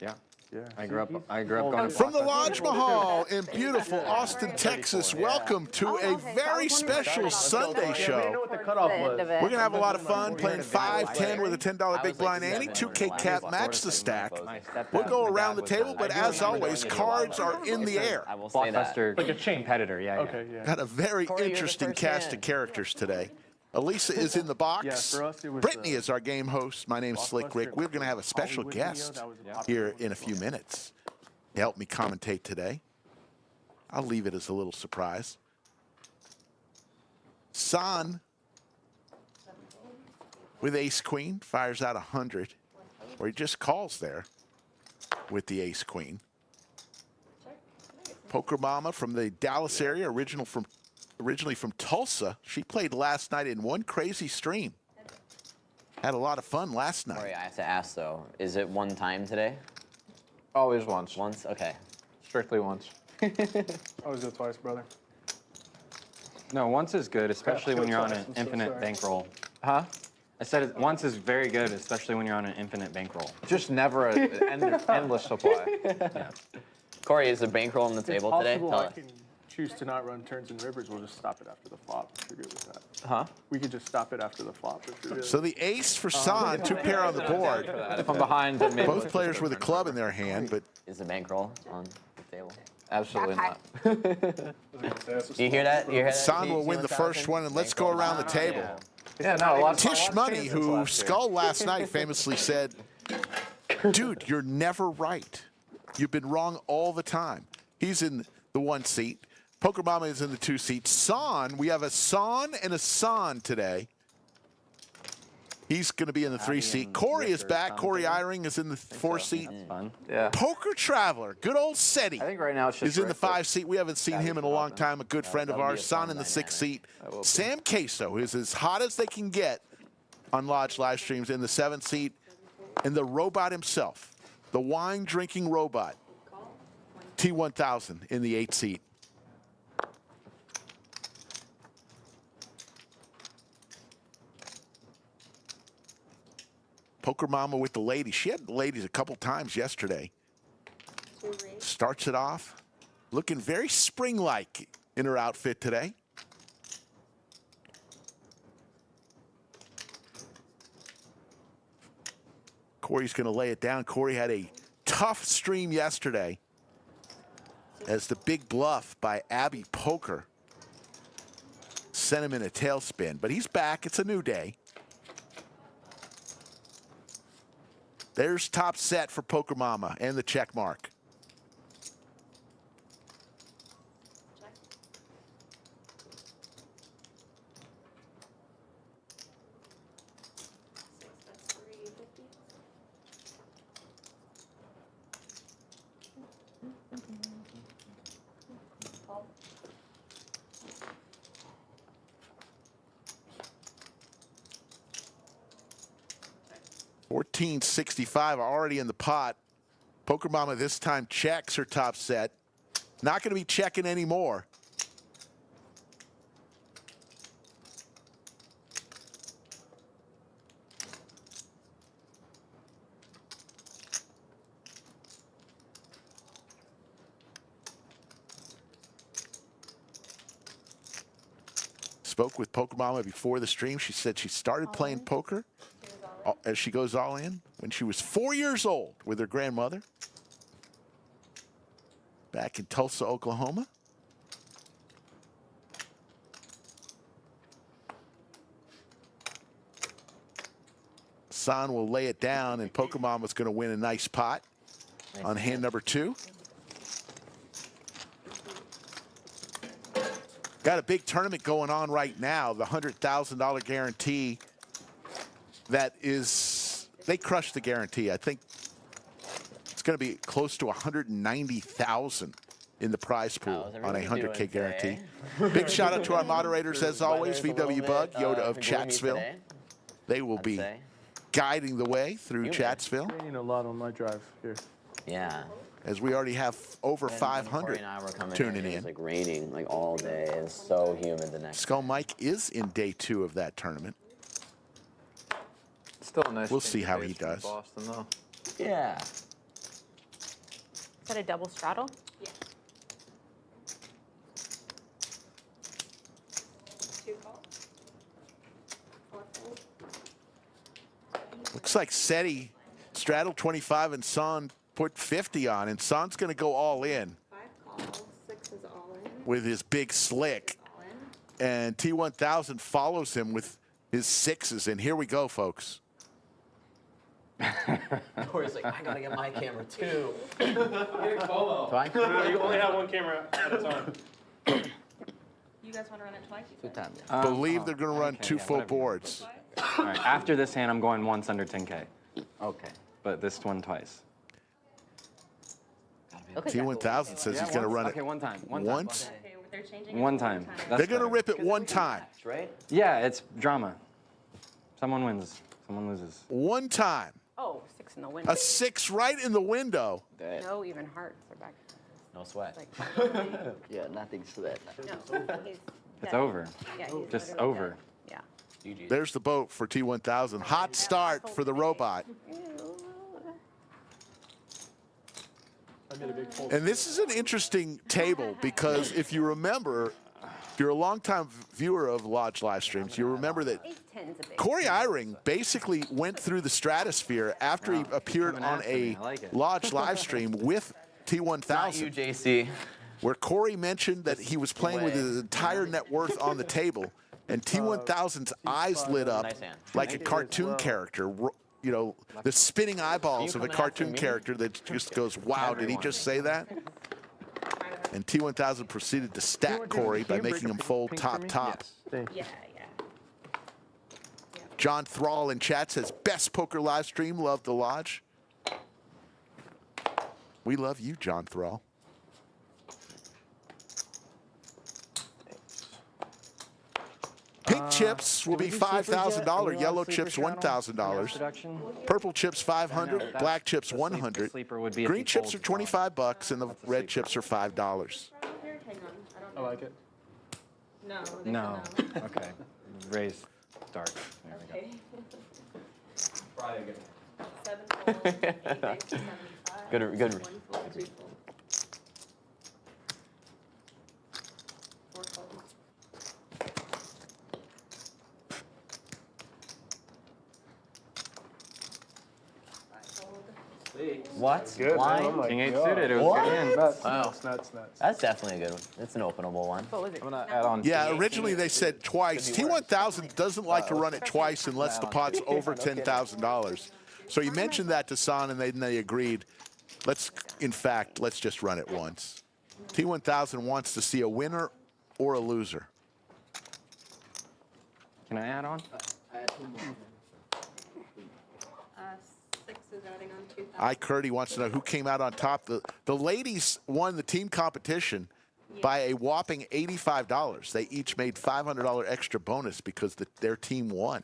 Yeah. Yeah. I grew up going to From the Blockbuster. Lodge Mahal in beautiful Austin, Texas, welcome to a very special Sunday show. What the cutoff was. We're going to have a lot of fun playing 5-10 with a $10 big blind ante, 2K cap, match the stack. We'll go around the table, but as always, cards are in the air. I will say that. Blockbuster Like a chain. competitor, yeah. Okay, yeah. Got a very Corey, you're the interesting first cast man. of characters today. Elisa is in the box. Yeah, for us, it was, Brittany is our game host. My name's Slick Blockbuster Rick. We're going to have a special Hollywood video. guest That was a popular here one in a as few well. minutes to help me commentate today. I'll leave it as a little surprise. San with ace queen fires out 100, or he just calls there with the ace queen. Poker Mama from the Dallas area, originally from Tulsa. She played last night in one crazy stream. Had a lot of fun last night. Corey, I have to ask though, is it one time today? Always once. Once? Okay. Strictly once. Always go twice, brother. No, once is good, especially when you're on an I'm so infinite sorry. bankroll. Huh? I said once is very good, especially when you're on an infinite bankroll. Just never an endless supply. Yeah. Corey, is the bankroll on the It's table today? possible Tell I us. can choose to not run turns and rivers. We'll just stop it after the flop if you're good with that. Huh? We could just stop it after the flop if you're good. So the ace for San, two pair on the board. If I'm behind, then maybe Both players with a club in their hand, but Is the bankroll on the table? absolutely not. You hear that? You hear that? San will win the first one, and let's go around the table. Yeah, no, a lot of Tish Money, who skulled last night, famously said, dude, you're never right. You've been wrong all the time. He's in the 1 seat. Poker Mama is in the 2 seat. San, we have a San and a San today. He's going to be in the 3 seat. Corey is back. Corey Eyring is in the 4 seat. Fun. Yeah. Poker Traveler, good old SETI, I think right now it's just is in the Rick, 5 seat. We haven't seen him in a long time. A good friend of that'll be ours. a San fun in the 6 dynamic. seat. Sam Queso is as hot as they can get on Lodge live streams in the 7th seat. And the robot himself, the wine-drinking robot, T1000 in the 8th seat. Poker Mama with the ladies. She had the ladies a couple times yesterday. Starts it off looking very spring-like in her outfit today. Corey's going to lay it down. Corey had a tough stream yesterday as the big bluff by Abby Poker sent him in a tailspin. But he's back. It's a new day. There's top set for Poker Mama and the check mark. $14.65 already in the pot. Poker Mama this time checks her top set. Not going to be checking anymore. Spoke with Poker Mama before the stream. She said she started playing poker as she goes all in when she was 4 years old with her grandmother back in Tulsa, Oklahoma. San will lay it down, and Poker Mama's going to win a nice pot on hand number 2. Got a big tournament going on right now, the $100,000 guarantee. That is, they crushed the guarantee. I think it's going to be close to $190,000 in the prize pool on a 100K guarantee. Big shout out to our moderators as always, VW Bug, Yoda of Chatsville. They will be guiding the way through Chatsville. Gaining a lot on my drive here. Yeah. As we already have over Corey 500 and I were coming tuning It in. was like raining like all day. It's so humid the next. Skull Mike is in day 2 of that tournament. Still a nice. We'll change see of how pace he from does. Boston, though. Yeah. Is that a double straddle? Yeah. 2 calls. 4 fold. Looks like Seti straddled 25 and Son put 50 on, and Son's going to go all in 5 calls. 6 is all in. with his big slick, All in. and T1000 follows him with his 6s, and here we go, folks. Corey's like, I gotta get my camera too. No, you only have one camera at a time. You guys want to run it twice? Two times. Believe they're going to run okay, 2 yeah, full whatever you want. boards. All right, after this hand, I'm going once under 10K, Okay. but this one twice. T1000 says he's going to once. run Okay, it one time. once. Okay, they're changing it One to time. one That's They're going to better. rip it one time. Right? Yeah, it's drama. Someone wins, someone loses. One time. Oh, 6 in the window. A 6 right in the window. No, even hearts are back. No sweat. Like, Yeah, nothing sweat. no, he's It's dead. over. Yeah, he's Just literally over. dead. Yeah. There's the boat for T1000. Hot start for the robot. And this is an interesting table because if you remember, if you're a longtime viewer of Lodge live streams, you remember that Ace 10's a big. Corey Eyring basically went through the stratosphere after he appeared coming on after a me. I like it. Lodge live stream with Not you, T1000, JC. where Corey mentioned that he was playing with his entire net worth on the table, and T1000's eyes lit up Nice hand. like a cartoon character. You know, the spinning eyeballs of a coming after cartoon me? character that just goes, wow, did he just say that? And T1000 proceeded to stack Corey by making him fold top. Yeah, yeah. John Thrall in chat says, best poker live stream, love the Lodge. We love you, John Thrall. Pink chips will be $5,000. Yellow chips $1,000. Production. Purple chips $500. that's- Black chips the sleep- the $100. sleeper would be if Green you chips are fold the bottom. $25, and the That's a red sleeper. chips are $5. Hang on. I don't I know. like it. No. there's a No. Okay. Raise dark. There we go. Okay. 7 fold. 8 base to 75. Good. 1 fold. 3 fold. 4 fold. What? Good, man. Blind? Oh my King 8 God. suited. It was What? good hand. Nuts, Wow. nuts. That's definitely a good one. It's an openable one. What was it? I'm gonna add on. Yeah, originally they said twice. T1000 doesn't like to run it twice unless the pot's over $10,000. So you mentioned that to San, and then they agreed. In fact, let's just run it once. T1000 wants to see a winner or a loser. Can I add on? 6 is adding on 2,000. Curdy wants to know who came out on top. The ladies won the team competition by a whopping $85. They each made $500 extra bonus because their team won.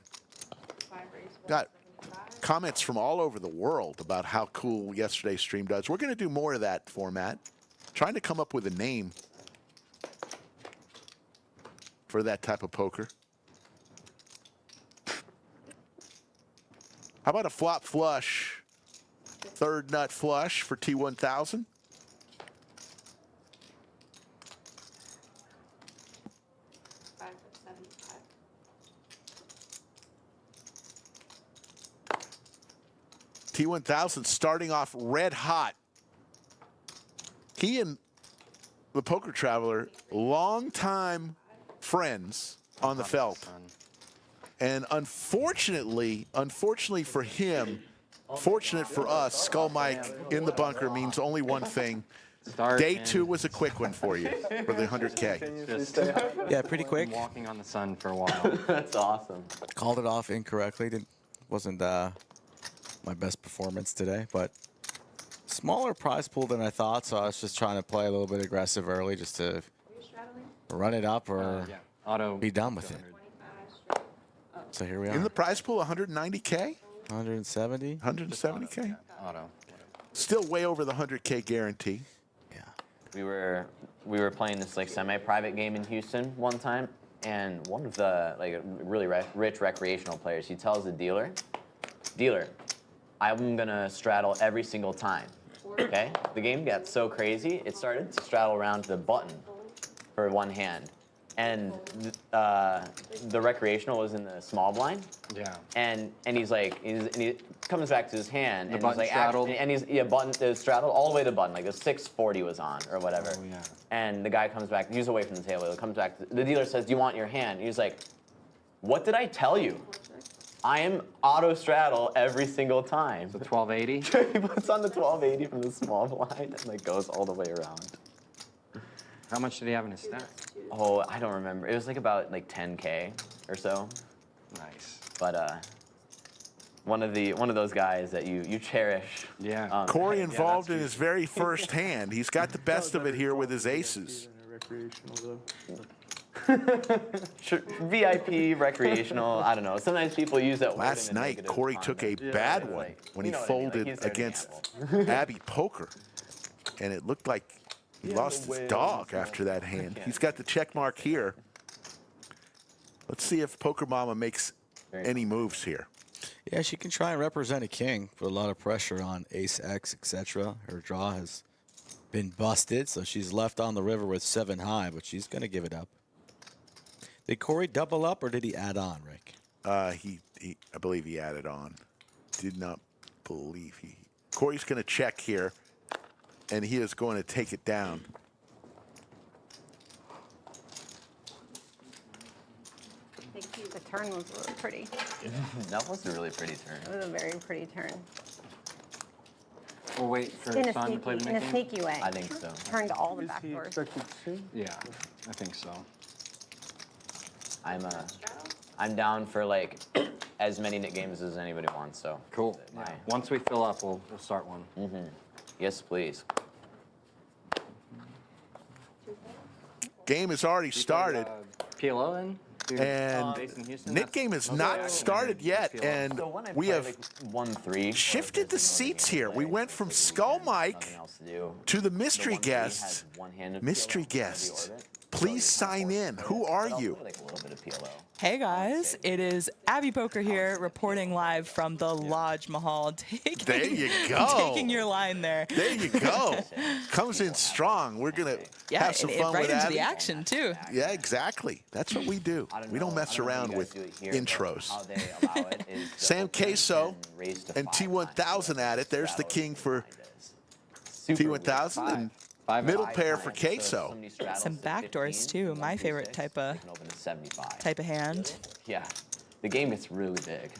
5 raise. Got 175. comments from all over the world about how cool yesterday's stream does. We're going to do more of that format. Trying to come up with a name for that type of poker. How about a flop flush? Third nut flush for T1000. T1000 starting off red hot. He and the Poker Traveler, longtime friends on the felt. And unfortunately for him, fortunate for us, Skull Mike in the bunker means only one thing. Start Day and 2 was a quick one for you for the 100K. Just Yeah, pretty quick. been walking on the sun for a while. That's awesome. Called it off incorrectly. Wasn't my best performance today, but smaller prize pool than I thought, so I was just trying to play a little bit aggressive early just to Are you straddling? run it up or Yeah. Auto. be done with it. 25 straight. So here we are. In the prize pool, 190K? 170. 170K? Auto. Still way over the 100K guarantee. Yeah. We were playing this like semi-private game in Houston one time, and one of the like really rich recreational players, he tells the dealer, I'm gonna straddle every single time. Okay, the game got so crazy, it started to straddle around the button for one hand. And the recreational was in the small blind. Yeah. And he's like, and he comes back to his hand, and he's button like, straddled? and he's button it was straddled all the way to the button, like a 640 was on or whatever. Oh, yeah. And the guy comes back, he's away from the table. He comes back. The dealer says, "Do you want your hand?" And he's like, "What did I tell you? I am auto straddle every single time." The 1280. He puts on the 1280 from the small blind and like goes all the way around. How much did he have in his stack? Oh, I don't remember. It was like about like 10K or so. Nice. But one of those guys that you cherish. Yeah. Corey Yeah, involved that's in his very first hand. He's got the best of it here with his aces. Recreational though. Sure, VIP, recreational, I don't know. Sometimes people use that word in Last a night, negative Corey took a context. bad It's one like, when you he know what I mean, like, folded he's dirty against apple. Abby Poker. And it looked like he lost his dog after that hand. He's got the check mark here. Let's see if Poker Mama makes any moves here. Yeah, she can try and represent a king. Put a lot of pressure on ace X, etc. Her draw has been busted, so she's left on the river with 7 high, but she's going to give it up. Did Corey double up, or did he add on, Rick? I believe he added on. Did not believe he. Corey's going to check here, and he is going to take it down. The turn was really pretty. That was a really pretty turn. It was a very pretty turn. We'll wait for In a Son to play the sneaky, in a mid game. sneaky way. I think so. Turned all the Is back he doors. expected soon? Yeah, I think so. I'm down for like as many Nick games as anybody wants. So Cool. My- Once we fill up, we'll start one. Yes, please. Game has already started, PLO in? and Based in Houston? Nick game has not started yet, and So when I we play, have like 1-3 shifted the seats here. We went from Skull Mike nothing else to do. to the The mystery 1-3 guests. has one-handed Mystery PLO in the guests. orbit. Please sign in. Who are But I'll you? play, like a little bit of PLO. Hey guys, it is Abby Poker here, reporting live from the Lodge Mahal. There you go. Taking your line there. There you go. Comes in strong. We're gonna Yeah, have some and fun right with into Abby. the action too. Yeah, exactly. That's what we do. We don't mess around with intros. Sam Queso and T1000 at it. There's the king for T1000 and middle pair for Queso. Some backdoors too. My favorite type of hand. Yeah, the game gets really big.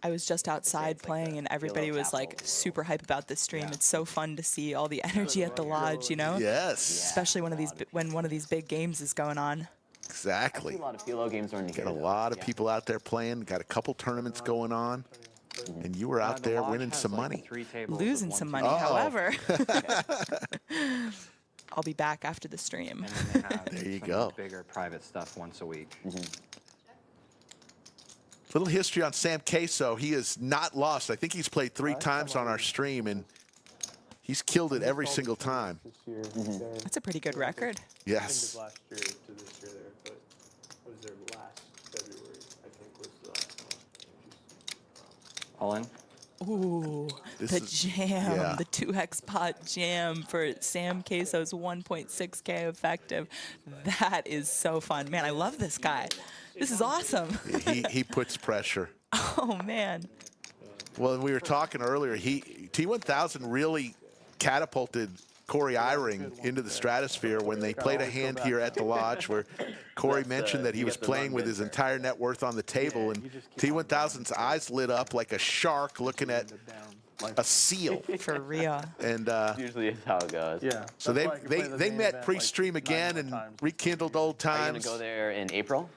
I was just outside playing and everybody was like super hype about this stream. It's so fun to see all the energy at the lodge, you know? Yes, Especially when one of these big games is going on. exactly. A lot of PLO games during the Got year, a though. lot of Yeah. people out there playing. Got a couple tournaments going on, and you were out The there lodge winning has, some like, money. 3 tables with Losing 1, some 2, money, Oh. however. I'll be back after the stream. And then they have There you some go. bigger private stuff once a week. Little history on Sam Queso. He has not lost. I think he's played 3 times on our stream, and he's killed it every single time. This year, there. That's a pretty good record. End Yes. of last year to this year there, but what was there last February? I think was the last one. All in? Ooh, This the is- jam, yeah. the 2x pot jam for Sam Queso's 1.6K effective. That is so fun. Man, I love this guy. This is awesome. He puts pressure. Oh, man. Well, we were talking earlier. T1000 really catapulted Corey Eyring into the stratosphere when they played a hand here at the lodge where Corey mentioned that he was playing with his entire net worth on the table, and T1000's eyes lit up like a shark looking at a seal. For real. And Usually is how it goes. Yeah. so that's why I could play the they main met event, pre-stream like, again 9 and times. rekindled old Are you gonna times. go there in April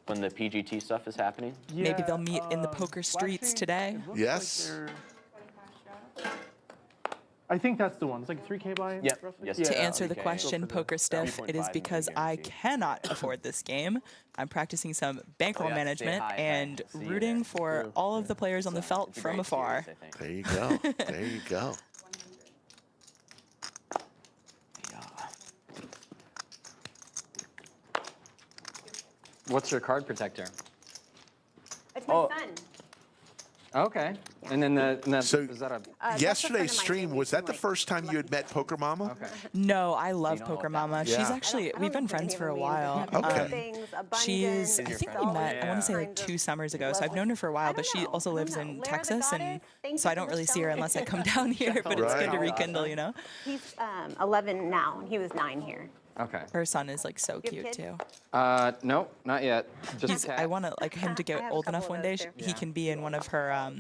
when the PGT stuff is happening? Maybe they'll meet in the poker well, streets actually, today. it looks Yes. like they're- I think that's the one. It's like 3K buy-in. Yep. roughly? Yes. To Yeah, answer the okay. question, Go for Poker the Stiff, it is 3.5 because I guaranteed. cannot afford this game. I'm practicing some bankroll Oh, yeah, say management hi, and hi. See you rooting there. for all of the players on the felt It's a from great afar. series, I think. There you go. There you go. Yeah. What's your card protector? It's my Oh. son. Okay. Yeah. And then So- is that a? That's a friend Yesterday's of mine stream, who was that the like, first time you had met Poker Mama? Okay. No, I love know Poker what that Mama. Yeah. She's I actually, I we've don't been know what friends any for a of them while. mean. Okay. Things, She's, I abundance, think we met, I want to say like kind of 2 summers ago, so I've level. known her for a I while, don't but she know. also I don't lives know. in Lara the Texas, and goddess, thank so you I don't for really see her showing. unless I come down here, but it's good to Right. rekindle, you know? He's 11 now, and he was 9 here. Okay. Her son is like so You have cute kids? too. Nope, not yet. Just He's, a cat. I want to like him to I get have a old couple enough of one those day. too. He can be in one of her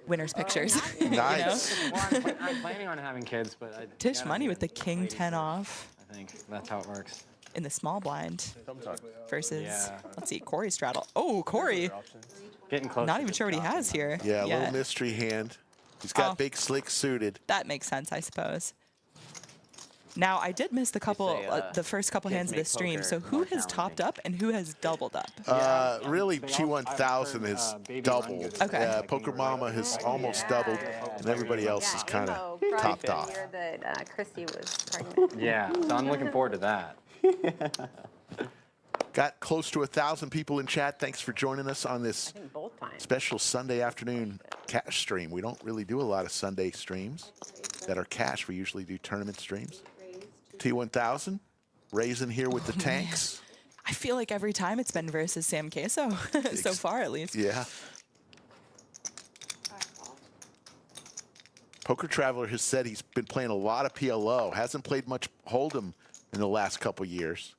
winner's pictures. Nice. Well, I'm planning on having kids, but I Tish gotta money do with the it king ladies 10 first. off I think that's how it works. in the small blind versus, Yeah. let's see, Corey straddle. Oh, Corey, Getting close. not to even just sure what he dropping has them. here. Yeah, a yet. little mystery hand. He's got Oh. big slick suited. That makes sense, I suppose. Now, I did miss the the first couple kids hands of make the stream. poker So who more has topped challenging. up and who has doubled up? Really, They also- I've T1000 heard, has Baby Run doubled. gets Okay. Yeah, like Poker anywhere Mama up has to- almost doubled, and everybody else is kind of topped off. The year that Christy was pregnant. Yeah, so I'm looking forward to that. Got close to 1,000 people in chat. Thanks for joining us on this I think both times. special Sunday afternoon cash stream. We don't really do a lot of Sunday streams that are cash. We usually do tournament streams. T1000, raising here with the tanks. I feel like every time it's been versus Sam Queso, so far at least. Yeah. Poker Traveler has said he's been playing a lot of PLO. Hasn't played much Hold'em in the last couple years.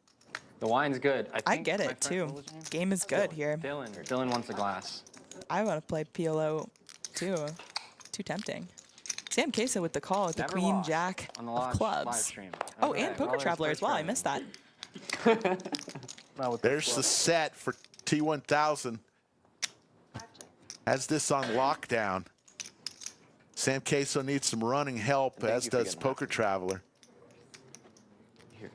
The wine's good. I think get my it friend- too. what was his name? Game is good here. Dylan wants a glass. I want to play PLO too. Too tempting. Sam Queso with the call with the Never Queen lost Jack on the of live clubs. stream. Oh, Okay, and well, Poker there's Traveler Coach as well. I Traveler. missed that. Not with There's the set for T1000. Has this on lockdown. Sam Queso needs some running help, Thank as you for does getting Poker that. Traveler. Here.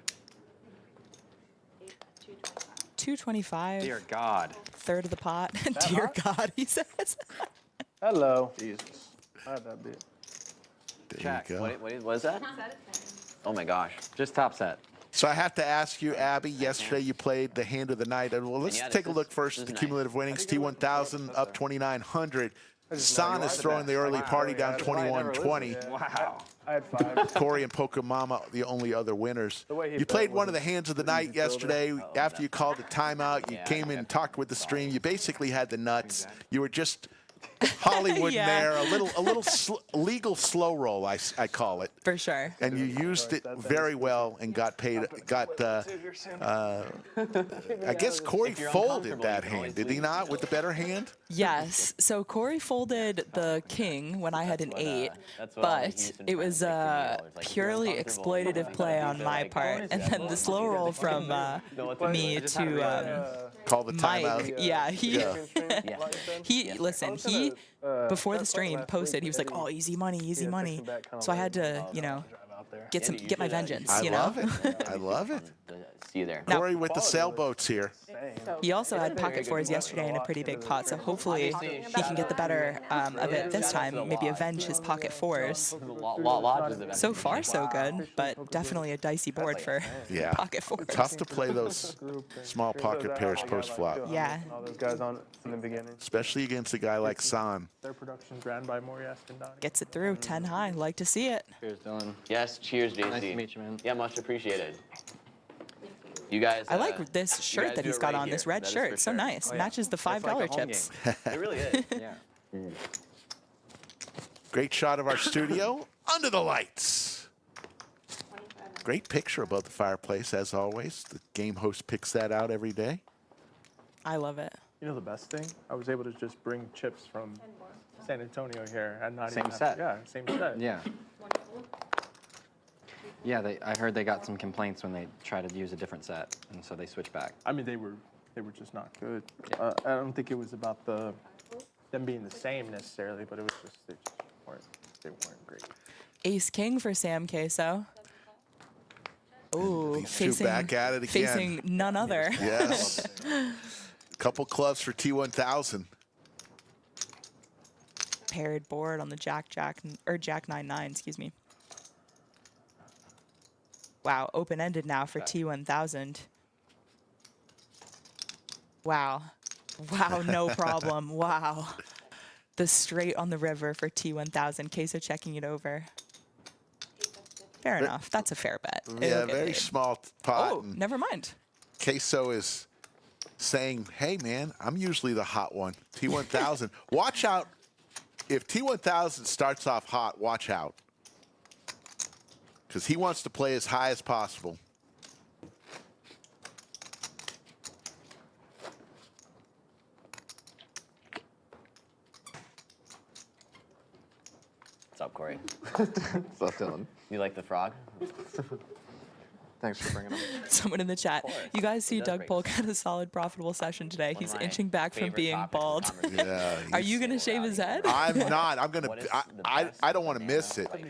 225. Dear God. Third of the pot. Dear God, he says. Hello. Jesus. I had that bit. There Check. you go. What is that? Oh my gosh. Just top set. So I have to ask you, Abby, yesterday you played the hand of the night. Well, let's yeah, take a this look is- first this at the is nice. cumulative winnings. T1000 up 2,900. San is throwing the early party down 21-20. Wow. I had 5. Corey and Poker Mama, the only other winners. The way he You bet played one wasn't of the hands of the night easy builder. yesterday. After you called a timeout, you Yeah, came in and talked with the stream. You basically had the nuts. Exactly. You were just Hollywood Yeah. there, a little legal slow roll, I call it. For sure. And you used it very well and got paid. I guess Corey If you're folded uncomfortable, that you can hand, always did he leave. not, with the better hand? Yes. So Corey folded the king when I had an what, 8, that's what all the but Houston it was fans like to a do. Like, if you're purely uncomfortable, exploitative play on they're my like, part, and then the slow roll from me to Call the Mike. timeout. Yeah, he Yeah. he listen. He before the stream posted. He was like, "Oh, easy money." So I had to, get my vengeance. I You know. love it. I love it. See you there. Now- Corey with the sailboats here. He also had pocket fours yesterday in a pretty big pot, so hopefully he can get the better of it this time. Maybe avenge his pocket fours. So far, so good, but definitely a dicey board for Yeah. pocket fours. Tough to play those small pocket pairs post flop, Yeah. All those guys on it in the beginning. especially against a guy like San. Their production's ran by Morias and Donnie. Gets it through 10 high. Like to see it. Cheers, Dylan. Yes, cheers, JC. Nice to meet you, man. Yeah, much appreciated. You guys. I like this you shirt guys that do he's it got right on, this here. red That is shirt. for So sure. nice. Oh, yeah. Matches the It's like $5 a home chips. game. It really is. Yeah. Great shot of our studio under the lights. Great picture above the fireplace, as always. The game host picks that out every day. I love it. You know the best thing? I was able to just bring chips from San Antonio here and not Same even set. Yeah, same set. Yeah. Yeah, I heard they got some complaints when they tried to use a different set, and so they switched back. I mean, they were just not good. I don't think it was about them being the same necessarily, but it was just they weren't great. Ace King for Sam Queso. Ooh, These two back at it again. facing none other. Yes. Couple clubs for T1000. Paired board on the Jack 9-9, excuse me. Wow, open-ended now for T1000. Wow. Wow, no problem. Wow. the straight on the river for T1000. Queso checking it over. Fair enough. That's a fair bet. Yeah, It'll get very paid. small pot. Oh, and never mind. Queso is saying, hey, man, I'm usually the hot one. T1000. Watch out. If T1000 starts off hot, watch out. Because he wants to play as high as possible. What's up, Corey? What's up, Dylan? You like the frog? Thanks for bringing him. Someone in the chat. course. You guys see does Doug break Polk had a solid, profitable session today. One of He's my inching back from favorite being topics of bald. conversation. Yeah. Are he's- you going to shave his head? I'm not. I'm going What to. is the I best don't want to miss it. banana?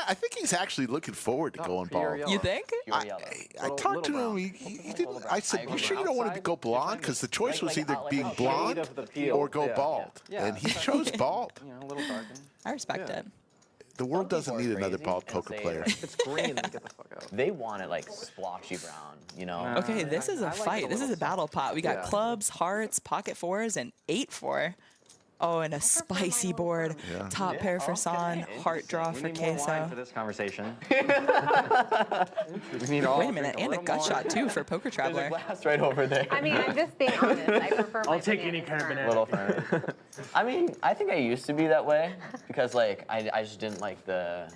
I think he's actually looking forward to going pure bald. yellow. You think? Pure yellow. I talked to him. He didn't. I said, "You sure you don't want to go blonde?" Because the choice was either being blonde of the peel. or go Yeah. bald, Yeah. and he chose bald. You know, a little darker. I respect it. The world doesn't People are need another crazy bald and poker say, player. like, It's green. Then get the fuck out. They want it like splotchy brown, you know? Okay, this is a I like it fight. a This is little a battle pot. We got Yeah. clubs, hearts, pocket fours, and 8-4. Oh, and a spicy board. Yeah. Top pair for San, heart draw We for need more wine Queso. for this conversation. We need all Wait a minute, and a gut shot too for Poker There's a Traveler. glass right over there. I mean, I'm just being honest. I prefer my I'll take any bananas kind of firm. banana. Little firm. I mean, I think I used to be that way because like I just didn't like the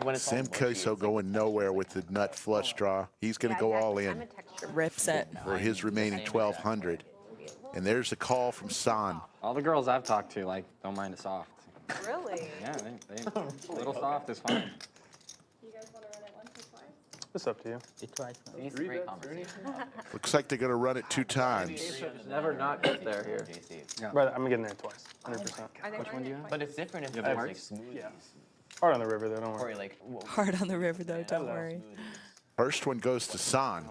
when it's all Sam mushy, Queso it's, like, going nowhere with the nut flush draw. He's going to Yeah, go all exactly. I'm in a texture Rips it. for his remaining 1,200. And there's a call from San. All the girls I've talked to, like, don't mind it soft. Really? Yeah, they a little soft is fine. You guys want to run it once or twice? It's up to you. These three conversations. Looks like they're going to run it 2 times. Just never not get there here. JC. Brother, I'm getting there twice. 100%. Are they Which one do you have? But it's different if You it's have like hearts? smoothies. Yeah. Hard on the river, though, don't worry. Or like Hard on the river though, don't worry. First one goes to San.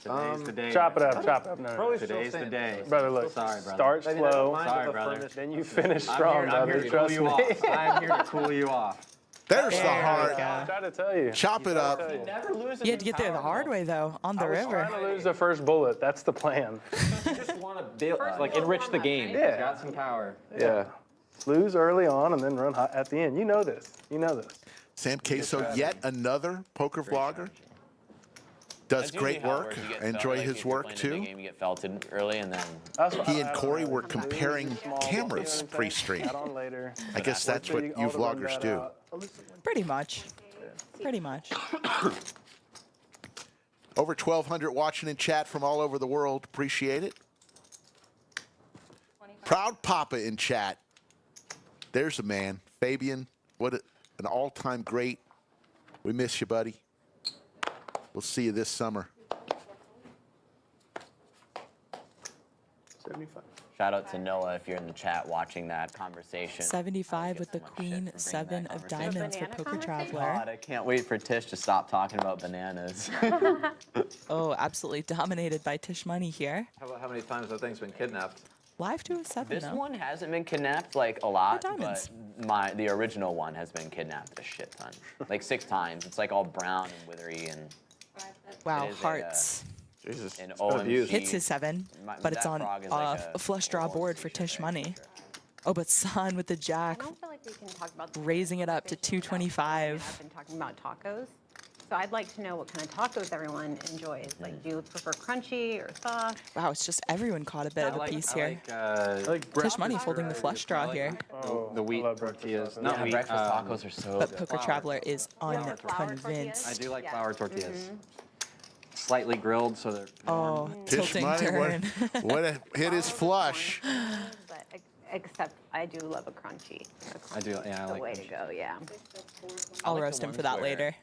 Today's the day. Chop it up, chop it up. No, no, no. Today's the day. Brother, look. Sorry, brother. Start slow, Sorry, brother. then you finish I'm strong, here, I'm here brother. to cool Trust you me. off. I'm here to cool you off. There's the There we heart. go. I'm trying to tell you. Chop it up. Never lose You had to get there the hard way though, on the I was river. trying to lose the first bullet. That's the plan. Just want to build, like, enrich the game. Yeah. He's got some power. Yeah. Lose early on and then run hot at the end. You know this. You know this. Sam Queso, yet another poker vlogger. Does great work. Enjoy his work too. Game, you get felted early and then That's what He I and don't Corey know. were Lose comparing small, cameras you know what I'm saying? pre-stream. Add on later. I guess that's what you All to run vloggers that do. out. Pretty much. Pretty much. Over 1,200 watching in chat from all over the world. Appreciate it. Proud Papa in chat. There's a man. Fabian, an all-time great. We miss you, buddy. We'll see you this summer. 75. shout out to Noah if you're in the chat watching that conversation. 75 with the so much queen, shit for bringing 7 that of conversation. diamonds for Banana Poker conversation? Traveler. God, I can't wait for Tish to stop talking about bananas. Oh, absolutely dominated by Tish Money here. How about how many times that thing's been kidnapped? Live to a 7 This though. one hasn't been kidnapped like a lot, For diamonds. but the original one has been kidnapped a shit ton, like 6 times. It's like all brown and withery and Wow, it is a, hearts. Jesus. an It's been abused. OMG. Hits his 7, but it's that on frog is like a flush draw board for Tish Money. Oh, but San with the I jack, don't feel like we can talk about raising it up to 225. I've been talking about tacos. So I'd like to know what kind of tacos everyone enjoys. Like, do you prefer crunchy or soft? Wow, it's just everyone caught a bit of a piece here. Tish Money folding the flush draw here. The wheat love breakfast tortillas. tacos. No, Yeah, wheat, breakfast tacos are so But good. Poker flour. Traveler is Flour tortillas? unconvinced. I do like Yeah. flour tortillas. Slightly grilled, so they're Oh, Tish tilting Money, turn. what a hit his flush. But except I do love a crunchy. I do, yeah, I The like way them. to go, yeah. I'll like the roast him for ones that where- later.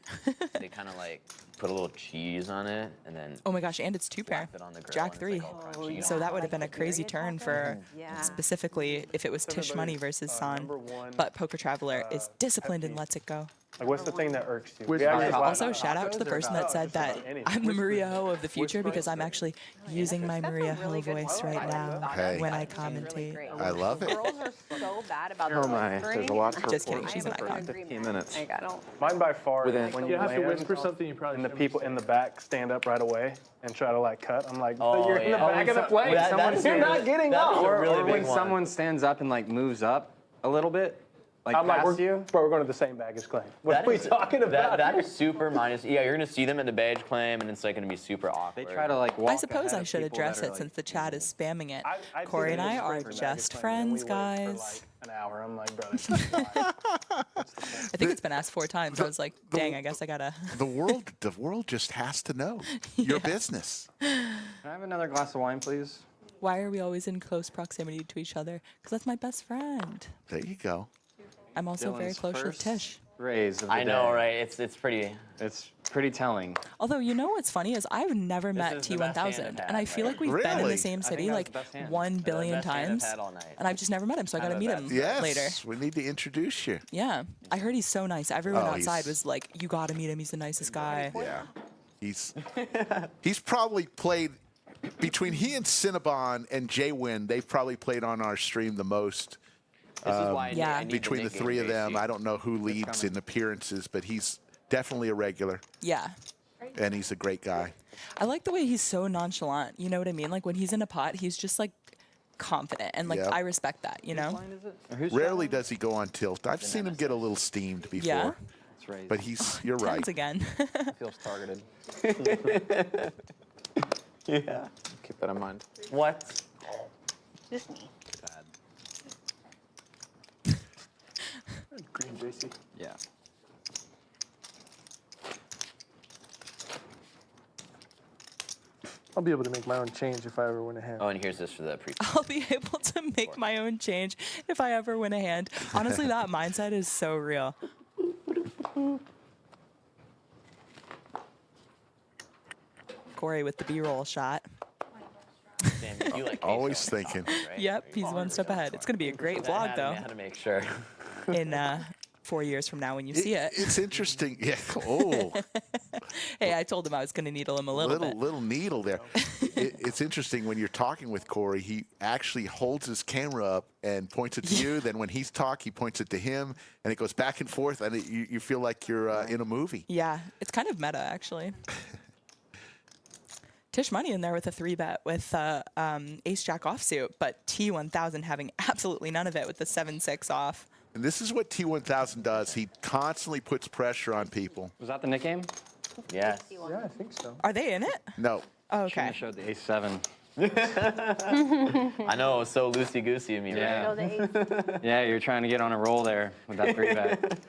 They kind of like put a little cheese on it and then Oh my gosh, and it's 2 pair. slap it on the grill. Jack and it's, 3. like, all crunchy. So that would have been a crazy turn for Yeah. specifically if it was Tish Money versus San. number one, But Poker Traveler is disciplined and lets it go. Like, what's the thing that irks you? Which We actually one? bought- Also, shout out to the person that said that I'm the Maria Ho of the future because I'm actually using my Maria Ho voice right now Hey. when I Really commentate. great. I love it. Girls are so bad about the Oh my, whispering. there's a lot to Just kidding, report. she's an I am icon. in agreement. 15 minutes. Like, I don't. Mine by far, Within- when You have to land whisper something you probably and the shouldn't people say. in the back stand up right away and try to like cut, I'm like, Oh, but you're in the yeah. back of the play. You're not getting that up. is a Or, really or big when one. someone stands up and like moves up a little bit, like I'm like, past we're, you. bro, we're going to the same baggage claim. What That are we is- talking about? That is super minus. Yeah, you're gonna see them in the badge claim, and it's like gonna be super They awkward. try to like walk I suppose ahead I of should people address that are, it like, since the chat is spamming it. I've Corey seen and them I are sprint for just baggage claim, and we friends, wait guys. For like an hour. I'm like, bro, this is wild. I think it's been asked 4 times. I was like, dang, I guess I gotta. The world just has to know your business. Can I have another glass of wine, please? Why are we always in close proximity to each other? Because that's my best friend. There you go. I'm also very Dylan's close with first Tish. Raise of the I know, day. right? It's pretty. It's pretty telling. Although, you know what's funny is I've never met is the best hand T1000, I've and I had, feel right? like we've been in Really? the same I city think that was like the best hand. 1 billion best hand I've times, had all night. and I've just never met him, so I Kind gotta of meet the him Yes, later. we need to introduce you. Yeah, I heard he's so nice. Everyone Oh, outside he's- was like, "You gotta meet him. He's the nicest guy." Yeah, he's probably played between he and Cinnabon and Jwin. They've probably played on our stream the most. This is why I need, yeah. I need Between the Nick three of Gacy. them, I don't know who leads in appearances, but he's definitely a regular, Yeah. and he's a great guy. I like the way he's so nonchalant. You know what I mean? Like when he's in a pot, he's just like confident, and like Yep. I respect that. You know? Or who's Rarely traveling? does he go on tilt. I've seen him get a little steamed before, Yeah. It's Raise. but you're right. Tens again. Feels targeted. Yeah. Keep that in mind. What? Just me. Green JC. Yeah. I'll be able to make my own change if I ever win a hand. Oh, and here's this for the pre. I'll be able to make my own change if I ever win a hand. Honestly, that mindset is so real. Corey with the B-roll shot. Damn, you like Always queso and thinking. tacos, right? Yep, he's one step ahead. It's gonna be a great vlog I though. had to make sure. In 4 years from now when you see it. It's interesting. Yeah. Oh, Hey, I told him I was gonna needle him a little bit. little needle there. It's interesting when you're talking with Corey. He actually holds his camera up and points it to you. Then when he's talking, he points it to him, and it goes back and forth, and you feel like you're in a movie. Yeah, it's kind of meta actually. Tish Money in there with a 3-bet with Ace Jack offsuit, but T1000 having absolutely none of it with the 7-6 off. And this is what T1000 does. He constantly puts pressure on people. Was that the Nick game? Yes. Yeah, I think so. Are they in it? No. Oh, Shouldn't okay. have showed the ace-7. I know, it was so loosey-goosey of me, Yeah. right? Go the ace. Yeah, you're trying to get on a roll there with that 3-bet.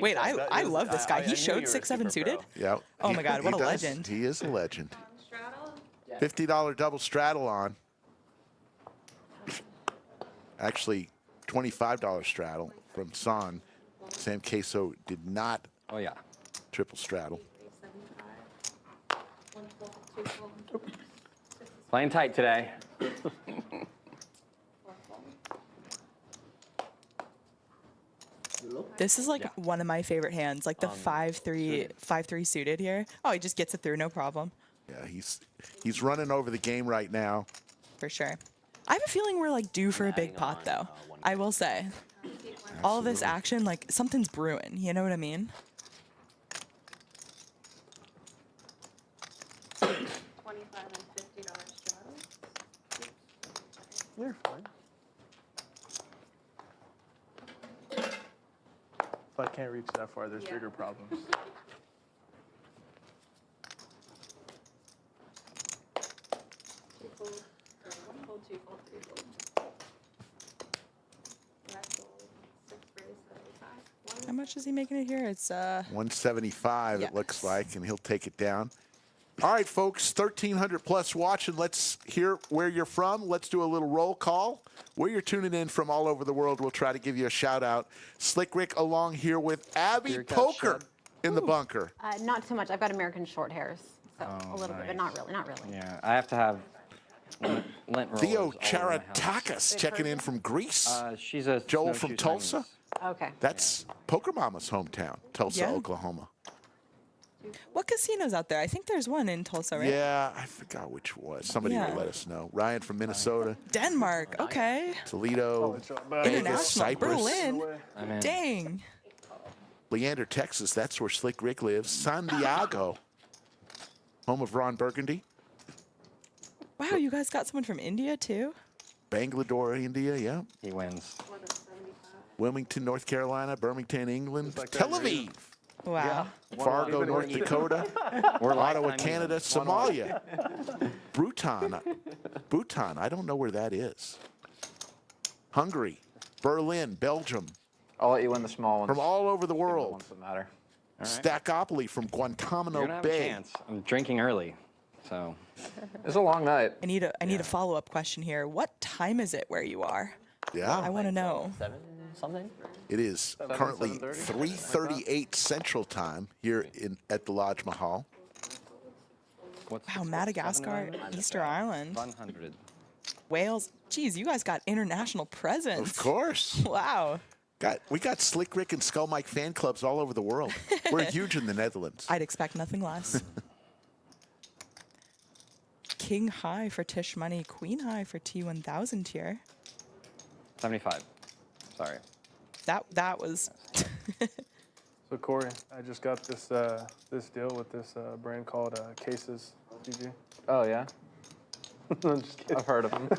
Wait, I love this guy. He showed 6-7 suited? Yeah. Oh my God, what a does. legend. He is a legend. Straddle? $50 double straddle on. Actually, $25 straddle from San. Sam Queso did not Oh, yeah. triple straddle. 375. 112, 212. Playing tight today. This is like one of my favorite hands, like the 5-3 suited here. Oh, he just gets it through, no problem, Yeah, he's running over the game right now. for sure. I have a feeling we're like due for a big Adding pot on, though. one I will say, all of this action, like something's brewing. You know what I mean? 25 and $50 straddle. You're fine. If I can't reach that far, there's bigger problems. Two fold, or one fold, two fold, three fold. Last fold, 6 raise, 75. How much is he making it here? It's 175, it looks Yes. like, and he'll take it down. All right, folks, 1,300 plus watching. Let's hear where you're from. Let's do a little roll call. Where you're tuning in from all over the world, we'll try to give you a shout out. Slick Rick along here with Abby Clear cut Poker shed. in the bunker. Not too much. I've got American short hairs, so Oh, a little bit, but nice. not really. Yeah, I have to have lint rollers Theo all over my house. Charatakis checking in from Greece. She's a Joel snowshoe from Tulsa. Chinese. Okay. That's Poker Mama's hometown, Tulsa, Yeah. Oklahoma. What casino's out there? I think there's one in Tulsa, right? Yeah, I forgot which was. Somebody Yeah. will let us know. Ryan from Minnesota, Denmark. Okay. Toledo, Vegas, International. Cyprus, Berlin. I'm in. Dang. Leander, Texas. That's where Slick Rick lives. San Diego, home of Ron Burgundy. Wow, you guys got someone from India too? Bangalore, India. Yeah. He wins. Wilmington, North Carolina. Birmingham, England. like Tel that, Aviv. Wow. Fargo, North Dakota. We're Ottawa, lifetime Canada. users. Somalia. Bhutan. I don't know where that is. Hungary. Berlin. Belgium. I'll let you win the small ones. From all over the The world. ones that matter. Stackopoly from You're Guantanamo gonna have a Bay. chance. I'm drinking early, so It's a long night. I need a follow-up question here. What time is it where you are? I Yeah, want to know. 7 something? it is currently 7:30? 3:38 Central Time here at the Lodge Mahal. what's Wow, Madagascar, Easter Island, 100. Wales. Geez, you guys got international presence. Of course. Wow. We got Slick Rick and Skull Mike fan clubs all over the world. We're huge in the Netherlands. I'd expect nothing less. King high for Tish Money, Queen high for T1000 here. 75. Sorry. That was So Corey, I just got this this deal with this brand called Cases CG. Oh, yeah? I'm just kidding. I've heard of them.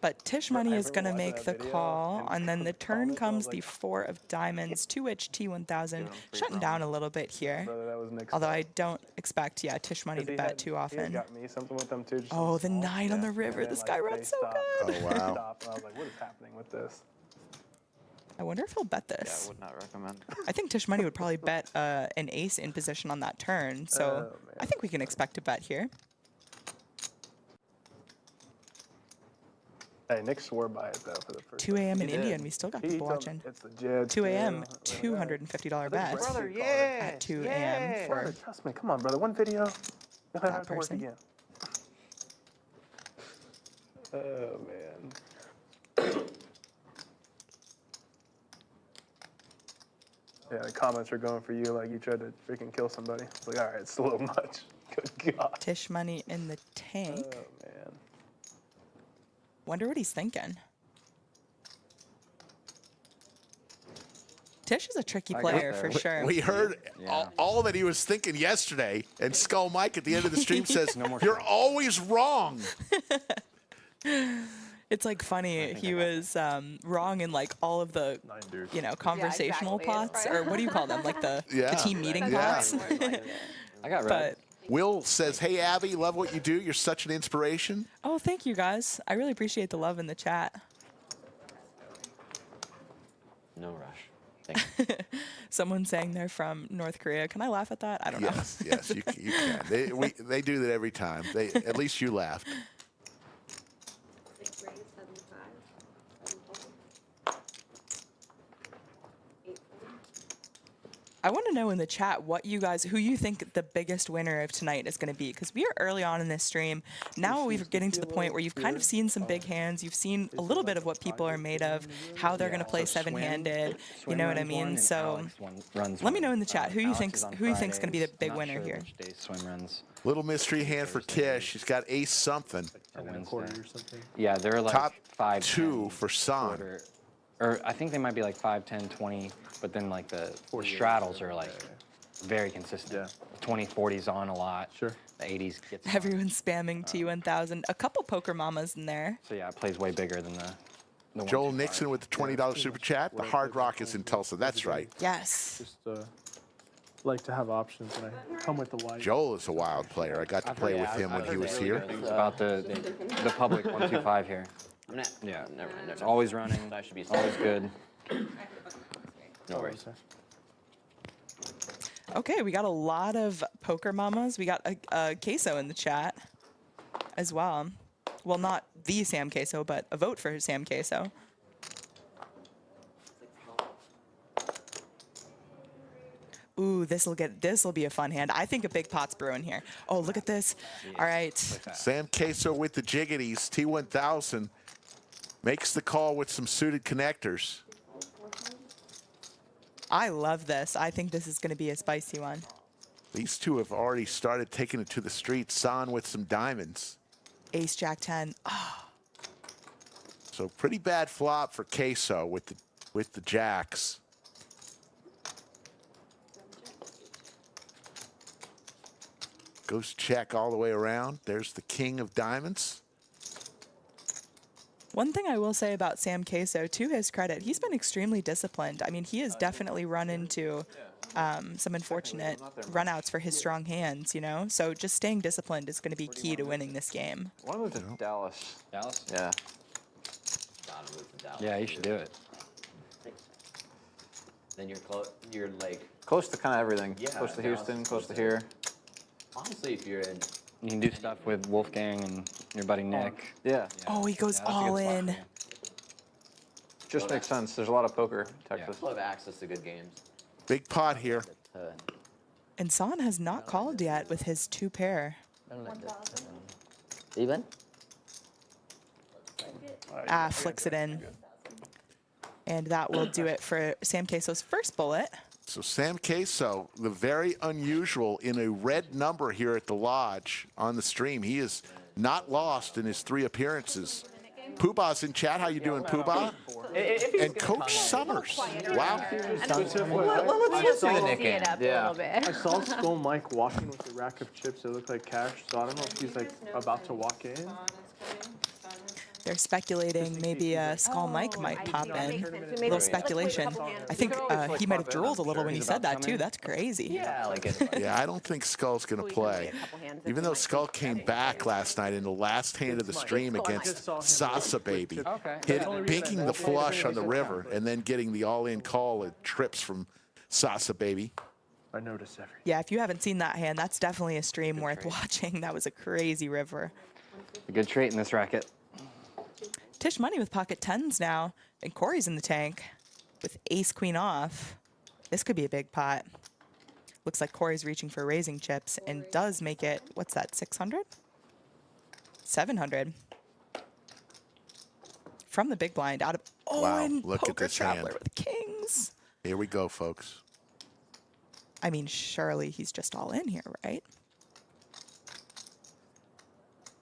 But Tish Money is going to watched make that the video call, and then the turn comments, I comes was the like, 4 of diamonds, to which T1000 shutting down a little bit here. Brother, that was Nick's. Although I don't expect, Tish Money to bet too He often. got me something with them too. just Oh, some the small 9 on the shit, river. and then, This guy they runs so stopped. good. Oh, wow. Stopped, and I was like, what is happening with this? I wonder if he'll bet Yeah, this. I would not recommend. I think Tish Money would probably bet an ace in position on that turn. So Oh, man. I think we can expect a bet here. Hey, Nick swore by it though for the first. 2 a.m. in He India, did. and we still got He people told me watching. it's legit. 2 a.m. man. $250 bet Brother, at 2 a.m. Brother, for trust me. Come on, brother. One video. You'll have that to work person. again. Oh man. Yeah, the comments are going for you like you tried to freaking kill somebody. It's like, all right, it's a little much. Good God. Tish Money in the tank. Oh man. Wonder what he's thinking. Tish is a tricky got player there. for sure. We heard Yeah. all that he was thinking yesterday, and Skull Mike at the end of the stream says, No more "You're shots." always wrong." It's like funny. He was wrong in like all of the, conversational exactly. pots, or what do you call them? Like the Yeah. team meeting Yeah. pots. I got red. But Will says, "Hey Abby, love what you do. You're such an inspiration." oh, thank you guys. I really appreciate the love in the chat. No rush. Thank you. Someone saying they're from North Korea. Can I laugh at that? I don't know. Yes, you can. They do that every time. At least you laughed. 6 raised, 75. 7 fold. 8 fold. I want to know in the chat who you think the biggest winner of tonight is going to be, because we are early on in this stream. Now we're getting to the point where you've kind of seen some big hands. You've seen a little bit of what people are made of, how they're going to play seven-handed. You know what I mean? So let me know in the chat who you think's going to be the big winner here. Swim runs. Little mystery hand for Tish. She's got ace something. Wednesday. Yeah, they're like Top 5, 2 10, for San. quarter. Or I think they might be like 5, 10, 20, but then like the straddles are like very consistent. Yeah. 20, 40s on a lot. Sure. The 80s gets on. Everyone's spamming T1000. A couple poker mamas in there. So yeah, it plays way bigger than the Joel 125. Nixon with the $20 super chat. The Hard Rock is in Tulsa. That's right. Yes. Just like to have options, and I come with the white. Joel is a wild player. I got to play with him when he was here. Things about the public 125 here. I'm not. Yeah. Never. It's always running. That should be Always good. No worries. Okay, we got a lot of poker mamas. We got a queso in the chat as well. Well, not the Sam Queso, but a vote for Sam Queso. Ooh, this'll be a fun hand. I think a big pot's brewing here. Oh, look at this. All right. Sam Queso with the jiggities. T1000 makes the call with some suited connectors. I love this. I think this is going to be a spicy one. These two have already started taking it to the streets. San with some diamonds. Ace, Jack 10. Oh, So pretty bad flop for Queso with the jacks. Goes check all the way around. There's the king of diamonds. one thing I will say about Sam Queso, to his credit, he's been extremely disciplined. I mean, he has definitely run into some unfortunate runouts for his strong hands, you know? So just staying disciplined is going to be key to winning this game. I want to move to Dallas. Dallas? Yeah. Yeah, you should do it. Then you're like, Close to kind of everything. Yeah, Close to Dallas, Houston, close to close to- here. honestly, if you're in, You can do stuff with Wolfgang and your buddy Nick. Yeah. Oh, he goes Yeah, that's a good all spot in. for you. Just makes sense. There's a lot of poker in Texas. people have access to good games. Big pot here. And San has not called yet with his 2 pair. Even? Ah, flicks it in. And that will do it for Sam Queso's first bullet. So Sam Queso, the very unusual in a red number here at the Lodge on the stream. He is not lost in his 3 appearances. Poobah's in chat. How you doing, Poobah? And Coach Summers. Wow. Let's do the see nickname. it up a Yeah. little bit. I saw Skull Mike walking with a rack of chips that looked like cash, so I don't know if he's like about to walk in. They're speculating maybe Skull Mike might pop in. A little speculation. I think he might have drooled a little when he said that too. That's crazy. Yeah, like it. Yeah, I don't think Skull's going to play. Even though Skull came back last night in the last hand of the stream against Sasa Baby, binking the flush on the river and then getting the all-in call at trips from Sasa Baby. I notice everything. Yeah, if you haven't seen that hand, that's definitely a stream worth watching. That was a crazy river. A good trait in this racket. Tish Money with pocket 10s now, and Corey's in the tank with ace queen off. This could be a big pot. Looks like Corey's reaching for raising chips and does make it, what's that, 600? 700. From the big blind out of, oh, Wow, and look at Poker this Traveler hand. with kings. Here we go, folks. I mean, surely he's just all in here, right?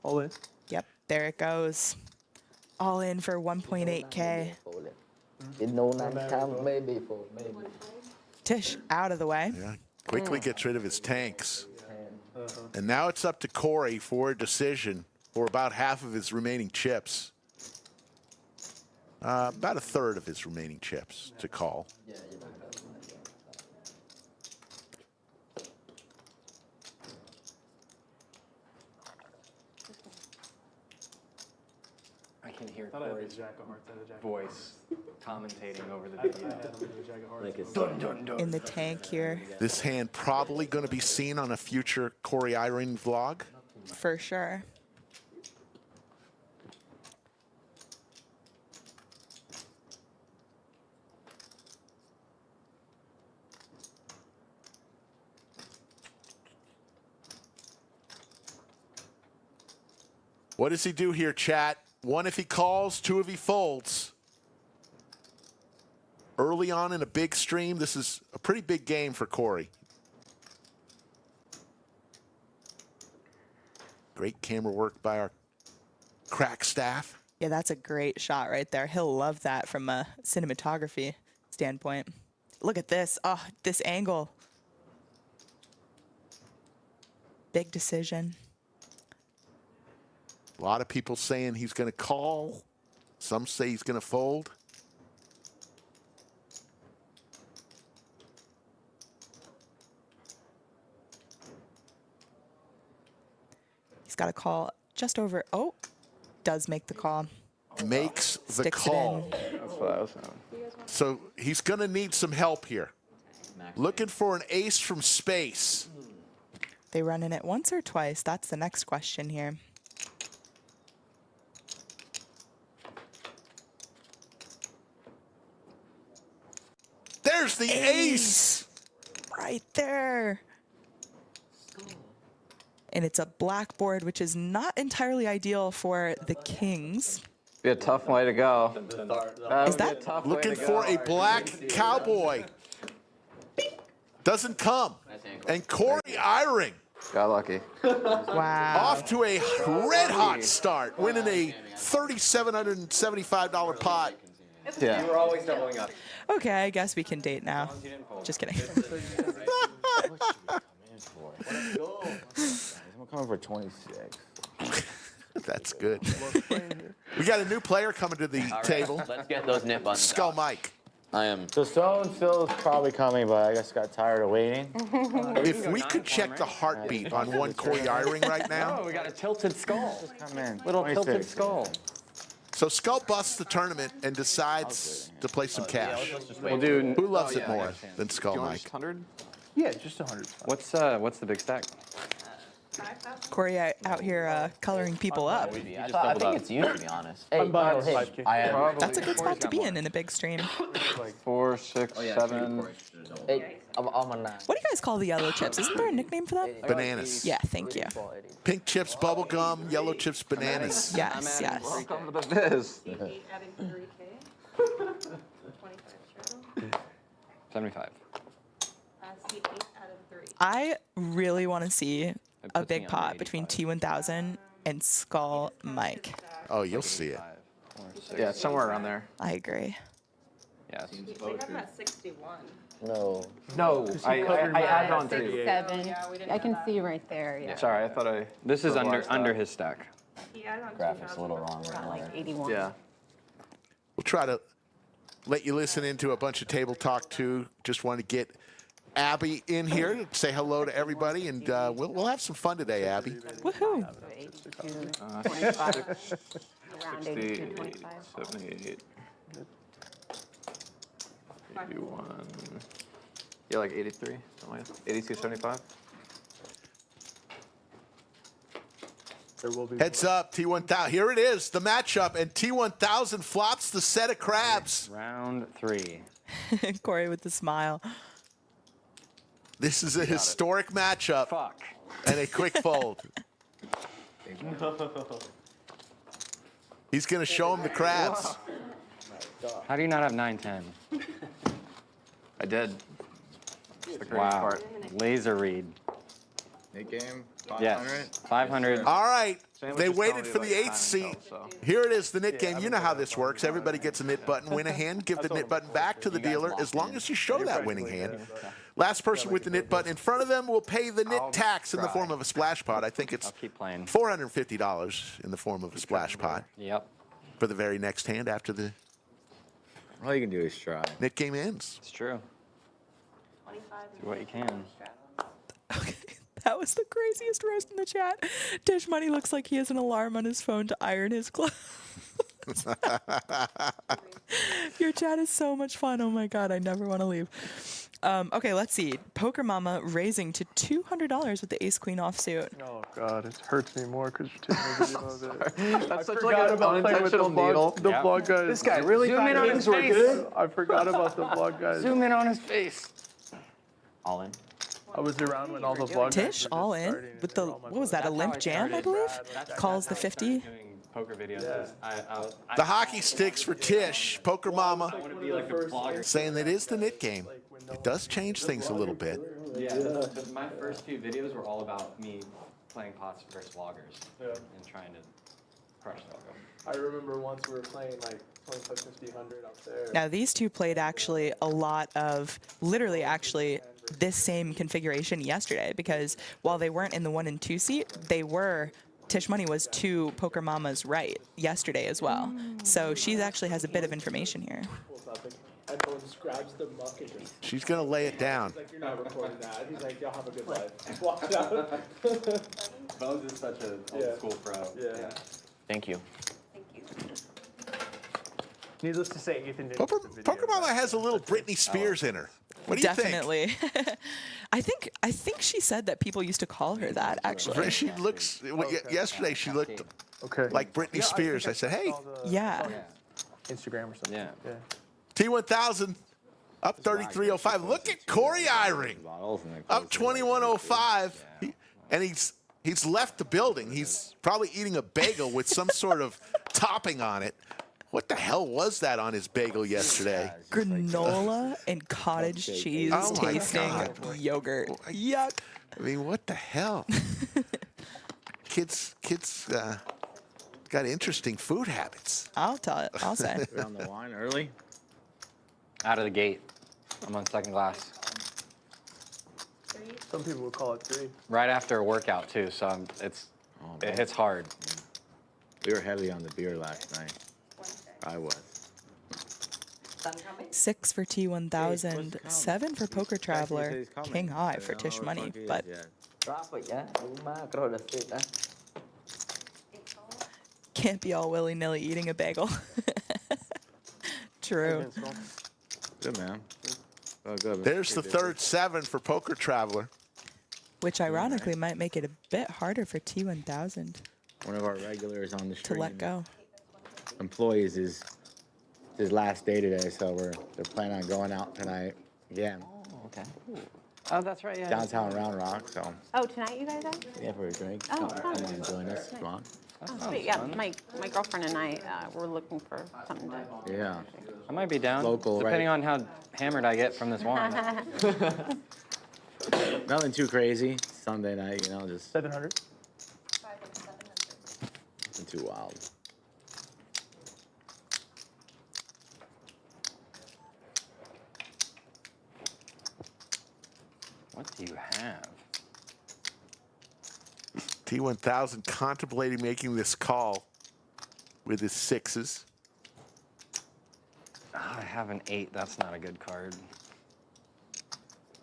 All in. Yep, there it goes. All in for 1.8K. In no nine time, maybe for maybe. Tish out of the way. Yeah, quickly gets rid of his tanks. And now it's up to Corey for a decision for about half of his remaining chips. About a third of his remaining chips to call. I can hear I thought I had a Corey's jack of hearts. I had a jack of voice commentating over the I video. had a jack of hearts. Like it's In the tank here, This hand probably going to be seen on a future Corey Eyring vlog. for sure. What does he do here, chat? 1 if he calls, 2 if he folds. Early on in a big stream, this is a pretty big game for Corey. Great camera work by our crack staff. Yeah, that's a great shot right there. He'll love that from a cinematography standpoint. Look at this. Oh, this angle. Big decision. A lot of people saying he's going to call. Some say he's going to fold. He's got a call just over. Oh, does make the call. Makes the Sticks it call. in. That's what I was saying. So he's going to need some help here. Looking for an ace from space. They run in it once or twice? That's the next question here. There's the ace. Right there. And it's a blackboard, which is not entirely ideal for the kings. Be a tough way to go. Is that- Looking for a black cowboy. Doesn't come. And Corey Eyring Got lucky. Wow. off to a red-hot start, winning a $3,775 pot. Yeah. We're always doubling up. Okay, I guess we can date now. Just kidding. I'm coming for 26. That's good. We got a new player coming to the table. Let's get those nip buttons. Skull out. Mike. I am. So so-and-so is probably coming, but I just got tired of waiting. If we could check the heartbeat on one Corey Eyring right now. Oh, we got a tilted skull. Come in. Little 26. tilted skull. So Skull busts the tournament and decides to play some cash. We'll do. Who loves Oh, it yeah, I more understand. than Skull You want Mike? just 100? Yeah, just 100. What's the big stack? Corey out here coloring people up. I think it's you, to be honest. Hey, I'm buying hey, 5K. I have. That's a good spot to be in a big stream. 4, 6, 7. hey, I'm a 9. What do you guys call the yellow chips? Isn't there a nickname for them? Bananas. Yeah, thank you. Pink chips, bubble gum, yellow chips, bananas. Yes, yes. Welcome to the biz. C8 adding 3K. 25 straddle. 75. C8 added 3. I really want to see a puts big me on pot between 85. T1000 and Skull Mike. Oh, you'll see it. 4, 6. Yeah, somewhere around there. I agree. Yes. We have him at 61. No. No, I added on 6, 3. 7. Yeah, we didn't I can have see right there. Yeah. Sorry, I thought I. This is realized under that. his stack. He added on Graphics a 2,000. little wrong right Got now. like 81. Yeah. We'll try to let you listen into a bunch of table talk too. Just want to get Abby in here, say hello to everybody, and we'll have some fun today, Abby. Woohoo. 82, 25. Around 82, 68, 25. 78, 81. Yeah, like 83, something like that. 82, 75. There will be Heads up, T1000. Here it is, the matchup, and T1000 flops the set of crabs. Round 3. Corey with the smile. This is a historic matchup Fuck. and a quick fold. He's going to show him the crabs. How do you not have 910? I did. That's the crazy Wow. part. Laser read. Nick game, Yes. 500. All right, Sandwich they is waited telling for me, the like, 8th time seat. himself, so. Here it is, the knit game. You know how this works. Everybody gets a knit button, win a hand, give the knit button back to the dealer as long as you show that winning hand. Last person with the knit button in front of them will pay the knit tax in the form of a splash pot. I think it's I'll keep playing. $450 in the form of a splash pot Yep. for the very next hand after the All you can do is try. knit game ends. It's true. 25. Do what you can. Okay, that was the craziest roast in the chat. Dish Money looks like he has an alarm on his phone to iron his clothes. Your chat is so much fun. Oh my god, I never want to leave. Okay, let's see. Poker Mama raising to $200 with the Ace Queen offsuit. Oh god, it hurts me more because you're taking a video of it. That's I such forgot like an about playing with the unintentional needle. vlog. The Yep. vlog guys. This guy really Zoom thought in on things his were face. good. I forgot about the vlog guys. Zoom in on his face. All in. I was around when all the vlog guys Tish were just all in starting and with they the, were all my what was that, a buddies. limp jam, I believe? Calls the 50. Doing poker videos. I The hockey sticks for Tish, Poker Mama, want to be like a vlogger. saying that is the knit game. It does change things a little bit. Yeah. My first few videos were all about me playing pots versus vloggers and trying to crush them. I remember once we were playing like 25, 50, 100 up there. Now, these two played actually a lot of, literally actually, this same configuration yesterday because while they weren't in the 1 and 2 seat, they were, Tish Money was 2 Poker Mama's right yesterday as well. So she actually has a bit of information here. Everyone grabs the muck and just She's going to lay it down. like, you're not recording that. He's like, y'all have a good life. Walks out. Bones is such an Yeah. old school pro. Yeah. Thank you. Thank you. Needless to say, Ethan didn't Poker, get the video. Poker Mama has a little Britney Spears in her. What do you Definitely. I think she said that people used to call her that actually. think? She looks, yesterday she looked Okay. like Britney Spears. I said, hey, Yeah. Instagram or something. Yeah. T1000 up 33.05. Look at Corey Eyring up 21.05. And he's left the building. He's probably eating a bagel with some sort of topping on it. What the hell was that on his bagel yesterday? Granola and cottage cheese Oh my tasting God. yogurt. Yuck. I mean, what the hell? Kids got interesting food habits. I'll say. Put on the wine early. Out of the gate. I'm on second glass. Some people would call it 3. Right after a workout too, so it hits hard. We were heavy on the beer last night. I was. 6 for T1000, 7 for Poker Traveler, king high for Tish Money, but can't be all willy-nilly eating a bagel. True. Good, man. Oh, good, man. There's the third 7 for Poker Traveler. Which ironically might make it a bit harder for T1000 One of our regulars on the to stream. let go. Employees is his last day today, so they're planning on going out tonight again. Oh, okay. Oh, that's right. Yeah. Downtown Round Rock, so Oh, tonight you guys are? yeah, for a drink. Oh, Come fun. and join us. Come on. Oh, sweet. Yeah, my girlfriend and I were looking for something to. Yeah. I might be down. Local, depending right? on how hammered I get from this wine. Nothing too crazy. Sunday night, just 700. nothing too wild. What do you have? T1000 contemplating making this call with his 6s. Oh, I have an 8. That's not a good card.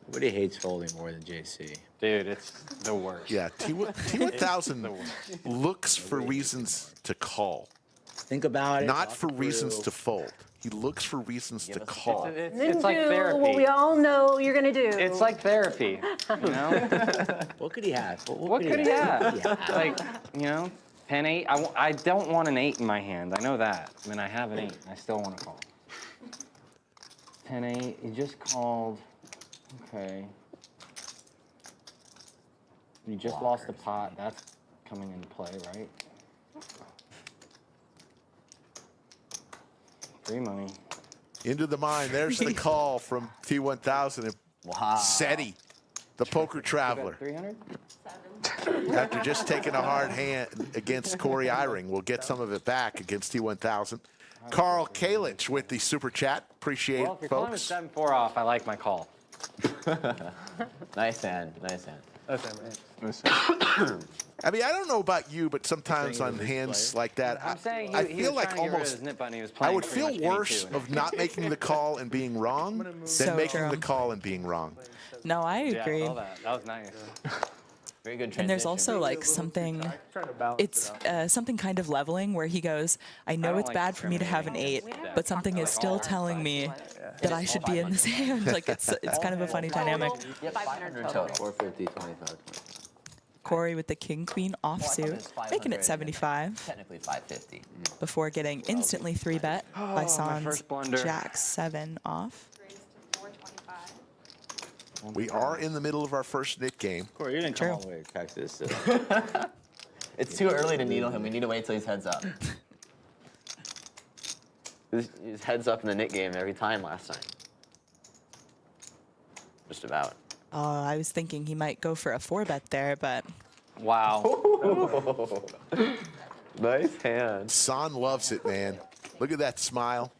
Nobody hates folding more than JC. Dude, it's the worst. Yeah, T1000 looks for reasons to call, Think about it. not talk for it reasons through. to fold. He looks for reasons to call. It's like do therapy. what we all know you're gonna do. It's like therapy, you know? What could he have? What could he have? Like, 10, 8. I don't want an 8 in my hand. I know that. I mean, I have an 8. I still want to call. 10, 8. You just called. Okay. You just lost the pot. That's coming into play, right? Free money. Into the mine. There's the call from T1000. Wow. SETI, the Poker Traveler. 300? After just taking a hard hand against Corey Eyring, we'll get some of it back against T1000. Carl Kalich with the super chat. Appreciate Well, if it, you're calling folks. with 7-4 off, I like my call. Nice hand. Nice hand. I mean, I don't know about you, but sometimes on hands like that, I'm saying I he feel was like trying to get rid of almost his nip button. He was I playing would pretty feel much any worse two. of not making the call and being wrong than So making true. the call and being wrong. No, I Yeah, I agree. saw that. That was nice. Very good transition. And there's also like something, Trying to balance it's it out. something kind of leveling where he goes, I know don't it's like bad for me to have an 8, but something is still telling me that I should be in this hand. Like it's kind of a funny dynamic. Yep, 500 total. 450, 25. Corey with the king queen offsuit, making it 75 Technically 550. before getting instantly 3-bet by Sans first blunder. Jack 7 off. Raised to 425. We are in the middle of our first knit game. Corey, you didn't True. come all the way to Texas. So. It's too early to needle him. We need to wait till he's heads up. He's heads up in the knit game every time last time. Just about. I was thinking he might go for a 4-bet there, but Wow. Nice hand. San loves it, man. Look at that smile.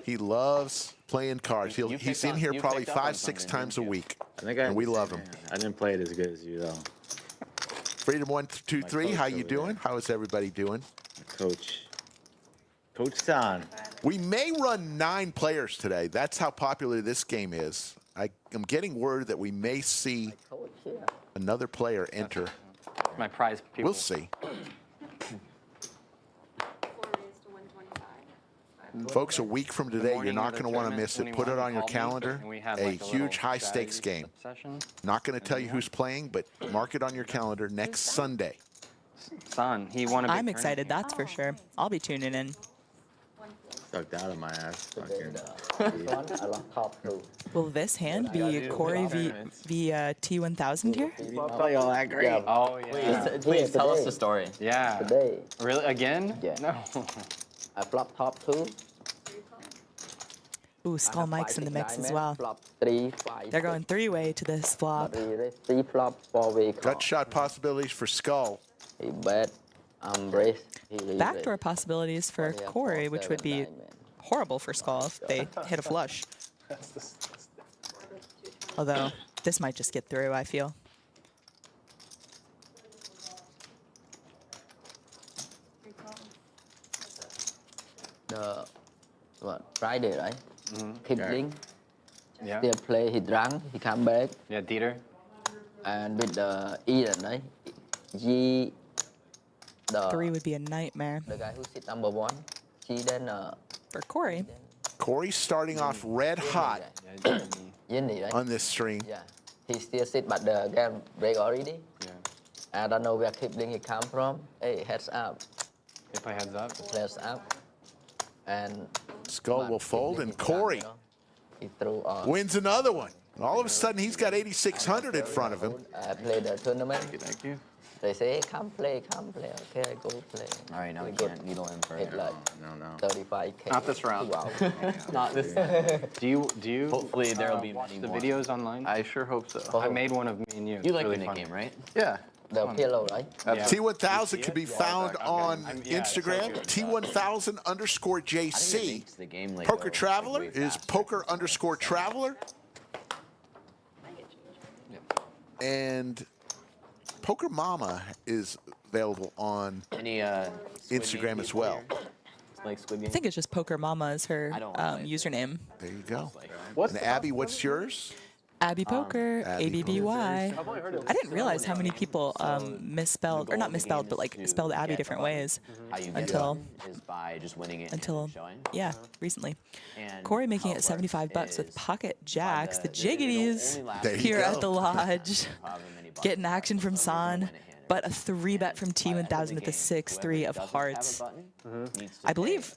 He loves playing cards. You He's picked in up- here you probably picked up on 5-6 something, times a didn't you? week. I think And we love him. I didn't play it as good as you, though. Freedom 123, coach how you over doing? there. How is everybody doing? Coach San. We may run 9 players today. That's how popular this game is. I'm getting word that we may see another player enter. My prize people. We'll see. 4 raised to 125. Folks, a week from today, you're morning not of the going to want to tournament miss it. when he Put it won, on your called me, calendar. and we had, A like, a little huge high-stakes strategy game. session. Not going to tell you who's playing, but mark it on your calendar next Sunday. Son, he won a big I'm excited, tournament. that's for sure. I'll be tuning in. Sucked out of my ass. Fucking. Will this hand be Corey v T1000 here? Play all that great. Oh, yeah. Please tell us the story. Yeah. Really? Again? Yeah. No. I flop top 2. Ooh, Skull Mike's in the mix as well. Flop 3, 5. They're going 3-way to this flop. 3 flop, 4-way call. Gut shot possibilities for Skull. He bet, raise. Backdoor possibilities for Corey, which would be horrible for Skull if they hit a flush. Although, this might just get through, I feel. Friday, right? Kipling. Yeah. Still play, he drunk, he come back. Yeah, Dieter. And with the Eyring, right? G, 3 would be a nightmare. The guy who sit number 1. G then for Corey. Corey's starting off red hot Yinny, right? on this stream. Yeah. He still sit, but the game break already. Yeah. I don't know where Kipling he come from. Hey, heads up. They play heads up. Heads up. And Skull will fold, and Corey he threw on. wins another one. And all of a sudden, he's got 8,600 in front of him. I played the tournament. Thank you. They say, hey, come play. Okay, I go play. All right, now we go can't needle him for hit like No. 35K. Not this round. 2 hours. Not this. Do you? Hopefully there will be watch many the more. videos online? I sure hope so. I made one of me and you. You like really the fun. nickname, right? Yeah. The pillow, right? Yeah. T1000 can be found on Yeah, it's so Instagram, good. T1000_JC. Makes the game like Poker go, Traveler like, way is faster. Poker_Traveler. And Poker Momma is available on Any Instagram as well. Like Squid I Game? think it's just Poker Mama is her I don't play it. username. There you go. What's And the Abby, what's yours? Abby Poker, Abby ABBY. I've only heard of I didn't realize how many people misspelled, or not misspelled, but like spelled Abby different ways How you get until, it is by just winning it until, and showing. yeah, recently. And Corey making how it it works $75 with is pocket jacks, the it'll jiggities only last There you here go. at the lodge. however many buttons Getting action from you San, win a hand. but a 3-bet from T1000 with the 6-3 of hearts. I believe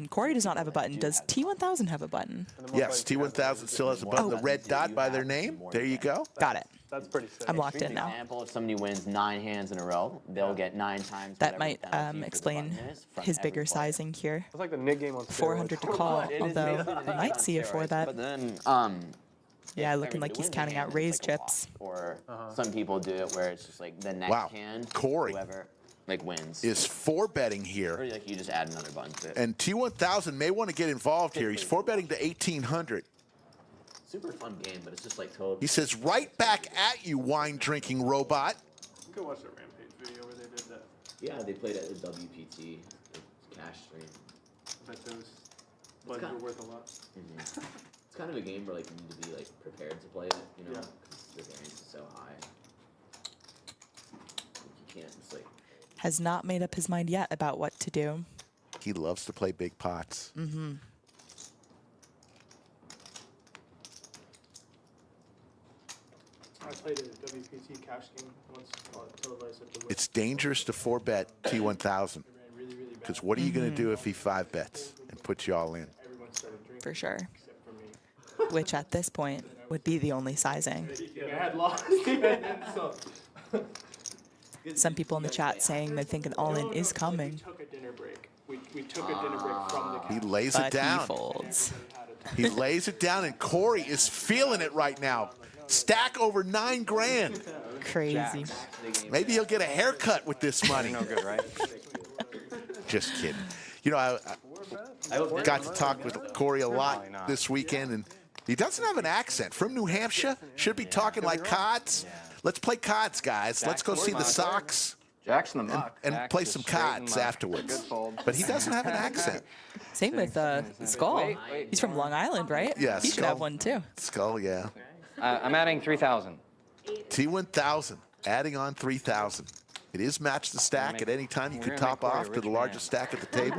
Corey does not have a button. Does T1000 have a button? Yes, T1000 still has a button. Oh. The red dot by their name. There you go. Got it. That's pretty sick. I'm locked in now. Example, if somebody wins 9 hands in a row, they'll get 9 times. That whatever might the penalty for the explain button is from his every bigger player. sizing here. It's like the Nick game on steroids. 400 to call, It is although basically the we Nick might on see a steroids, 4-bet. But then, Yeah, if looking like everybody he's wins a counting hand, out it's raise like a wash. chips. Or some people do it where it's just like the next Wow. hand, Corey whoever like wins. Is 4-betting Or here. like you just add another button to it. And T1000 may want to get involved here. He's 4-betting to 1,800. Super fun game, but it's just like total. He says, right back at you, wine-drinking robot. You can watch the Rampage video where they did that. Yeah, they played at the WPT cash stream. I bet those buttons kinda- were worth a lot. It's kind of a game where like you need to be like prepared to play it, you know, Yeah. because the variance is so high. You can't just like. Has not made up his mind yet about what to do. He loves to play big pots. Mm-hmm. I played a WPT cash game once televised at the West. It's dangerous to 4-bet T1000. It ran really, really bad. Because what are you going to do if he 5-bets and puts you all in? Everyone started drinking For sure. except for me. Which at this point would be the only sizing. I had lost and then some. Some people in the chat saying they think an all-in is coming, We took a dinner break. We took a dinner break from the He cash. lays it but he down. folds. He lays it down, and Corey is feeling it right now. Stack over $9 grand. Crazy. Maybe he'll get a haircut with this money. No good, right? Just kidding. You know, I got to talk with Corey a lot Probably not. this weekend, and he doesn't have an accent. From New Hampshire, should be talking like cards. Let's play cards, guys. Let's go see the Sox Jackson the Muck. and Jack play is some straight and cards left. afterwards. Good fold. But he doesn't have an accent. Same with Skull. He's from Long Island, right? Yeah, He should Skull. have one too. Skull, yeah. I'm adding 3,000. T1000, adding on 3,000. It is match the stack at any time. You We're could gonna top make Corey a off to rich the largest man. stack at the table.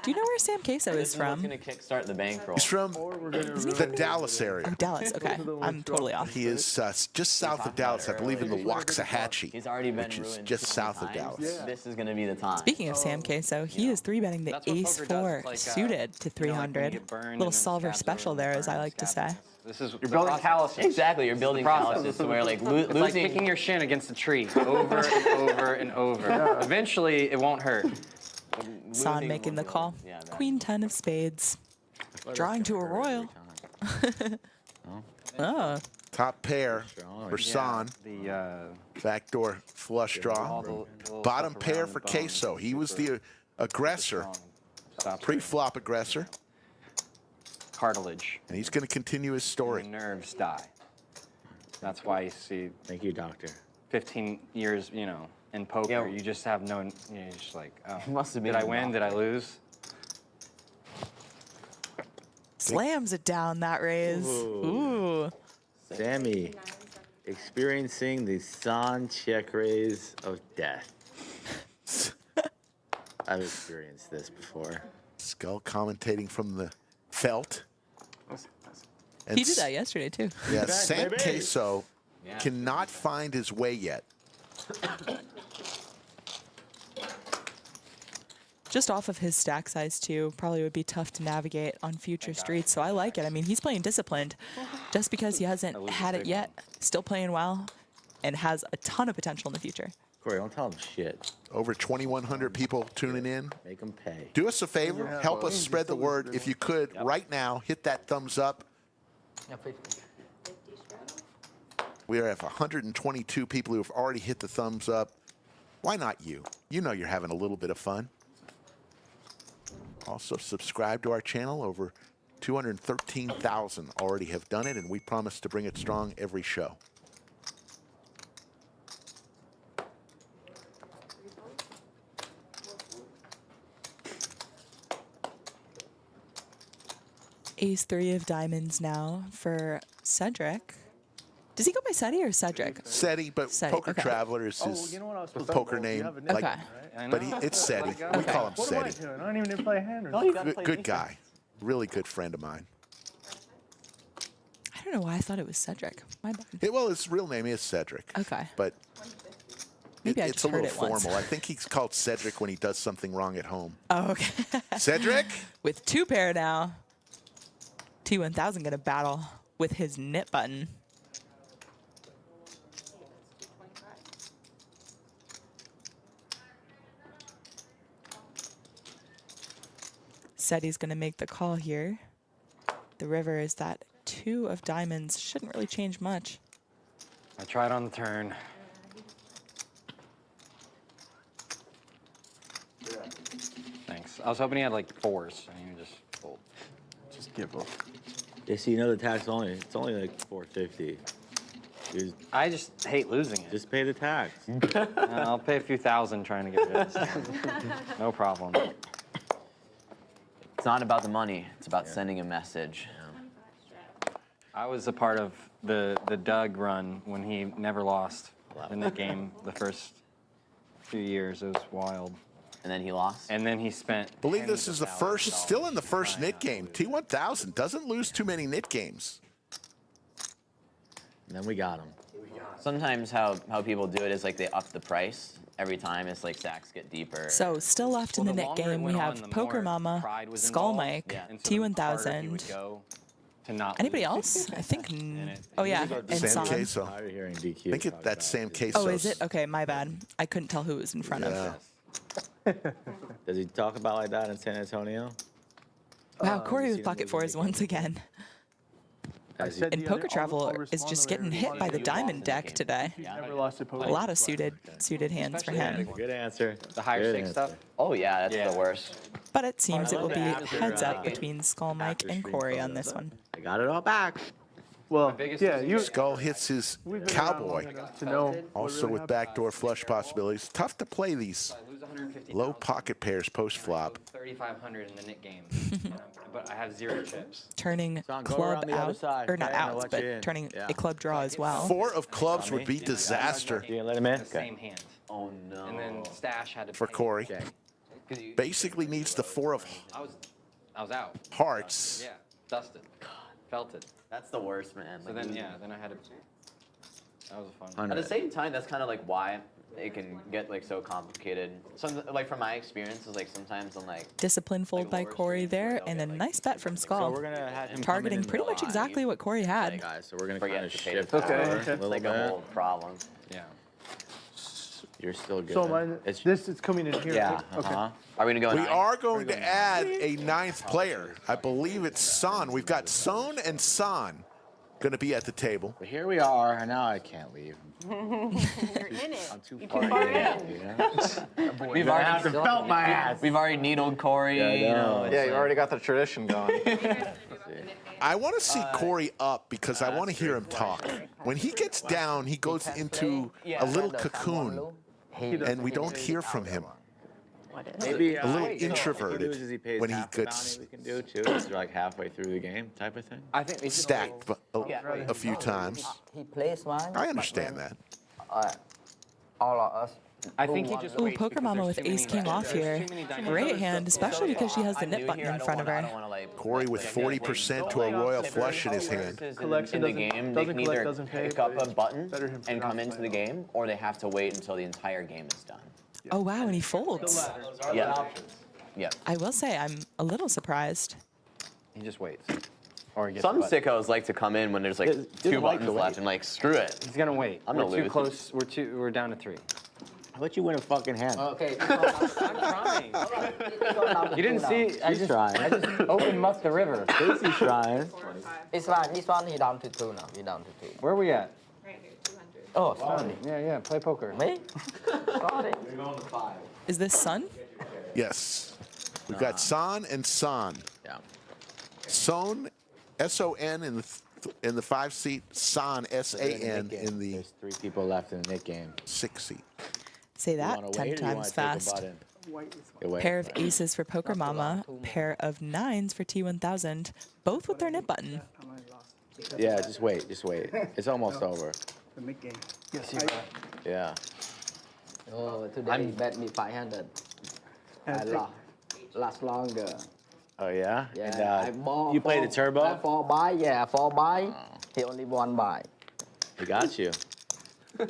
Do you know where Sam Queso is This is what's from? gonna kickstart the bankroll. He's from the Dallas Oh, area. Dallas. Okay. I'm totally off. He is just south of Dallas, I believe in the Waxahachie, He's already been which is ruined just too south many of times. Dallas. This is gonna be the time. Speaking of Sam Queso, he is 3-betting the That's what ace poker does. 4 It's like, suited to you know, like when you 300. get burned and Little then solver scabs special over, there, as I burn, like to say. scabs. This is You're building calluses. Exactly, you're building calluses to where like It's like losing. kicking your shin against a tree over and over and over. Eventually, it won't hurt. San making the call. Yeah, that- Queen 10 of spades. Drawing to a royal. Oh. Top pair for San. The Backdoor flush draw. little Bottom stuff pair around for the bone Queso. is He was the aggressor, strong. Stops pre-flop aggressor, cartilage. and he's going to continue his The story. nerves die. That's why you see Thank you, doctor. 15 years, you know, in poker, Yeah. you just have no, you're just like, oh, Must have been did I a win? Did I lose? Slams it down, that raise. Ooh. Sammy, experiencing the San check raise of death. I've experienced this before. Skull commentating from the felt. And He did that yesterday, too. Yeah, Back, Sam baby. Queso cannot find his way yet. Just off of his stack size, too, probably would be tough to navigate on future streets. So I like it. I mean, he's playing disciplined. Just because he hasn't had it yet, still playing well, and has a ton of potential in the future. Corey, don't tell him shit. Over 2,100 people tuning in. Make him pay. Do us a favor. Help us spread the word. If you could, right now, hit that thumbs up. We have 122 people who have already hit the thumbs up. Why not you? You know you're having a little bit of fun. Also, subscribe to our channel. Over 213,000 already have done it, and we promise to bring it strong every show. Ace 3 of diamonds now for Cedric. Does he go by Seti or Cedric? Seti, but Seti, Poker okay. Traveler is Oh, his you know what I was supposed to poker do? You name. have a nickname, Okay. right? But it's Seti. We Okay. call him What am I Seti. doing? I don't even need to play a hand or No, you gotta Good, play good defense. guy. Really good friend of mine. I don't know why I thought it was Cedric. My bad. Well, his real name is Cedric. Okay. But Maybe I it's just a heard little it once. formal. I think he's called Cedric when he does something wrong at home. Oh, okay. Cedric? With 2 pair now. T1000 gonna battle with his knit button. Seti's gonna make the call here. The river is that 2 of diamonds. Shouldn't really change much. I tried on the turn. Thanks. I was hoping he had like 4s, and he would just fold. Just give up. Yeah, see, you know the tax only. It's only like $4.50. I just hate losing it. Just pay the tax. I'll pay a few thousand trying to get rid of this. No problem. It's not about the money. It's about sending a message. I was a part of the Doug run when he never lost in the game the first few years. It was wild. And then he lost. And then he spent. Believe this is the first, still in the first knit game. T1000 doesn't lose too many knit games. And then we got him. Sometimes how people do it is like they up the price every time. It's like stacks get deeper. So still left in the the knit longer it game, we went have on, the Poker more Mama, pride was Skull involved. Mike, Yeah. And so the harder he would T1000. go to not Anybody lose. else? I think. it- Oh yeah, and Sam San. Queso. Tired of hearing DQ. I think talk that's about Sam it. Queso. Oh, is it? Okay, my bad. I couldn't tell who it was in front Yeah. of. Does he talk about like that in San Antonio? Wow, Corey you with seen pocket him fours once again. Has he- said And the other- Poker I'll Traveler is respond just to the getting hit by the You lost diamond in the deck game. today. He's never lost a poker. A lot of suited hands for him. Good answer. The higher Good stakes answer. stuff. Oh yeah, that's Yeah. the worst. But it seems it will be After, heads up uh, between Skull Mike after and stream Corey on photos. this one. I got it all back. Well, biggest yeah, is- you. Skull hits his We've been around long cowboy. enough to know what Also really with happened. backdoor flush possibilities. Tough to play these I lose 150. low pocket pairs post flop. 3,500 in the knit game, but I have 0 chips. Turning Son, go club around the other out, side, or not okay? I'll outs, let but you in. turning Yeah. a club draw as well. 4 of clubs would be disaster You gonna let him in? The same hand. Oh no. And then Stash had to for pay. Corey. Okay. 'Cause you- Basically needs the 4 of I was out. hearts. Yeah, dusted. Felt it. That's the worst, man. So Like, then, yeah, then I had to. That was a fun. Hundred. At the same time, that's kind of like why it can get like so complicated. Some like from my experiences, like sometimes I'm like Discipline fold Like by lower Corey streams, there, they'll and get, a like, nice bet from So Skull. we're gonna have him Targeting come in pretty and much live. exactly what Corey had. Okay, guys. So we're gonna forget kind of to pay shift the Okay, over okay. a It's little like bit. a whole problem. Yeah. You're still good. So this is coming in here. Yeah. right? Okay. Are we gonna go? We 9? are going to add a 9th player. I believe it's Son. We've got Son and Son going to be at the table. But here we are, and now I can't leave. You're in it. I'm too You're far too far in. in. You know? We've I have to felt my ass. We've already needled Corey. Yeah, I you know, know. it's Yeah, you like- already got the tradition going. I want to see Corey up because I want to hear him talk. When he gets down, he goes into a little cocoon, and we don't hear from him. Maybe A little if he introverted loses, he pays when he half the gets bounty we can do too. It's like halfway through the game type of thing. I think we should stacked a few times. He plays mine. I understand that. All of us. I think he just Ooh, waits Poker because Mama there's with too Ace many King off there's here. too many dynamics. Great hand, especially because she has the nip button in front of her. Corey with 40% to a royal flush in his hand. In the game, they can either pick up a button better him for and not come into the game, or they have to wait until the entire game is done. Oh, wow, and he folds. Yeah. Yeah. I will say I'm a little surprised. He just waits. Or he gets Some the button. sickos like to come in when there's like two buttons left and like, screw it. He's gonna wait. I'm we're gonna too lose. close. We're down to 3. How about you win a fucking hand? Okay. I'm trying. You didn't see? I just open muffed the river. Casey's trying. This one, he down to 2 now. He down to 2. Where are we at? Right here, 200. Oh, sorry. Yeah. Play poker. Me? Sorry. Is this Sun? Yes. We've got Son and Son. Yeah. Son, S-O-N in the 5-seat, Son, S-A-N in the There's 3 people left in the Nick game. 6-seat. Say You that wanna 10 wait or you wanna times take a fast. button? You wait. Pair of aces for Poker Mama, pair of 9s for T1000, both with their nip button. Yeah, just wait. It's almost over. The mid game. Yeah. Oh, today he bet me 500. I last longer. Oh yeah. Yeah. And you play the turbo. 4 buy. Yeah, 4 buy. He only 1 buy. He got you. Yeah.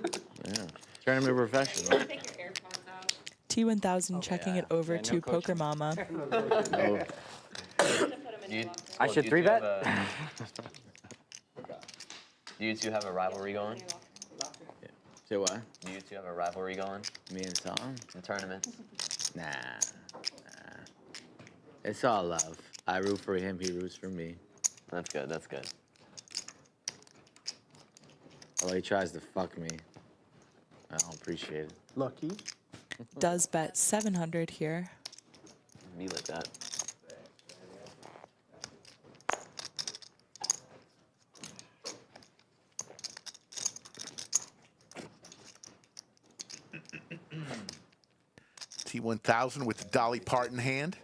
Turn him to professional. Take your earphones out. T1000 checking it over Yeah, no to coaching. Poker Mama. No. I should 3-bet? Do you two have a rivalry going? Say what? Do you two have a rivalry going Me and Tom? in tournaments? Nah. It's all love. I root for him. He roots for me. That's good. That's good. Although he tries to fuck me. I don't appreciate it. Lucky. Does bet 700 here. Me like that. T1000 with the Dolly Parton hand.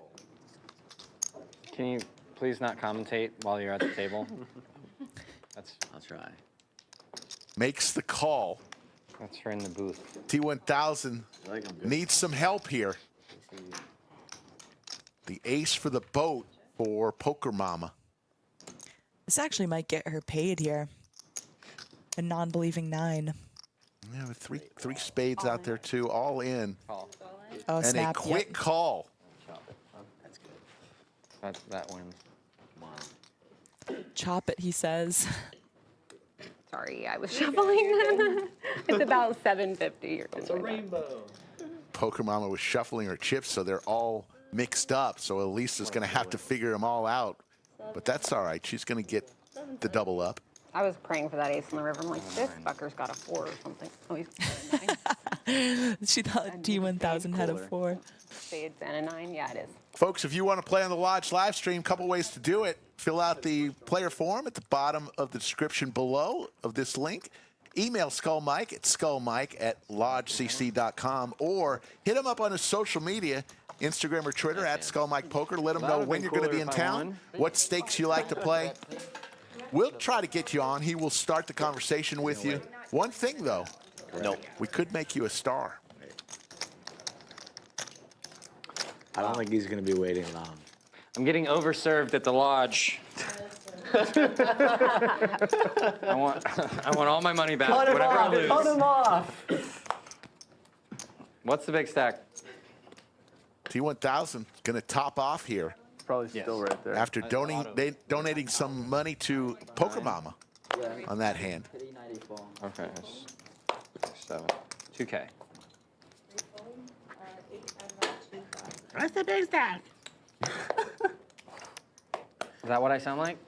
Can you please not commentate while you're at the table? I'll try. Makes the call. That's her in the booth. T1000 I like him good. needs some help here. The ace for the boat for Poker Mama. This actually might get her paid here. A non-believing 9. Yeah, with three spades out there too, all in. Oh, And snap. a quick call. That wins. Yep. Chop it, he says. Sorry, I was shuffling them. It's about 750 or It's a something like rainbow. Poker Mama was shuffling her chips, so they're all mixed up. So Elisa's going to have to figure them all out. But that's all right. She's going to get the double up. that. I was praying for that ace in the river. I'm like, this fucker's got a 4 or something. Oh, he's got a 9. She thought T1000 had a 4. Spades and a 9. Yeah, it is. Folks, if you want to play on the Lodge live stream, couple ways to do it. Fill out the player form at the bottom of the description below of this link. Email Skull Mike at skullmike@lodgecc.com or hit him up on his social media, Instagram or Twitter at Skull Mike Poker. Let him know when you're going to be in town, what stakes you like to play. We'll try to get you on. He will start the conversation with you. One thing, though, we could make you a star. I don't think he's going to be waiting long. I'm getting overserved at the lodge. I want all my money back. Cut him Whatever I off! lose. Cut him off! What's the big stack? T1000 going to top off here Probably still right there. after donating some money to Poker Mama on that hand. 394. Okay. 7. 2K. 8 and then 2 5. That's the big stack. Is that what I sound like?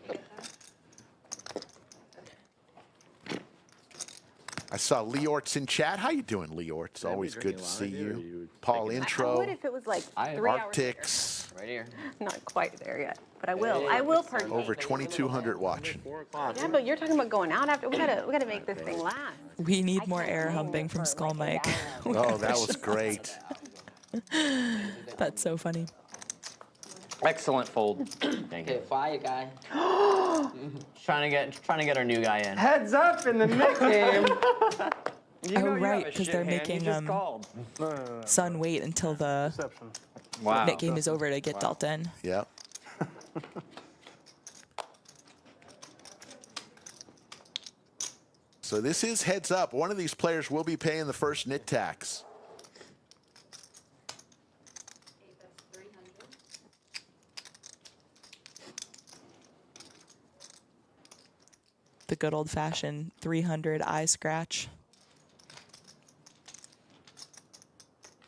I saw Leort's in chat. How you doing, Leort? It's always good to see you. Paul Intro. I would if it was like 3 hours Arctics. Right here. later. Not quite there yet, but I will. I will partake. Over 2,200 watching. Yeah, but you're talking about going out after. We gotta make this thing last. We need more air humping from Skull Mike. Oh, that was great. That's so funny. Excellent fold. Thank you. Okay, fire guy. Trying to get our new guy in. Heads up in the Nick game. Oh, right, because they're making Sun wait until the Nick game is over to get dealt in. Yep. So this is heads up. One of these players will be paying the first nit tax. 8, that's 300. The good old-fashioned 300 eye scratch.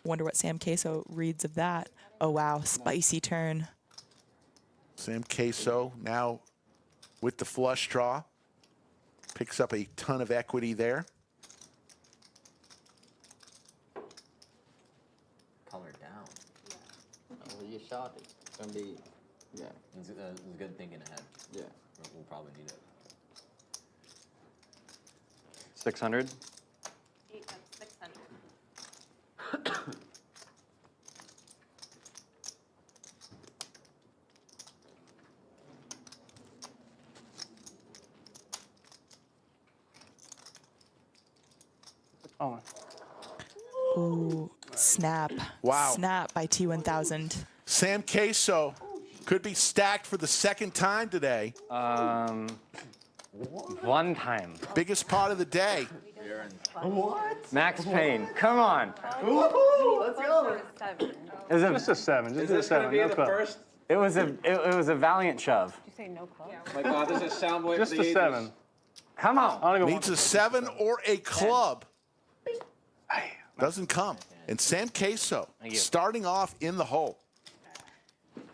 Wonder what Sam Queso reads of that. Oh, wow, spicy turn. Sam Queso now with the flush draw. Picks up a ton of equity there. Color down. Oh, you shot it. It's gonna be, yeah. It's good thinking ahead. Yeah. We'll probably need it. 600. 8, that's 600. Oh, Ooh, snap. Wow. Snap by T1000. Sam Queso could be stacked for the second time today. One time. Biggest pot of the day. Max Payne. Come on. Let's go. just a 7. Just a 7. No club. It was a valiant shove. Did you say no club? My God, this is soundboy. Just a 7. Come on. I don't even Needs a 7 or a club. Doesn't come. And Sam Queso starting off in the hole.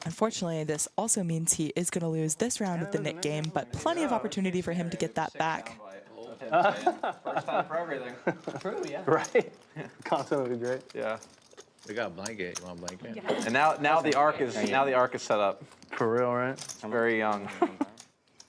Unfortunately, this also means he is going to lose this round of the Nick game, but plenty of opportunity for him to get that back. First time for everything. True, yeah. Right. Content would be great. Yeah. We got a blanket. You want a blanket? And now the arc is set up. For real, right? It's very young.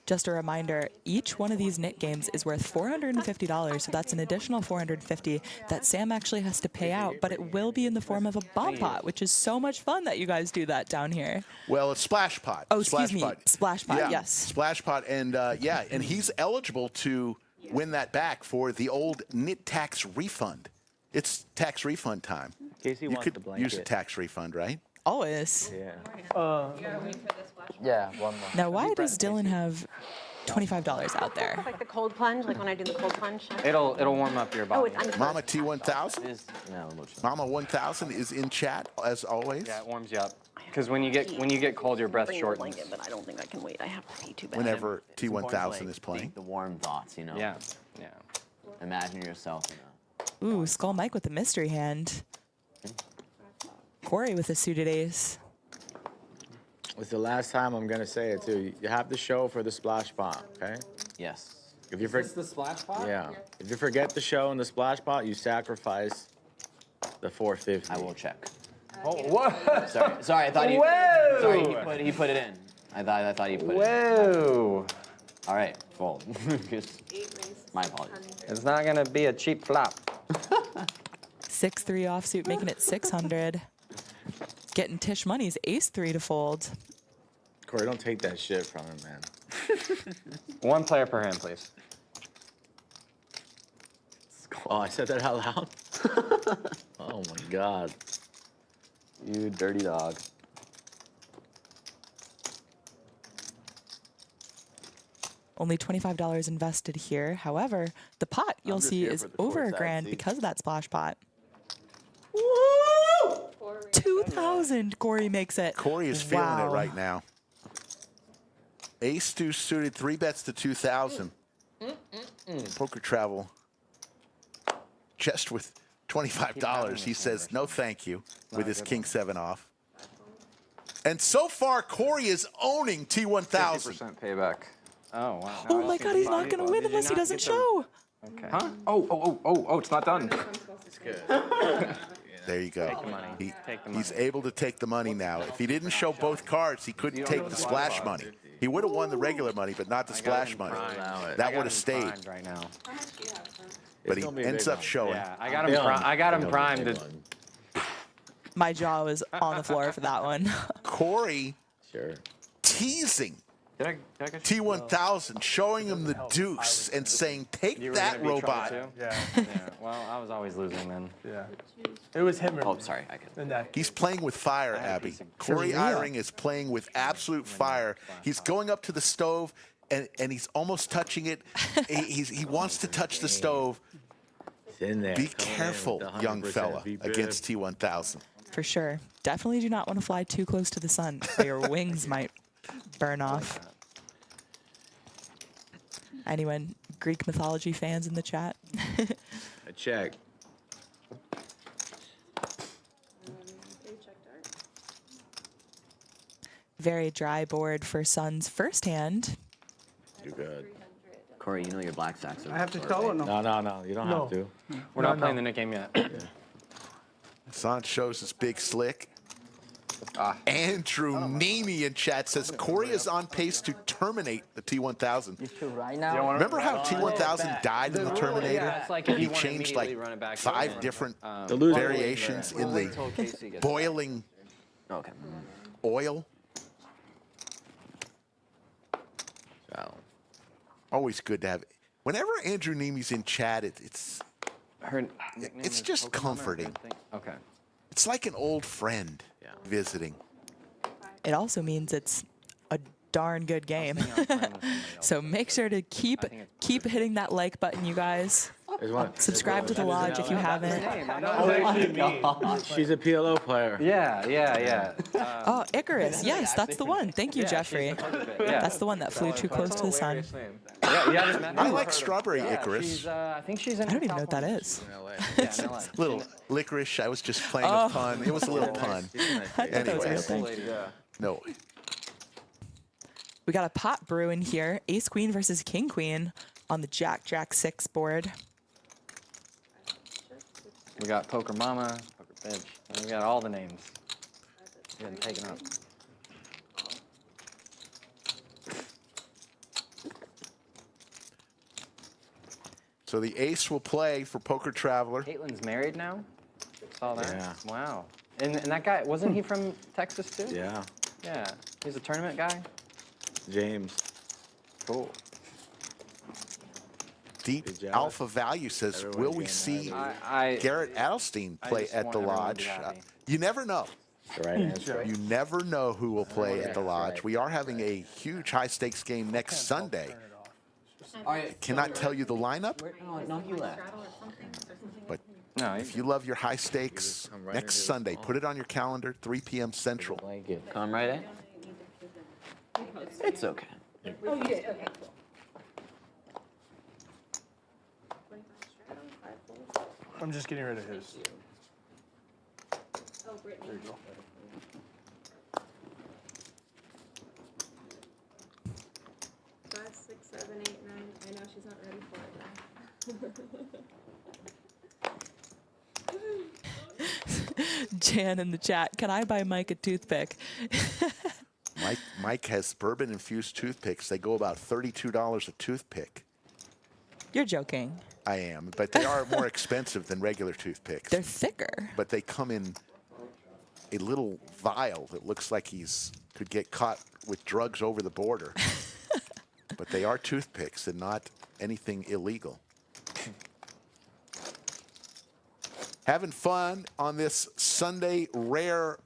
Just a reminder, each one of these Nick games is worth $450, so that's an additional $450 that Sam actually has to pay out, but it will be in the form of a bomb pot, which is so much fun that you guys do that down here. Well, it's Splash Pot. Oh, excuse me, Splash Pot, Yeah, yes. Splash Pot, and yeah, and he's eligible to win that back for the old nit tax refund. It's tax refund time. Casey You could use a tax refund, right? Always. Yeah. Yeah, one more. Now, why does Dylan have $25 out there? Like the cold plunge, like when I do the cold plunge. It'll warm up your body. Oh, it's Mama T1000. No, Mama 1000 is in chat as always. Yeah, it warms you up. Because when you get cold, your breath bring the shortens. blanket, but I don't think I can wait. I have to pee too bad. Whenever It's important to, T1000 like, is playing. think the warm thoughts, you know. Yeah, yeah. Imagine yourself in a Ooh, Skull Mike with the mystery hand. Corey with a suited ace. It's the last time I'm gonna say it too. You have to show for the splash pot, okay? yes. If you Is this the splash pot? yeah, if you forget to show in the splash pot, you sacrifice the 450. I will check. Oh, what? Sorry, I thought he. Whoa! Sorry, he put it in. I thought he put it in. Whoa! All right, fold. 8 raises. My apologies. It's not gonna be a cheap flop. 6-3 offsuit, making it 600. Getting Tish Money's ace-3 to fold. Corey, don't take that shit from him, man. One player per hand, please. Oh, I said that out loud? Oh my God. You dirty dog. Only $25 invested here. However, the pot you'll just see here is for the over a courtside grand seats. because of that splash pot. 4 raises. 2,000. Corey makes it. Corey is feeling Wow. it right now. Ace 2 suited, 3 bets to 2,000. Poker travel. Just with $25. He says no thank you with a his good king one. 7 off. And so far, Corey is owning T1000. 50% payback. Oh, wow. Oh my God, he's not gonna win Did you unless he not doesn't get the- show. Okay. Huh? Oh, it's not done. There you go. money. Take the He's money. able to take the money now. If he didn't show both cards, he couldn't take the splash money. He would have won the regular money, but not the splash money. That would have stayed. Right now. How much do you have, son? But he ends up showing. Yeah, I got him primed. My jaw was on the floor for that one. Corey Sure. teasing Did I get T1000, showing him the deuce and saying, take You were that, gonna be trouble robot. too? Yeah, Yeah. Well, I was always losing then. yeah. It was him. Oh, sorry. I can. In that He's playing with fire, Abby. Corey real. Eyring is playing with absolute fire. He's going up to the stove, and he's almost touching it. He wants to touch the stove. It's in there. Be Coming in careful, with the young 100% fella, VPIP. against T1000. For sure. Definitely do not want to fly too close to the sun, or your wings might burn off. Anyone Greek mythology fans in the chat? I check. You checked art? Very dry board for Sun's first hand. You're good. Corey, you know your black stacks. I have to tell him. No. You don't have to. We're not playing the Nick game yet. San shows his big slick. Andrew Nemi in chat says Corey is on pace to terminate the T1000. You should right now. Remember how T1000 died in the Terminator? Yeah, it's like if He you want to changed immediately like run it back 5 over. different The loser. variations in the boiling Okay. oil. So, Always good to have. Whenever Andrew Nemi's in chat, it's Her nickname It's is just Pokemon or comforting. something? Okay. it's like an old friend visiting. It also means it's a darn good game. So make sure to keep hitting that like button, you guys. there's one. Subscribe to the lodge if you haven't. She's a PLO player. Yeah. Oh, Icarus. Yes, that's the one. Thank you, Jeffrey. Yeah. That's the one that flew too close to the sun. I like Strawberry Icarus. She's, I think she's in I don't even know what that is. Yeah, in LA. Little licorice. I was just playing a pun. It was a little pun. I thought that was a real Anyways, thing. no. We got a pot brewing here. Ace Queen versus King Queen on the Jack 6 board. We got Poker Mama, Poker Bitch. And we got all the names. Getting taken up. So the ace will play for Poker Traveler. Caitlin's married now? Saw that? Yeah. Wow. And that guy, wasn't he from Texas too? Yeah. Yeah. He's a tournament guy? James. Cool. Deep Good job. Alpha Value says, Everyone's will we getting see I Garrett Adelstein I play just at want the everyone to be lodge? happy. You never know. The right answer. You never know who will play at the lodge. right. We are having a huge high-stakes game next Sunday. Cannot tell you the lineup, No, you left. but No, if you love your high stakes, come right next into the Sunday, put it on your calendar, 3 p.m. Central. Blanket. Come right in. It's okay. Oh, you did, okay, cool. 25 straddle, 5 full. I'm just getting rid of his. Oh, Brittany. There you go. 5, 6, 7, 8, 9. I know she's not ready for it now. Jan in the chat. Can I buy Mike a toothpick? Mike has bourbon-infused toothpicks. They go about $32 a toothpick. You're joking. I am, but they are more expensive than regular toothpicks. They're thicker. But they come in a little vial that looks like could get caught with drugs over the border. But they are toothpicks and not anything illegal. Having fun on this Sunday rare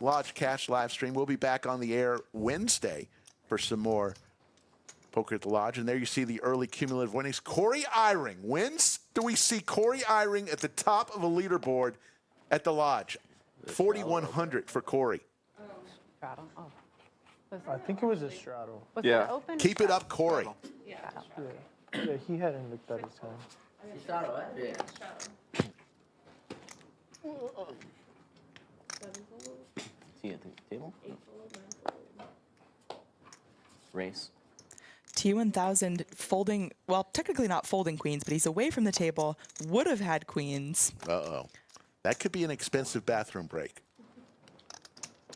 Lodge Cash live stream. We'll be back on the air Wednesday for some more Poker at the Lodge. And there you see the early cumulative winnings. Corey Eyring. When do we see Corey Eyring at the top of a leaderboard at the Lodge? 4,100 for Corey. Straddle. Oh. I think it was a straddle. Was Yeah. it open? Keep it up, Corey. Yeah, he hadn't looked at his hand. Straddle, right? Yeah. T at the table? 8 fold, 9 fold. Race. T1000 folding, well, technically not folding queens, but he's away from the table, would have had queens. Uh-oh. That could be an expensive bathroom break.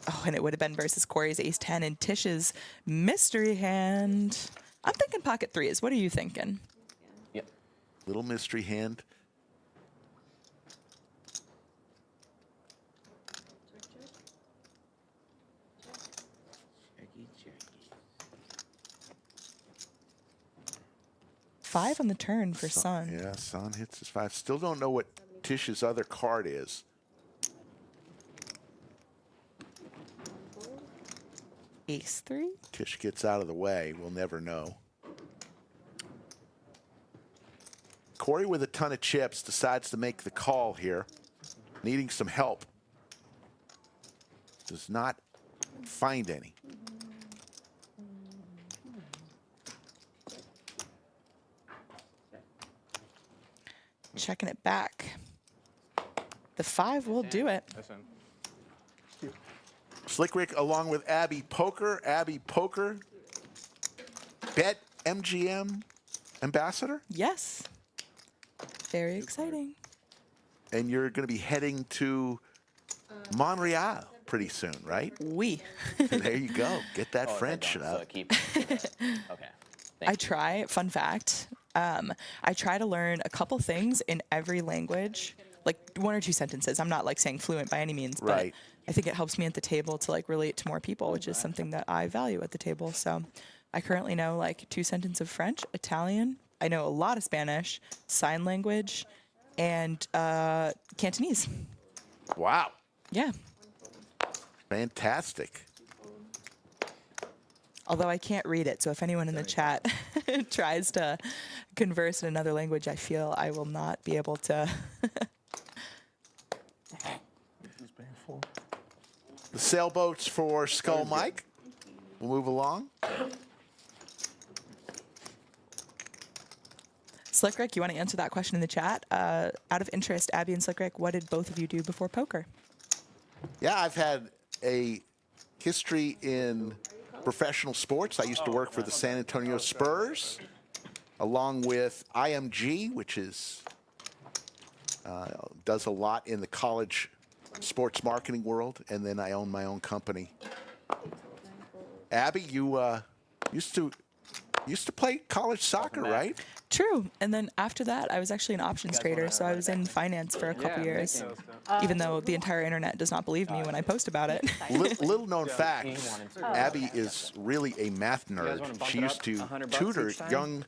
Oh, and it would have been versus Corey's ace 10 and Tish's mystery hand. I'm thinking pocket threes. What are you thinking? Yep. Little mystery hand. Five on the turn for Sun. Yeah, Son hits his 5. Still don't know what Tish's other card is. Ace 3? Tish gets out of the way. We'll never know. Corey, with a ton of chips, decides to make the call here, needing some help. Does not find any. Checking it back. The 5 will do it. Slick Rick along with Abby Poker. Abby Poker, Bet MGM ambassador. Yes. Very exciting. And you're going to be heading to Montreal pretty soon, right? Oui. There you go. Get that French So up. keep. Okay. I try, fun fact, I try to learn a couple things in every language, like 1 or 2 sentences. I'm not like saying fluent by any means, but Right. I think it helps me at the table to like relate to more people, which is something that I value at the table. So I currently know like 2 sentences of French, Italian. I know a lot of Spanish, sign language, and Cantonese. Wow. Yeah. Fantastic. Although I can't read it, so if anyone in the chat tries to converse in another language, I feel I will not be able to. The sailboats for Skull Mike. We'll move along. Slick Rick, you want to answer that question in the chat? Out of interest, Abby and Slick Rick, what did both of you do before poker? Yeah, I've had a history in professional sports. I used to work for the San Antonio Spurs, along with IMG, which is does a lot in the college sports marketing world, and then I own my own company. Abby, you used to play college soccer, right? True. And then after that, I was actually an options trader, so I was in finance for a couple years, even though the entire internet does not believe me when I post about it. Little known fact, Abby is really a math nerd. She used to tutor young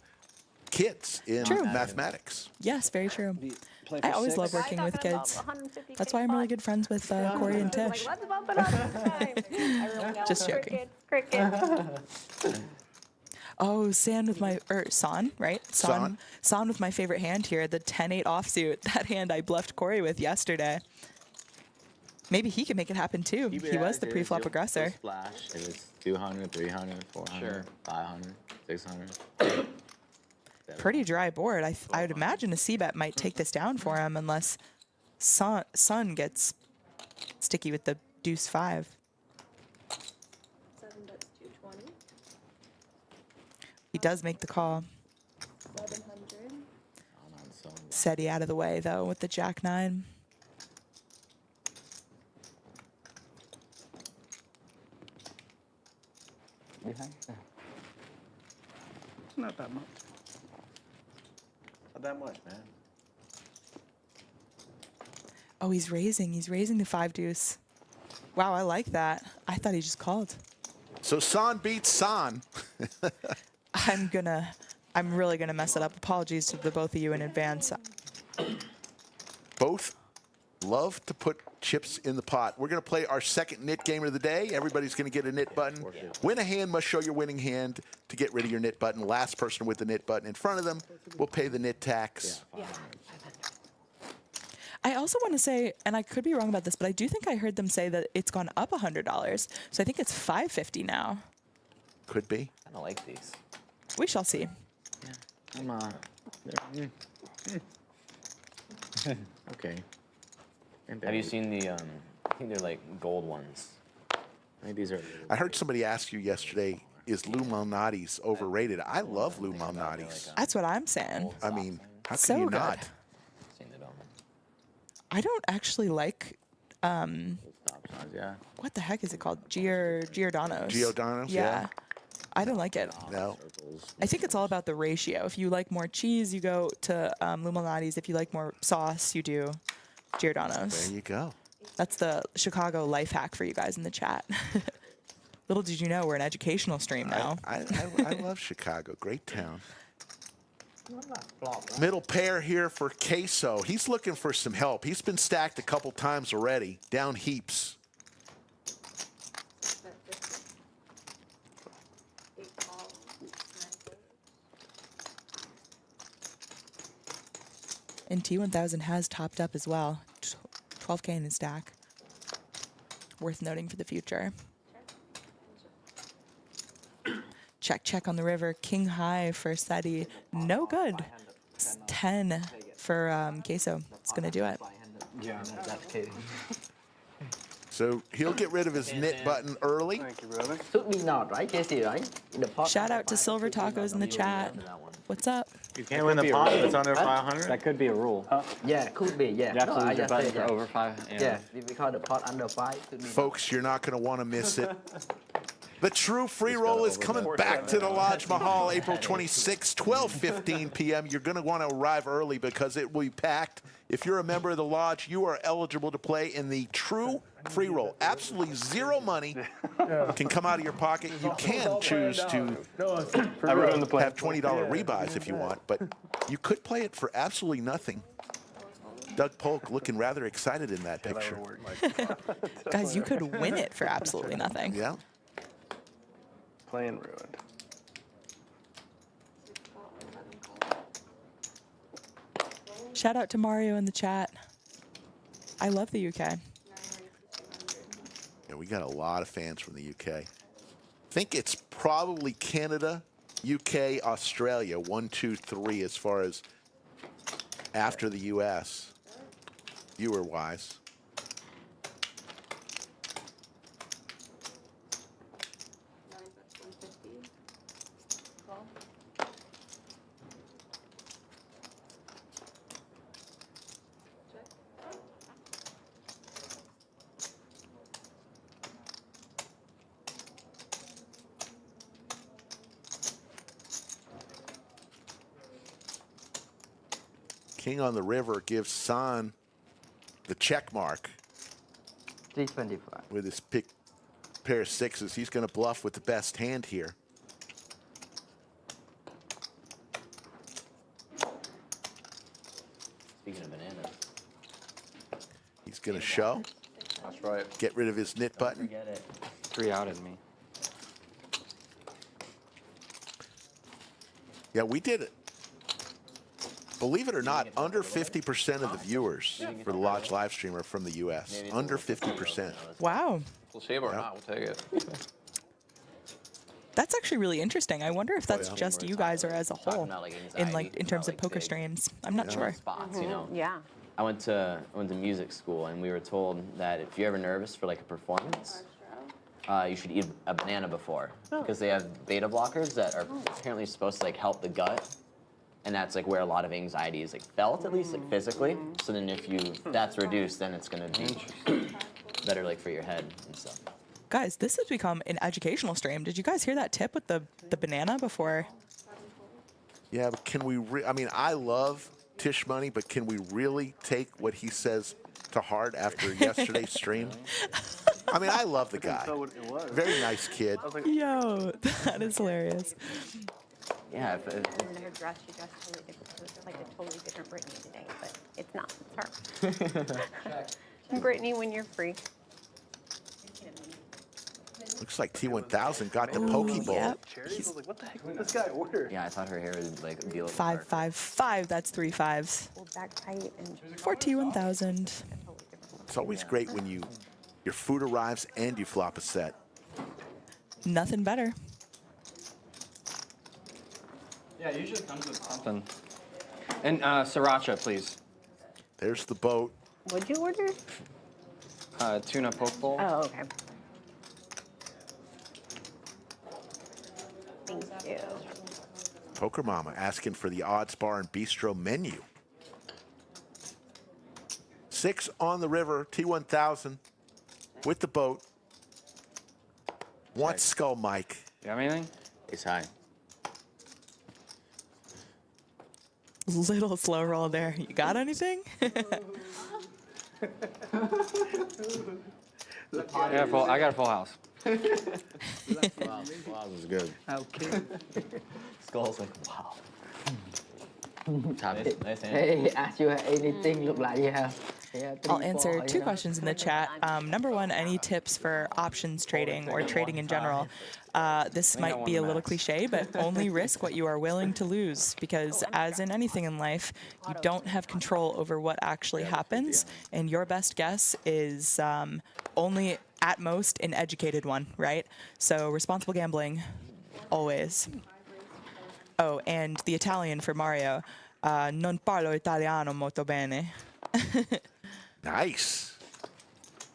kids in mathematics. Yes, very true. I always love working with kids. That's why I'm really good friends with Corey and Tish. Let's bump it up this time. Just joking. Cricket. Oh, San with my, San, right? San with my favorite hand here, the 10-8 offsuit. That hand I bluffed Corey with yesterday. Maybe he can make it happen too. He was the pre-flop aggressor. Splash. It was 200, 300, 400, 500, 600. Pretty dry board. I would imagine a C-bet might take this down for him unless Sun gets sticky with the deuce 5. 7 bets 220. He does make the call. 700. SETI out of the way though with the jack 9. Not that much. Not that much, man. Oh, he's raising. He's raising the 5 deuce. Wow, I like that. I thought he just called. So San beats San. I'm really gonna mess it up. Apologies to the both of you in advance. Both love to put chips in the pot. We're going to play our second knit game of the day. Everybody's going to get a knit button. Win a hand must show your winning hand to get rid of your knit button. Last person with the knit button in front of them will pay the knit tax. Yeah. I also want to say, and I could be wrong about this, but I do think I heard them say that it's gone up $100. So I think it's $550 now. Could be. I don't like these. We shall see. I'm okay. Have you seen the? I think they're like gold ones. I think these are. I heard somebody ask you yesterday, is Lou Malnati's overrated? I love Lou Malnati's. That's what I'm saying. I mean, how can So you good. not? I don't actually like. Yeah. What the heck is it called? Giordano's. Giordano's, Yeah. yeah. I don't like it. No. I think it's all about the ratio. If you like more cheese, you go to Lou Malnati's. If you like more sauce, you do Giordano's. There you go. That's the Chicago life hack for you guys in the chat. Little did you know we're an educational stream now. I love Chicago. Great town. Middle pair here for Queso. He's looking for some help. He's been stacked a couple times already. Down heaps. And T1000 has topped up as well. 12K in the stack. Worth noting for the future. Check on the river. King high for Seti. No good. 10 for Queso. It's going to do it. Yeah, that's kidding. So he'll get rid of his knit button early. Thank you, brother. Should be not, right, Casey, right? In the pot. Shout out to Silver Tacos in the chat. What's up? You can't win the pot if it's under 500. That could be a rule. Yeah, could be, yeah. You have to I lose your just button said, for yeah. over 5. Yeah, because the pot under 5 could be. Folks, you're not going to want to miss it. The true free roll is coming back to the Lodge Mahal April 26, 12:15 p.m. You're going to want to arrive early because it will be packed. If you're a member of the Lodge, you are eligible to play in the true free roll. Absolutely zero money can come out of your pocket. You can choose to have $20 rebuys if you want, but you could play it for absolutely nothing. Doug Polk looking rather excited in that picture. Guys, you could win it for absolutely nothing. Yeah. Playing ruined. Shout out to Mario in the chat. I love the UK. Yeah, we got a lot of fans from the UK. I think it's probably Canada, UK, Australia, 1, 2, 3 as far as after the US, viewer-wise. King on the river gives San the check mark 325. with his pick pair of sixes. He's going to bluff with the best hand here. Speaking of bananas. He's going to show. That's right. Get rid of his knit button. Forget it. 3 outed me. Yeah, we did it. Believe it or not, under 50% of the viewers for the Lodge live stream are from the U.S. Under 50%. Wow. We'll see or not. We'll take it. That's actually really interesting. I wonder if that's yeah. just you guys or as a whole about, like, in terms of poker big streams. I'm not sure. Spots, you know. Yeah. I went to music school, and we were told that if you're ever nervous for like a performance, you should eat a banana before, because they have beta blockers that are apparently supposed to like help the gut, and that's like where a lot of anxiety is like felt, at least like physically. So then if that's reduced, then it's gonna be better like for your head and stuff. Guys, this has become an educational stream. Did you guys hear that tip with the banana before? Yeah, but can we, I mean, I love Tish Money, but can we really take what he says to heart after yesterday's stream? I mean, I love the guy. Very nice kid. Yo, that is hilarious. Yeah. And her dress, she dressed totally different. It was like a totally different Brittany today, but it's not. It's her. Brittany, when you're free. Looks like T1000 got the Pokeball. Yep. I was like, what the heck did this guy order? Yeah, I thought her hair would like be a little 5, 5, 5. That's 3 5s. Hold back tight and For T1000. It's always great when your food arrives and you flop a set. Nothing better. Yeah, it usually comes with something. And sriracha, please. There's the boat. What'd you order? Tuna poke bowl. Oh, okay. Thank you. Poker Mama asking for the Odds Bar and Bistro menu. 6 on the river, T1000 with the boat. Wants Skull Mike. You have anything? Ace high. Little slow roll there. You got anything? I got a full house. Wow, was good. Okay. Skull's like, wow. Top Nice hand. Hey, ask you anything look like you have. Yeah, I'll 3, answer 4, two you know. questions in the chat. Number one, any tips for options trading or trading in general? This might be a little cliche, but only risk what you are willing to lose, because as in anything in life, you don't have control over what actually happens, and your best guess is only at most an educated one, right? So responsible gambling, always. Oh, and the Italian for Mario, non parlo italiano molto bene. Nice.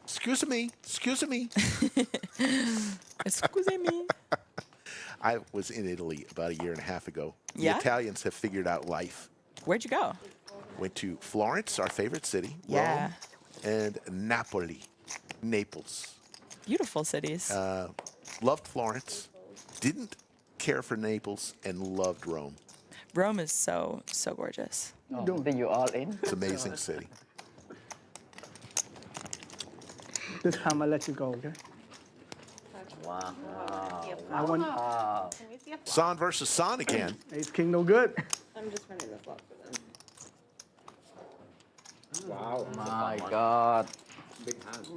Excuse me. Excuse me. Excuse me. I was in Italy about a year and a half ago. Yeah? The Italians have figured out life. Where'd you go? Went to Florence, our favorite city. Yeah. Rome, and Napoli, Naples. Beautiful cities. Loved Florence. Didn't care for Naples and loved Rome. Rome is so gorgeous. Oh, then you all in. It's an amazing city. This time I let you go, okay? Wow. I want Can we see a San versus San again. Ace King, no good. I'm just running the flop for them. Wow. My God.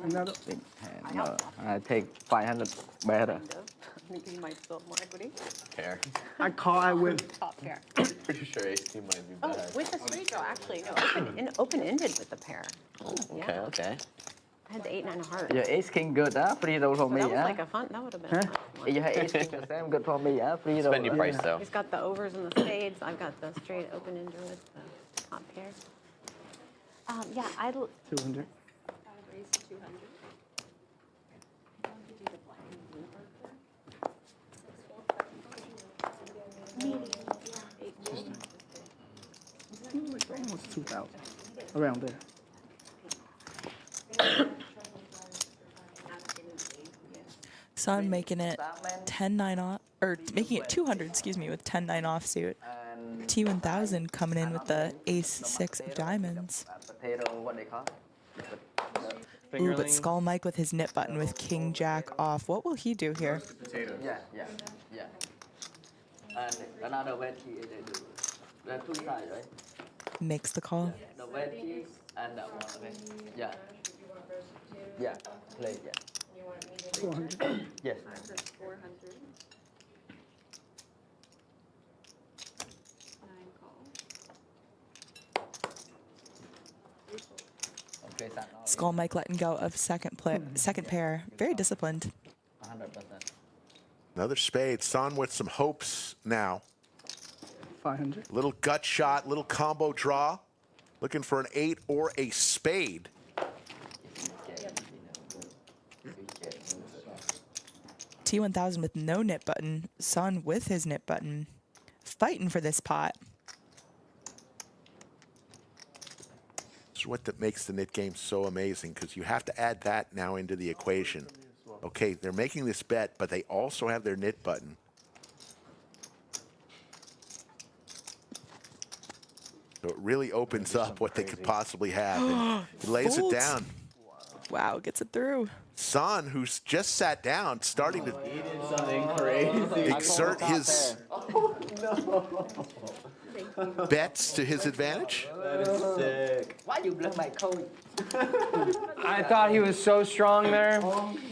Another. Big hand. No, I take 500 better. kind of? I think you might still have more equity. Pair. I call, I win. Top pair. Pretty sure ace king might be Oh, better. with the straight draw, actually, no, open-ended with the pair. Okay, okay. I had the 8, 9 of hearts. Your ace king good, huh? Free roll for So me, that was huh? like a fun, that would have been a fun one. You have ace king the same good for me, huh? Free roll. Spend your price though. He's got the overs and the spades. I've got the straight open-ender with the top pair. Yeah, 200. Raise to 200. Almost 2,000. Around there. Sun making it 10-9 off, or making it 200, excuse me, with 10-9 offsuit. T1000 coming in with the ace-6 of diamonds. Potato, what they call? Ooh, but Skull Mike with his nip button with King Jack off. What will he do here? Yeah. And another veggie they do. There are two sides, right? Makes the call. The veggie and that one, okay? Yeah. Yeah, play, yeah. 400. Yes. 400. 9 call. Okay, that now. Skull Mike letting go of second pair. Very disciplined. 100%. Another spade. San with some hopes now. 500. Little gut shot, little combo draw. Looking for an 8 or a spade. T1000 with no nip button. Sun with his nip button. Fighting for this pot. This is what that makes the knit game so amazing, because you have to add that now into the equation. Okay, they're making this bet, but they also have their knit button. So it really opens up what they could possibly have. And he lays it Folds. down. Wow, gets it through. San, who's just sat down, starting to Something crazy. exert his bets to his advantage. That is sick. Why you blow my coat? I thought he was so strong there.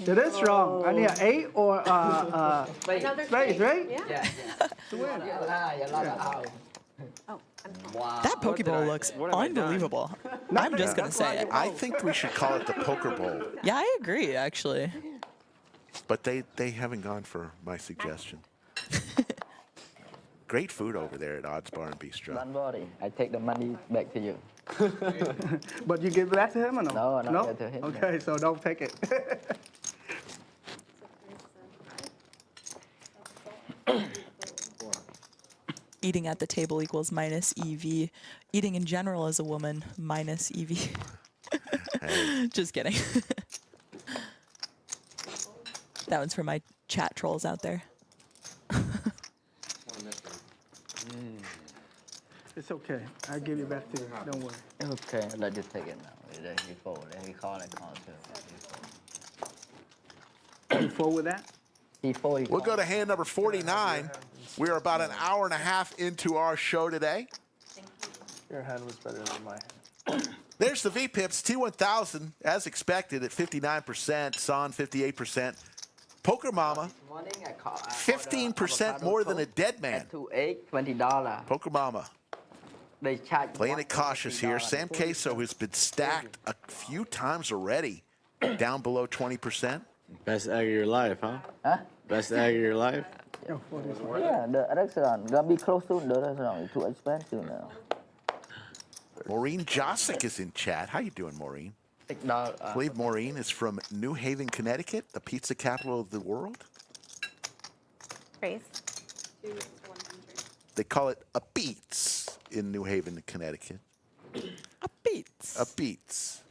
It is strong. I need an 8 or Another spade, right? Yeah. Yeah. To win. Oh, I'm sorry. Wow. That Pokeball looks What have I done? unbelievable. I'm just going to say it. I think we should call it the Poker Bowl, Yeah, I agree, actually. but they haven't gone for my suggestion. great food over there at Odds Bar and Bistro. Don't worry, I take the money back to you. But you give that to him or no? No, not yet to him. Okay, so don't take it. Eating at the table equals minus EV. Eating in general as a woman, minus EV. Just kidding. That one's for my chat trolls out there. It's okay. I'll give it back to you. Don't worry. Okay, let's just take it now. Before, he call too. You forward with that? Before he We'll go to hand number 49. We are about an hour and a half into our show today. Your hand was better than my hand. There's the VPIPs, T1000, as expected at 59%, Son 58%. Poker Mama, 15% more than a dead man. $2.8, $20. Poker Mama. They charge Playing it cautious here. Sam Queso has been stacked a few times already, down below 20%. Best egg of your life, huh? Huh? Best egg of your life? Yeah, the restaurant. Gonna be close to the restaurant. It's too expensive now. Maureen Josic is in chat. How you doing, Maureen? I believe Maureen is from New Haven, Connecticut, the pizza capital of the world. Grace. They call it a Beats in New Haven, Connecticut. A Beats. A Beats.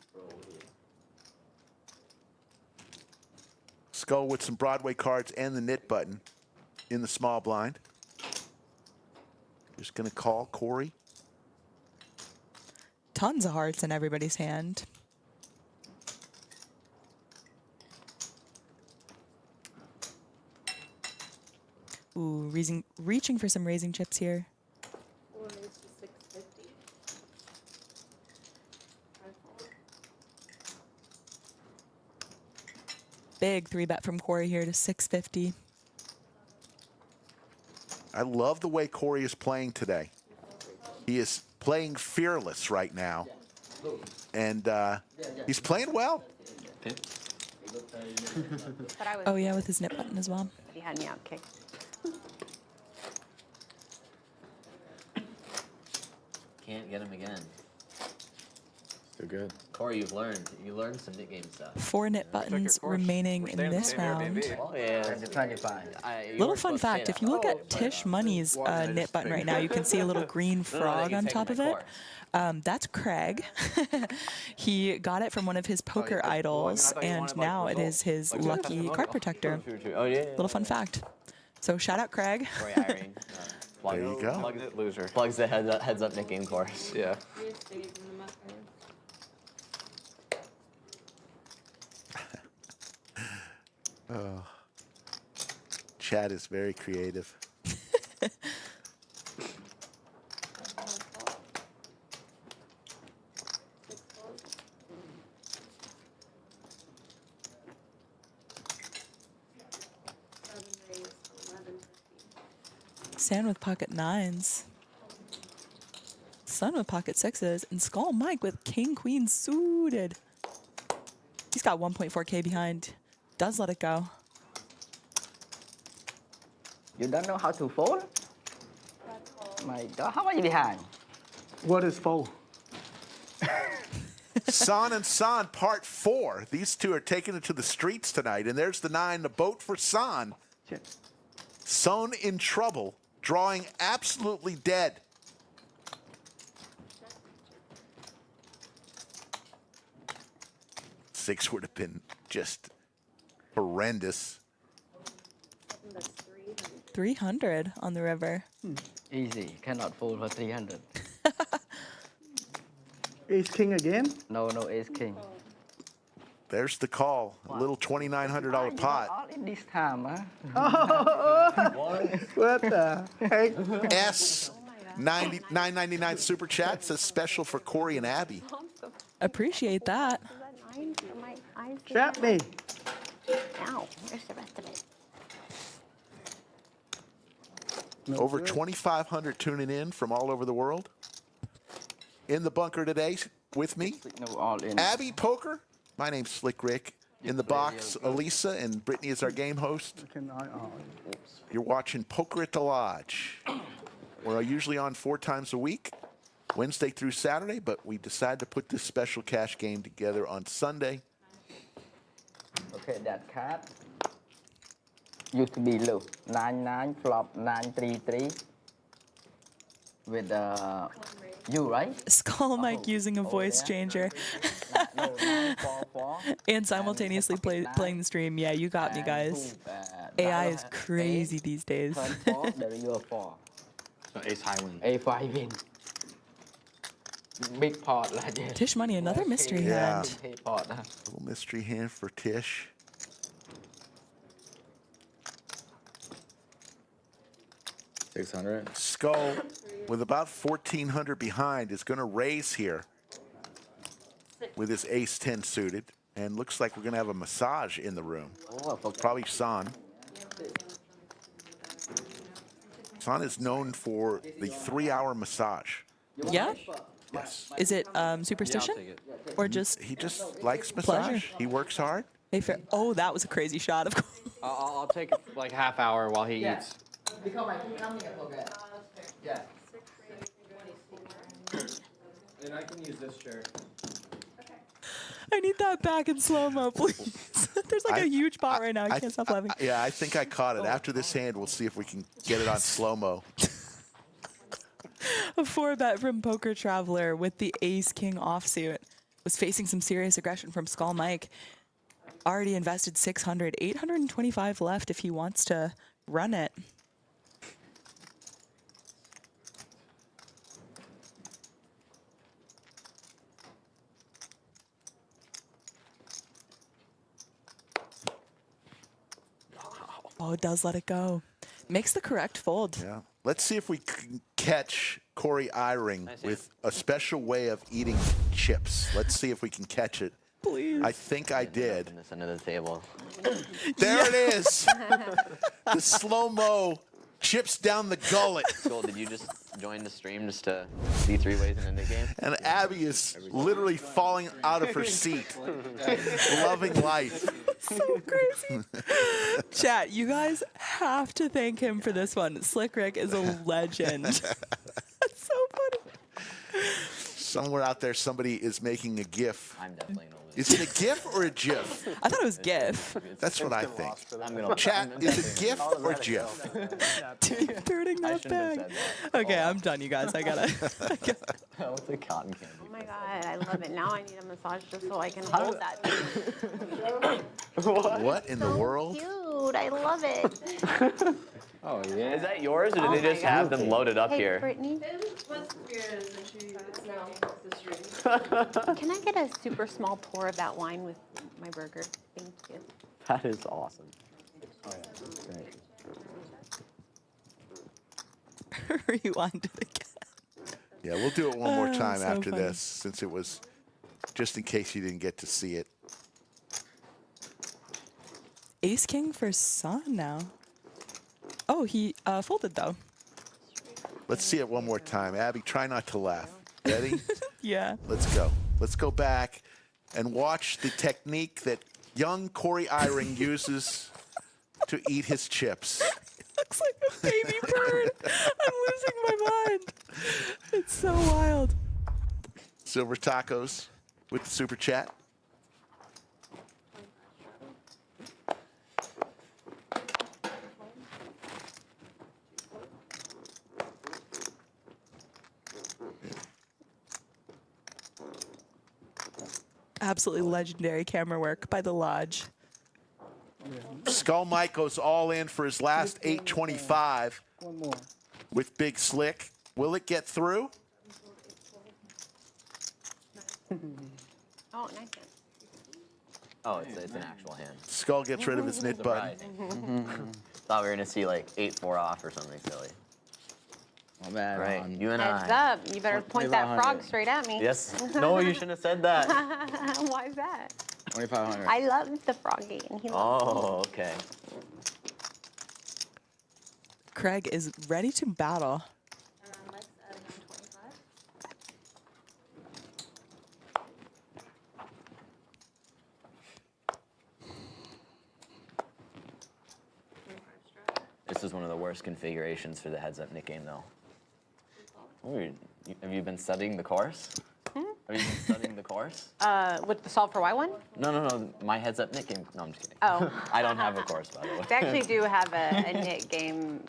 Skull with some Broadway cards and the knit button in the small blind. Just going to call Corey. Tons of hearts in everybody's hand. Ooh, reaching for some raising chips here. Or it's just 650. Big 3-bet from Corey here to 650. I love the way Corey is playing today. He is playing fearless right now. And he's playing well. Oh, yeah, with his knit button as well. He had me out kicked. Can't get him again. Still good. Corey, you learned some knit game stuff. 4 knit buttons remaining in this round. Oh, yeah. Little fun fact, if you look at Tish Money's knit button right now, you can see a little green frog on top of it. That's Craig. He got it from one of his poker idols, and now it is his lucky card protector. Oh, yeah. Little fun fact. So shout out Craig. Corey Eyring. There you go. Plugs it, loser. Plugs the heads up knit game course. Yeah. Oh. Chat is very creative. Sand with pocket 9s. Sun with pocket 6s. And Skull Mike with king, queen suited. He's got 1.4K behind. Does let it go. You don't know how to fold? My God, how are you behind? What is fold? San and San, part 4. These two are taking it to the streets tonight. And there's the 9, the boat for San. Son in trouble, drawing absolutely dead. Six would have been just horrendous. 300 on the river. Easy, cannot fold for 300. Ace king again? No, ace king. There's the call. A little $2,900 pot. All in this time, huh? What the heck? S 999 super chat says special for Corey and Abby. Appreciate that. Trap me. Ow, where's the rest of it? Over 2,500 tuning in from all over the world. In the bunker today with me, No, all in. Abby Poker. My name's Slick Rick. In the box, Elisa and Brittany is our game host. You're watching Poker at the Lodge. We're usually on 4 times a week, Wednesday through Saturday, but we decided to put this special cash game together on Sunday. Okay, that card used to be low. 9-9 flop 9-3-3 with you, right? Skull Mike using a voice changer. No, 9-4-4. And simultaneously playing the stream. Yeah, you got me, guys. AI is crazy these days. Turn 4, there you are 4. So ace high win. A5 win. Big pot like that. Tish Money, another mystery Yeah. hand. Big pot. Little mystery hand for Tish. $600. Skull, with about 1,400 behind, is going to raise here with his ace-10 suited. And looks like we're going to have a massage in the room. Probably San. San is known for the 3-hour massage. Yeah? Yes. Is it superstition? Or just He just likes massage. pleasure? He works hard. Hey, fair. Oh, that was a crazy shot, of course. I'll take like half hour while he eats. Because my keep coming up, okay. Yeah. And I can use this chair. I need that back in slow-mo, please. There's like a huge pot right now. I can't stop laughing. Yeah, I think I caught it. After this hand, we'll see if we can get it on slow-mo. A 4-bet from Poker Traveler with the Ace-King offsuit was facing some serious aggression from Skull Mike. Already invested 600, 825 left if he wants to run it. Oh, it does let it go. Makes the correct fold. Yeah. Let's see if we can catch Corey Eyring with a special way of eating chips. Let's see if we can catch it. Please. I think I did. This under the table. There it is. The slow-mo chips down the gullet. Skull, did you just join the stream just to see 3 ways in the game? And Abby is literally falling out of her seat, loving life. So crazy. Chat, you guys have to thank him for this one. Slick Rick is a legend. That's so funny. Somewhere out there, somebody is making a GIF. I'm definitely gonna lose. Is it a GIF or a GIF? I thought it was GIF. That's what I think. I'm gonna Chat, is it GIF or GIF? Keep turning that shouldn't have back. said that. Okay, I'm done, you guys. I gotta. What's a cotton candy? Oh my god, I love it. Now I need a massage just so I can hold that thing. What in the world? Cute, I love it. Oh yeah. Is that yours, or did they just have them loaded up Hey, here? Brittany, What's weird is that it's now the stream. can I get a super small pour of that wine with my burger? Thank you. That is awesome. Rewind it again. Yeah, we'll do it one more time so after funny. this, since it was just in case you didn't get to see it. Ace King for Son now. Oh, he folded though. Let's see it one more time. Abby, try not to laugh. Ready? Yeah. Let's go. Let's go back and watch the technique that young Corey Eyring uses to eat his chips. Looks like a baby bird. I'm losing my mind. It's so wild. Silver Tacos with the super chat. Absolutely legendary camera work by the Lodge. Skull Mike goes all in for his last 825 One more. with Big Slick. Will it get through? Oh, nice. Oh, it's an actual hand. Skull gets rid of his knit button. Thought we were gonna see like 8-4 off or something silly. I'm bad Right, on you and Heads I. up. You better point 2500. that frog straight at me. Yes. No, you shouldn't have said that. Why is that? 2,500. I love the froggy, and he loves Oh, okay. Craig is ready to battle. Let's add another 25. This is one of the worst configurations for the heads-up Nick game, though. Have you been studying the course? Have you been studying the course? With the Solve for Why one? No. My heads up knit game. No, I'm just kidding. Oh. I don't have a course, by the way. They actually do have a knit game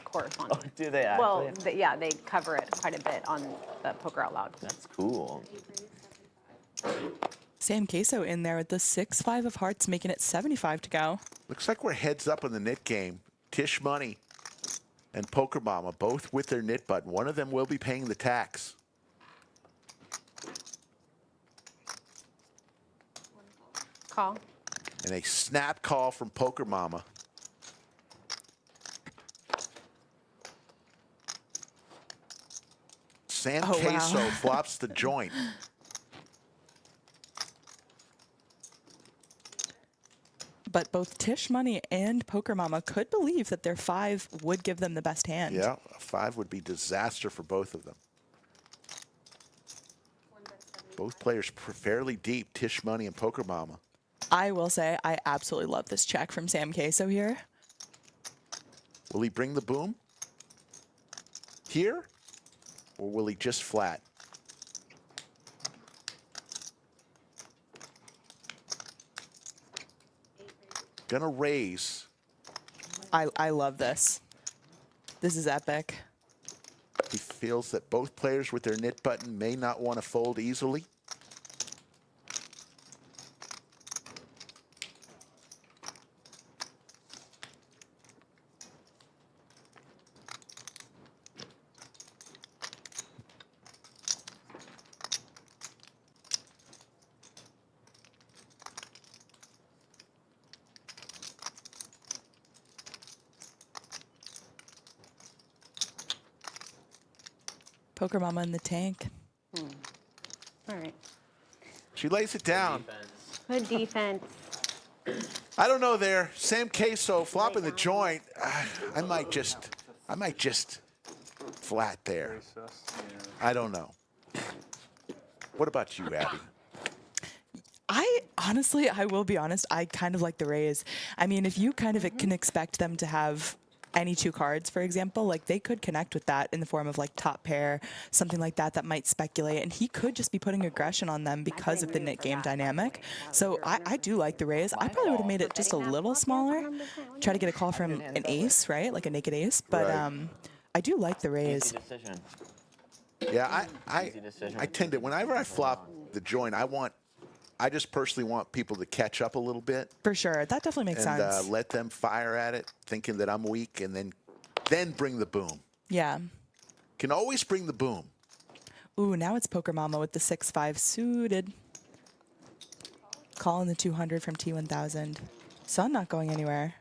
course on it. Oh, do they actually? Well, yeah, they cover it quite a bit on the Poker Out Loud. That's cool. Sam Queso in there with the 6-5 of hearts, making it 75 to go. Looks like we're heads up in the knit game. Tish Money and Poker Mama both with their knit button. One of them will be paying the tax. Call. And a snap call from Poker Mama. Sam Oh, Queso wow. flops the joint. But both Tish Money and Poker Mama could believe that their 5 would give them the best hand. Yeah, a 5 would be disaster for both of them. Both players fairly deep, Tish Money and Poker Mama. I will say I absolutely love this check from Sam Queso here. Will he bring the boom here, or will he just flat? Gonna raise. I love this. This is epic. He feels that both players with their knit button may not want to fold easily. Poker Mama in the tank. All right. She lays it down. Good defense. I don't know there. Sam Queso flopping the joint. I might just flat there. I don't know. What about you, Abby? I will be honest, I kind of like the raise. I mean, if you kind of can expect them to have any 2 cards, for example, like they could connect with that in the form of like top pair, something like that that might speculate, and he could just be putting aggression on them because of the knit game dynamic. So I do like the raise. I probably would have made it just a little smaller, try to get a call from an ace, right, like a naked ace, but Right. I do like the raise. Yeah, I tend to, whenever I flop the joint, I just personally want people to catch up a little bit. For sure, that definitely makes and, sense. let them fire at it, thinking that I'm weak, and then bring the boom. Yeah. Can always bring the boom. Ooh, now it's Poker Mama with the 6-5 suited. Calling the 200 from T1000. Sun not going anywhere.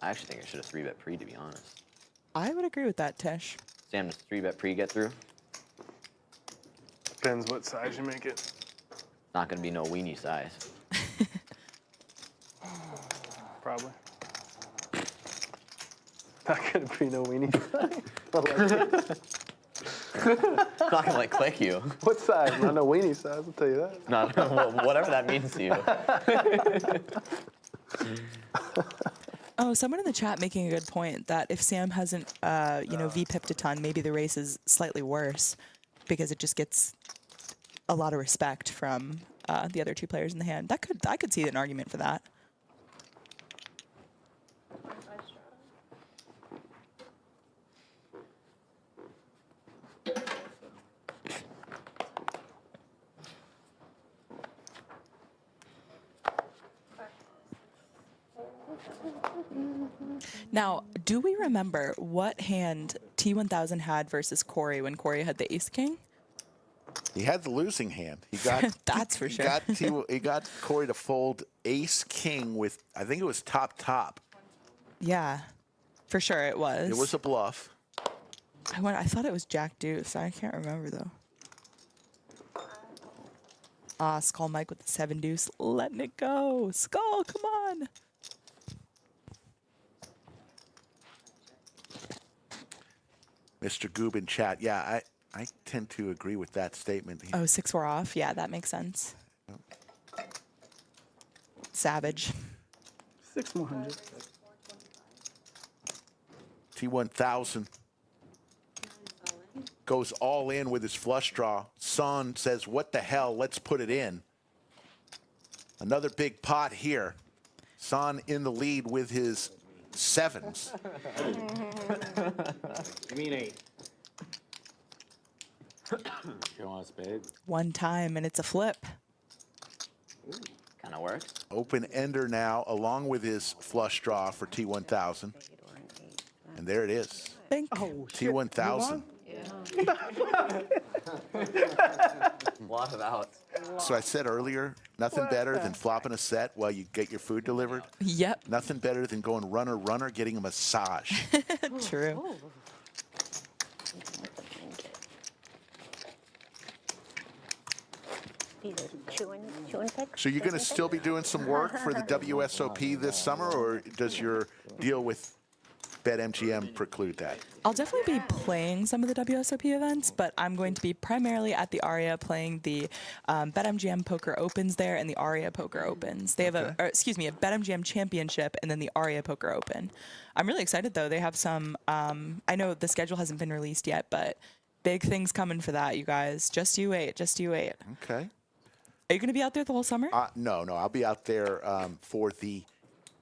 I actually think I should have 3-bet pre, to be honest. I would agree with that, Tish. Sam, does 3-bet pre get through? Depends what size you make it. Not going to be no weenie size. Probably. Not gonna be no weenie. Not going to click you. What size? Not no weenie size, I'll tell you that. No, whatever that means to you. Oh, someone in the chat making a good point that if Sam hasn't, V-pipped a ton, maybe the race is slightly worse because it just gets a lot of respect from the other 2 players in the hand. I could see an argument for that. Now, do we remember what hand T1000 had versus Corey when Corey had the Ace King? He had the losing hand. He got That's for sure. He got Corey to fold Ace King with, I think it was top. Yeah, for sure it was. It was a bluff. I thought it was Jack Deuce. I can't remember though. Skull Mike with the 7 deuce, letting it go. Skull, come on. Mr. Goob in chat. Yeah, I tend to agree with that statement. Oh, 6-4 off. Yeah, that makes sense. Savage. 6 more hundred. T1000 goes all in with his flush draw. Son says, what the hell, let's put it in. Another big pot here. Son in the lead with his 7s. You mean 8? You want a spade? One time, and it's a flip. Kind of works. Open ender now, along with his flush draw for T1000. And there it is. Bink. Oh, shit. T1000. A lot of outs. So I said earlier, nothing better than flopping a set while you get your food delivered. Yep. Nothing better than going runner, getting a massage. True. Chewing pick. So you're going to still be doing some work for the WSOP this summer, or does your deal with BetMGM preclude that? I'll definitely be playing some of the WSOP events, but I'm going to be primarily at the ARIA playing the BetMGM Poker Opens there and the ARIA Poker Opens. They have a BetMGM Championship and then the ARIA Poker Open. I'm really excited though. They have some, I know the schedule hasn't been released yet, but big things coming for that, you guys. Just you wait. Just you wait. Okay. Are you going to be out there the whole summer? No, I'll be out there for the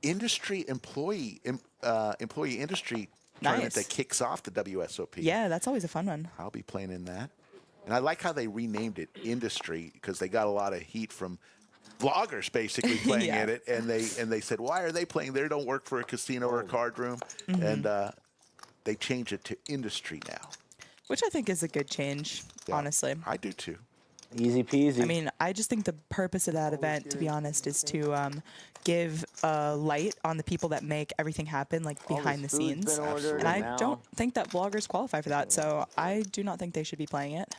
industry employee industry tournament that kicks off the WSOP. Yeah, that's always a fun one. I'll be playing in that. And I like how they renamed it industry because they got a lot of heat from bloggers basically playing Yeah. in it, and they said, why are they playing there? Don't work for a casino or a card room. And they changed it to industry now. Which I think is a good change, honestly. I do too. Easy peasy. I mean, I just think the purpose of that event, to be honest, is to give a light on the people that make everything happen, like behind the scenes. And I don't think that bloggers qualify for that, so I do not think they should be playing it.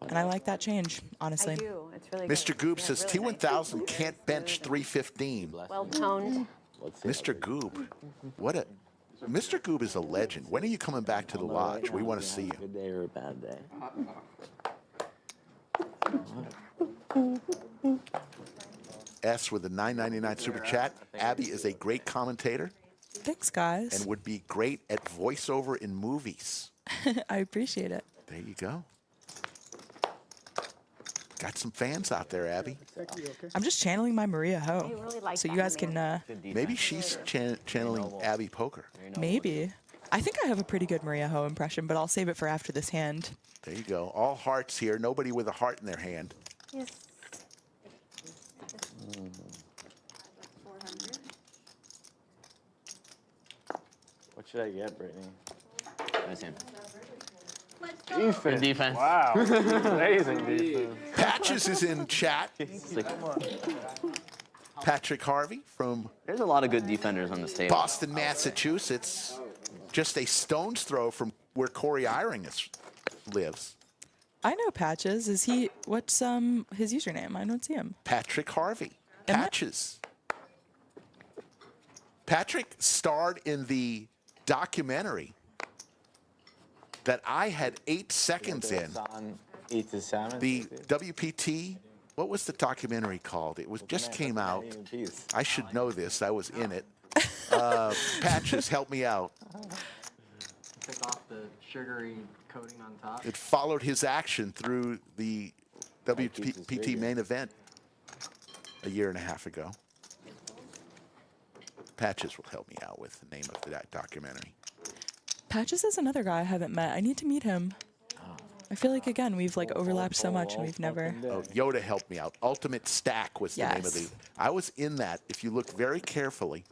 And I like that change, honestly. I do. It's really good. Mr. Goob Yeah, says really nice. T1000 can't bench 315. Well toned. Mr. Goob, Mr. Goob is a legend. When are you coming back to the lodge? We want to see you. Good day or a bad day. S with a $9.99 super chat. Abby is a great commentator Thanks, guys. and would be great at voiceover in movies. I appreciate it. There you go. Got some fans out there, Abby. I'm just channeling my Maria Ho. I really like So you that guys can, Maybe she's channeling Abby Poker. maybe. I think I have a pretty good Maria Ho impression, but I'll save it for after this hand. There you go. All hearts here. Nobody with a heart in their hand. Yes. 400. What should I get, Brittany? Nice hand. Let's go. Defense. Good defense. Wow. Amazing defense. Patches is in chat. It's like, Patrick Harvey from there's a lot of good defenders on this table. Boston, Massachusetts. Just a stone's throw from where Corey Eyring lives. I know Patches. Is he, what's his username? I don't see him. Patrick Harvey. Patches. Patrick starred in the documentary that I had 8 seconds in. Eat the salmon. The WPT, what was the documentary called? It was just came out. I should know this. I was in it. Patches, help me out. Take off the sugary coating on top. It followed his action through the WPT main event a year and a half ago. Patches will help me out with the name of that documentary. Patches is another guy I haven't met. I need to meet him. I feel like, again, we've like overlapped so much and we've never. Oh, Yoda helped me out. Ultimate Stack was the name of the. I was in that. If you look very carefully,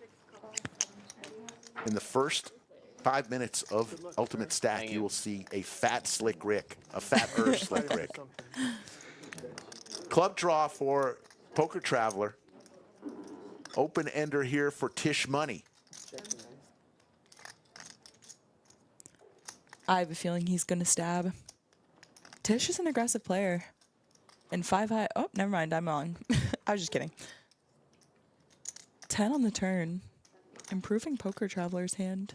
in the first 5 minutes of Ultimate Stack, you will see a fat Slick Rick, a fatter Slick Rick. Club draw for Poker Traveler. Open ender here for Tish Money. I have a feeling he's going to stab. Tish is an aggressive player. And 5 high. Oh, never mind. I'm wrong. I was just kidding. 10 on the turn. Improving Poker Traveler's hand.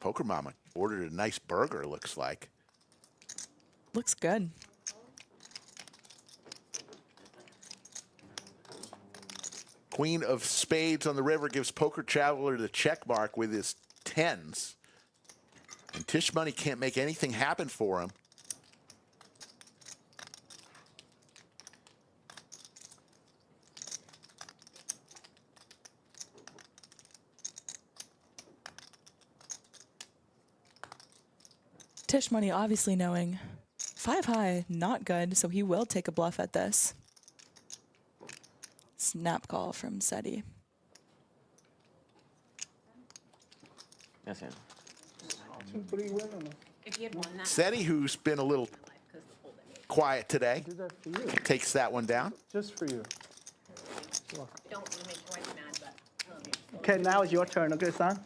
Poker Mama ordered a nice burger, looks like. Looks good. Queen of Spades on the river gives Poker Traveler the check mark with his tens. And Tish Money can't make anything happen for him. Tish Money obviously knowing 5 high, not good, so he will take a bluff at this. Snap call from Seti. Yes, yeah. If you had won that. Seti, who's been a little quiet today, I did that for you. takes that one down. Just for you. Don't want to make your wife mad, but. Okay, now it's your turn, okay, son?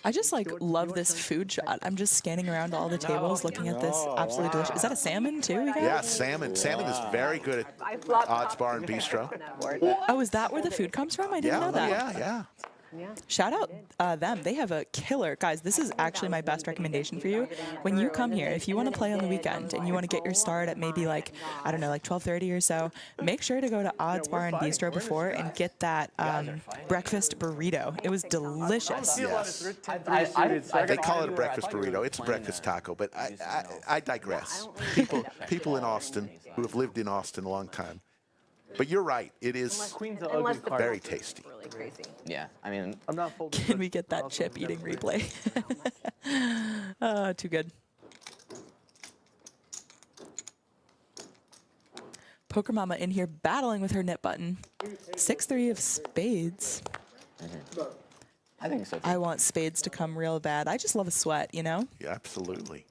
I just like love this food shot. I'm just scanning around all the tables looking at this absolutely delicious. Is that a salmon too, you guys? Yeah, salmon. Salmon is very good at Odds Bar and Bistro. Oh, is that where the food comes from? I didn't know that. Yeah. Shout out them. They have a killer. Guys, this is actually my best recommendation for you. When you come here, if you want to play on the weekend and you want to get your start at maybe like, I don't know, like 12:30 or so, make sure to go to Odds Bar and Bistro before and get that breakfast burrito. It was delicious. Yes. They call it a breakfast burrito. It's a breakfast taco, but I digress. People in Austin who have lived in Austin a long time. But you're right. It is very tasty. Really crazy. Yeah, I mean, I'm not folding. Can we get that chip eating replay? Too good. Poker Mama in here battling with her nip button. 6-3 of spades. I think so too. I want spades to come real bad. I just love a sweat, you know? Yeah, absolutely.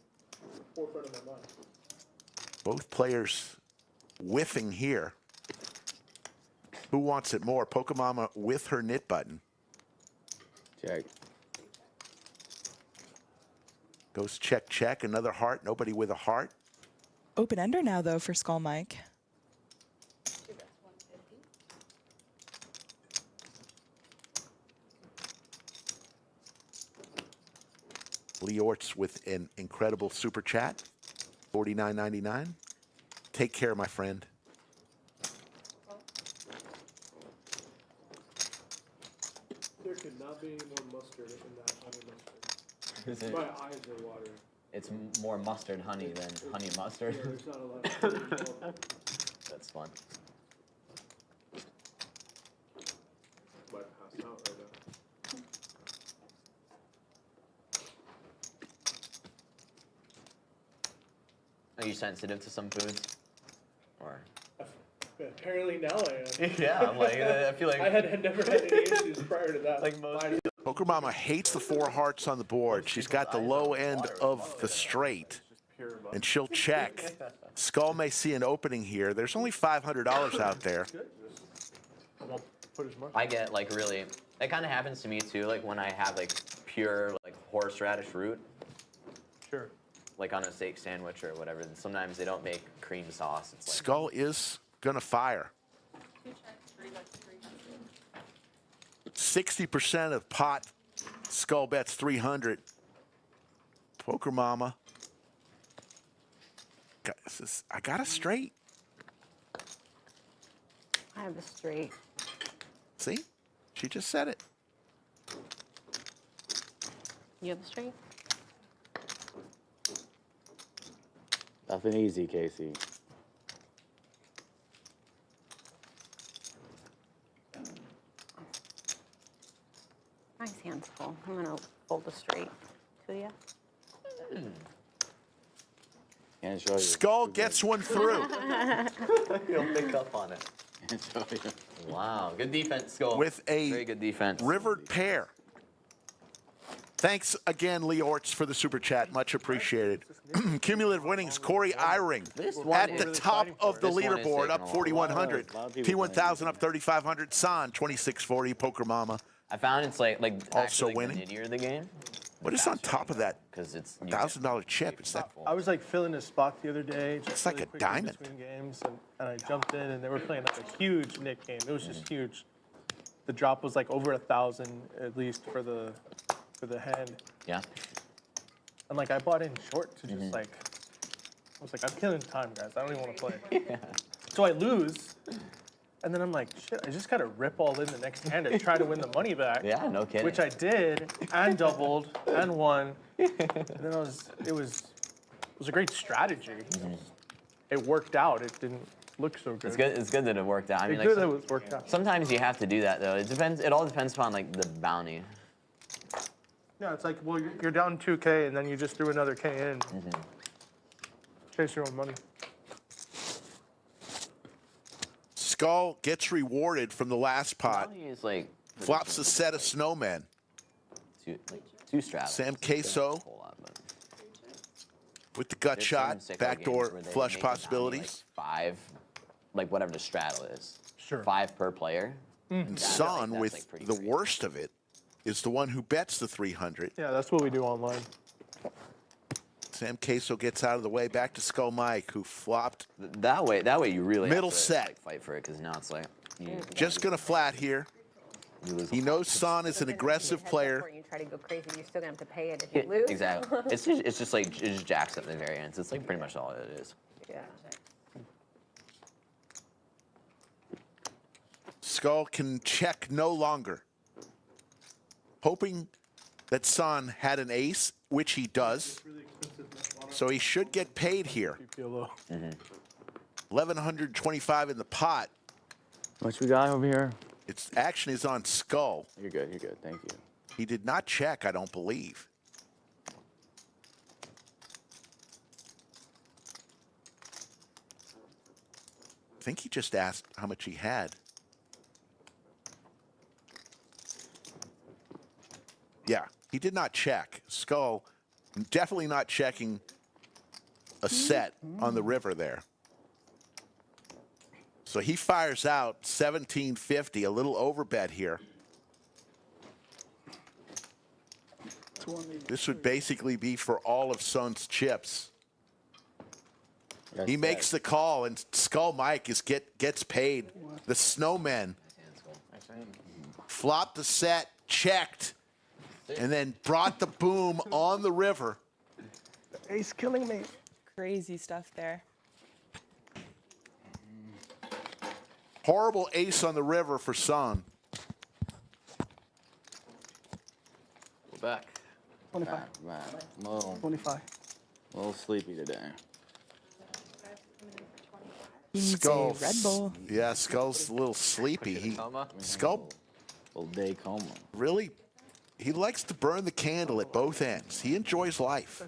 Both players whiffing here. Who wants it more? Poker Mama with her knit button. Check. Goes check, check. Another heart. Nobody with a heart. Open ender now, though, for Skull Mike. Lee Orts with an incredible super chat. $49.99. Take care, my friend. There could not be any more mustard in that honey mustard. Is it? My eyes are watering. It's more mustard honey than honey mustard. Yeah, there's not a lot of honey involved. That's fun. Might pass out right now. Are you sensitive to some foods? Or? Apparently now I am. Yeah, I'm like, I feel like I had never had any issues prior to that. like most. Poker Mama hates the 4 hearts on the board. She's got the low end of the straight, and she'll check. Skull may see an opening here. There's only $500 out there. I get like really. That kind of happens to me too. Like when I have like pure like horseradish root. Sure. Like on a steak sandwich or whatever. And sometimes they don't make cream sauce. It's like Skull is gonna fire. 60% of pot. Skull bets 300. Poker Mama. I got a straight. I have a straight. See? She just said it. You have a straight? Nothing easy, Casey. Nice hand's full. I'm going to fold a straight to you. Can't show you. Skull gets one through. You'll pick up on it. Can't show you. Wow, good defense, Skull. With a very good defense. rivered pair. Thanks again, Lee Orts, for the super chat. Much appreciated. Cumulative winnings, Corey Eyring at the top of the leaderboard, up 4,100. P1000 up 3,500. San 2640. Poker Mama. I found it's like also actually, winning. The nittier the game. What is on top of that? Because it's $1,000 chip. It's that. I was like filling a spot the other day. Just It's like really a quick in diamond. between games, and I jumped in, and they were playing like a huge Nick game. It was just huge. The drop was like over 1,000 at least for the hand. Yeah. And like I bought in short to just like, I was like, I'm killing time, guys. I don't even want to play. So I lose. And then I'm like, shit, I just gotta rip all in the next hand and try to win the money back. Yeah, no kidding. Which I did, and doubled, and won. And then it was a great strategy. It worked out. It didn't look so good. It's good that it worked out. I mean, It's good that it worked out. Sometimes you have to do that though. It depends. It all depends upon like the bounty. Yeah, it's like, well, you're down 2K, and then you just threw another K in. Chase your own money. Skull gets rewarded from the last pot. Bounty is like Flops a set of snowmen. two straps. Sam Queso with the gut shot, backdoor flush possibilities. Like 5, like whatever the straddle is. Sure. 5 per player. And Son, with the worst of it, is the one who bets the 300. Yeah, that's what we do online. Sam Queso gets out of the way. Back to Skull Mike, who flopped. That way you really middle have to, set. like, fight for it because now it's like Just gonna flat here. He knows Son is an aggressive player. You try to go crazy, you're still gonna have to pay it if you lose. Exactly. It's just like it just jacks up the variance. It's like pretty much all it is. Yeah. Skull can check no longer. Hoping that Son had an ace, which he does. So he should get paid here. 1,125 in the pot. What we got over here? Its action is on Skull. You're good. You're good. Thank you. He did not check, I don't believe. I think he just asked how much he had. Yeah, he did not check. Skull definitely not checking a set on the river there. So he fires out 1750, a little overbet here. This would basically be for all of Son's chips. He makes the call, and Skull Mike gets paid. The snowmen flopped the set, checked, and then brought the boom on the river. Ace killing me. Crazy stuff there. Horrible ace on the river for Son. We're back. 25. Right. 25. A little sleepy today. He needs a Red Bull. Yeah, Skull's a little sleepy. Skull Little day coma. really, he likes to burn the candle at both ends. He enjoys life.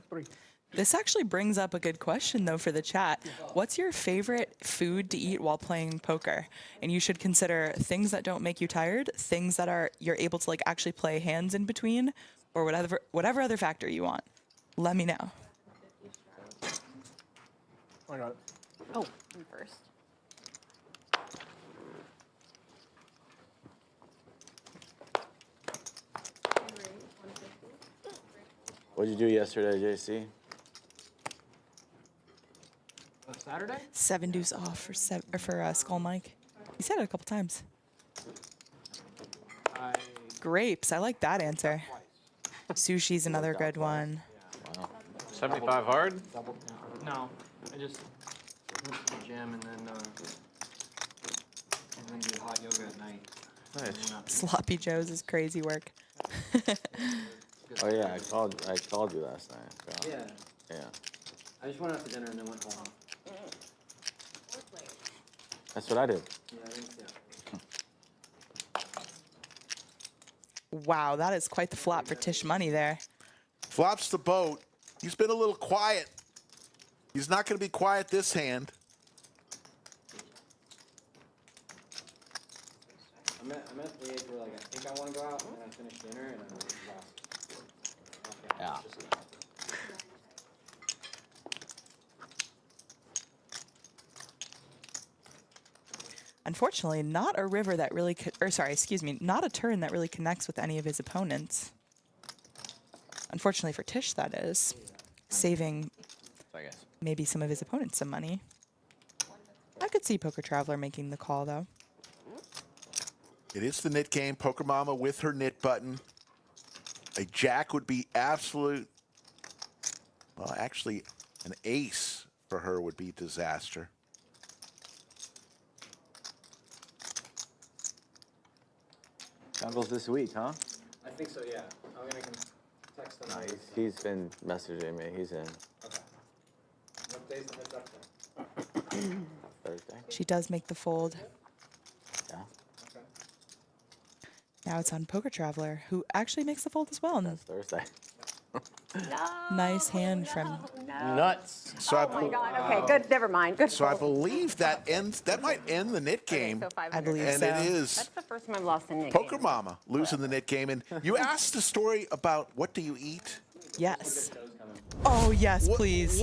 This actually brings up a good question, though, for the chat. What's your favorite food to eat while playing poker? And you should consider things that don't make you tired, things that you're able to like actually play hands in between, or whatever other factor you want. Let me know. I got it. Oh, I'm first. What'd you do yesterday, JC? Saturday? 7 deuce off for Skull Mike. He said it a couple times. Grapes. I like that answer. Sushi's another good one. Wow. 75 hard? No, I just went to the gym and then do hot yoga at night. Nice. Sloppy Joe's is crazy work. Oh yeah, I called you last night. Yeah. Yeah. I just went out to dinner and then went home. That's what I did. Yeah, I think so. Wow, that is quite the flop for Tish Money there. Flops the boat. He's been a little quiet. He's not going to be quiet this hand. I'm at the age where like I think I want to go out and then I finish dinner and I'm exhausted. Yeah. Unfortunately, not a river that really, not a turn that really connects with any of his opponents. Unfortunately for Tish, that is. Saving maybe some of his opponents some money. I could see Poker Traveler making the call, though. It is the knit game. Poker Mama with her knit button. A jack would be absolute Well, actually, an ace for her would be disaster. Jungles this week, huh? I think so, yeah. I mean, I can text them. No, he's been messaging me. He's in. Okay. What day's the heads up then? Thursday. She does make the fold. Yeah. Okay. Now it's on Poker Traveler, who actually makes the fold as well. That's Thursday. Nice hand from. Nuts. So Oh my God. Okay, good. Never mind. Good. So I fold. believe that ends. That might end the nit game. So 500. I believe And so. it is That's the first time I've lost a knit Poker game. Mama losing the knit game. And you asked the story about what do you eat? Yes. Oh yes, please.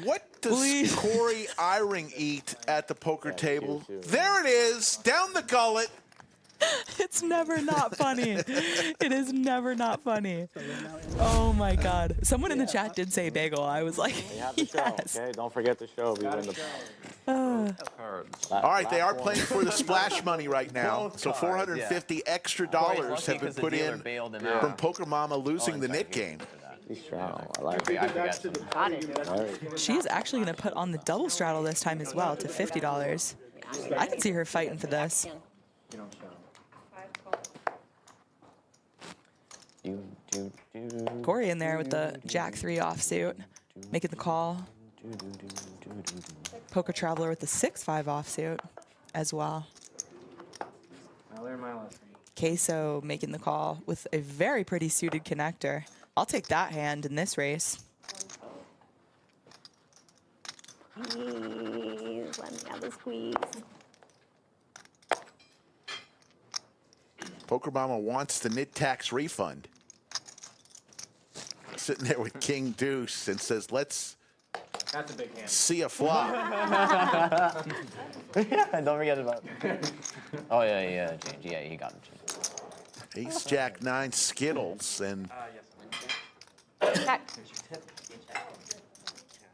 What does Please. Corey Eyring eat at the poker table? There it is, down the gullet. It's never not funny. It is never not funny. Oh my God. Someone in the chat did say bagel. I was like, We have the show, yes. okay? Don't forget the show. We win the All right, they are playing for the splash money right now. So $450 extra dollars have been put in from Poker Mama losing the knit game. He's strong. I like Maybe it. that's to the party. That's All right. She is actually going to put on the double straddle this time as well to $50. I can see her fighting for this. You don't show. Corey in there with the Jack 3 offsuit, making the call. Poker Traveler with the 6-5 offsuit as well. I learned my lesson. Queso making the call with a very pretty suited connector. I'll take that hand in this race. Please let me have the squeeze. Poker Mama wants the knit tax refund. Sitting there with King Deuce and says, let's That's a big hand. see a flop. Don't forget about. Oh yeah, James. Yeah, he got him. Ace Jack 9 Skittles and Check.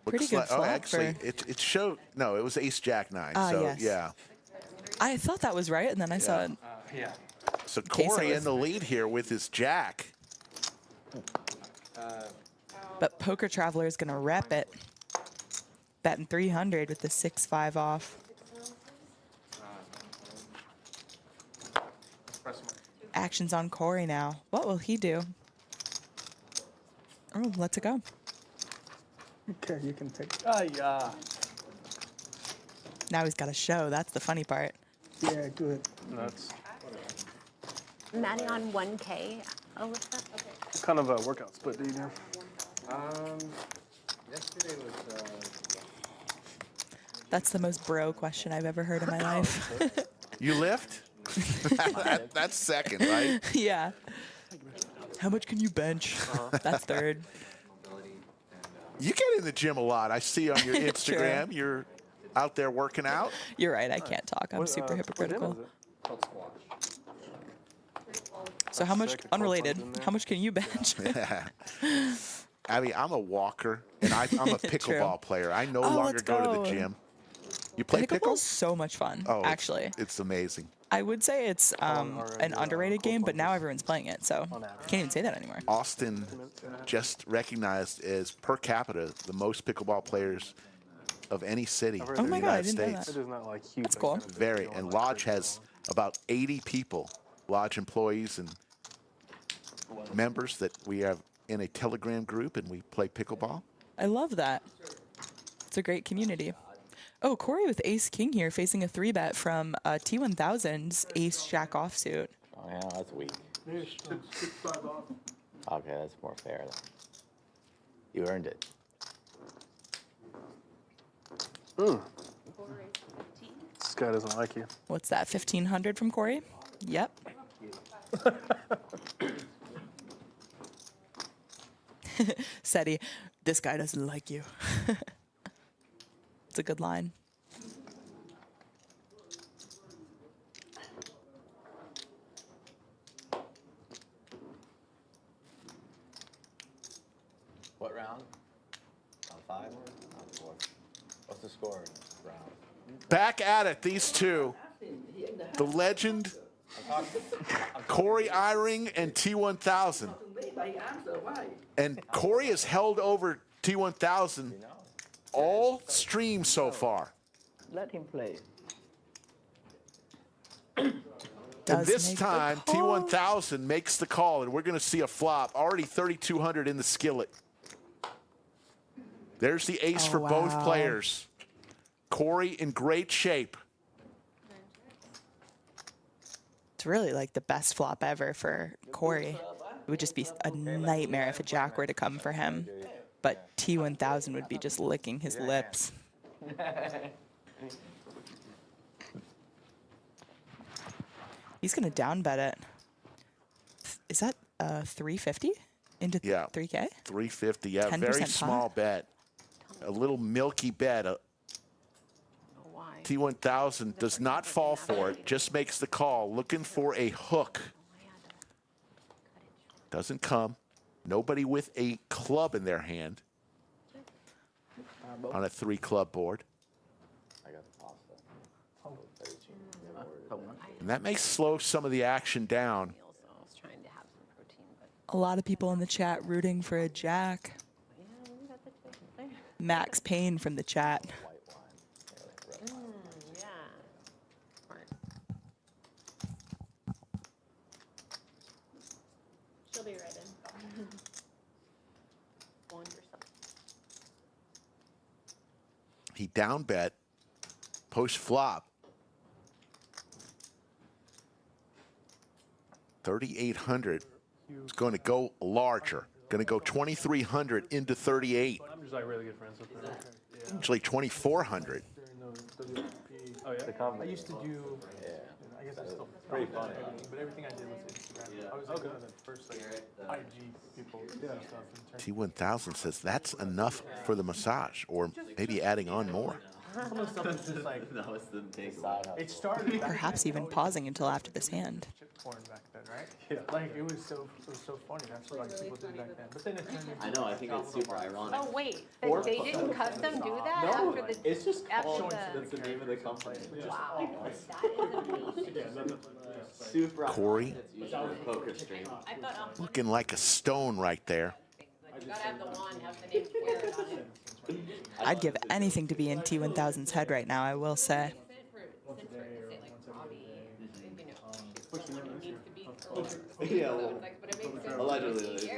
Pretty good oh, flop actually for- it showed no, it was Ace Jack 9. Ah, So yes. yeah. I thought that was right, and then I saw it. Yeah. So Queso Corey is- in the lead here with his Jack. But Poker Traveler is going to rep it. Betting 300 with the 6-5 off. Action's on Corey now. What will he do? Oh, let's it go. Okay, you can take. Yeah. Now he's got a show. That's the funny part. Yeah, good. Nuts. Maddie on 1K. Alyssa. Okay. What kind of a workout split do you do? Yesterday was. That's the most bro question I've ever heard in my life. You lift? That's second, right? Yeah. How much can you bench? That's third. You get in the gym a lot. I see on your Instagram you're out there working out. You're right. I can't talk. I'm super hypocritical. Called squash. So how much, unrelated, how much can you bench? I mean, I'm a walker, and I'm a pickleball player. I no Oh, longer let's go to go. the gym. You play Pickleball's pickles? so much fun, Oh, actually. it's amazing. I would say it's an underrated game, but now everyone's playing it, so can't even say that anymore. Austin just recognized as per capita the most pickleball players of any city Oh in the my God, I United didn't know States. that. It is not like huge. That's cool. Very, and Lodge has about 80 people, Lodge employees and members that we have in a Telegram group, and we play pickleball. I love that. It's a great community. Oh, Corey with Ace King here facing a 3-bet from T1000's Ace Jack offsuit. Oh, yeah, that's weak. Okay, that's more fair. Then. You earned it. This guy doesn't like you. What's that, 1,500 from Corey? Yep. Seti, this guy doesn't like you. It's a good line. What round? Round 5? Round 4? What's the score round? Back at it, these two. The legend, Corey Eyring and T1000. And Corey has held over T1000 all stream so far. Let him play. And this time, T1000 makes the call, and we're going to see a flop. Already 3,200 in the skillet. There's the ace for both players. Corey in great shape. It's really like the best flop ever for Corey. It would just be a nightmare if a jack were to come for him. But T1000 would be just licking his lips. He's going to down bet it. Is that 350 into 3K? 350, yeah, 10% very pot? small bet. A little milky bet. T1000 does not fall for it, just makes the call, looking for a hook. Doesn't come. Nobody with a club in their hand on a 3-club board. And that may slow some of the action down. A lot of people in the chat rooting for a jack. Max Payne from the chat. She'll be right in. He down bet post flop. 3,800 is going to go larger. Going to go 2,300 into 38. I'm just like really good friends with her. Yeah. Actually 2,400. During the WP. Oh yeah. I used to do. I guess I still. Pretty fun. But everything I did was Instagram. I was like one of the first like IG people to do stuff. T1000 says that's enough for the massage, or maybe adding on more. Some of the stuff is just like That was the big side hustle. it started. Perhaps even pausing until after this hand. Chip porn back then, right? Yeah. Like it was so funny. That's what like people did back then. But then it turned into. I know, I think it's super ironic. Oh wait, Or they didn't custom do that No, after the. it's just called, after that's the name of the company. Wow, that is amazing. Super Corey. It's used for poker stream. I thought Looking like a stone right there. you gotta have the wand, have the name squared on it. I'd give anything to be in T1000's head right now, I will say. Allegedly.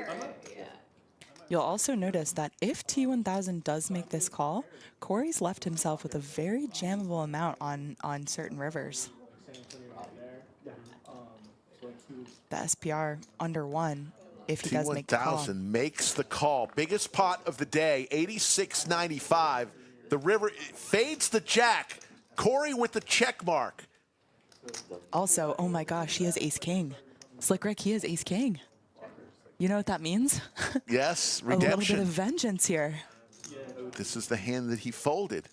You'll also notice that if T1000 does make this call, Corey's left himself with a very jammable amount on certain rivers. The SPR under 1 if he does make the call. T1000 makes the call. Biggest pot of the day, 86.95. The river fades the jack. Corey with the check mark. Also, oh my gosh, he has ace-king. Slick Rick, he has ace-king. You know what that means? Yes, A little bit redemption. of vengeance here. This is the hand that he folded.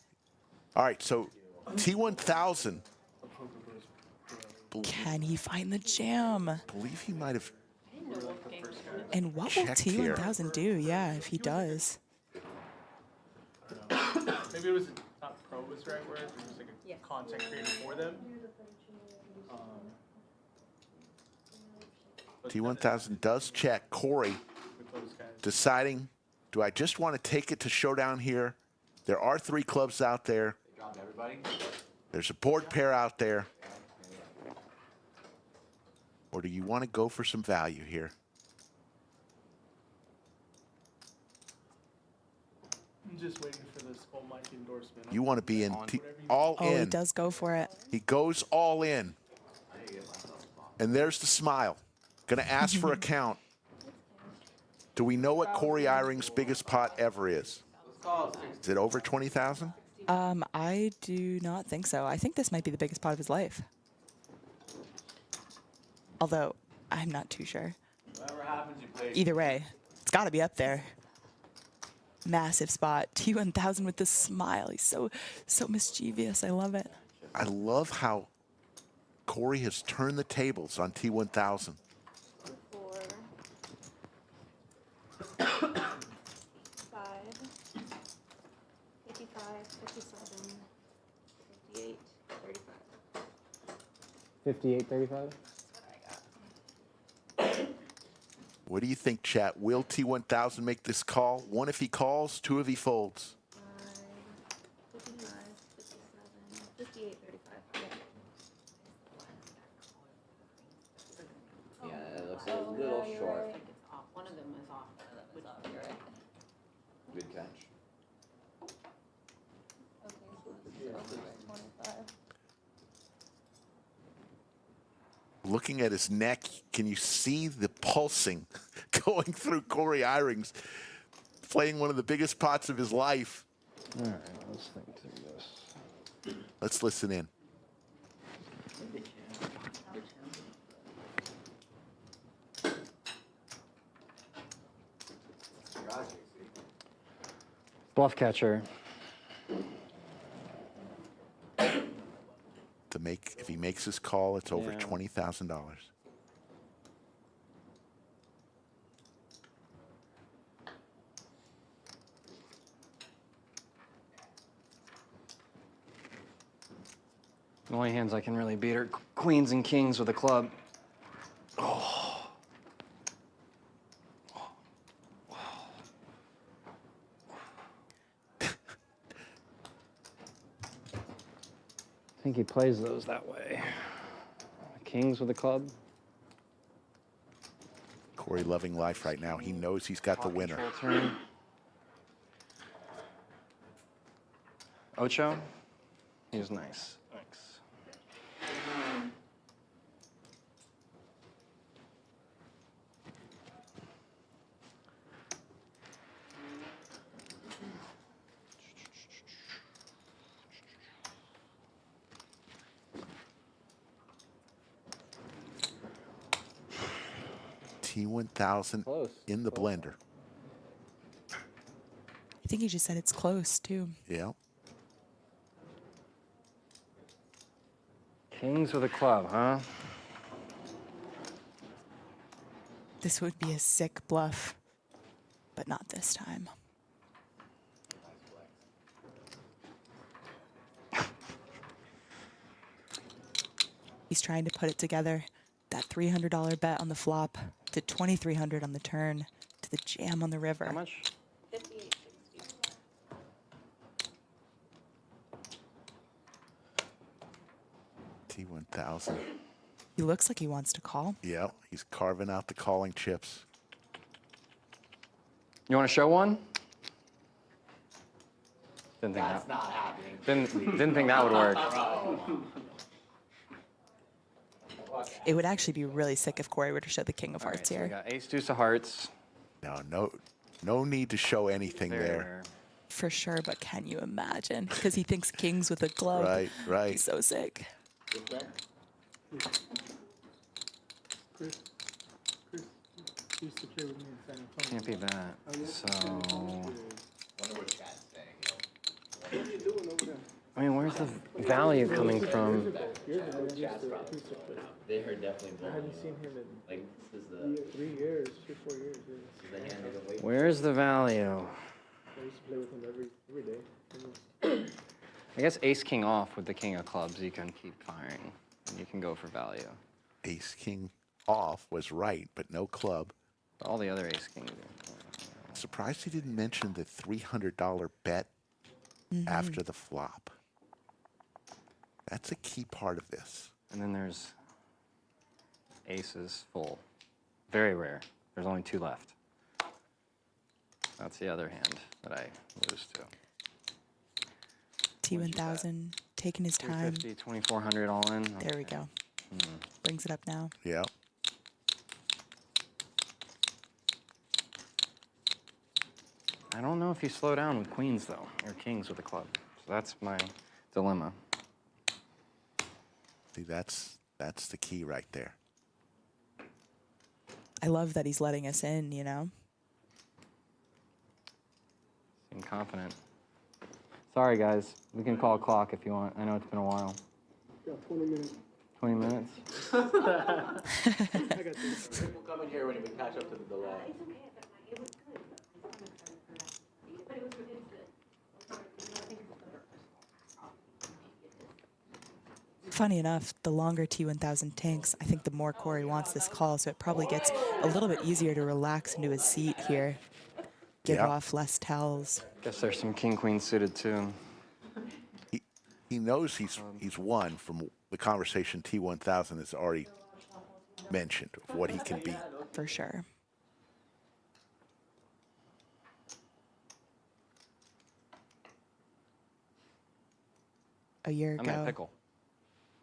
All right, so T1000. Can he find the jam? Believe he might have. And what will Checked here. T1000 do? Yeah, if he does. Maybe it was not pro was the right word. It was like a content creator for them. T1000 does check. Corey deciding, do I just want to take it to showdown here? There are 3 clubs out there. There's a board pair out there. Or do you want to go for some value here? I'm just waiting for this whole mic endorsement. You want to be in all Oh, he in. does go for it. He goes all in. And there's the smile. Going to ask for a count. Do we know what Corey Eyring's biggest pot ever is? Is it over 20,000? I do not think so. I think this might be the biggest pot of his life. Although, I'm not too sure. Either way, it's got to be up there. Massive spot. T1000 with this smile. He's so mischievous. I love it. I love how Corey has turned the tables on T1000. 4, 5, 55, 57, 58, 35. 58, 35? What do you think, chat? Will T1000 make this call? 1 if he calls, 2 if he folds. 55, 57, 58, 35. Yeah, it looks a little short. It's off. One of them is off. You're right. Good catch. Okay, so it's 25. Looking at his neck, can you see the pulsing going through Corey Eyring's playing one of the biggest pots of his life? All right, let's think through this. Let's listen in. Bluff catcher. To make, if he makes his call, it's over Yeah. $20,000. The only hands I can really beat are queens and kings with a club. Oh. I think he plays those that way. Kings with a club. Corey loving life right now. He knows he's got the winner. Turn. Ocho. He was nice. Thanks. T1000 in the blender. I think he just said it's close, too. Yeah. Kings with a club, huh? This would be a sick bluff, but not this time. He's trying to put it together. That $300 bet on the flop to $2,300 on the turn to the jam on the river. How much? 58, 60. T1000. He looks like he wants to call. Yeah, he's carving out the calling chips. You want to show one? Didn't think That's that. not happening. Didn't think that would work. It would actually be really sick if Corey were to show the king of All right, hearts so we here. got ace deuce of hearts. No need to show anything Very there. rare. For sure, but can you imagine? Because he thinks kings with a glove. Right. He's so sick. Chris used to play with me in San Antonio. Can't be that. So, Wonder what chat's saying. What are you doing over there? I mean, where's the value coming from? Years ago, he used to play. They heard definitely I blown. haven't seen him in Like, this is the 3 years, 3, 4 years. Yeah. this is the hand they've been waiting. Where's the value? I used to play with him every day. I guess ace king off with the king of clubs. You can keep firing, and you can go for value. Ace king off was right, but no club. All the other ace kings. Surprised he didn't mention the $300 bet after the flop. That's a key part of this. And then there's aces full. Very rare. There's only 2 left. That's the other hand that I lose to. T1000 taking his time. 350, 2400 all in. There we go. Brings it up now. Yeah. I don't know if you slow down with queens, though, or kings with a club. So that's my dilemma. See, that's the key right there. I love that he's letting us in, you know? Seem confident. Sorry, guys. We can call a clock if you want. I know it's been a while. Got 20 minutes. 20 minutes? I got this. We'll come in here when we catch up to the delay. It's okay, but it was good. My stomach started to hurt. But it was good. I think it's the Funny enough, the longer T1000 tanks, I think the more Corey wants this call, so it probably gets a little bit easier to relax into his seat here. Give off less tells. Guess there's some king-queen suited too. He knows he's won from the conversation T1000 has already mentioned of what he can beat. For sure. A year I'm in a ago, pickle.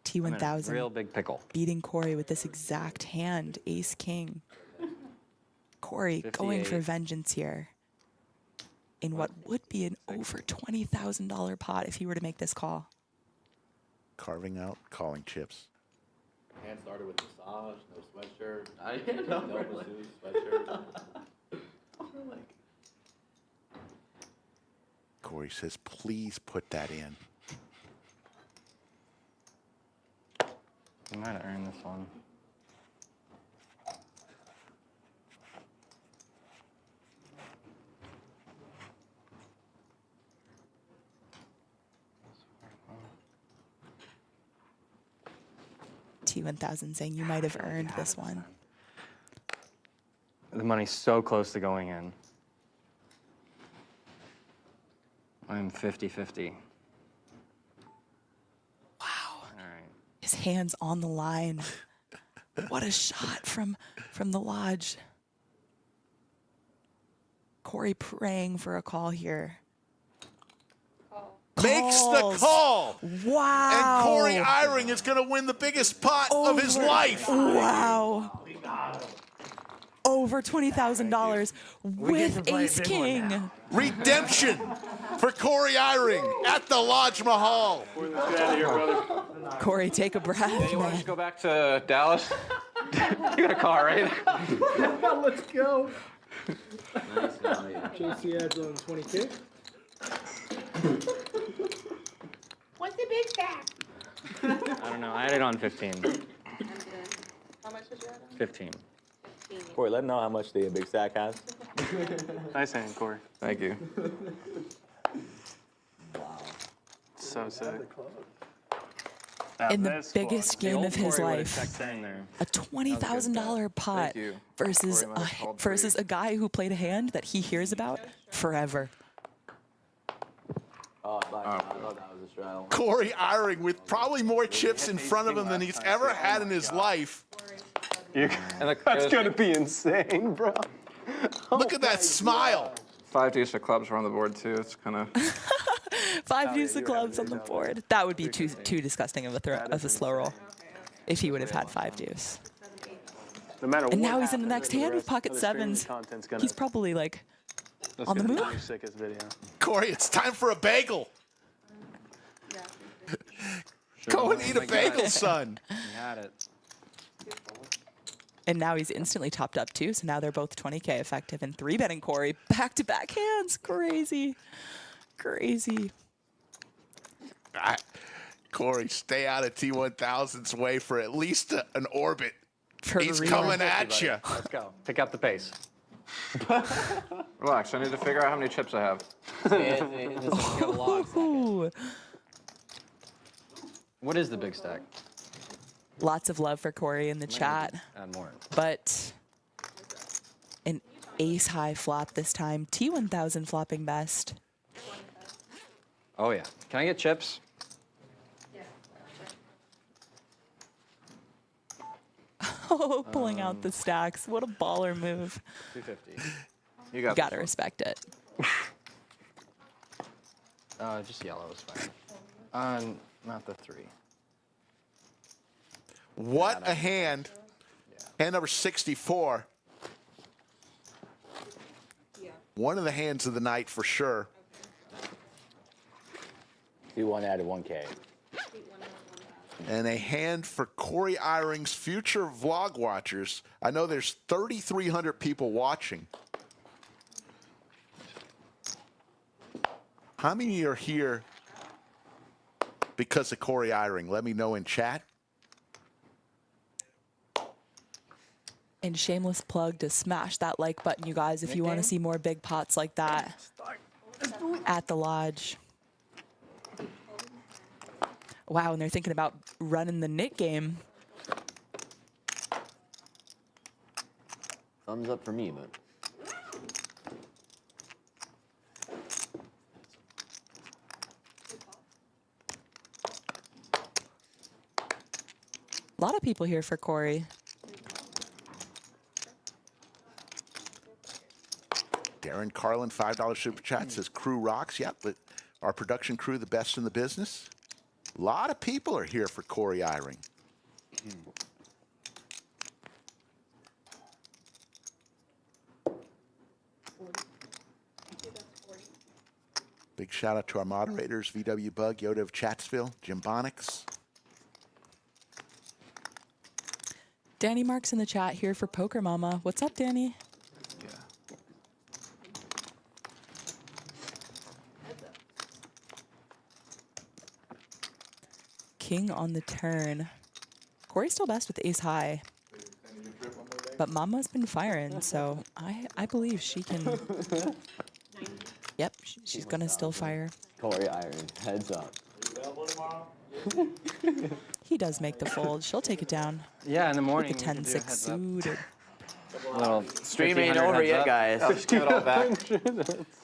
T1000 Real big pickle. beating Corey with this exact hand, ace king. Corey going for 58. vengeance here in what would be an over $20,000 pot if he were to make this call. Carving out calling chips. Hand started with massage, no sweatshirt. I didn't know. No masseuse, sweatshirt. Corey says, please put that in. You might have earned this one. T1000 saying you might have earned this one. The money's so close to going in. I'm 50-50. Wow. All right. His hands on the line. What a shot from the lodge. Corey praying for a call here. Makes the call. Wow. And Corey Eyring is going to win the biggest pot of his life. Wow. Over $20,000 with ace king. Redemption for Corey Eyring at the Lodge Mahal. Get out of here, brother. Corey, take a breath, You want to man. just go back to Dallas? You got a car, right? Let's go. Nice value. JC adds on 20K. What's the big stack? I don't know. I had it on 15. And then, how much did you add on? 15. Corey, let him know how much the big stack has. Nice hand, Corey. Thank you. So sick. In the biggest game of his life, a $20,000 pot Thank you. versus Corey might have called versus a guy who played a hand that he hears about forever. Oh, I thought that was a straddle. Corey Eyring with probably more chips in front of him than he's ever had in his life. That's gonna be insane, bro. Look at that smile. 5 deuce of clubs were on the board too. It's kind of. 5 deuce of clubs on the board. That would be too disgusting of a slow roll if he would have had 5 deuce. No matter And what now he's in the happens, next hand with rest pocket of the streaming sevens. content's gonna- He's probably like on the gonna be move. the sickest video. Corey, it's time for a bagel. Go and eat a bagel, son. You had it. And now he's instantly topped up too. So now they're both 20K effective and 3-betting Corey. Back-to-back hands. Crazy. Crazy. Corey, stay out of T1000's way for at least an orbit. For He's real. coming at you. Let's go. Pick up the pace. Relax. I need to figure out how many chips I have. Ooh. What is the big stack? Lots of love for Corey in the chat. Add more. But an ace high flop this time. T1000 flopping best. Oh, yeah. Can I get chips? Oh, pulling out the stacks. What a baller move. 250. You got. Gotta respect it. Just yellow is fine. Not the 3. What a hand. Hand number 64. One of the hands of the night for sure. D1 added 1K. And a hand for Corey Eyring's future vlog watchers. I know there's 3,300 people watching. How many are here because of Corey Eyring? Let me know in chat. And shameless plug to smash that like button, you guys, if you want to see more big pots like that at the lodge. Wow, and they're thinking about running the knit game. Thumbs up for me, but. A lot of people here for Corey. Darren Carlin, $5 super chat says crew rocks. Yep, but our production crew, the best in the business. A lot of people are here for Corey Eyring. Big shout out to our moderators, VW Bug, Yoda of Chatsville, Jim Bonix. Danny Mark's in the chat here for Poker Mama. What's up, Danny? King on the turn. Corey's still best with ace high. But Mama's been firing, so I believe she can. Yep, she's gonna still fire. Corey Eyring, heads up. He does make the fold. She'll take it down. Yeah, in the morning. With the 10-6 suited. Little Stream ain't over yet, guys. Just give it all back.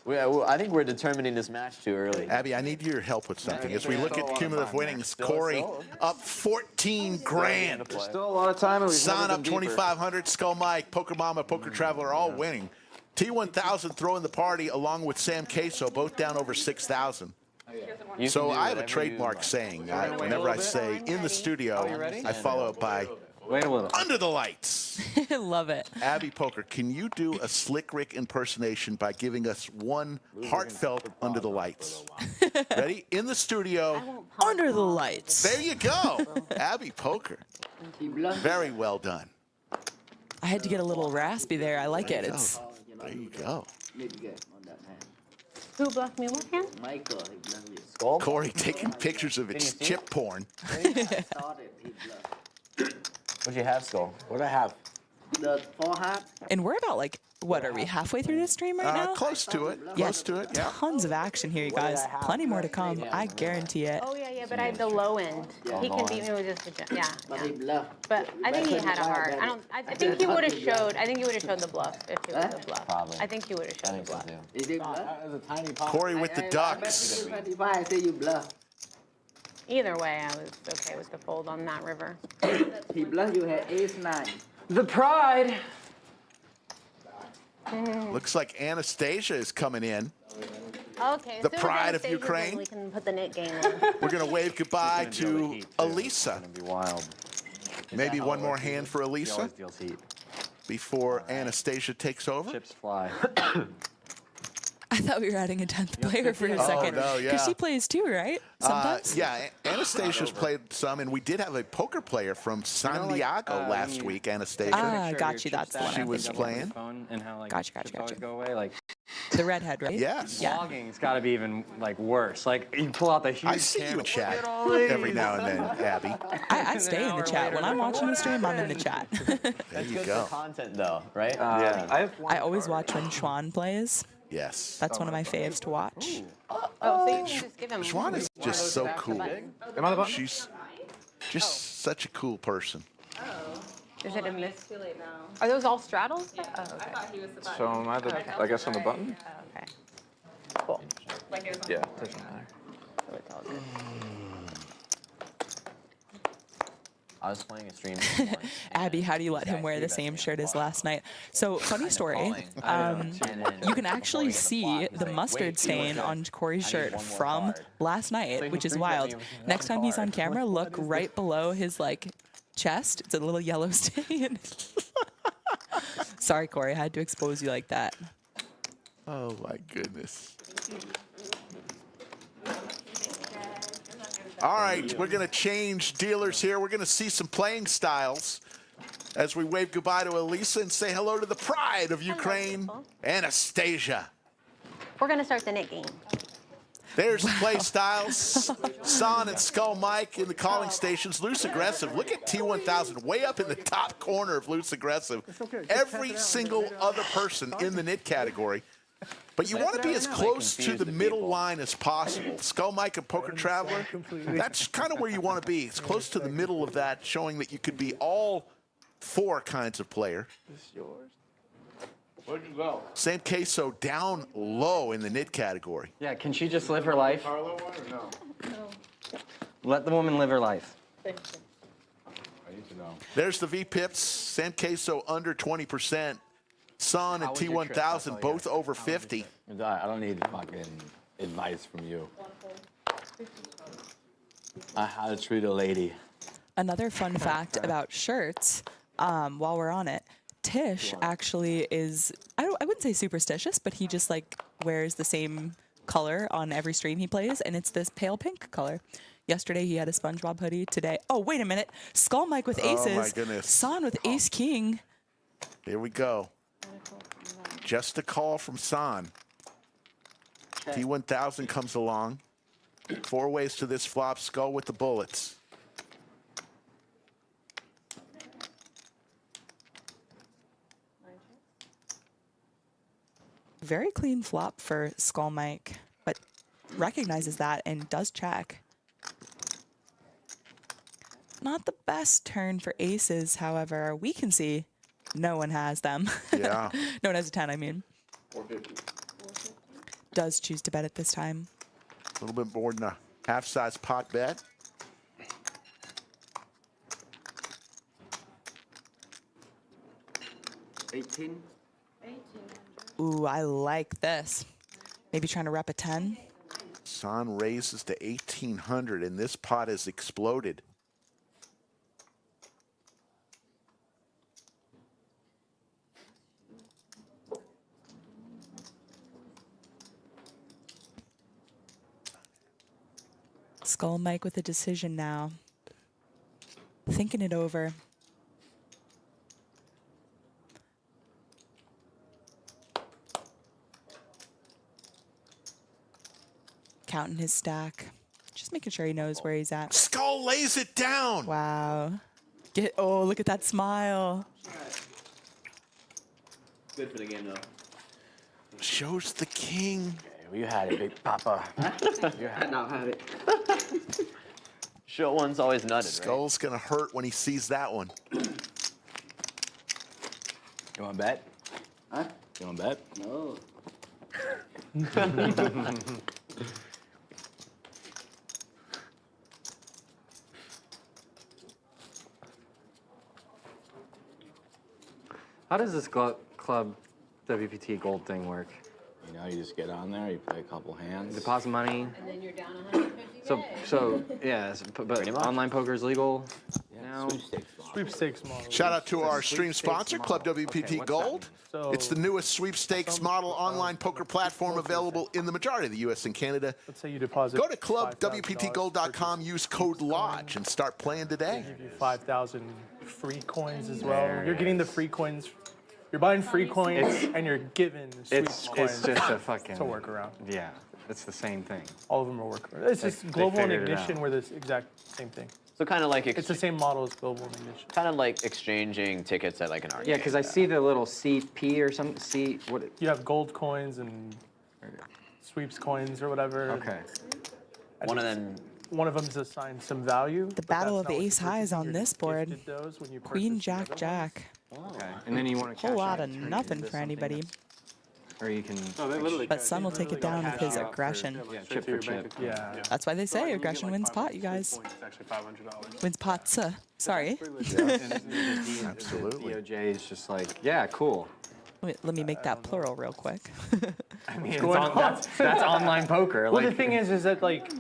I think we're determining this match too early. Abby, I need your help with something. As we look at cumulative winnings, Corey up 14 grand. There's still a lot of time. And Son up 2,500, Skull Mike, Poker Mama, Poker Traveler, all winning. T1000 throwing the party along with Sam Queso, both down over 6,000. So I have a trademark saying, whenever I say in the studio, I follow it by wait a little. Under the lights. Love it. Abby Poker, can you do a Slick Rick impersonation by giving us one heartfelt Under the Lights? Ready? In the studio. Under the lights. There you go. Abby Poker. Very well done. I had to get a little raspy there. I like it. It's. There you go. Who bluffed me? What hand? Michael. Corey taking pictures of its chip porn. What'd you have, Skull? What'd I have? The 4 heart. And we're about like, what are we, halfway through this stream right now? Close to it. Yeah, Close to it, yeah. Tons of action here, you guys. Plenty more to come. I guarantee it. Oh, yeah, but I had the low end. He can beat me with just a jump. Yeah. But he bluffed. But I think he had a heart. I think he would have showed. I think he would have showed the bluff if he was a bluff. Probably. I think he would have I showed the think so bluff. too. Is he bluff? That was a tiny pot. Corey with the ducks. 25, I say you bluff. Either way, I was okay with the fold on that river. He bluffed, you had ace 9. The pride. Looks like Anastasia is coming in. Okay. The pride of Ukraine. We can put the knit game in. We're going to wave goodbye to Elisa. It's gonna be wild. Maybe one more hand for He Elisa always deals heat. before Anastasia takes over. Chips fly. I thought we were adding a 10th player for a second. no, yeah. Because she plays too, right? Sometimes? Yeah, Anastasia's played some, and we did have a poker player from San Diego last week, Anastasia. Ah, got you. That's the one. She I'm was thinking of. playing. Phone and how like Gotcha. chips always go away. Like The redhead, right? Yes. Yeah. vlogging's got to be even like worse. Like you pull out the huge. I see you camera, chat look at all these. every now and then, Abby. I stay in the chat. When I'm watching the stream, I'm in the chat. There you Good go. for content, though, right? Yeah. I always watch when Schwan plays. Yes. That's one of my faves to watch. Oh, so you can just give him. Schwan is just so cool. Am I the button? She's just such a cool person. Is it a miss? Too late now. Are those all straddles? Oh, I okay. thought he was the button. So am I the, I guess I'm the button? Oh, okay. Cool. Like it was Yeah, doesn't matter. So it's all good. I was playing a stream this morning. Abby, how do you let him wear the same shirt as last night? So, funny story. You can actually see the mustard stain on Corey's shirt from last night, which is wild. Next time he's on camera, look right below his like chest. It's a little yellow stain. Sorry, Corey, I had to expose you like that. Oh my goodness. All right, we're going to change dealers here. We're going to see some playing styles as we wave goodbye to Elisa and say hello to the pride of Ukraine, Anastasia. We're gonna start the knit game. There's the play styles. Son and Skull Mike in the calling stations. Loose Aggressive. Look at T1000 way up in the top corner of Loose Aggressive. Every single other person in the knit category But you want to be as Might close to confuse the the middle people. line as possible. Skull Mike and Poker Traveler, that's kind of where you want to be. It's close to the middle of that, showing that you could be all 4 kinds of player. This is yours. Where'd you go? Sam Queso down low in the NID category. Yeah, can she just live her life? Carlo one or no? Let the woman live her life. I need to know. There's the V-Pips. Sam Queso under 20%. Son and How was your trip? That's all T1000 you both got. over 50. I don't need fucking advice from you. How to treat a lady. Another fun fact about shirts, while we're on it, Tish actually is, I wouldn't say superstitious, but he just like wears the same color on every stream he plays, and it's this pale pink color. Yesterday he had a SpongeBob hoodie. Today, oh, wait a minute. Skull Mike with aces. Oh, my goodness. Son with ace king. Here we go. Just a call from San. T1000 comes along. 4 ways to this flop. Skull with the bullets. Very clean flop for Skull Mike, but recognizes that and does check. Not the best turn for aces, however. We can see no one has them. Yeah. No one has a 10, I mean. 450. Does choose to bet at this time. A little bit more than a half-size pot bet. Ooh, I like this. Maybe trying to rep a 10. San raises to 1,800, and this pot has exploded. Skull Mike with a decision now. Thinking it over. Counting his stack. Just making sure he knows where he's at. Skull lays it down. Wow. Oh, look at that smile. Good for the game, though. Shows the king. You had it, Big Papa. Now have it. Short one's always nutted, Skull's gonna hurt when he sees that one. You want to bet? Huh? You want to bet? No. How does this club WPT Gold thing work? You know, you just get on there, you play a couple hands. Deposit money. And then you're down 150 So yeah, but online poker is legal now. Sweepstakes model. Shout out to our stream sponsor, Club WPT Okay, what's Gold. So It's the newest sweepstakes model online poker platform available in the majority of the U.S. and Canada. let's say you deposit. Go to $5,000 clubwptgold.com, use code LODGE, and start playing today. Give you 5,000 free coins as well. You're getting the free coins. You're buying free coins and you're given sweeps coins. It's just a fucking. It's a workaround. Yeah, it's the same thing. All of them are workaround. It's just They global and figured it ignition out. were the exact same thing. So kind of like It's the same model as global and ignition. kind of like exchanging tickets at like an arcade. Yeah, because I see the little CP or some C. What? You have gold coins and sweeps coins or whatever. Okay. One of them. One of them is assigned some value. The but battle that's of the not what ace you're highs on purchasing. this You're board. gifted those when you Queen, purchase the Jack, other Jack. Okay. And then you want to Whole lot of nothing for anybody. Or you can. But Sun will take it down with his aggression. Yeah, chip for chip. Yeah. That's why they say aggression wins pot, you guys. It's actually $500. Wins pots. Sorry. Absolutely. DOJ is just like, yeah, cool. Let me make that plural real quick. I mean, it's going on? that's online poker. Well, like, the thing is that like,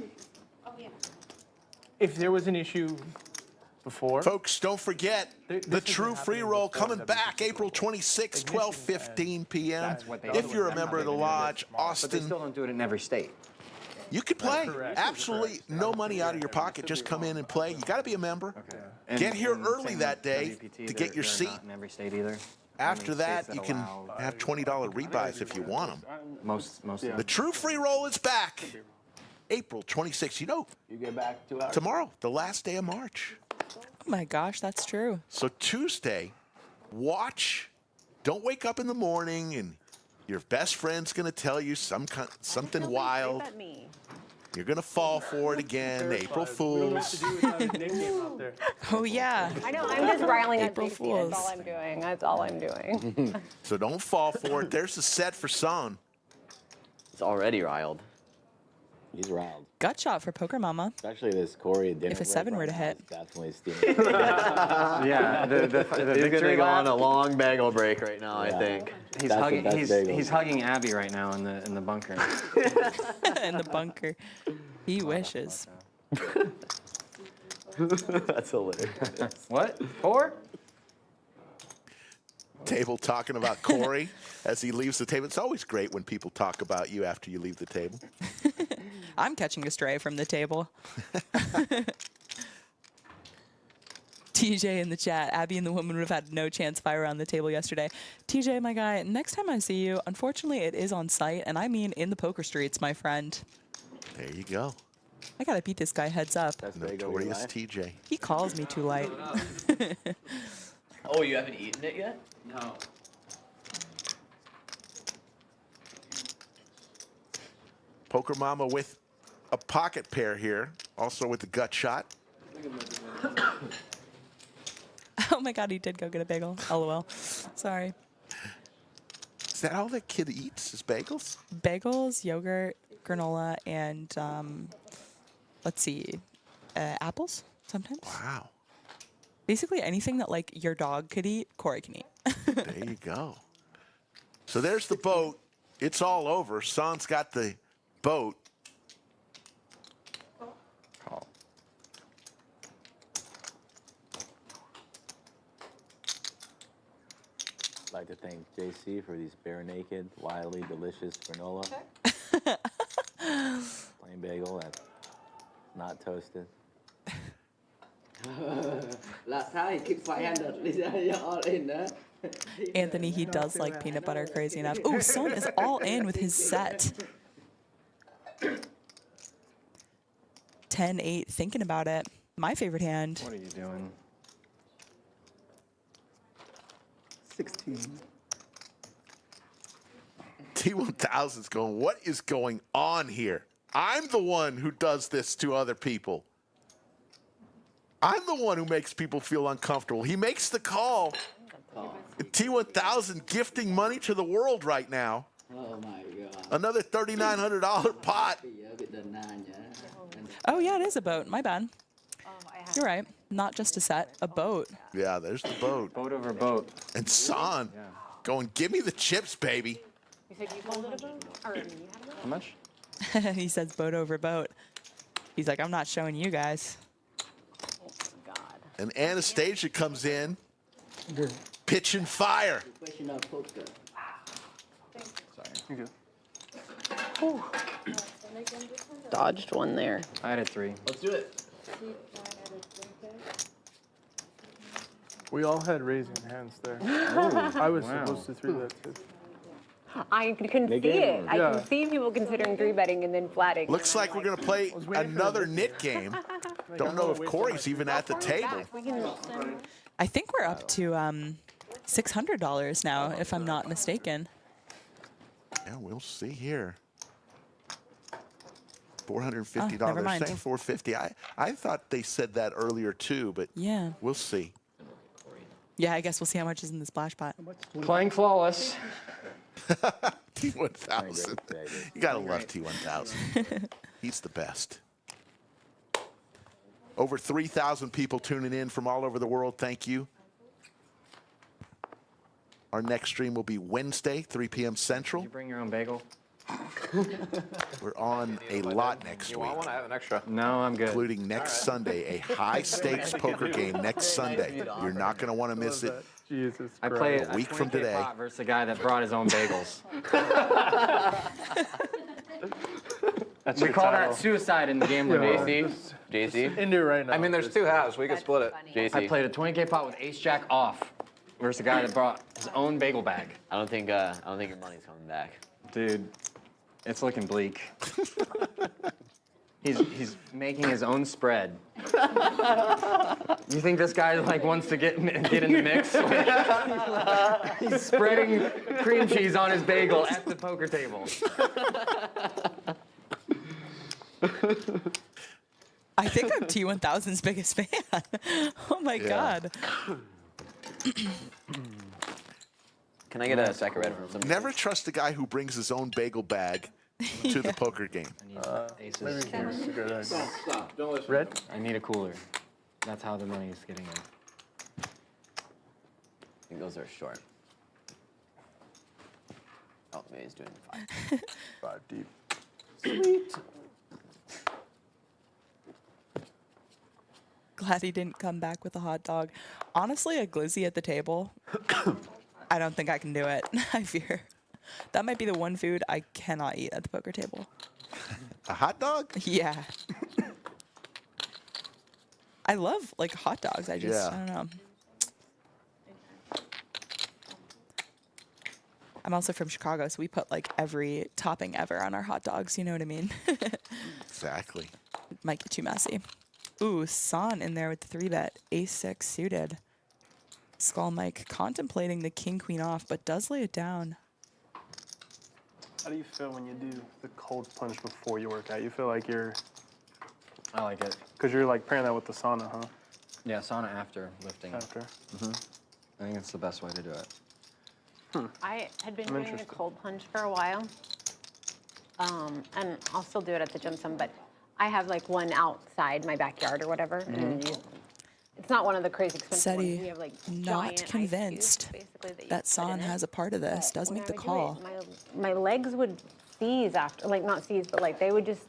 if there was an issue before, Folks, don't forget This the has been True happening Free Roll before coming WPT back April 26, Ignition 12:15 p.m. that's what they If do. you're a member of the Lodge, but they Austin, still don't do it in every state. you can play. Correct. Absolutely no money out of your pocket. Just come in and play. You got to be a member. Get here And early same that with day WPT, to get they're your seat. Not in every state either. After Only states that, you can allow have $20 rebuys if you want them. most. The True Free Roll is back. April 26th. You know, You get back 2 hours. tomorrow, the last day of March. Oh my gosh, that's true. So Tuesday, watch. Don't wake up in the morning and Your best friend's gonna tell you something wild. Bet me. You're gonna fall for it again. April Fools. Oh yeah. I know. I'm just riling up April JC. Fools. That's all I'm doing. That's all I'm doing. So don't fall for it. There's the set for Son. It's already riled. He's riled. Gut shot for Poker Mama. Especially this Corey dinner. If a 7 were to hit. Definitely steaming. Yeah, the He's victory gonna go on lap. a long bagel break right now, I think. He's That's the hugging. best bagel. He's hugging Abby right now in the bunker. In the bunker. He wishes. That's hilarious. What? 4? Table talking about Corey as he leaves the table. It's always great when people talk about you after you leave the table. I'm catching a stray from the table. TJ in the chat, Abby and the woman would have had no chance if I were on the table yesterday. TJ, my guy, next time I see you, unfortunately it is on site, and I mean in the poker streets, my friend. There you go. I gotta beat this guy heads up. Notorious TJ. He calls me too light. Oh, you haven't eaten it yet? No. Poker Mama with a pocket pair here, also with the gut shot. Oh my god, he did go get a bagel. LOL. Sorry. Is that all that kid eats is bagels? Bagels, yogurt, granola, and let's see, apples sometimes. Wow. Basically anything that like your dog could eat, Corey can eat. There you go. So there's the boat. It's all over. Son's got the boat. Call. I'd like to thank JC for these bare naked, wildly delicious granola. Plain bagel that's not toasted. Last time he keeps right-handed. You're all in there. Anthony, he does like peanut butter crazy enough. Ooh, Son is all in with his set. 10-8, thinking about it. My favorite hand. What are you doing? 16. T1000's going, what is going on here? I'm the one who does this to other people. I'm the one who makes people feel uncomfortable. He makes the call. T1000 gifting money to the world right now. Oh my god. Another $3,900 pot. Oh yeah, it is a boat. My bad. You're right. Not just a set, a boat. Yeah, there's the boat. Boat over boat. And Son going, give me the chips, baby. You said you folded a boat? Or you had a boat? How much? He says boat over boat. He's like, I'm not showing you guys. And Anastasia comes in, pitching fire. Sorry. Dodged one there. I had 3. Let's do it. We all had raising hands there. I was supposed to 3-bet too. I can see it. I Yeah. can see people considering 3-betting and then flatting. Looks like we're going to play another knit game. Don't know if Corey's even at the table. I think we're up to $600 now, if I'm not mistaken. Yeah, we'll see here. $450. Oh, never They're mind. saying $450. I thought they said that earlier too, but Yeah. we'll see. Yeah, I guess we'll see how much is in the splash pot. Playing flawless. T1000. You gotta love T1000. He's the best. Over 3,000 people tuning in from all over the world. Thank you. Our next stream will be Wednesday, 3 p.m. Central. You bring your own bagel? We're on a lot next You week, want one? I have an extra. No, I'm good. including next Sunday, a high-stakes poker game next Sunday. You're not going to want to miss it. Jesus I Christ. played A week from 20K today. pot versus a guy that brought his own bagels. We called that suicide in the game limit. JC? Into it right now. I mean, there's 2 halves. We could split it. JC? I played a 20K pot with ace jack off versus a guy that brought his own bagel bag. I don't think your money's coming back. Dude, it's looking bleak. He's making his own spread. You think this guy like wants to get in the mix? Like, he's spreading cream cheese on his bagel at the poker table. I think I'm T1000's biggest fan. Oh my God. Can I get a second red from somebody? Never trust a guy who brings his own bagel bag to the poker game. Aces. Maybe here's a good idea. Stop. Don't listen. Red? I need a cooler. That's how the money is getting in. I think those are short. Oh, maybe he's doing 5. 5 deep. Sweet. Glad he didn't come back with a hot dog. Honestly, a glizzy at the table, I don't think I can do it. I fear. That might be the one food I cannot eat at the poker table. A hot dog? Yeah. I love like hot dogs. I just, I don't know. I'm also from Chicago, so we put like every topping ever on our hot dogs. You know what I mean? Exactly. Might get too messy. Ooh, Son in there with the 3-bet. Ace-6 suited. Skull Mike contemplating the king-queen off, but does lay it down. How do you feel when you do the cold plunge before you work out? You feel like you're... I like it. Because you're like pairing that with the sauna, huh? Yeah, sauna after lifting. After. I think it's the best way to do it. I had been I'm doing a interested. cold plunge for a while, and I'll still do it at the gym some, but I have like one outside my backyard or whatever, and it's not one of the crazy expensive ones. Seti You have like not giant ice convinced cubes, basically, that you that put Son in it. has a part of this. But Does when make I the would do call. it, my legs would seize after, like not seize, but like they would just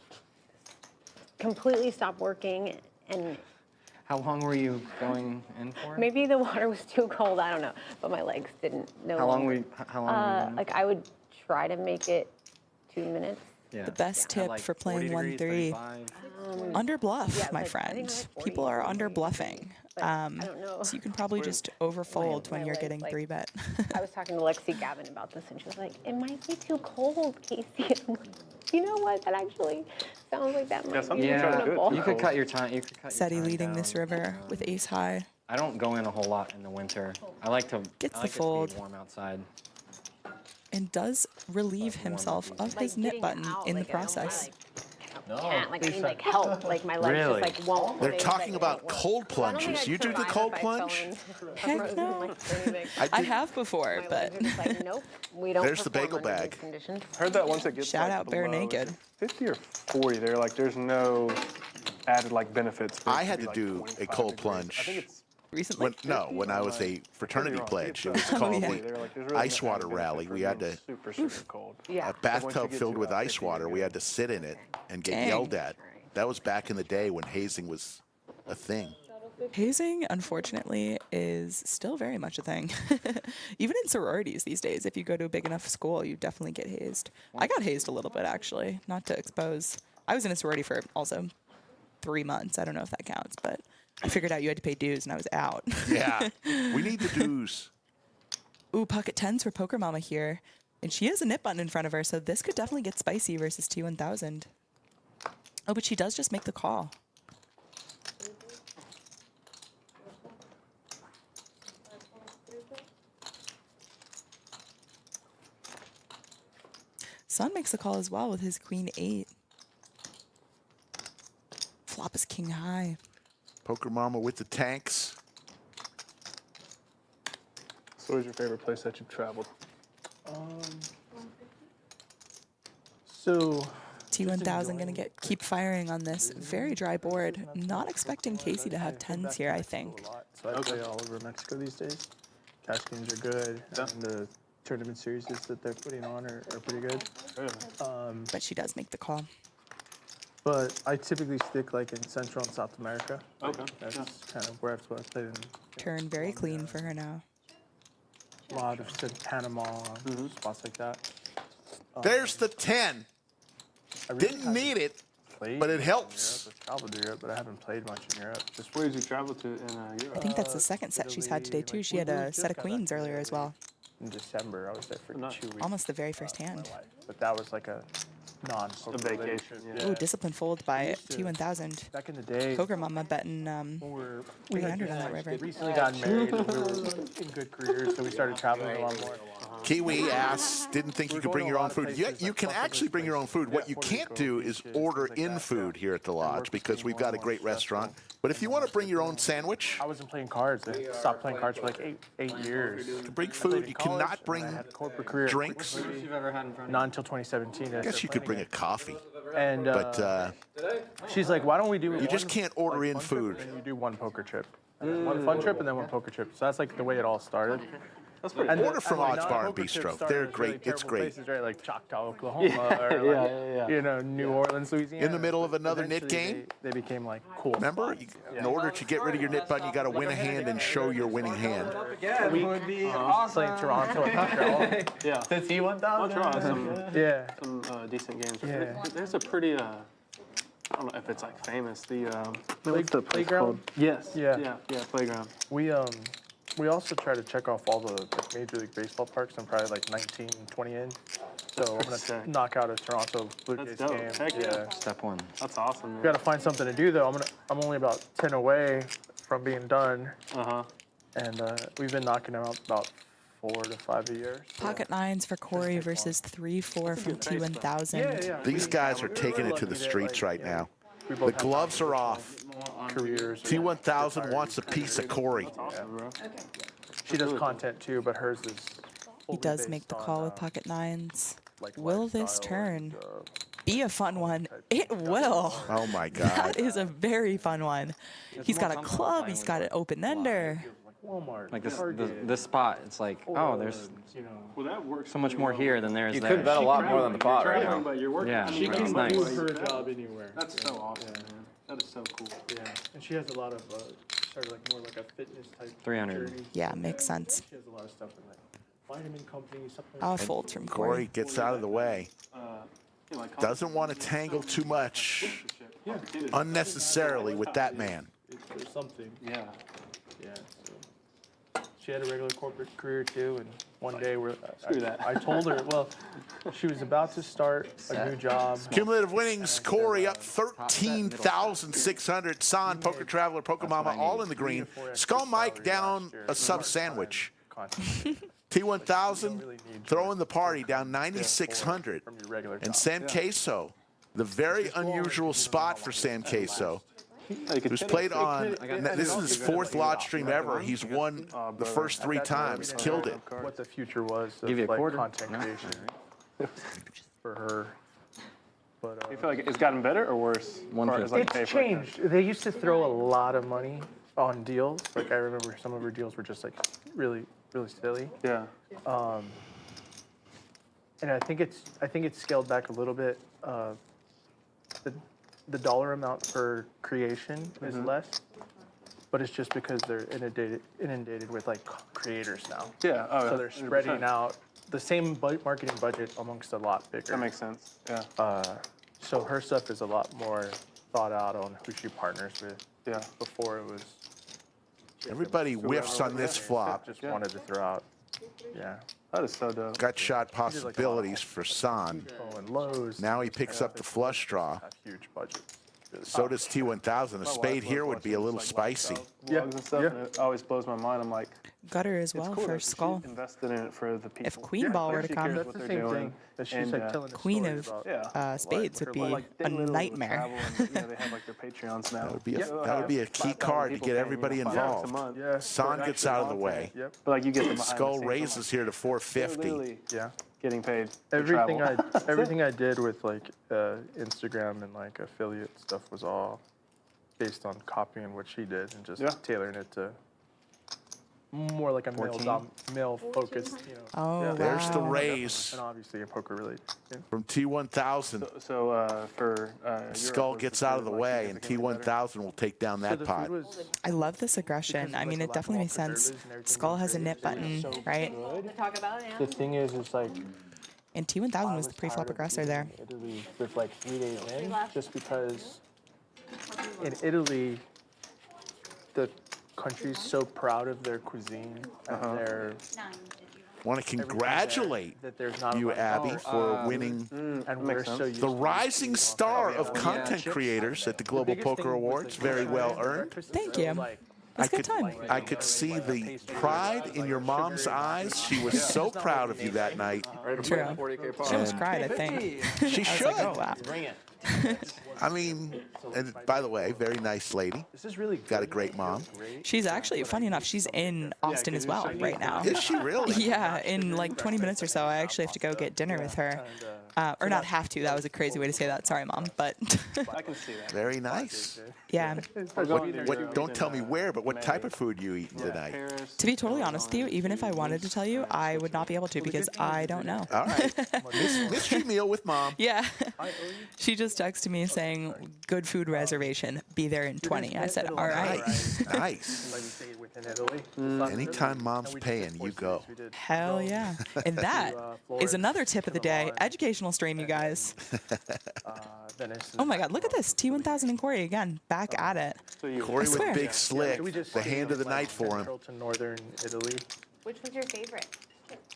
completely stop working, and How long were you going in for? maybe the water was too cold. I don't know, but my legs didn't. How long were you? How long? were you in? Like I would try to make it 2 minutes. Yeah. The best At, tip like, for 40 playing degrees, 1-3. 35? Under bluff, Yeah, it was my like- I think it friend. was like 40 People are degrees, under maybe. bluffing. I don't know. So you can probably just overfold when my you're legs, getting like- 3-bet. I was talking to Lexi Gavin about this, and she was like, "It might be too cold, Casey." I'm like, you know what? That actually sounds like that might some be people try to do it reasonable. too You could cut your time. You could cut your Seti time leading down. this river with ace high. I don't go in a whole lot in the winter. I like to. Gets I the like it to fold. be warm outside. And does relieve himself of his knit button in the process. Can't, like, I need like help. Like my legs Really? just like won't. They're they, talking like, about won't work. cold So I don't think plunges. I'd You do the survive cold if I fell plunge? in Heck frozen no. legs or anything. I did- have before, My but legs are just like, nope, we don't. There's the bagel perform under bag. these conditions. I heard that once it gets Shout like out bare below, naked. is it 50 or 40, they're like, there's no added like benefits. for it I had be, to like, do a 25 cold degrees. plunge. I think it's recently. When I was a fraternity wrong. pledge, it It's, was called yeah. the they're like, there's really ice no water benefit rally. for We had being to super, super cold. Yeah. a once you bathtub get filled to with about ice 50, water. you're We good. had to sit in it and get Dang. yelled at. That was back in the day when hazing was a thing. Hazing, unfortunately, is still very much a thing. Even in sororities these days, if you go to a big enough school, you definitely get hazed. I got hazed a little bit, actually, not to expose. I was in a sorority for also 3 months. I don't know if that counts, but I figured out you had to pay dues, and I was out. Yeah, we need the dues. Ooh, pocket tens for Poker Mama here. And she has a knit button in front of her, so this could definitely get spicy versus T1000. Oh, but she does just make the call. Son makes the call as well with his queen 8. Flop is king high. Poker Mama with the tanks. So where's your favorite place that you've traveled? So T1000 gonna keep firing on this very dry board. Not expecting Casey to have tens here, I think. So I play all over Mexico these days. Cash games are good, and the tournament series that they're putting on are pretty good. But she does make the call. But I typically stick like in Central and South America. Okay. That's kind of where I've played in. Turn very clean for her now. A lot of said Panama, spots like that. There's the 10. I really Didn't need it, played but it much helps. in Europe. I've traveled to Europe, but I haven't played much in Europe. Just where did you travel to in Europe? I think that's the second set she's had today, too. She had a set of queens earlier as well. In December, I was there for 2 weeks. Almost the very first hand. But that was like a non-poker vacation, related. Ooh, discipline fold by used to- T1000. Back in the day, Poker Mama betting we 300 had on that just river. recently gotten married and we were in good careers, so we started traveling a lot more. Kiwi asks, didn't think you could bring your own food. You can actually bring your own food. What you can't do is order in food here at the lodge because we've got a great restaurant. But if you want to bring your own sandwich, I wasn't playing cards. I stopped playing cards for like eight years. you can bring food. You cannot bring I had a corporate career. drinks. Not until 2017. I guess you could bring a coffee. And But she's like, why don't we do you just can't order in food. And you do one poker trip. And then one fun trip and then one poker trip. So that's like the way it all started. And Order from like, Odds Bar and non-poker trips Bistro. started They're with great. really It's terrible great. Places, right? Like Choctaw, Oklahoma, or like, you know, New Orleans, Louisiana. In the middle of another knit Eventually game? They became like cool. Remember, in order to get rid of your knit button, you got to win a hand and show your winning hand. We would be playing Toronto at Montreal. Yeah. The T1000. Montreal has Yeah. some decent games. Yeah. There's a pretty, I don't know if it's like famous. The Playground? Yes. Yeah. Yeah. Playground. We also try to check off all the like, Major League Baseball parks. I'm probably like 19, 20 in. So I'm gonna sick. knock out a Toronto Blue Jays dope. game. Heck yeah. Step one. That's awesome. We gotta find something to do though. I'm only about 10 away from being done, and we've been knocking them out about 4 to 5 a year. So. Pocket nines for Corey versus 3-4 from T1000. Yeah. These guys are taking it to the streets right now. We The both have gloves are off. careers. T1000 wants a piece of Corey. Awesome, bro. She does content too, but hers is. He does make the call with pocket nines. Will this lifestyle turn and, be a fun one? It will. Oh my God. That is a very fun one. He's got a club. He's got an open-ender. Walmart. Like this spot, it's like, oh, there's Well, that works. so much more here than there is You there. could bet a lot more than the pot right now. But you're working. Yeah, I mean, that's that's nice. nice. her job anywhere. That's so awesome, man. That is so cool. Yeah, and she has a lot of started like more like a fitness type. 300. journey. Yeah, makes sense. She has a lot of stuff in like vitamin companies, supplements. I'll fold from Corey Corey. gets out of the way. Yeah, like Doesn't want to tangle too much unnecessarily with that man. There's something. Yeah. Yeah. So. She had a regular corporate career too, and one day Screw that. I told her, well, she was about to start a new job. Cumulative winnings, Corey up 13,600. San, Poker Traveler, Poker Mama, all in the green. Skull Mike down a sub sandwich. T1000 throwing the party down 9,600. From your regular And job. Sam Queso, the very unusual spot for Sam Queso, who's played on, this is his 4th lodge stream ever. He's won the first 3 times, killed it. What the future was of Give you a like quarter? content creation for her. But You feel like it's gotten better or worse? As far as, like, pay it's for it? changed. They used to throw a lot of money on deals. Like I remember some of her deals were just like really, really silly. Yeah. And I think it's scaled back a little bit. The dollar amount per creation is less, but it's just because they're inundated with like creators now. Yeah. Oh, So they're 100%. spreading out the same marketing budget amongst a lot bigger. That makes sense. Yeah. So her stuff is a lot more thought out on who she partners with. Yeah. Before it was Everybody whiffs on this flop. just wanted to throw out. Yeah. That is so dope. Gut shot possibilities for San. Oh, and lows. Now he picks up the flush draw. Have huge budgets. So does T1000. A spade here would be a little spicy. Vlogs and stuff, and it always blows my mind. I'm like, Gutter as well it's cool for that she Skull. invested in it for the people. If Queen Ball were to She come, cares That's what the they're same doing. thing that she's And, like telling a Queen story of about. Yeah. Spades would be Like, a they literally would nightmare. travel and, they have like their Patreons now. That would be a key card to get everybody involved. Yeah. San gets out of the way. Yep. But like you get the behind Skull the scenes, raises here to 450. literally Yeah. getting paid. to Everything travel. everything I did with like Instagram and like affiliate stuff was all based on copying what she did and just tailoring it to more like a male focused, Oh, There's the wow. raise and obviously in poker related. from T1000. So for Skull gets out of the way, and T1000 will take down So that the pot. food was I love this aggression. I mean, it definitely makes sense. Skull has a knit button, right? To talk about it, the thing is like And T1000 was the pre-flop aggressor there. Italy with like 3 days in, just because in Italy the country's so proud of their cuisine and their Want to congratulate that there's not you, a lot Abby, of for winning and we're so used the to rising star of content creators at the Global biggest Poker thing was Awards. the Very well breakfast earned. is Thank so, you. like, That's a good time. I could see the pride in your mom's eyes. She was so proud of you that night. True. 40K pot. She almost cried, I think. She I was should. like, oh, wow. Bring it. I mean, and by the way, very nice lady. This is really Got a great mom. She's actually, funny enough, she's in Austin as well right now. Is she really? Yeah, in like 20 minutes or so, I actually have to go get dinner with her. Or not have to, that was a crazy way to say that. Sorry, Mom. But I can see that. Very nice. yeah, Don't tell me where, but what type of food you eating tonight? to be totally honest with you, even if I wanted to tell you, I would not be able to because I don't know. All right. Mystery meal with mom. Yeah. She just texted me saying, good food reservation, be there in 20. I said, all right. Nice. Anytime mom's paying, you go. Hell yeah. And that is another tip of the day. Educational stream, you guys. Oh my God, look at this. T1000 and Corey again, back at it. Corey I swear. with Big Slick, the hand of the night for him. To northern Italy. Which was your favorite?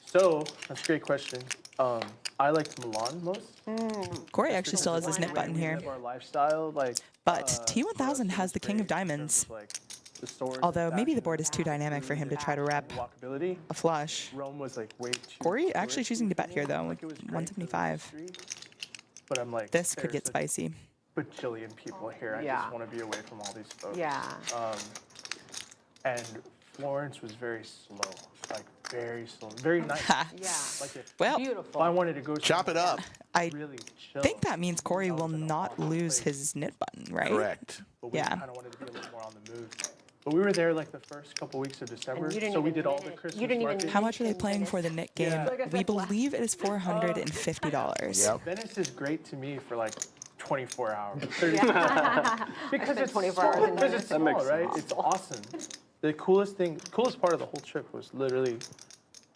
So that's a great question. I liked Milan most. Corey actually still has his knit button here. Our lifestyle, like. But T1000 has the King of Diamonds. Although maybe the board is too dynamic for him to try to rep walkability. a flush. Rome was like way too. Corey actually choosing to bet here though, like 175. But I'm like. This could get spicy. Bajillion people here. I just want to be away from all these folks. Yeah. And Florence was very slow, like very slow, very nice. Yeah. Like if Well, Beautiful. I wanted to go Chop it up. I really chill. think that means Corey will not lose his knit button, right? Correct. But we Yeah. kind of wanted to be a little more on the move. But we were there like the first couple weeks of December, you didn't so we even did all win the it. Christmas You didn't even markets. How much are they playing for the knit game? Yeah. We believe it is $450. Yep. Venice is great to me for like 24 hours. Yeah. Because it's 24 hours in because it's Venice. small, right? It's awesome. The coolest part of the whole trip was literally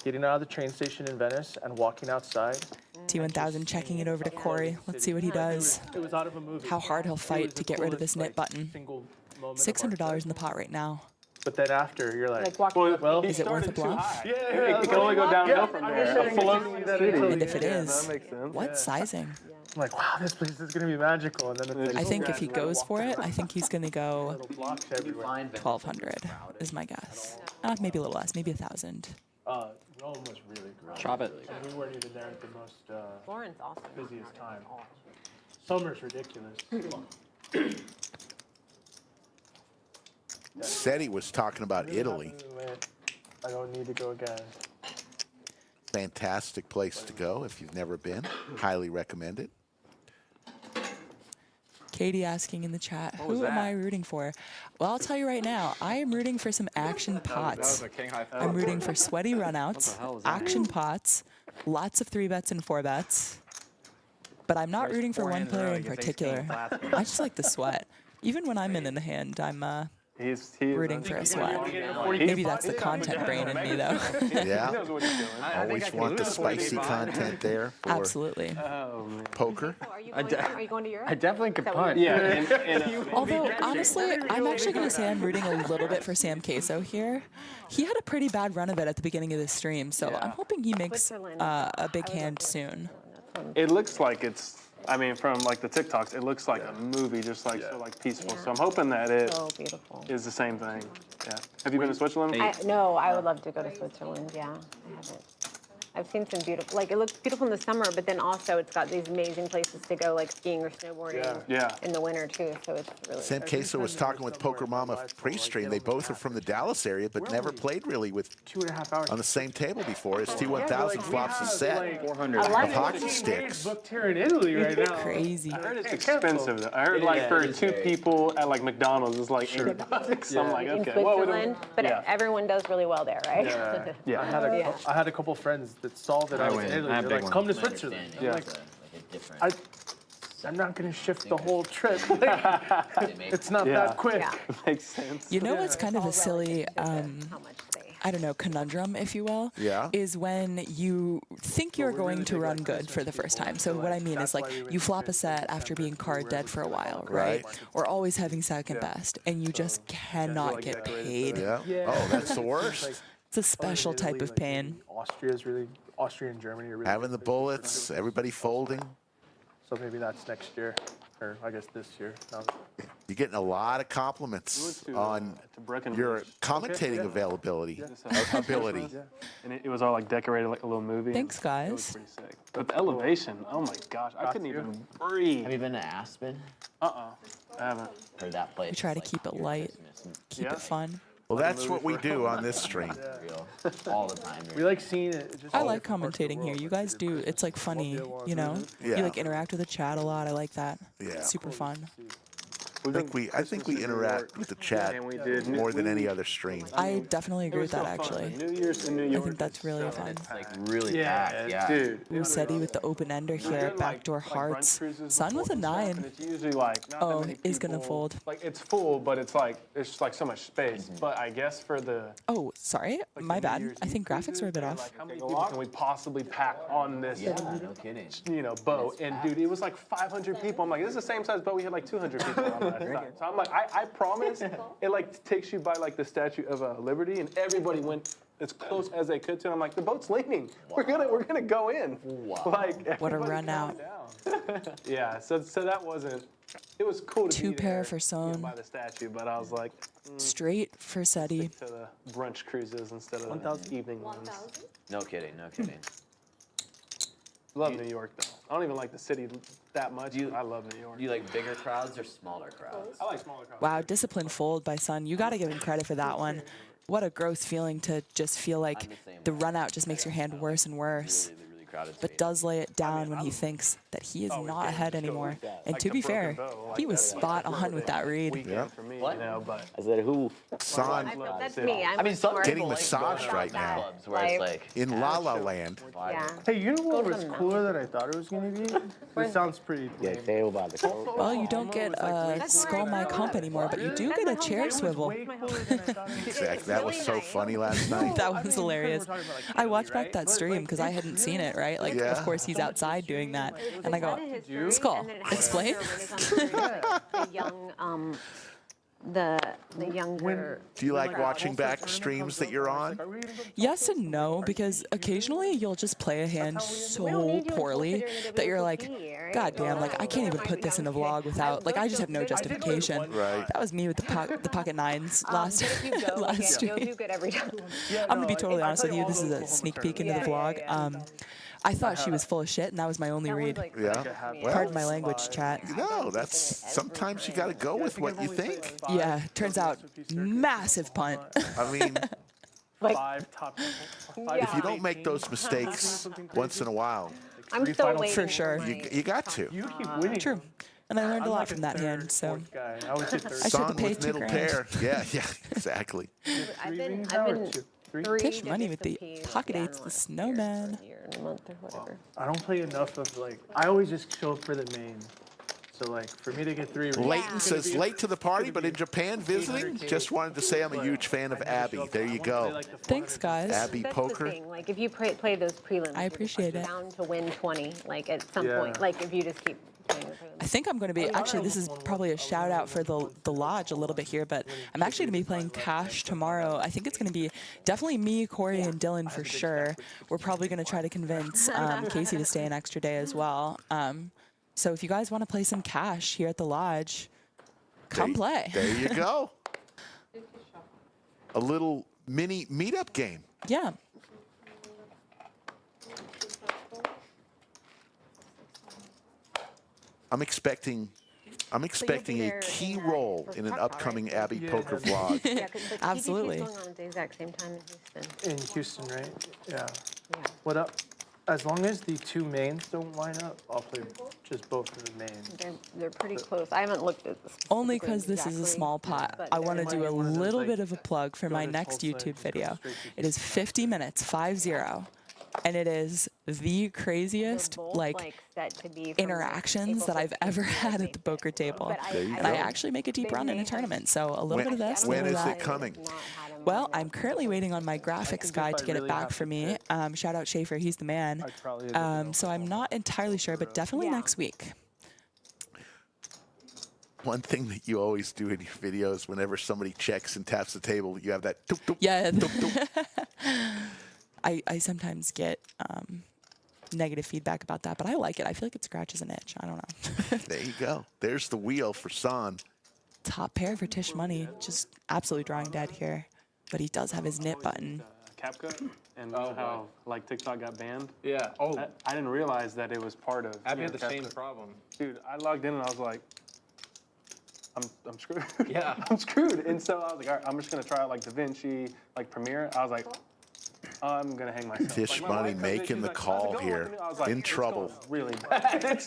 getting out of the train station in Venice and walking outside. T1000 checking it over to Corey. Let's see what he does. It was out of a movie. How hard he'll It was fight the to get rid of coolest, this knit like, button. single moment of our $600 trip. in the pot right now. But then after, you're like, Well, Is it worth a bluff? yeah, It can only go downhill from there. And if it Yeah, is, that makes sense. what sizing? I'm like, wow, this place is gonna be magical. And then it's like, I think if he goes for it, I think he's going to go little blocks everywhere. 1,200 is my guess. Maybe a little less, maybe 1,000. Rome was really great. Chop it. And we weren't even there at the most Florence also. busiest time. Summer's ridiculous. Said he was talking about Italy. I don't need to go again. Fantastic place to go if you've never been. Highly recommend it. Katie asking in the chat, who am I rooting for? Well, I'll tell you right now, I am rooting for some action pots. I'm rooting for sweaty runouts, action pots, lots of 3-bets and 4-bets. But I'm not rooting for one player in particular. I just like the sweat. Even when I'm in the hand, I'm rooting for a sweat. Maybe that's the content brain in me, though. Yeah. Always want the spicy content there for Absolutely. poker. Are you going to Europe? I definitely could punt. Although, honestly, I'm actually going to say I'm rooting a little bit for Sam Queso here. He had a pretty bad run of it at the beginning of this stream, so I'm hoping he makes a big hand soon. It looks like it's, I mean, from like the TikToks, it looks like a movie, just like so like peaceful. So I'm hoping that it So beautiful. is the same thing. Yeah. Have you been to Switzerland? No, I would love to go to Switzerland. Yeah, I haven't. I've seen some beautiful, like it looks beautiful in the summer, but then also it's got these amazing places to go, like skiing or snowboarding in the winter too. So it's really. Sam Queso was talking with Poker Mama pre-stream. They both are from the Dallas area, but never played really with 2.5 hours on the same table before. As T1000 flops a set 400. of hockey sticks. booked here in Italy right now. Crazy. I heard it's expensive though. I heard like for 2 people at like McDonald's it's like $80. I'm like, in okay. Switzerland, but everyone does really well there, right? I had a couple friends that saw that I was in Italy. They're like, come to Switzerland. I'm like, I'm not going to shift the whole trip. It's not that quick. Makes sense. You know what's kind of a silly, I don't know, conundrum, if you will, is when you think you're going to run good for the first time. So what I mean is like you flop a set after being card dead for a while, right? Or always having second best, and you just cannot get paid. Yeah. Oh, that's the worst. It's a special type of pain. Austria and Germany are really Having the bullets, everybody folding. So maybe that's next year, or I guess this year. You're getting a lot of compliments on your commentating availability. Ability. And it was all like decorated like a little movie. Thanks, guys. It was pretty sick. But the elevation, oh my gosh, I couldn't even breathe. Have you been to Aspen? I haven't. Heard that place. We try to keep it light, keep it fun. Well, that's what we do on this stream. All the time. We like seeing it. I like commentating here. You guys do. It's like funny, you know? Yeah. You like interact with the chat a lot. I like that. Yeah. It's super fun. I think we interact with the chat more than any other stream. I definitely agree with that, actually. New Year's in New York. I think that's really fun. It's like really packed, yeah. Dude. Usetti with the open ender here, backdoor hearts. Sun with a 9. It's usually like not that many is gonna people. fold. Like it's full, but it's like there's just like so much space. But I guess for the Oh, sorry, my bad. I think graphics were a bit off. like how many people can we possibly pack on this No kidding. boat? And dude, it was like 500 people. I'm like, this is the same size boat we had like 200 people on last time. So I'm like, I promise it like takes you by like the Statue of Liberty, and everybody went as close as they could to it. I'm like, the boat's leaning. We're gonna go in. Wow. Like What a everybody run calm down. Yeah, so that wasn't. It was cool to Two be pair there, for you know, Son. by the statue, but I was like, Straight for Seti. to the brunch cruises instead of the evening ones. 1,000? No kidding, no kidding. Love New York though. I don't even like the city that much. I love New York. Do you like bigger crowds or smaller crowds? I like smaller crowds. Wow, discipline fold by Sun. You got to give him credit for that one. What a gross feeling to just feel like the run out just makes your hand worse and worse. Really crowded But space. does lay it down when he thinks that he is not ahead anymore. And to be fair, he was spot on with that read. Yeah. For me, What? you know, but I said who? Son That's me. I'm I mean, some more getting people like massaged going right to now. clubs where it's like in La La Land. Yeah. Hey, you know what Go to was the cooler than I thought it was gonna be? It sounds pretty. Yeah, say about the coat. Well, you don't get a skull my comp anymore, but you do get a chair swivel. Exactly. That was so funny last night. That was hilarious. I watched back that stream because I hadn't seen it, right? Like, Yeah. of course, he's outside doing that. And I go, Skull, explain? The young, the younger. Do you like watching back streams that you're on? Yes and no, because occasionally you'll just play a hand so poorly that you're like, God damn, like I can't even put this in a vlog without, like I just have no justification. Right. That was me with the pocket nines last last You'll stream. do good every time. I'm gonna be totally honest with you. This is a sneak peek into the vlog. I thought she was full of shit, and that was my only read. Yeah. Pardon my language, chat. No, that's sometimes you got to go with what you think. Yeah, turns out massive punt. I mean, Five top. if you don't make those mistakes once in a while, I'm still waiting. For sure. you got to. You keep winning. True. And I learned a lot from that hand, so Guy. I always hit third. I should have Son paid with 2 middle grand. pair. Yeah, yeah, exactly. I've been Three? three Money with the different Ps pocket down eights, the last snowman. year and a month or whatever. I don't play enough of like. I always just show up for the main. So like for me to get 3. Leighton says late to the party, but in Japan visiting. Just wanted to say I'm a huge fan of Abby. There you go. Thanks, guys. Abby That's Poker. the thing. Like if you play those prelims, I appreciate you're it. bound to win 20. Like at some Yeah. point, like if you just keep playing the prelims. I think I'm going to be, actually, this is probably a shout out for the lodge a little bit here, but I'm actually going to be playing Cash tomorrow. I think it's going to be definitely me, Corey, and Dylan for sure. We're probably going to try to convince Casey to stay an extra day as well. So if you guys want to play some Cash here at the lodge, come play. There you go. A little mini meetup game. Yeah. I'm expecting a key role in an upcoming Abby Poker vlog. Yeah, 'cause the TBT Absolutely. is going on at the exact same time in Houston. In Houston, right? Yeah. Yeah. What up? As long as the 2 mains don't line up, I'll play just both of the mains. They're pretty close. I haven't looked at this. Only because this is a small pot. but I want to do a one of those, little like, bit of a plug for my to next Tulsa, YouTube go video. straight to It is 50 minutes, 50. And it is the craziest, like, set to be from interactions that I've ever had at the poker table. But I- There you And I go. actually make a deep run in a tournament. So a little bit of this, a When little is of it that. coming? Well, I'm currently waiting on my graphics guy to get it back for me. Shout out Schaefer, he's the man. So I'm not entirely sure, but definitely next week. One thing that you always do in your videos, whenever somebody checks and taps the table, you have that. Doop, doop, Yeah. doop, doop. I sometimes get negative feedback about that, but I like it. I feel like it scratches an itch. I don't know. There you go. There's the wheel for Son. Top pair for Tish Money. Just absolutely drawing dead here. But he does have his knit button. CapCut, and how like TikTok got banned. Yeah. Oh. I didn't realize that it was part of. Abby had the CapCut. same problem. Dude, I logged in and I was like, I'm screwed. Yeah. I'm screwed. And so I was like, all right, I'm just gonna try out like DaVinci, like Premiere. I was like, I'm gonna hang myself. Tish Like, my Money wife comes in, making she's the like, call "How's it here. going?" I was like, In "It's trouble. going really bad. It's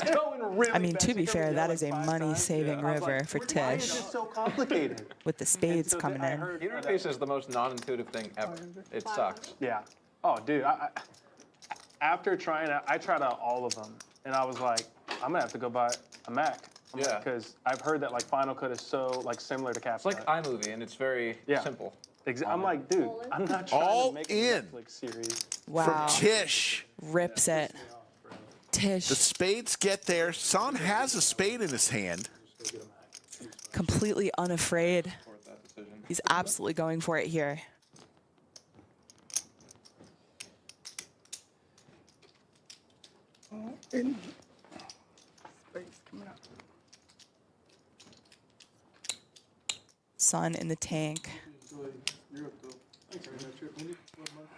going really bad. I mean, to be She fair, goes that down, is a like, 5 money-saving times. I was river like, for why is Tish. this so complicated? With the spades So coming I in. heard Interface is the most non-intuitive thing ever. It sucks. Yeah. Oh, dude. After trying out, I tried out all of them, and I was like, I'm gonna have to go buy a Mac. Yeah. Because I've heard that like Final Cut is so like similar to CapCut. It's like iMovie, and it's very simple. I'm like, dude, I'm not trying All to make in. a Netflix series. Wow. From Tish. Rips it. Tish. The spades get there. Son has a spade in his hand. Completely unafraid. He's absolutely going for it here. Sun in the tank.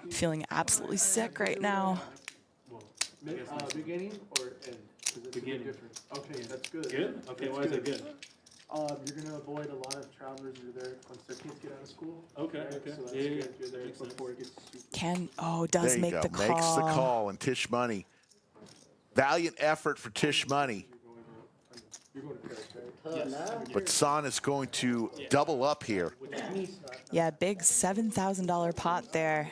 Feeling absolutely sick right now. Beginning or end? Beginning. Okay, that's good. Good? Okay, why is it good? You're going to avoid a lot of travelers who are there once their kids get out of school. Okay, right? Okay. So that's good. You're there before it gets super. Does There you make go. the call. Makes the call, and Tish Money. Valiant effort for Tish Money. You're going to Paris, right? But Son is going to double up here. Yeah, big $7,000 pot there.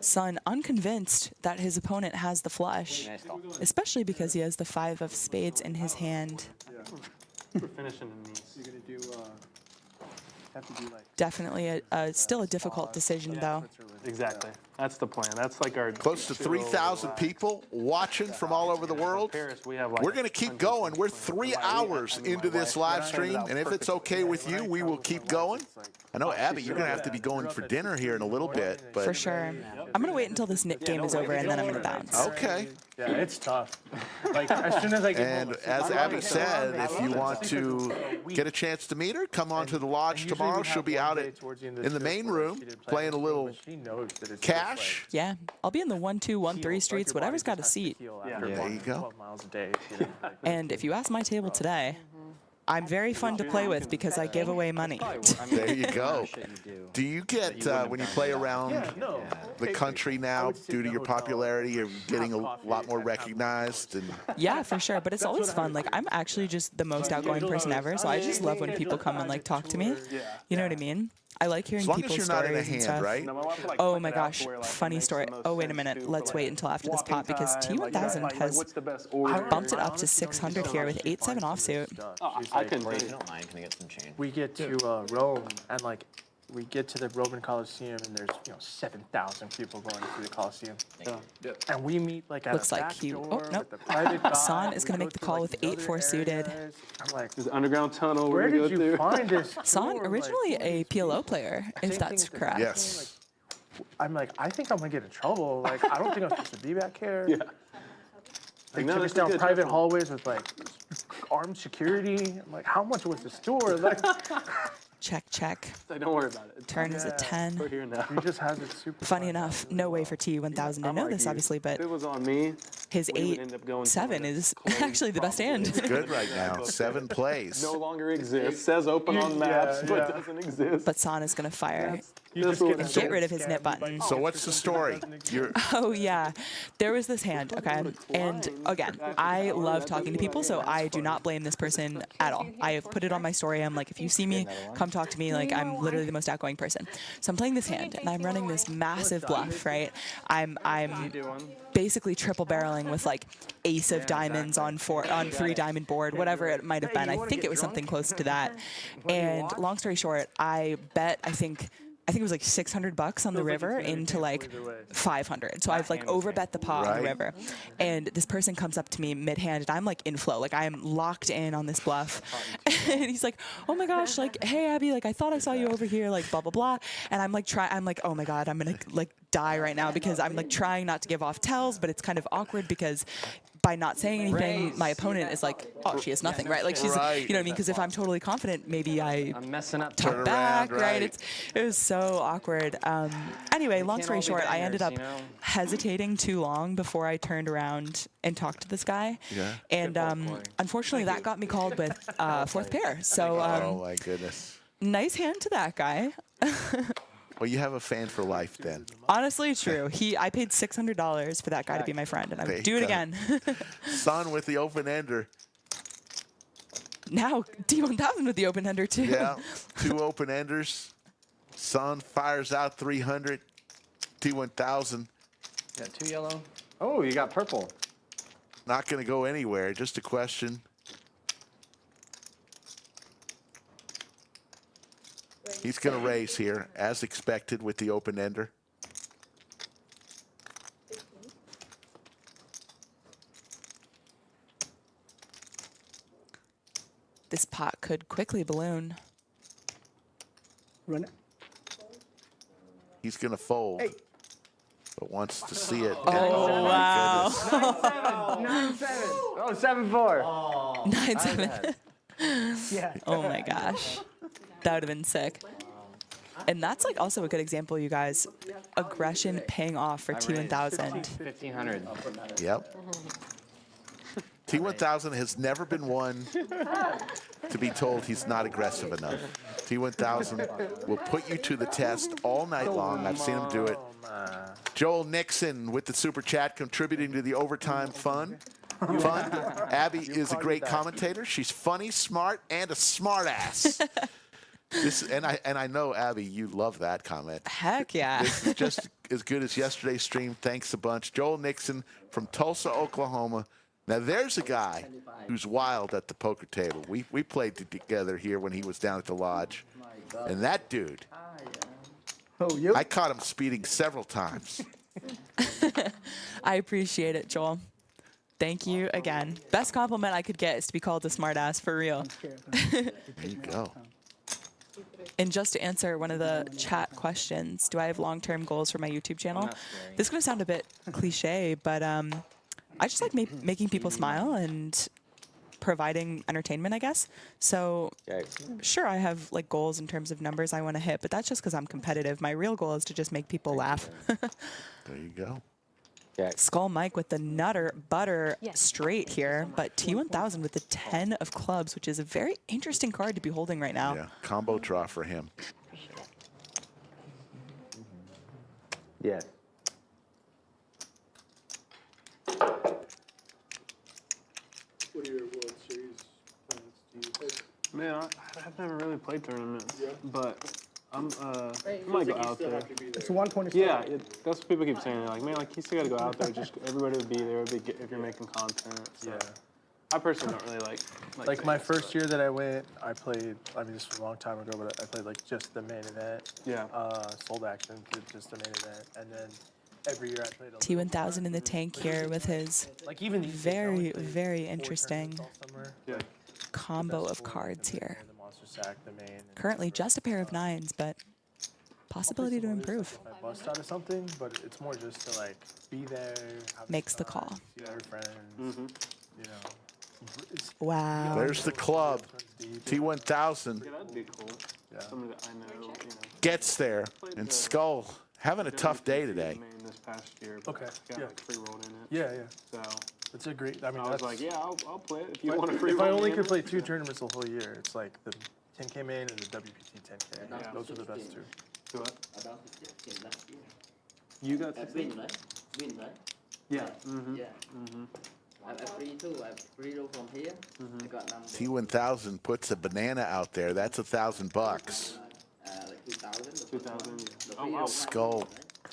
Sun unconvinced that his opponent has the flush, especially because he has the 5 of spades in his hand. We're finishing in these. You're going to do, have to do like. Definitely still a difficult decision, though. Exactly. That's the plan. That's like our Close to 3,000 people watching from all over the world. Paris, we have like We're going to keep going. We're 3 hours into this live stream, and if it's okay with you, we will keep going. I know, Abby, you're going to have to be going for dinner here in a little bit. But For sure. I'm going to wait until this game is over, and then I'm going to bounce. Okay. Yeah, it's tough. Like, as soon as I get home, And as Abby said, if you want to get a chance to meet her, come on to the lodge tomorrow. She'll be out in the main room playing a little cash. Yeah, I'll be in the 1, 2, 1, 3 streets, whatever's got a seat. There you go. 12 miles a day. And if you ask my table today, I'm very fun to play with because I give away money. There you go. Do you get, when you play around the country now, due to your popularity, you're getting a lot more recognized? And Yeah, for sure. But it's always fun. Like, I'm actually just the most outgoing person ever, so I just love when people come and, like, talk to me. You know what I mean? I like hearing as long people's as you're not in a stories and hand, stuff. right? Oh my gosh, funny story. Oh, wait a minute. Let's wait until after this pot because T1000 has bumped it up to 600 here with 8-7 offsuit. I can If you don't mind, can I get some change? We get to Rome, and like, we get to the Roman Colosseum, and there's 7,000 people going through the Colosseum. And we meet like at Looks a like back he- door oh, no. with the private dock. San is We gonna go make the to, call like, with these 8-4 other suited. areas. I'm like, There's an underground tunnel where we're did gonna you go through. find this? San, door? originally Like, a PLO player, if that's correct. Yes. I'm like, I think I'm gonna get in trouble. Like, I don't think I'm supposed to be back here. Yeah. They No, took us that's down good, private definitely. hallways with like armed security. I'm like, how much was this door? Like, Check, check. Don't worry about it. Turn is a 10. We're here now. he just has it super. Funny enough, no way for T1000 to know this, obviously, but If it was on me, his we would end up going 8-7 is actually the best hand. It's good right now. 7 plays. no longer exists. Says open on maps, but doesn't exist. But San is going to fire That's what and get rid of his knit button. So what's the story? You're Oh, yeah. There was this hand, okay? And again, I love talking to people, so I do not blame this person at all. I have put it on my story. I'm like, if you see me, come talk to me. Like, I'm literally the most outgoing person. So I'm playing this hand, and I'm running this massive bluff, right? I'm basically triple barreling with like ace of diamonds on 3 diamond board, whatever it might have been. I think it was something close to that. And long story short, I bet, I think, I think it was like $600 on the river into like 500. So I've like overbet the pot on the river. And this person comes up to me mid-hand and I'm like in flow. Like I am locked in on this bluff. And he's like, oh my gosh, like, hey Abby, like I thought I saw you over here, like blah, blah, blah. And I'm like, oh my God, I'm gonna like die right now because I'm like trying not to give off tells, but it's kind of awkward because by not saying anything, my opponent is like, oh, she has nothing, right? Like she's, you know what I mean? Because if I'm totally confident, maybe I'm messing up. talk back, right? It was so awkward. Anyway, long story short, I ended up hesitating too long before I turned around and talked to this guy. Yeah. And unfortunately, that got me called with fourth pair. So oh my goodness. Nice hand to that guy. Well, you have a fan for life then. Honestly, true. I paid $600 for that guy to be my friend, and I would do it again. Son with the open ender. Now T1000 with the open ender too. Yeah, 2 open enders. Son fires out 300. T1000. Got 2 yellow. Oh, you got purple. Not going to go anywhere. Just a question. He's going to raise here, as expected, with the open ender. This pot could quickly balloon. Run it. He's going to fold, but wants to see it. Oh, wow. 9-7. Oh, 7-4. 9-7. Yeah. Oh my gosh. That would have been sick. And that's like also a good example, you guys. Aggression paying off for T1000. 1500. Yep. T1000 has never been one to be told he's not aggressive enough. T1000 will put you to the test all night long. I've seen him do it. Joel Nixon with the super chat contributing to the overtime fun. Abby is a great commentator. She's funny, smart, and a smart ass. And I know, Abby, you love that comment. Heck yeah. This is just as good as yesterday's stream. Thanks a bunch. Joel Nixon from Tulsa, Oklahoma. Now, there's a guy who's wild at the poker table. We played together here when he was down at the lodge. And that dude, I caught him speeding several times. I appreciate it, Joel. Thank you again. Best compliment I could get is to be called a smartass, for real. There you go. And just to answer one of the chat questions, do I have long-term goals for my YouTube channel? This is going to sound a bit cliche, but I just like making people smile and providing entertainment, I guess. So sure, I have like goals in terms of numbers I want to hit, but that's just because I'm competitive. My real goal is to just make people laugh. There you go. Skull Mike with the nutter butter straight here, but T1000 with the 10 of clubs, which is a very interesting card to be holding right now. Yeah, combo draw for him. Yeah. What are your World Series plans? Do you Man, I've never really played tournaments, but I might go out there. It's 120. Yeah, that's what people keep saying. They're like, man, like, you still got to go out there. Just everybody would be there if you're making content. So. Yeah. I personally don't really like my first year that I went, I played, I mean, this was a long time ago, but I played like just the main event. Yeah. Sold action, did just the main event. And then every year I played a T1000 in the tank here with his like even very, very interesting Yeah. combo of cards here. the monster sack, the main. Currently just a pair of 9s, but possibility to improve. I bust out of something, but it's more just to like be there. Have Makes the call. See your friends. You know. Wow. There's the club. T1000 Yeah, that'd be cool. Yeah. Somebody that I know, you know. gets there. And Skull having a tough day today. Main this past year, but Okay, got yeah. like free rolled in it. Yeah, yeah. So It's a great. I mean, I was that's like, yeah, I'll play it if you want to free If roll I only me could in. play 2 tournaments the whole year, it's like the 10K main and the WPT 10K. Yeah. Those are the best 2. Do what? About 15 last year. You got I 16? win, right? Win, right? Yeah. Yeah. I'm free too. I'm free roll from here. I got number. T1000 puts a banana out there. That's $1,000. Like 2,000. 2,000. The Oh, free wow. roll Skull right?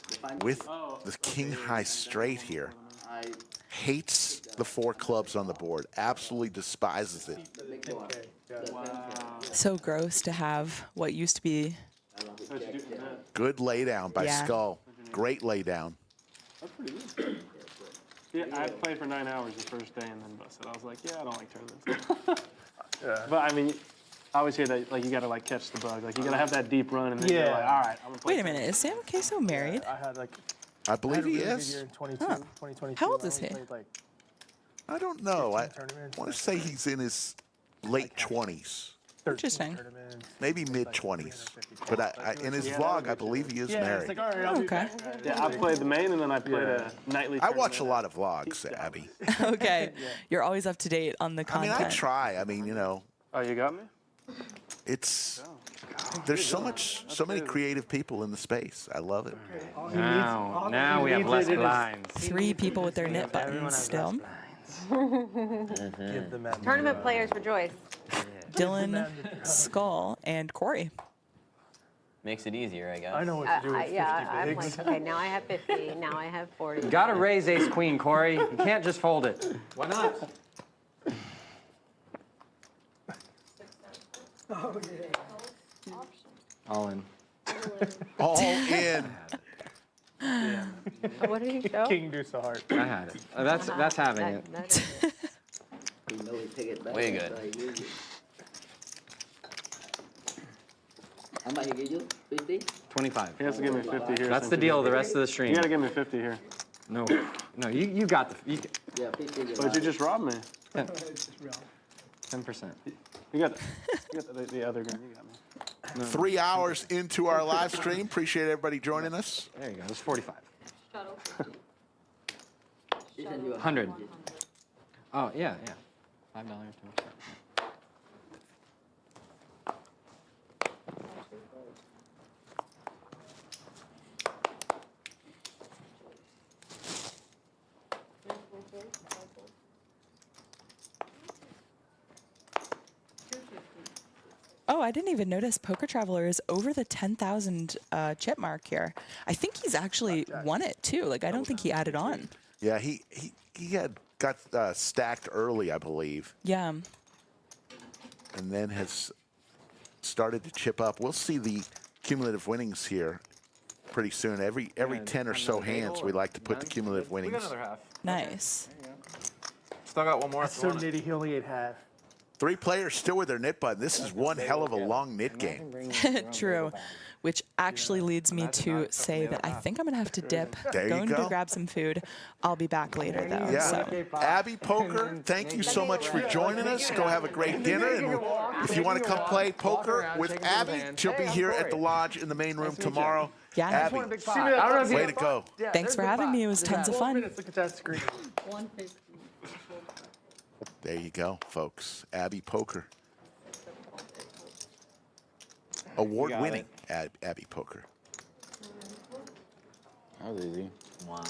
The final- with the king high straight here. I Hates the 4 clubs on the board. Absolutely despises it. the big one. Yeah. The 10K. So gross to have what used to be I love it. How'd you do Yeah. that? Good laydown by Yeah. Skull. Great laydown. That's pretty good. Yeah, I played for 9 hours the first day and then busted. I was like, yeah, I don't like tournaments. But I mean, I always hear that like you gotta like catch the bug. Like you gotta have that deep run and then you're like, all right, I'm gonna play. Wait a minute, is Sam Queso married? I had like. I believe he really good is. year in 2022. How old I is only he? played, like, I don't know. I 15 tournaments, want to say he's in his late 20s. 13 Interesting. tournaments. Maybe mid-20s. But in his vlog, I believe he is Yeah, it's married. like, all right, I'll be Okay. back. Yeah, I played the main and then I played a nightly. I watch a tournament. lot of vlogs, Abby. Okay. You're always up to date on the I mean, content. I try. I mean, you know, Oh, you got me? it's there's so many creative people in the space. I love it. Now we have less blinds. 3 people with their knit buttons still. Give the man Tournament players rejoice. Dylan, Skull, and Corey. Makes it easier, I guess. I know what to do with 50 I'm bigs. like, okay, now I have 50, now I have 40. Gotta raise ace queen, Corey. You can't just fold it. Why not? All in. All in. What did you show? King Deuce of Heart. I had it. That's having it. That is it. You know we take it back. Way good. so I use it. How much he give you? 50? 25. He has to give me 50 here. That's the since deal the rest of the You stream. gotta give me 50 here. No, you got the Yeah, 50. But you just robbed me. 10%. You got the other gun. You got me. 3 hours into our live stream. Appreciate everybody joining us. There you go. It's 45. Shuttle. 100. Oh yeah. $5. Oh, I didn't even notice Poker Traveler is over the 10,000 chip mark here. I think he's actually won it too. Like, I don't think he added on. Yeah, he had got stacked early, I believe, Yeah. and then has started to chip up. We'll see the cumulative winnings here pretty soon. Every 10 or so hands, we like to put the cumulative We got winnings. another half. Nice. Still got one more. That's so nitty. He only ate half. 3 players still with their knit button. This is one hell of a long knit game. True. Which actually leads me to say that I think I'm going to have to dip. There you Go and go. go grab some food. I'll be back later, though. Yeah. So. Abby Poker, thank you so much for joining us. Go have a great dinner. And if you want to come play poker with Abby, she'll be here at the lodge in the main room tomorrow. Yeah. Abby, way to go. Thanks for having me. It was tons of fun. Look at that screen. 150. There you go, folks. Abby Poker. Award-winning Abby Poker. That was easy. Wow.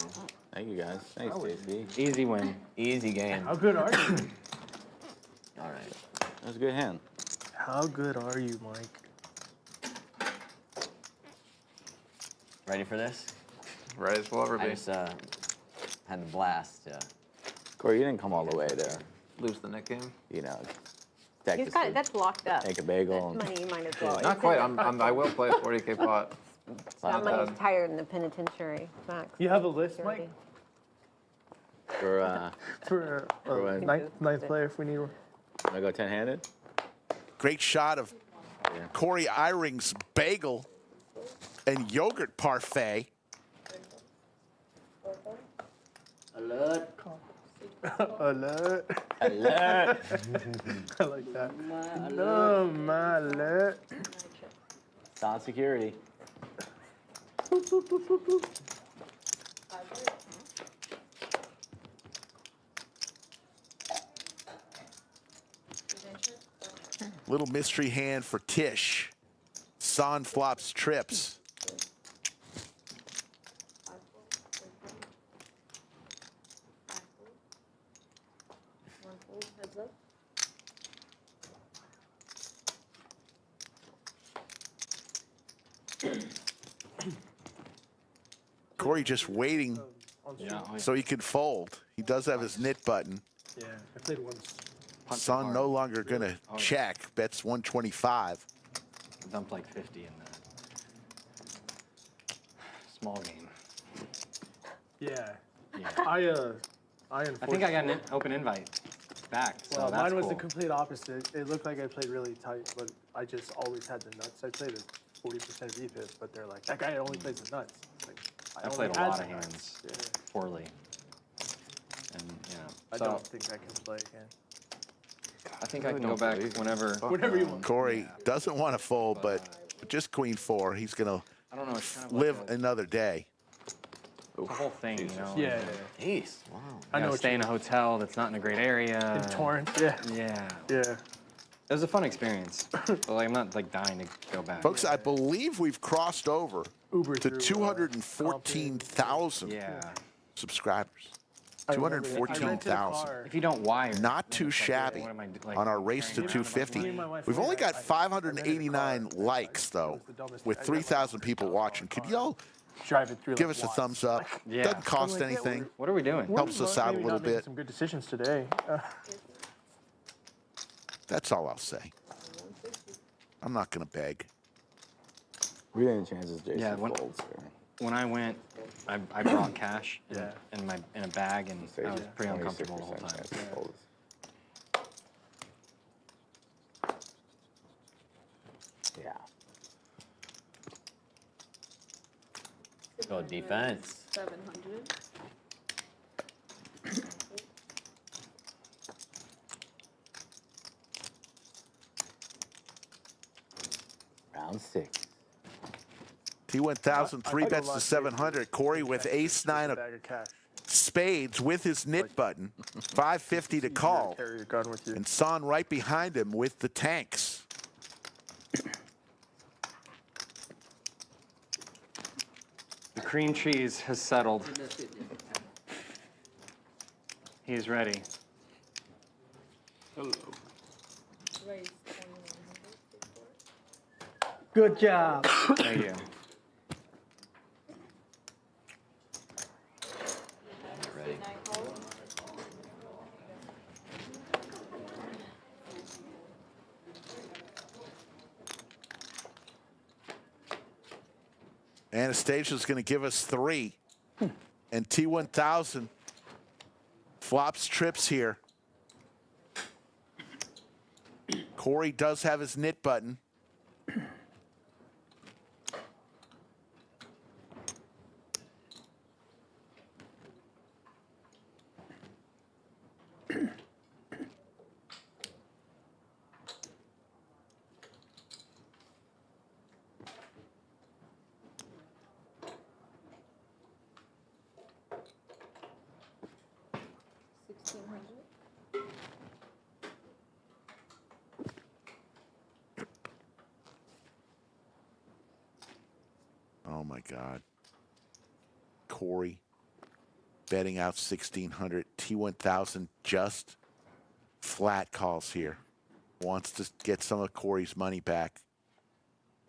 Thank you guys. Thanks, JC. Easy win. Easy game. How good are you? All right. That was a good hand. How good are you, Mike? Ready for this? Right as we'll ever I be. just had the blast. Corey, you didn't come all the way to, Lose the net game. you know, He's Texas. got it, that's locked up. Take a bagel. That's money you might as well. Not quite. I will play a 40K pot. That money's tired in the penitentiary. Max. You have a list, Mike, For, for what? ninth player if we need one? I go 10-handed? Great shot of Corey Eyring's bagel and yogurt parfait. Alert. Alert. Alert. I like that. Alert. No, my alert. Sound security. Little mystery hand for Tish. Son flops trips. Heads up. Corey just waiting so he can fold. He does have his knit button. Yeah, I played once. Son no longer going to check. Bets 125. Dumped like 50 in small game. Yeah. Yeah. I think I got an open invite back, so Well, that's mine was cool. the complete opposite. It looked like I played really tight, but I just always had the nuts. I played a 40% VPIP, but they're like, that guy only plays the nuts. It's like, I played a lot of hands poorly. And, yeah. I don't think I can play again. I think I can go back whenever. Whenever you want. Corey doesn't want to fold, but just queen 4. He's going to I don't know. It's kind of live like a, another day. it's a whole thing, you know. Yeah. Jeez, wow. I know. Stay in a hotel that's not in a great area. In Torrance, yeah. Yeah. Yeah. It was a fun experience. But like, I'm not like dying to go back. Folks, I believe we've crossed over Uber to through, 214,000 Yeah. subscribers. I rented a 214,000. car. If you don't wire. Not too shabby What am I like, on our race to carrying around 250. Me and my wife We've only got I 589 likes, though, with 3,000 people watching. Could y'all Drive it through. give like us a lots. thumbs up? Yeah. Doesn't cost I'm like, yeah, anything. What are we doing? Helps us out a Maybe little not making bit. Some good decisions today. That's all I'll say. I'm not going to beg. We didn't chances Jason Yeah, folds. When I went, I brought cash Yeah. in a bag, and I was pretty uncomfortable the whole time. Yeah. Go defense. 700. Round 6. T1000, 3 I bets go to last 700. Corey with ace-9 of Bag of cash. spades with his knit button. 550 to call. Carry your gun with you. And Son right behind him with the tanks. The cream cheese has settled. He is ready. Good job. Thank you. Ready. Anastasia's going to give us 3. And T1000 flops trips here. Corey does have his knit button. Oh my God. Corey betting out 1,600. T1000 just flat calls here. Wants to get some of Corey's money back.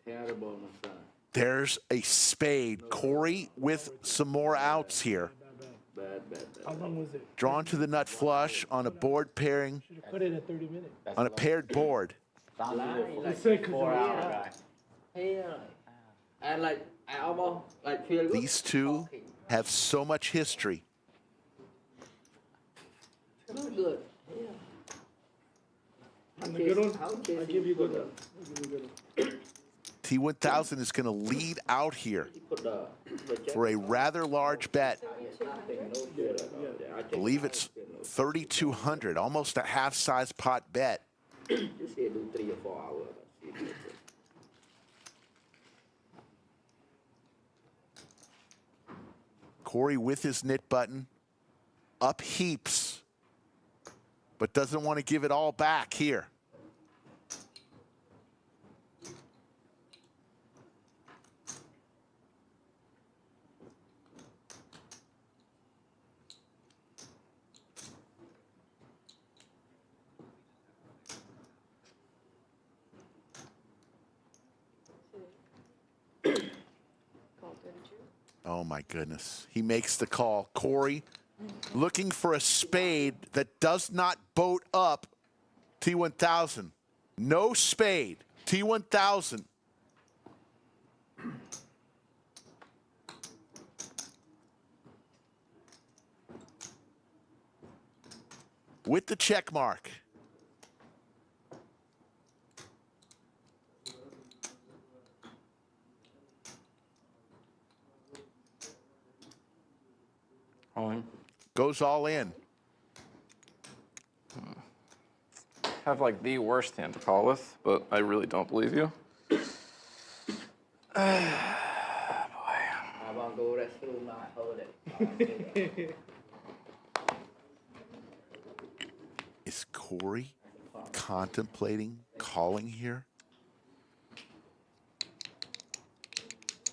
Terrible, my son. There's a spade. Corey with some more outs here. Bad. How long was it? Drawn to the nut flush on a board pairing, Should have put it at 30 minutes. on a paired board. Yeah. And like, I almost like feel good. These two have so much history. Good. Yeah. And the good one? I'll give you good one. I'll give you good one. T1000 is going to lead out here Put the for a rather large bet. I believe it's 3,200, almost a half-size pot bet. Just say do 3 or 4 hours. Corey with his knit button, up heaps, but doesn't want to give it all back here. Oh my goodness. He makes the call. Corey looking for a spade that does not boat up T1000. No spade. T1000. with the check mark. All in. Goes all in. Have like the worst hand to call with, but I really don't believe you. Is Corey contemplating calling here?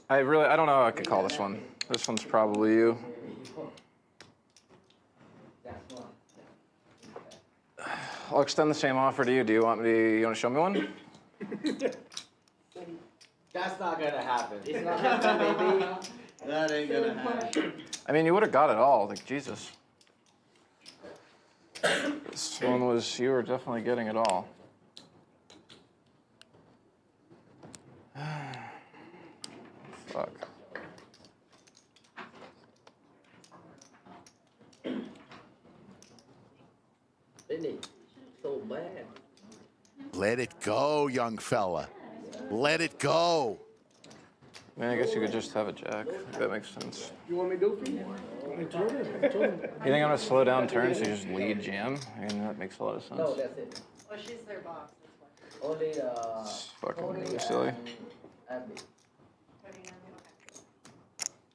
I don't know how I could call this one. This one's probably you. I'll extend the same offer to you. You want to show me one? That's not gonna happen. It's not happening, baby. That ain't gonna happen. I mean, you would have got it all. Like, Jesus. This one was, you were definitely getting it all. Fuck. So bad. Let it go, young fella. Let it go. I mean, I guess you could just have a jack. If that makes sense. You want me to do it for you? I told him. You think I'm gonna slow down turns so you just lead jam? I mean, that makes a lot of sense. No, that's it. Oh, she's their box, that's why. Only It's fucking really silly. Abby.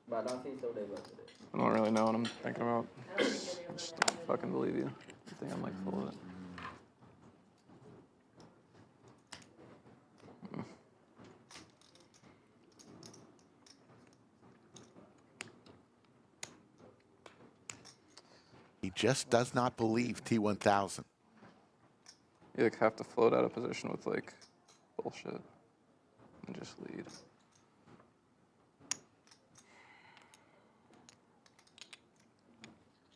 But I don't think so they will today. I don't really know what I'm thinking about. I just don't fucking believe you. I think I'm like full of it. He just does not believe T1000. You like have to float out of position with like bullshit and just lead.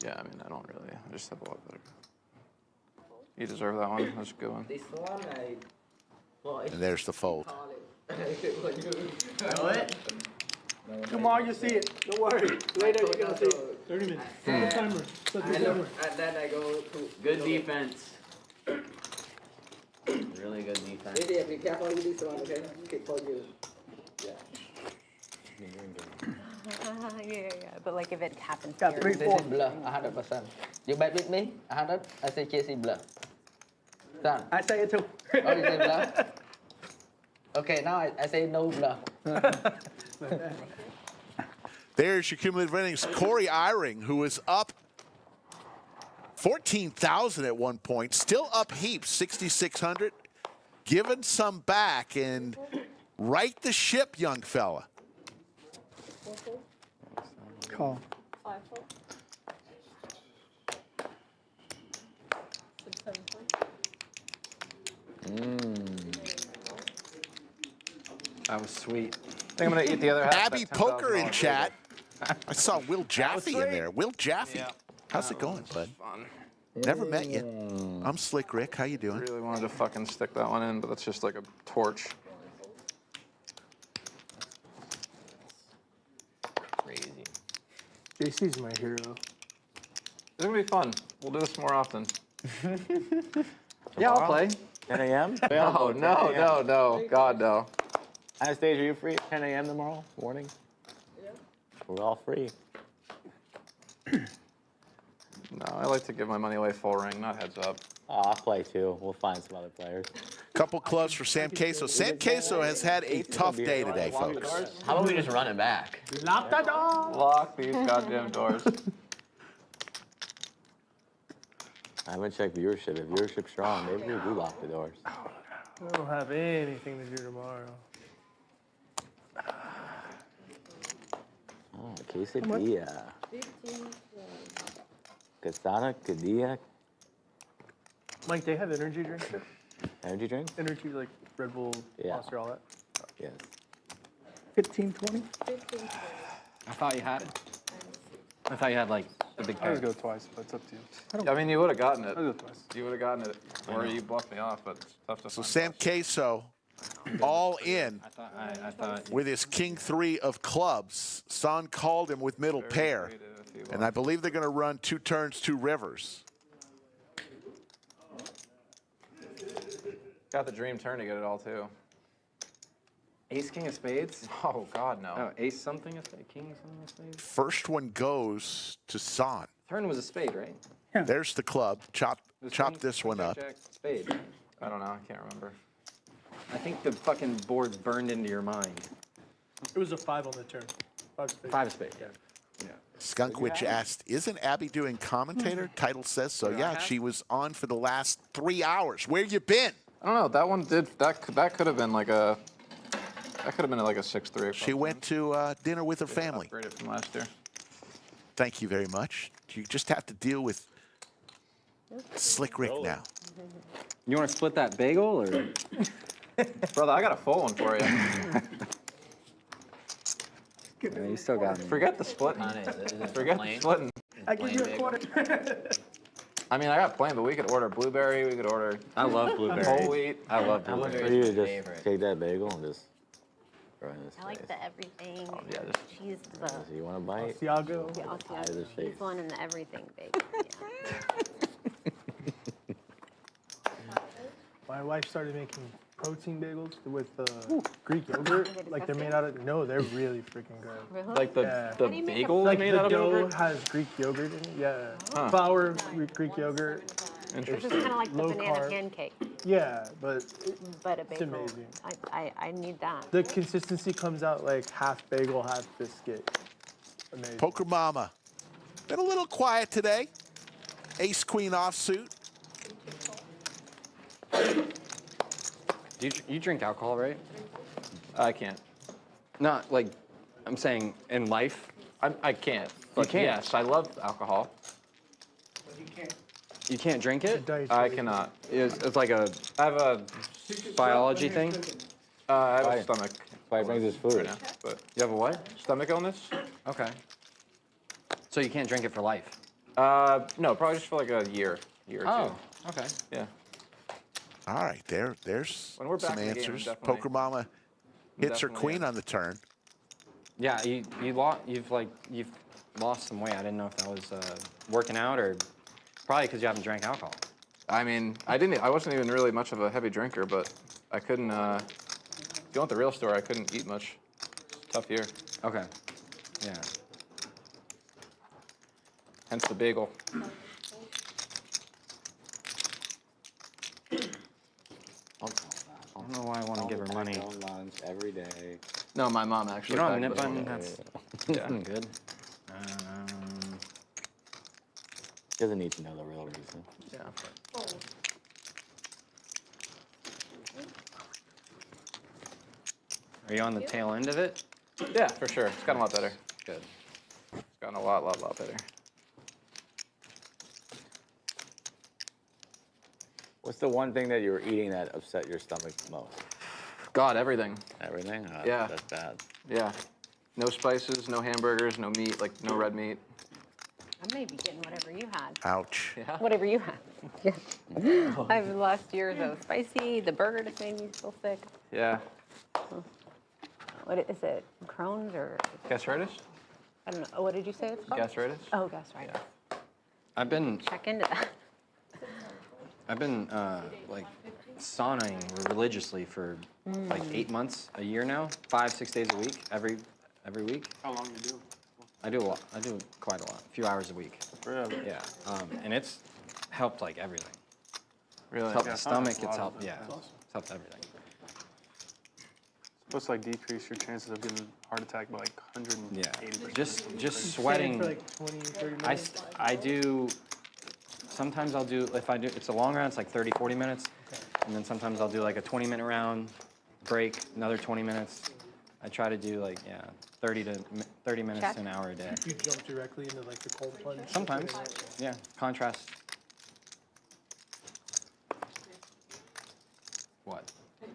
Yeah, I mean, I don't really. I just have a lot better. You deserve that one. That's a good one. This one, And there's the fold. What? Tomorrow you see it. Don't worry. Later you're gonna see it. 30 minutes. Set the timer. Set the timer. And then I go to Good defense. Really good defense. Lydia, be careful with this one, okay? Kick for you. Yeah. Yeah. But like if it happens Got here. 3, This 4. is bluff, 100%. You bet with me? 100? I say Casey bluff. Done. I say it too. Oh, you say bluff? Okay, now I say no bluff. There's your cumulative innings. Corey Eyring, who is up 14,000 at one point, still up heaps, 6,600, given some back, and right the ship, young fella. Call. 5 full. 6, 7, 4. That was sweet. I think I'm gonna eat the other half. Abby Poker in chat. I saw Will Jaffe in there. Will Jaffe. Yeah. How's it going, bud? Fun. Never met you. I'm Slick Rick. How you I doing? really wanted to fucking stick that one in, but that's just like a torch. Crazy. JC's my hero. It's gonna be fun. We'll do this more often. Yeah, I'll play. 10 a.m.? No. God, no. Anastasia, are you free at 10 a.m. tomorrow morning? Yeah. We're all free. No, I like to give my money away full ring, not heads up. Oh, I'll play too. We'll find some other players. Couple clubs for Sam Queso. Sam Queso has had a tough day today, folks. How about we just run it back? Lock the door. Lock these goddamn doors. I haven't checked viewership. If viewership's strong, maybe we do lock the doors. I don't have anything to do tomorrow. Oh, quesadilla. 15, Casada, cadilla, Mike, they have energy drinks there? energy drink? Energy like Red Bull, Yeah. Monster, all that? Yes. 15, 20. 15, 20. I thought you had it. I thought you had like the big I would pair. go twice, but it's up to you. I mean, you would have gotten it. I'll go twice. You would have gotten it, or you bluffed me off, but it's tough to So find. Sam Queso all in I thought with his king 3 of clubs. Son called him with middle pair. And I believe they're going to run 2 turns, 2 rivers. Got the dream turn to get it all too. Ace, king of spades? Oh God, no. Oh, ace something of spades, king something of spades? First one goes to San. Turn was a spade, right? There's the club. Chop this one up. Jack, spade. I don't know. I can't remember. I think the fucking board's burned into your mind. It was a 5 on the turn. 5 spades. 5 of spades. Yeah. Skunk Witch asked, isn't Abby doing commentator? Title says so. Yeah, she was on for the last 3 hours. Where you been? I don't know. That one did. That could have been like a. That could have been like a 6-3. She went to dinner with her family. Upgraded from last year. Thank you very much. You just have to deal with Slick Rick now. You want to split that bagel, or? Brother, I got a full one for you. Yeah, you still got me. Forget the splitting. Forget the splitting. I give you a quarter. I mean, I got plain, but we could order blueberry. We could order. I love blueberries. Whole wheat. I love How much blueberries. for you to just take that bagel and just throw it in his I like the everything. Oh, yeah, just Cheese the So you want to bite? Asiago. the Eye to the face. cheese one and the everything bagel. Yeah. My wife started making protein bagels with Greek yogurt. Like they're made out of. No, they're really freaking good. Really? like the Yeah. the do you make a bagel Like made the out of dough yogurt. has Greek yogurt in it. Yeah. Huh. Flour, Greek yogurt. This Interesting. is kind of like the Low banana carb. pancake, Yeah, but but a bagel. amazing. I need that. the consistency comes out like half bagel, half biscuit. Amazing. Poker Mama. Been a little quiet today. Ace Queen offsuit. You drink alcohol, right? I can't. Not like, I'm saying in life. I can't. But can't? yes, I love alcohol. You can't drink it? I cannot. It's like a I have a biology thing. I have a stomach. Why he brings his food? Right now, but You have a what? stomach illness? Okay. So you can't drink it for life? No, probably just for like a year or Oh, okay. two. Yeah. All right, there's When we're back some in the game, answers. definitely- Poker Mama hits her definitely queen on the turn. Yeah, you've lost some weight. I didn't know if that was working out or probably because you haven't drank alcohol. I mean, I wasn't even really much of a heavy drinker, but I couldn't, if you want the real story, I couldn't eat much. Tough year. Okay. Yeah. Hence the bagel. I don't know why I want to give her money. Lunch every day. No, my mom actually. You don't have a packed nip this button? one. That's good. Doesn't need to know the real reason. Yeah. Are you on the tail end of it? Yeah, for sure. It's gotten a lot better. Good. It's gotten a lot better. What's the one thing that you were eating that upset your stomach most? God, everything. Everything? Oh, Yeah. That's bad. Yeah. No spices, no hamburgers, no meat, like no red meat. I may be getting whatever you had. Ouch. Yeah. Whatever you had. Yeah. I've lost years of spicy. The burger just made me feel sick. Yeah. What is it? Crohn's or? Gastritis? I don't know. What did you say it's called? Gastritis? Oh, gastritis. I've been Check into that. like sauning religiously for like 8 months, a year now, 5-6 days a week, every week. How long you do? I do a lot. I do quite a lot. A few hours a week. Really? Yeah. And it's helped like everything. Really? It's helped Yeah, the it sounds like stomach. a It's lot of helped. it. Yeah. That's awesome. It's helped everything. Supposed to like decrease your chances of getting heart attack by like 180%. Yeah. Just sweating. For like 20, 30 minutes. I do. Sometimes I'll do, if I do, it's a long round, it's like 30, 40 minutes. And then sometimes I'll do like a 20-minute round, break, another 20 minutes. I try to do like, 30 minutes Check. to an hour a day. You jump directly into like the cold plunge. Sometimes, yeah, contrast. What?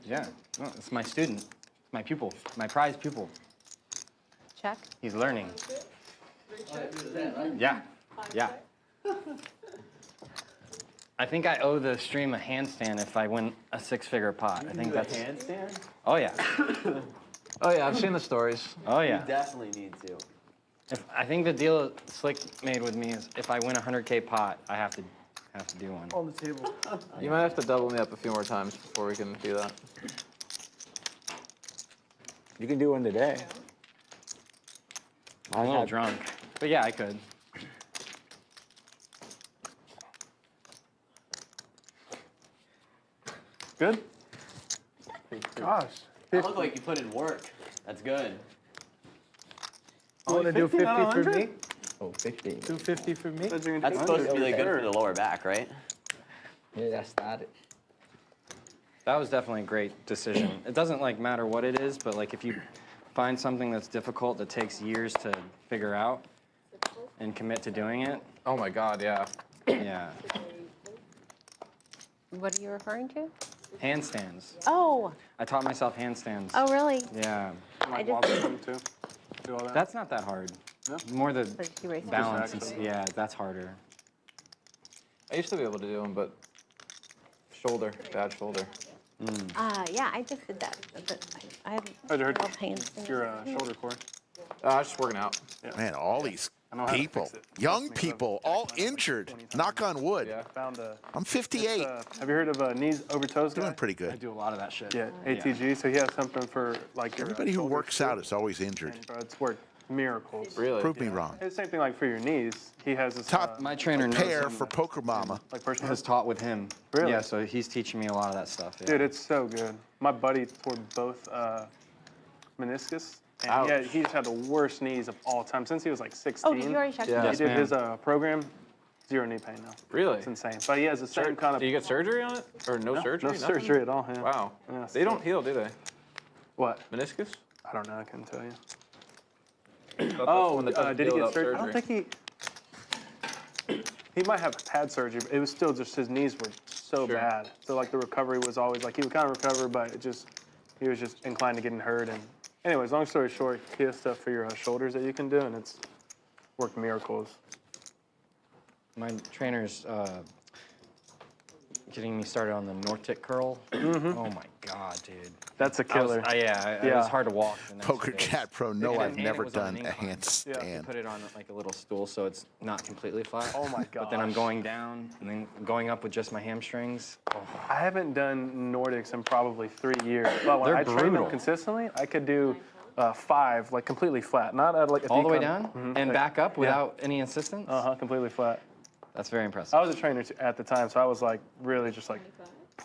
Yeah, no, it's my student, my pupil, my prize pupil. Check. He's learning. Yeah, yeah. I think I owe the stream a handstand if I win a 6-figure pot. I think that's. Handstand? Oh yeah. Oh yeah, I've seen the stories. Oh yeah. You definitely need to. I think the deal Slick made with me is if I win a 100K pot, I have to have to do one. On the table. You might have to double me up a few more times before we can do that. You can do one today. I'm a little drunk, but yeah, I could. Good? Gosh. That looked like you put in work. That's good. You want to do 50 for me? Oh, 50. 250 for me? That's supposed to be like good for the lower back, right? Yeah, that's that. That was definitely a great decision. It doesn't like matter what it is, but like if you find something that's difficult that takes years to figure out and commit to doing it. Oh my God, yeah. Yeah. What are you referring to? Handstands. Oh. I taught myself handstands. Oh, really? Yeah. Like just- wobble them too. Do all that. That's not that hard. No? More the Like you raise balance. Just And, yeah, that's harder. I used to be able to do them, but shoulder, bad shoulder. Yeah, I just did that. But I have How'd you hurt hands. your shoulder core? Just working out. Man, all these I know how to people, fix it. young people, all injured. Knock on wood. Yeah. Found a. I'm 58. Have you heard of knees over toes guy? Doing pretty I good. do a lot of that shit. Yeah, ATG. So he has something for like your. Everybody who shoulders, works too. out is always injured. And, bro, it's worked miracles. Really? Prove me wrong. It's the same thing like for your knees. He has this. Top My trainer knows pair him, for Poker Mama. like personal. has taught with him. Really? Yeah, so he's teaching me a lot of that stuff. Yeah. Dude, it's so good. My buddy tore both meniscus. And Ouch. he's had the worst knees of all time since he was like 16. Oh, did you already check Yeah. that? He Yes, did ma'am. his program, zero knee pain now. Really? It's insane. But he has the same kind of. Do you get surgery on it? Or no, surgery? No Nothing? surgery at all. Yeah. Wow. Yeah, They don't heal, do they? What? Meniscus? I don't know. I couldn't tell you. Thought that's Oh, one that doesn't did he heal get without surgery? I don't think he might have had surgery, but it was still just his knees were so Sure. bad. So like the recovery was always like he would kind of recover, but he was just inclined to getting hurt. And anyways, long story short, he has stuff for your shoulders that you can do, and it's worked miracles. My trainer's getting me started on the Nordic curl. Mm-hmm. Oh my God, dude. That's a killer. It was hard to walk. The next Poker few days. Chat Pro, no, And I've it never was on done an a incline. handstand. You put it on like a little stool so it's not completely flat. Oh my But then I'm gosh. going down and then going up with just my hamstrings. Oh. I haven't done Nordics in probably 3 years. But when They're I train them brutal. consistently, I could do 5 like completely flat, not at like a All the way decon. down Mhm. and Like, back up without any assistance? completely flat. That's very impressive. I was a trainer at the time, so I was like really just like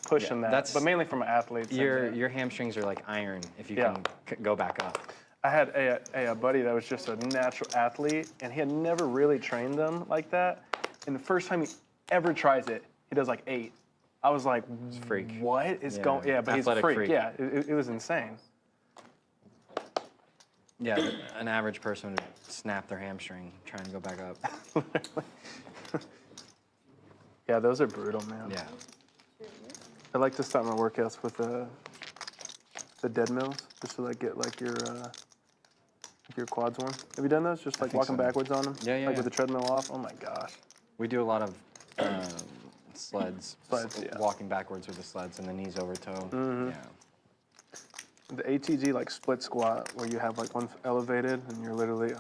pushing that. that's- But mainly from athletes. Your hamstrings are like iron if you Yeah. can go back up. I had a buddy that was just a natural athlete, and he had never really trained them like that. And the first time he ever tries it, he does like 8. I was like, freak. What is Yeah. going? Yeah, but he's a Athletic freak. freak. Yeah, it was insane. Yeah, an average person would snap their hamstring trying to go back up. Yeah, those are brutal, man. Yeah. I like to start my workouts with the dead mills, just to like get like your quads warm. Have you done those? Just like think walking so. backwards on them? Yeah, yeah, Like yeah. with the treadmill off? Oh my gosh. We do a lot of sleds. Sleds, yeah. Walking backwards with the sleds and the knees over toe. Mhm. Yeah. The ATG like split squat where you have like one elevated and you're literally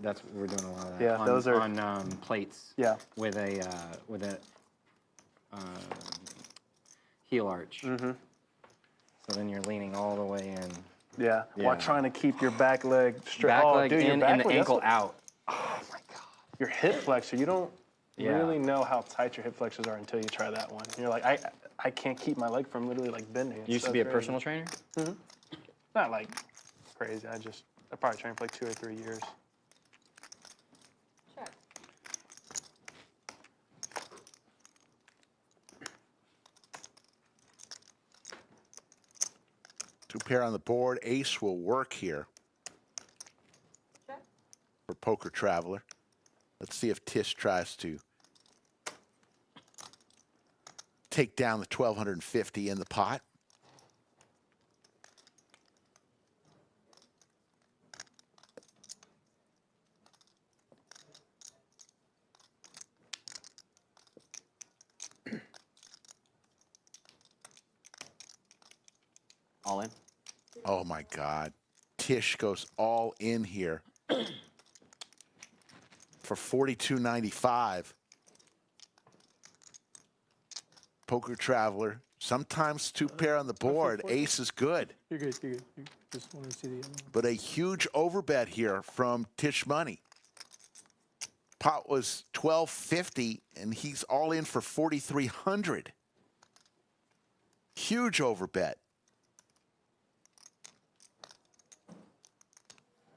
That's we're doing a lot of that. Yeah, on, those are- on plates. Yeah. With a heel arch. Mm-hmm. So then you're leaning all the way in. Yeah. While Yeah. trying to keep your back leg straight. Back oh, leg dude, your in back and the leg, that's ankle what- out. Oh my god. Your hip flexor, you don't Yeah. really know how tight your hip flexors are until you try that one. You're like, I can't keep my leg from literally like bending. It's You used so to be a crazy. personal trainer? Mm-hmm. Not like crazy. I probably trained for like 2 or 3 years. Two pair on the board. Ace will work here for Poker Traveler. Let's see if Tish tries to take down the 1,250 in the pot. All in? Oh my God. Tish goes all in here for $42.95. Poker Traveler. Sometimes 2 pair on the board. Ace is good. You're good. You're good. Just want to see the other one. But a huge overbet here from Tish Money. Pot was $12.50, and he's all in for $4,300. Huge overbet.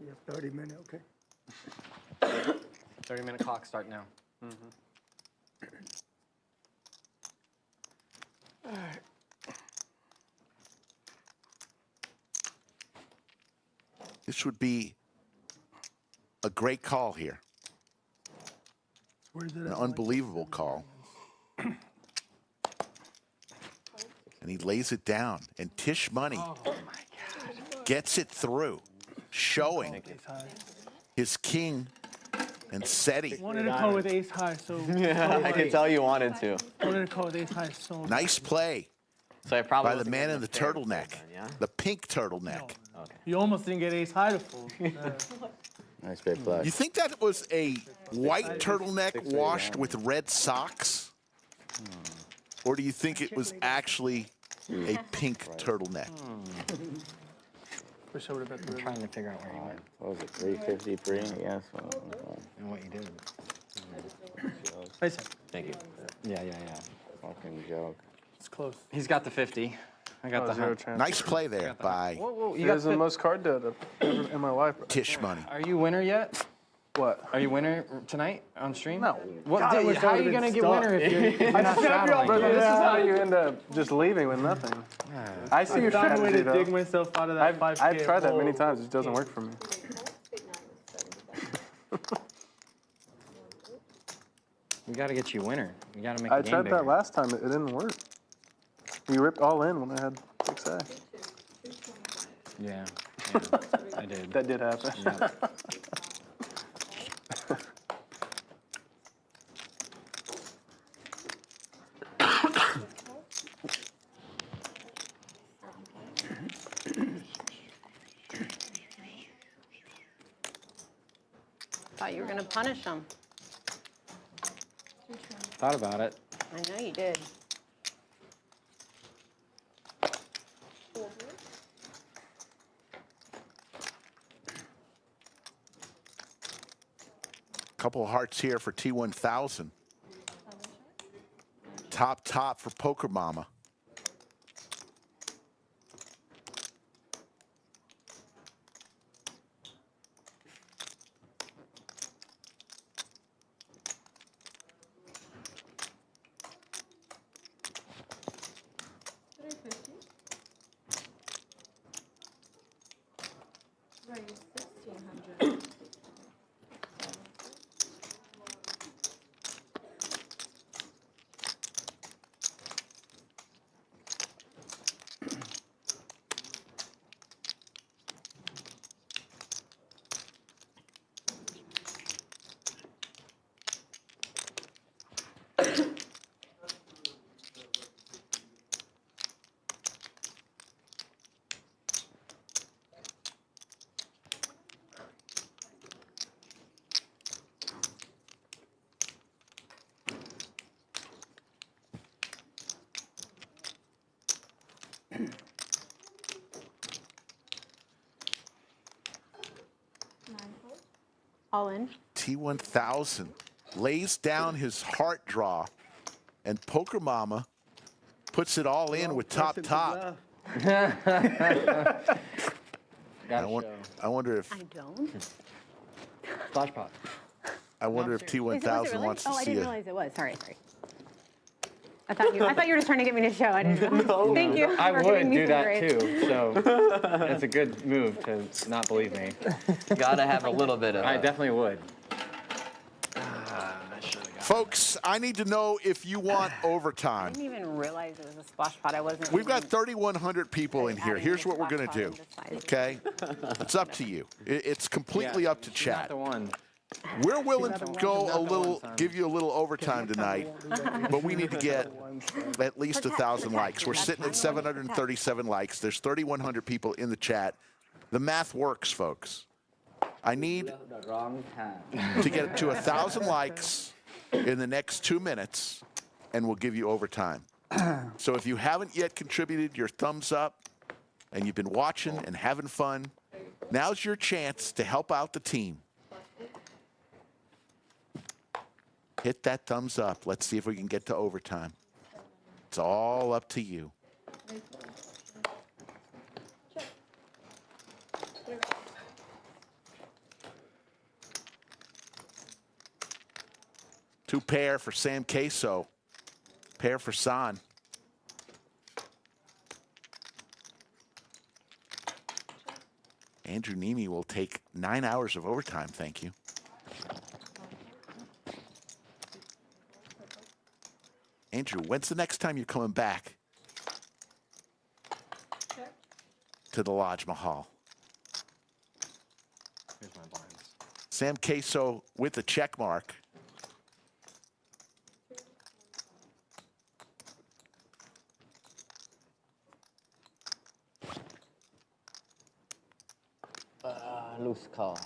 You have 30 minutes, okay? 30-minute clock start now. All right. This would be a great call here. Where's it An at? unbelievable call. And he lays it down. And Tish Money gets it through, showing his king and setting. Wanted to call with ace high, so. Yeah, I can tell you wanted to. Wanted to call with ace high, so. Nice play So I probably by the wasn't man getting in the fair turtleneck, then, yeah? the pink turtleneck. Okay. You almost didn't get ace high to fold. Nice big flush. You think that was a white turtleneck washed with red socks? Or do you think it was actually a pink turtleneck? Wish I would have bet the I'm trying to figure out where you went What was it, 353, I guess? and what you did. Nice. Thank you. Yeah. Fucking joke. It's close. He's got the 50. I got the 100. chance. Nice play there by Whoa, He you got has the most card debt ever in my life. Tish Money. Are you winner yet? What? Are you winner tonight on stream? No. What? God, I wish How I are you would've gonna been get winner if you're not straddling? But yet? this is how you end up just leaving with nothing. I see your I found a way strategy, to though. dig myself out of that 5K. I've tried that many hole. times. It doesn't work for me. We gotta get you a winner. We gotta make I the game tried bigger. that last time. It didn't work. You ripped all in when I had 6A. Yeah, I did. That did happen. Yeah. Thought you were gonna punish him. Thought about it. I know you did. Couple of hearts here for T1000. Top for Poker Mama. All in. T1000 lays down his heart draw, and Poker Mama puts it all in with top. Gotta I wonder if I don't. Splash pot. I wonder if Is it T1000 really? wants to Oh, I see didn't a realize it was. Sorry. I thought you were just trying to get me to show. I didn't know. Thank you. I for giving would me do some that grades. too. So it's a good move to not believe me. Gotta have a little bit of. I definitely would. Folks, I need to know if you want I overtime. didn't even realize it was a splash pot. I wasn't. We've got even- 3,100 people in here. Here's what we're going to do, okay? It's up to you. It's completely up to She's not chat. the one. We're willing to go a little, give you a little overtime tonight, but we need to get at least 1,000 likes. We're sitting at 737 likes. There's 3,100 people in the chat. The math works, folks. I need The wrong time. to get to 1,000 likes in the next 2 minutes, and we'll give you overtime. So if you haven't yet contributed your thumbs up and you've been watching and having fun, now's your chance to help out the team. Hit that thumbs up. Let's see if we can get to overtime. It's all up to you. Two pair for Sam Queso. Pair for San. Andrew Nemi will take 9 hours of overtime, thank you. Andrew, when's the next time you're coming back to the Lodge Mahal? Here's my blinds. Sam Queso with the check mark. Loose call.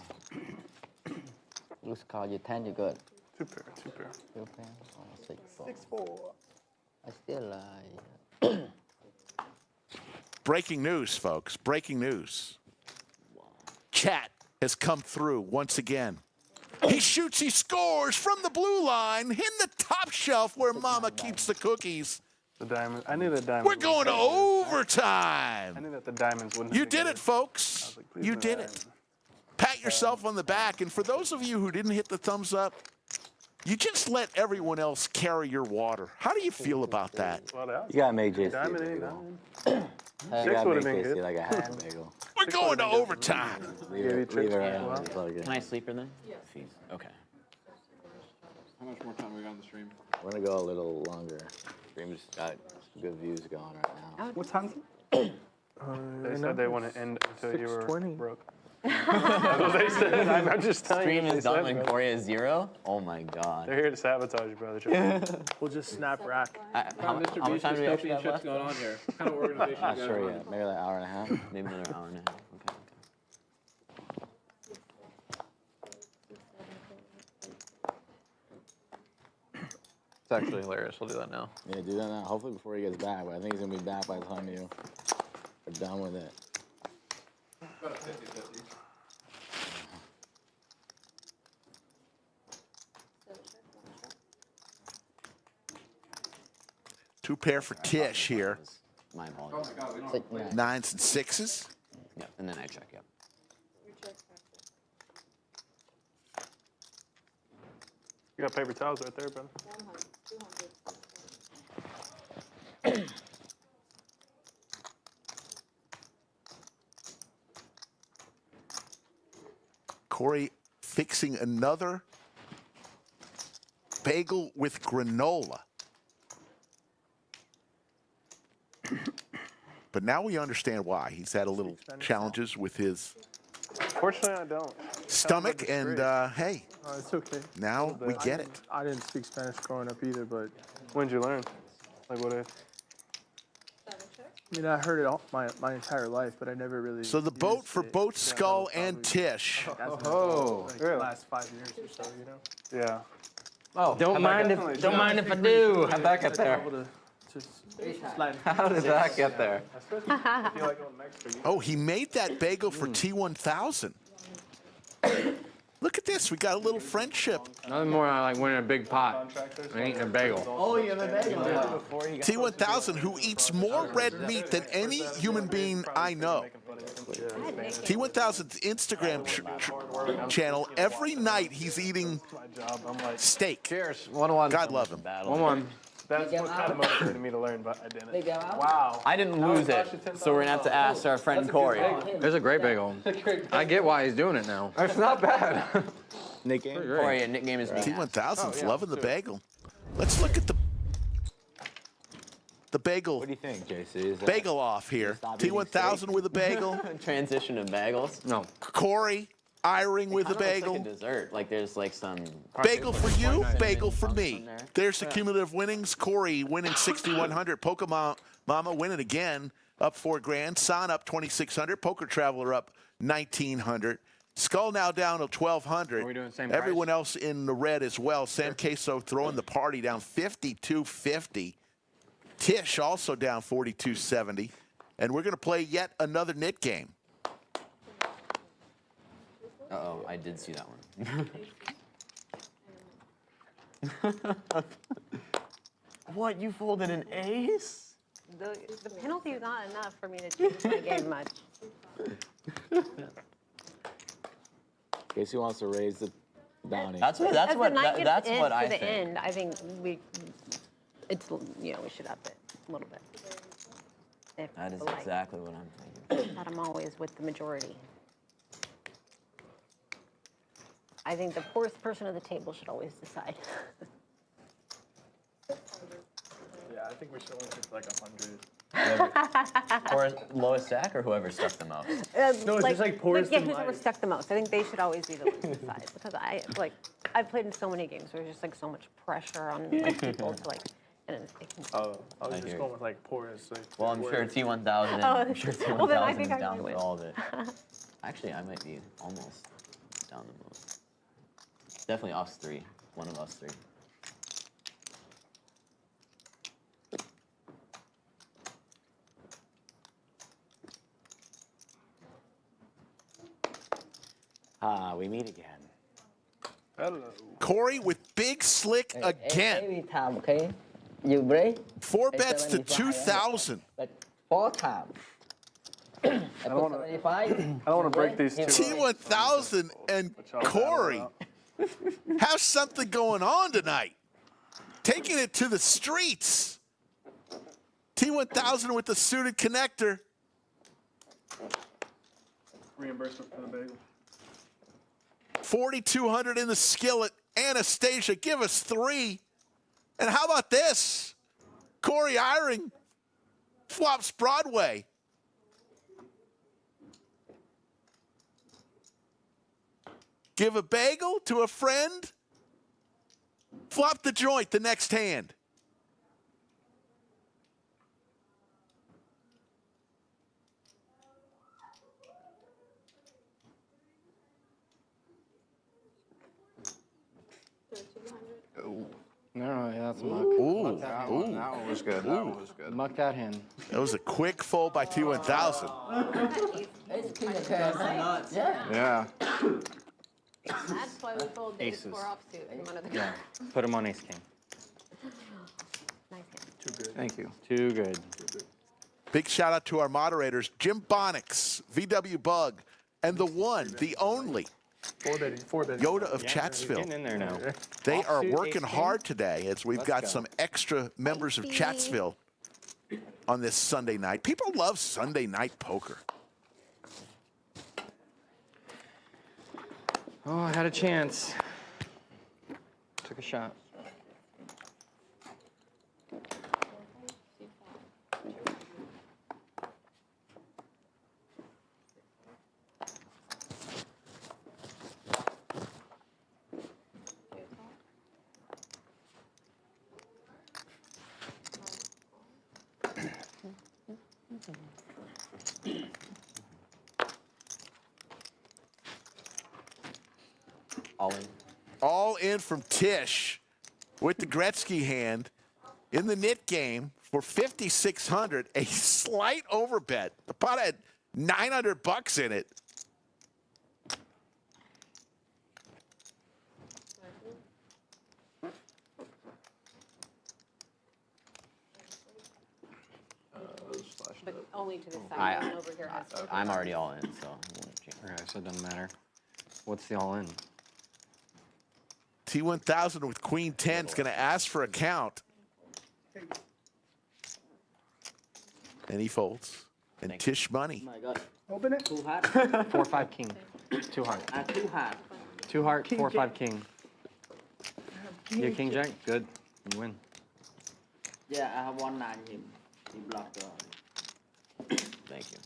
Loose call, you 10, you good. Two pair, two pair. Two pair. Oh, 6-4. I still like. Breaking news, folks. Breaking news. Chat has come through once again. He shoots, he scores from the blue line, in the top shelf where Mama keeps the cookies. The diamond. I knew the diamond. We're going to overtime. I knew that the diamonds wouldn't. You did it, folks. Like, You did it. Pat yourself on the back. And for those of you who didn't hit the thumbs up, you just let everyone else carry your water. How do you feel about that? You gotta make JC. Diamond ain't diamond. You gotta make been JC good. like a half bagel. We're going to overtime. Leave it around. It's all good. Can I sleep her then? Yes. Okay. How much more time we got on the stream? We're gonna go a little longer. Stream's got some good views going right now. What time is it? They said they want to end until you were 6:20. broke. That's what they said. I'm just telling you. Stream what is they done said, when bro. Corey is 0. Oh my god. They're here to sabotage you, brother. We'll just snap rack. How much time do we actually have left? going on here? What kind of organization Not sure yet. Maybe like an hour and a half. Maybe another hour and a half. Okay. It's actually hilarious. We'll do that now. Yeah, do that now. Hopefully before he gets back. But I think he's gonna be back by the time you are done with it. About a 50-50. Two pair for Tish here. My apologies. Nines and sixes. Yeah, and then I check, yeah. You got paper towels right there, brother. 100, 200. Corey fixing another bagel with granola. But now we understand why. He's had a little challenges with his Fortunately, I don't. stomach, and hey, It's okay. now we get it. I didn't speak Spanish growing up either, but When'd you learn? Like what age? I mean, I heard it all my entire life, but I never really. So the boat used for it. both Skull and Tish. Oh, Like really? the last 5 years or so, you know. Yeah. Oh, Don't mind if I do. how'd that get there? Able to just slide. How did that get there? Especially if you feel like going next to you. Oh, he made that bagel for T1000. Look at this. We got a little friendship. Nothing more like winning a big pot and eating a bagel. Oh, you have a bagel. T1000, who eats more red meat than any human being I know. T1000's Instagram channel, every night he's eating steak. Cheers. 1-1. God love him. 1-1. That's what kind of motivated me to learn, but I didn't. Big out. Wow. I didn't lose it, so we're gonna have to ask our friend Corey. It's a great bagel. I get why he's doing it now. It's not bad. Nick game? Corey, a nickname is me. T1000's loving the bagel. Let's look at the bagel. What do you think, JC? Is that Bagel off here. T1000 with a bagel. Transition of bagels. No. Corey, Eyring with a Kinda looks bagel. like a dessert. Like there's like some. Bagel for you, bagel for Chunks me. in there. There's the cumulative winnings. Corey winning 6,100. Pokemon Mama winning again, up $4,000. San up 2,600. Poker Traveler up 1,900. Skull now down to 1,200. Are we doing the same Everyone else in the red as well. Sam Queso throwing the party down 5,250. Tish also down 42-70. And we're going to play yet another knit game. Uh-oh, I did see that one. What, you folded an ace? The penalty is not enough for me to change my game much. Casey wants to raise the bounty. That's what As the night gets that's in what to I the think. end, I think we should up it a little bit. If That is the light- exactly what I'm thinking. But I'm always with the majority. I think the poorest person at the table should always decide. Yeah, I think we should only pick like 100. Or lowest stack, or whoever stuck the most. No, it's just like poorest yeah, in whoever life. stuck the most. I think they should always be the ones to decide because I've played in so many games where there's just like so much pressure on like, people to like, and it can. Oh, I was I just hear going you. with like poorest. Like, Well, I'm sure T1000. Oh, I'm sure T1000 well, then I think is I down might with win. all of it. Actually, I might be almost down the most. Definitely us three. One of us three. We meet again. Hello. Corey with big slick again. Every time, okay? You break? 4 bets to 2,000. Like 4 times. I don't put wanna- 75. I don't want to break these two. T1000 and Corey have something going on tonight. Taking it to the streets. T1000 with the suited connector. Reimbursement for the bagel. 4,200 in the skillet. Anastasia, give us 3. And how about this? Corey Eyring flops Broadway. Give a bagel to a friend. Flop the joint the next hand. No, yeah, that's muck. Ooh, That one was good. That one was good. Muck that hand. that was a quick fold by T1000. It's king of cards. Yeah. Yeah. That's why we fold the Aces. 4 offsuit in one of the Yeah. Put him on ace king. Nice hand. Thank you. Too good. Big shout out to our moderators, Jim Bonix, VW Bug, and the one, the only, 4 betting. Yoda of You're Chatsville. getting in there now. They are Offsuit, working ace king. hard today as we've Let's got go. some extra members of Spicy. Chatsville on this Sunday night. People love Sunday night poker. Oh, I had a chance. Took a shot. All in. All in from Tish with the Gretzky hand in the knit game for 5,600, a slight overbet. The pot had $900 in it. But only to the side. I- No one over here has to. I'm already all in, so it won't change. Okay, so it doesn't matter. What's the all in? T1000 with Queen 10 is going to ask for a count. And he folds. And Thank you. Tish money. Oh my God. Open it. 2 heart. 4-5 king. 2 heart. 2 heart. 2 heart, King 4-5 king. You king jack? Good. You win. Yeah, I have 1-9 him. He blocked the. Thank you.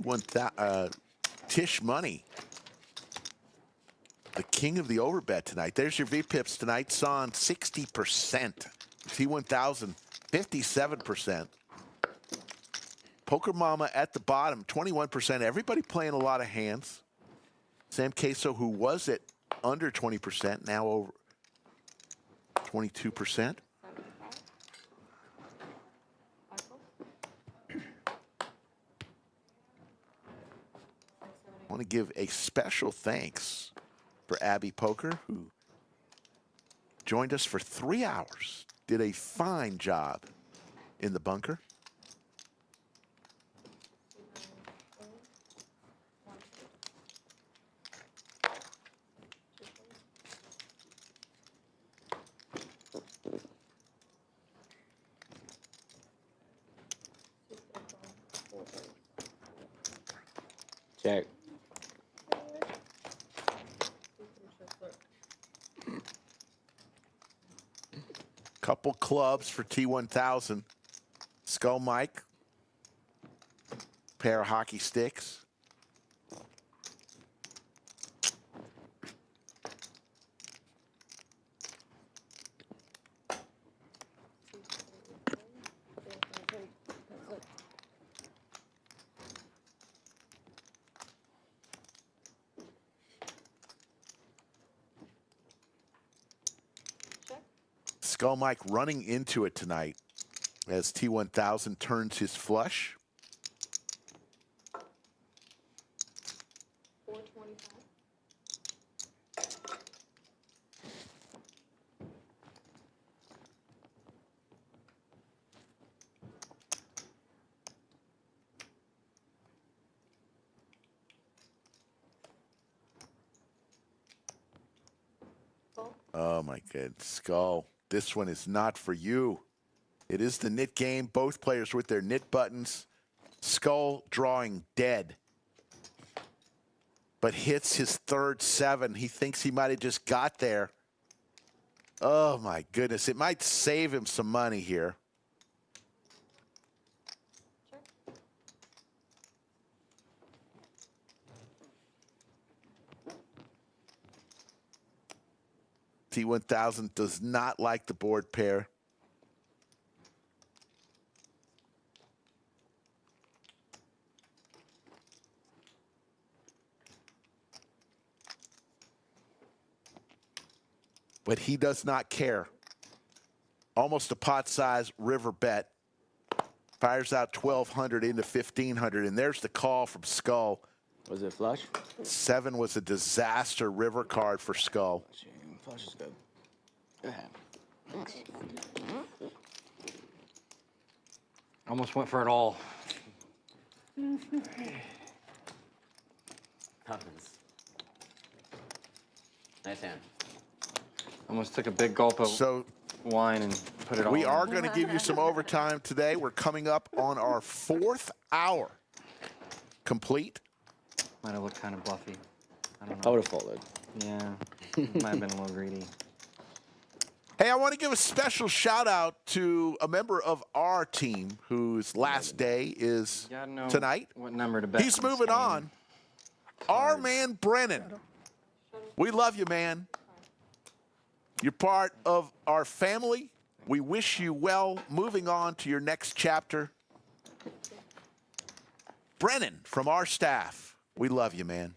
T1000, Tish money. The king of the overbet tonight. There's your VPIPs tonight. Son, 60%. T1000, 57%. Poker Mama at the bottom, 21%. Everybody playing a lot of hands. Sam Queso, who was at under 20%, now over 22%. want to give a special thanks for Abby Poker, who joined us for 3 hours. Did a fine job in the bunker. Check. Couple clubs for T1000. Skull Mike. Pair of hockey sticks. Skull Mike running into it tonight as T1000 turns his flush. 425. Oh my God, Skull. This one is not for you. It is the knit game. Both players with their knit buttons. Skull drawing dead. But hits his third 7. He thinks he might have just got there. Oh my goodness. It might save him some money here. T1000 does not like the board pair. But he does not care. Almost a pot-size river bet. Fires out 1,200 into 1,500, and there's the call from Skull. Was it flush? 7 was a disaster river card for Skull. Flush is good. Go ahead. Almost went for it all. Happens. Nice hand. Almost took a big gulp of wine and put it all We in. are going to give you some overtime today. We're coming up on our 4th hour complete. Might have looked kind of bluffy. I don't I know. would have folded. Yeah, might have been a little greedy. Hey, I want to give a special shout out to a member of our team whose last day is You gotta know tonight. what number to bet. He's in this moving game. on. Our man Brennan. We love you, man. You're part of our family. We wish you well moving on to your next chapter. Brennan from our staff. We love you, man.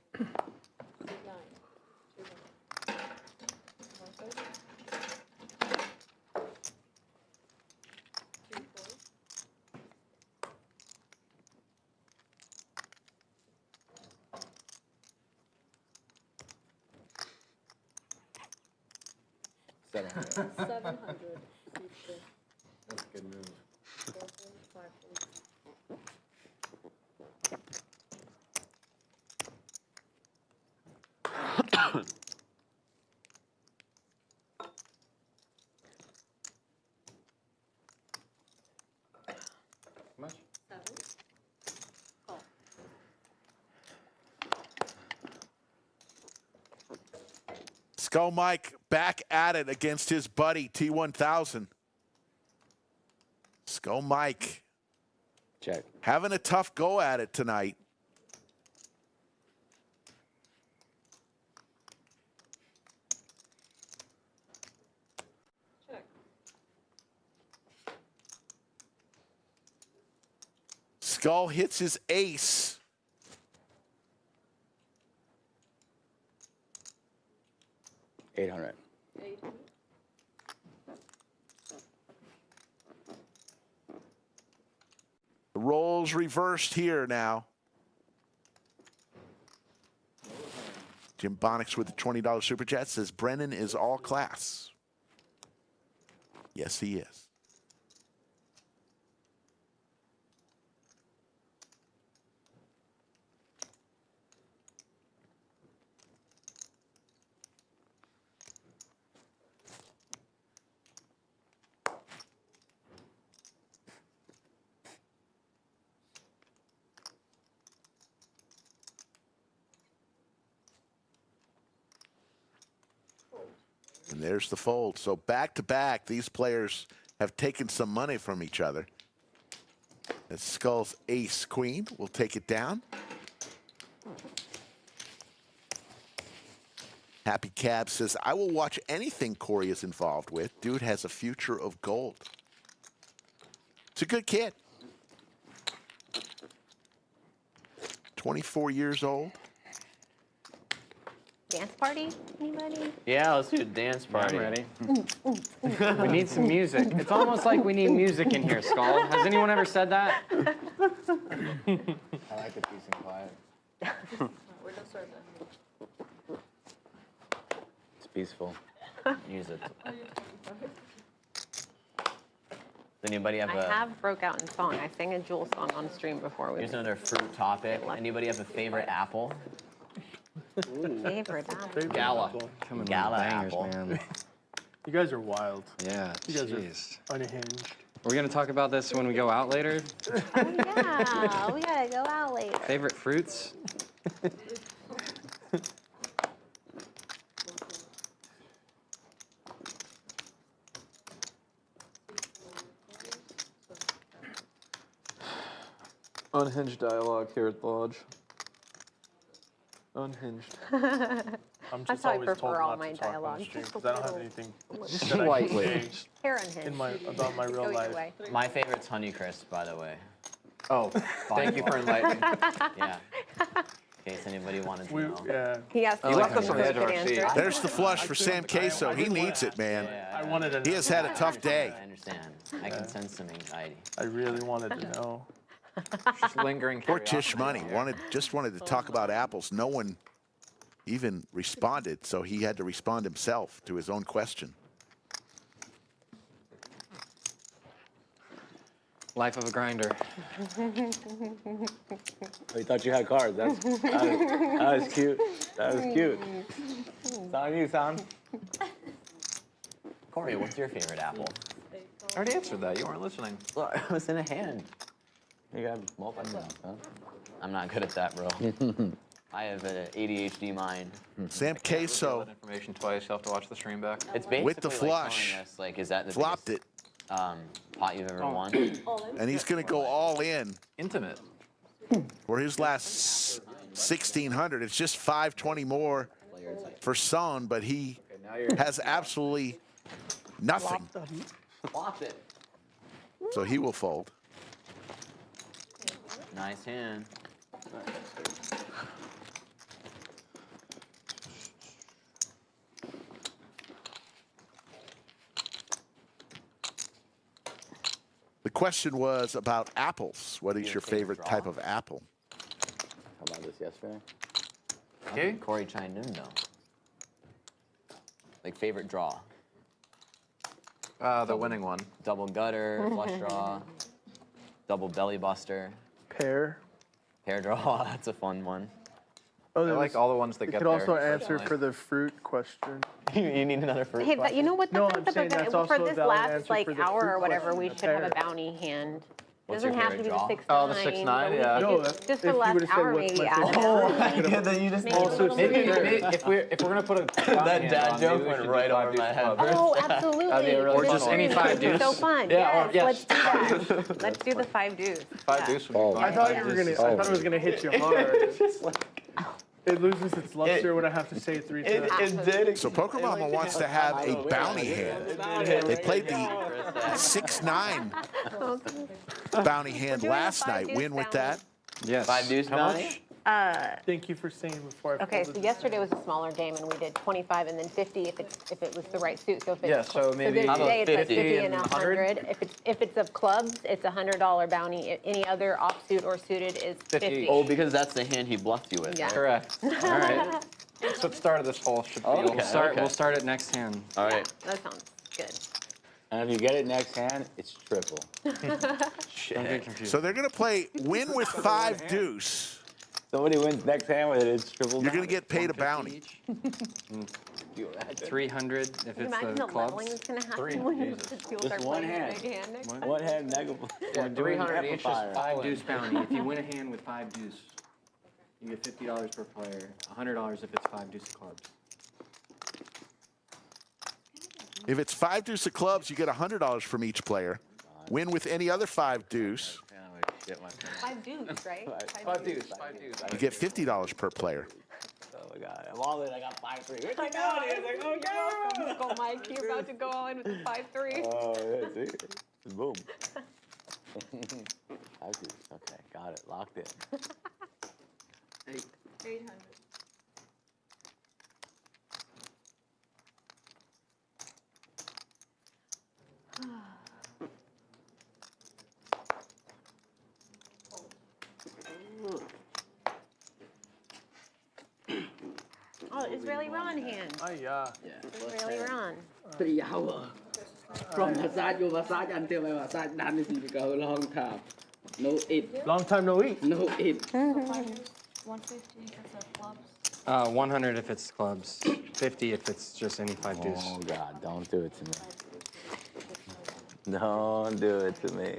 $700. 700. That's a good move. 440. Much? 7. Call. Skull Mike back at it against his buddy T1000. Skull Mike. Check. Having a tough go at it tonight. Check. Skull hits his ace. $800. 800. The roles reversed here now. Jim Bonics with the $20 super chat says Brennan is all class. Yes, he is. And there's the fold. So back to back, these players have taken some money from each other. As Skull's ace queen will take it down. Happy Cab says, I will watch anything Corey is involved with. Dude has a future of gold. It's a good kid. 24 years old. Dance party? Anybody? Yeah, let's do a dance party. I'm ready. We need some music. It's almost like we need music in here, Skull. Has anyone ever said that? I like the peace and quiet. We're just starting. It's peaceful. Music. Does anybody have I have broke out in song. I sang a Jewel song on stream before. Here's another fruit topic. Anybody have a favorite apple? Favorite apple. Gala. Coming Gala bangers, apple. man. You guys are wild. Yeah, You guys jeez. are unhinged. We're going to talk about this when we go out later. Yeah, we gotta go out later. Favorite fruits? Unhinged dialogue here at the lodge. Unhinged. I'm That's just how I always told prefer all not my to talk on dialogue. the stream Just because I don't have a anything little- that I Lightly. can say Hair unhinged. about my real Go your life. way. My favorite's Honeycrisp, by the way. Oh, thank you for enlightening. Yeah. In case anybody wanted to know. Yeah. He asked You me left us on the edge of our seat. There's the flush for Sam Queso. He needs it, man. I wanted to He has had a tough day. I understand. I can sense some anxiety. I really wanted to know. Just lingering Poor curiosity. Tish Money just wanted to talk about apples. No one even responded, so he had to respond himself to his own question. Life of a grinder. Oh, you thought you had cards. That was cute. That was cute. It's on you, son. Corey, what's your favorite apple? I already answered that. You weren't listening. Well, it was in a hand. You got multiple, huh? I'm not good at that, bro. I have an ADHD mind. Sam That Queso information twice. You'll have to watch the stream back. It's basically with the like flush. telling us, like, is that the flopped biggest, it, pot you've ever won? and he's going to go all in Intimate. for his last 1,600. It's just 520 more for Son, but he has absolutely nothing, Flopped it. so he will fold. Nice hand. The question was about apples. What is your favorite type of apple? How about this yesterday? Okay. Corey chimed in, though. Like, favorite draw? The winning one. Double gutter, flush draw, double belly buster, Pear. pair draw. That's a fun one. Oh, I there like was- all the ones that You get could there. also answer personally. for the fruit question. You need another fruit. Hey, but you know what? No, That's I'm not saying the that's for also a this valid last answer like for the hour fruit or whatever, we question, should have a pear. bounty hand. It What's doesn't your have to be favorite the draw? 6-9. Oh, the 6-9, but we yeah. could No, just if the you last would've said hour what's maybe my add favorite- that. Then you just Maybe a little Maybe, bit. maybe if we're gonna put a That dad joke went right over my head. Oh, absolutely. That'd be a really Or fun just one. any 5 deuce. So fun. Yeah, or- Yes, yes. let's do that. Let's do the 5 deuce. 5 deuce would be Oh. fun. I thought you were gonna. I thought it was gonna hit you hard. It loses its luster when I have to say it 3 times. It did. So Poker Mama wants to have a bounty hand. They played the 6-9 bounty hand last night. Win with that. Yes. 5 deuce How bounty? much? Thank you for saying before I Okay, so folded. yesterday was a smaller game, and we did 25 and then 50 if it was the right suit. So if it's Yeah, so maybe- then How about today it's like 50 50 and and 100. If it's of clubs, it's $100 bounty. Any other offsuit or suited is 50. Oh, because that's the hand he bluffed you with. Yeah. Correct. All right. That's what started this whole spiel. Okay. We'll start it next hand. All right. That sounds good. And if you get it next hand, it's triple. Don't get confused. So they're going to play win with 5 deuce. Somebody wins next hand with it, it's triple. You're going to get paid a 150 bounty. each. 300 if Can you it's imagine the the leveling clubs. that's going to happen when you Jesus. people Just start one playing hand. a big hand next time? One hand mega. We're doing 300 each, just amplifier. 5 win. deuce bounty. If you win a hand with 5 deuce, you get $50 per player. $100 if it's 5 deuce of clubs. If it's 5 deuce of clubs, you get $100 from each player. Win with any other 5 deuce, 5 deuce, right? 5 deuce, 5 deuce. you get $50 per player. Oh my God. I'm all in. I got 5-3. Where's I it know. going? It's like, oh, You're welcome. Go, Mike. You're about to go all in with the 5-3. Oh, yeah, see? Boom. 5 deuce. Okay, got it. Locked in. 800. Oh, Israeli Ron hand. Oh, yeah. Israeli Ron. 3 hours. From massage to massage until my massage done is because a long time. No eat. Long time no eat. No eat. 150 if it's a clubs. 100 if it's clubs. 50 if it's just any 5 deuce. Oh God, don't do it to me. Don't do it to me.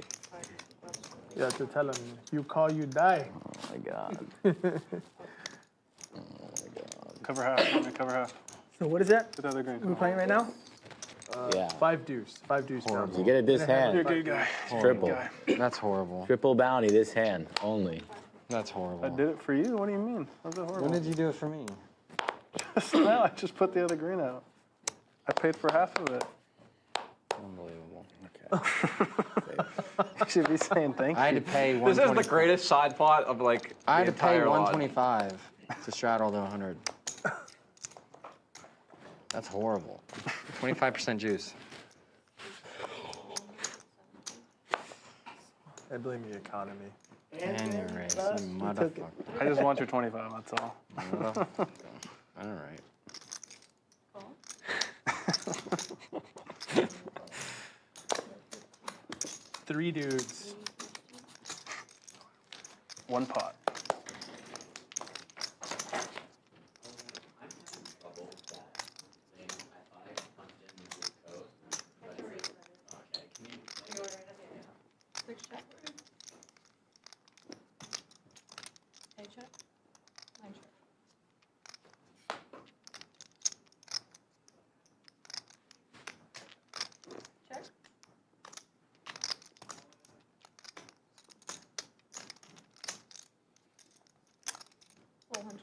You have to tell him, if you call, you die. Oh my God. Cover half. Cover half. So what is that? Get the other green. We're playing right now? Yeah. 5 deuce. 5 deuce. If you get it this hand, You're a good guy. it's triple. That's horrible. Triple bounty this hand only. That's horrible. I did it for you? What do you mean? How's that horrible? When did you do it for me? Just now, I just put the other green out. I paid for half of it. Unbelievable. Okay. You should be saying thank you. I had to pay This is the 125. greatest side plot of like I the had to pay entire lot. 125 to straddle the 100. That's horrible. 25% juice. I blame the economy. And your race, you motherfucker. I just want your 25, that's all. All right. 3 dudes. 1 pot. Check. Mine check. Check. $400.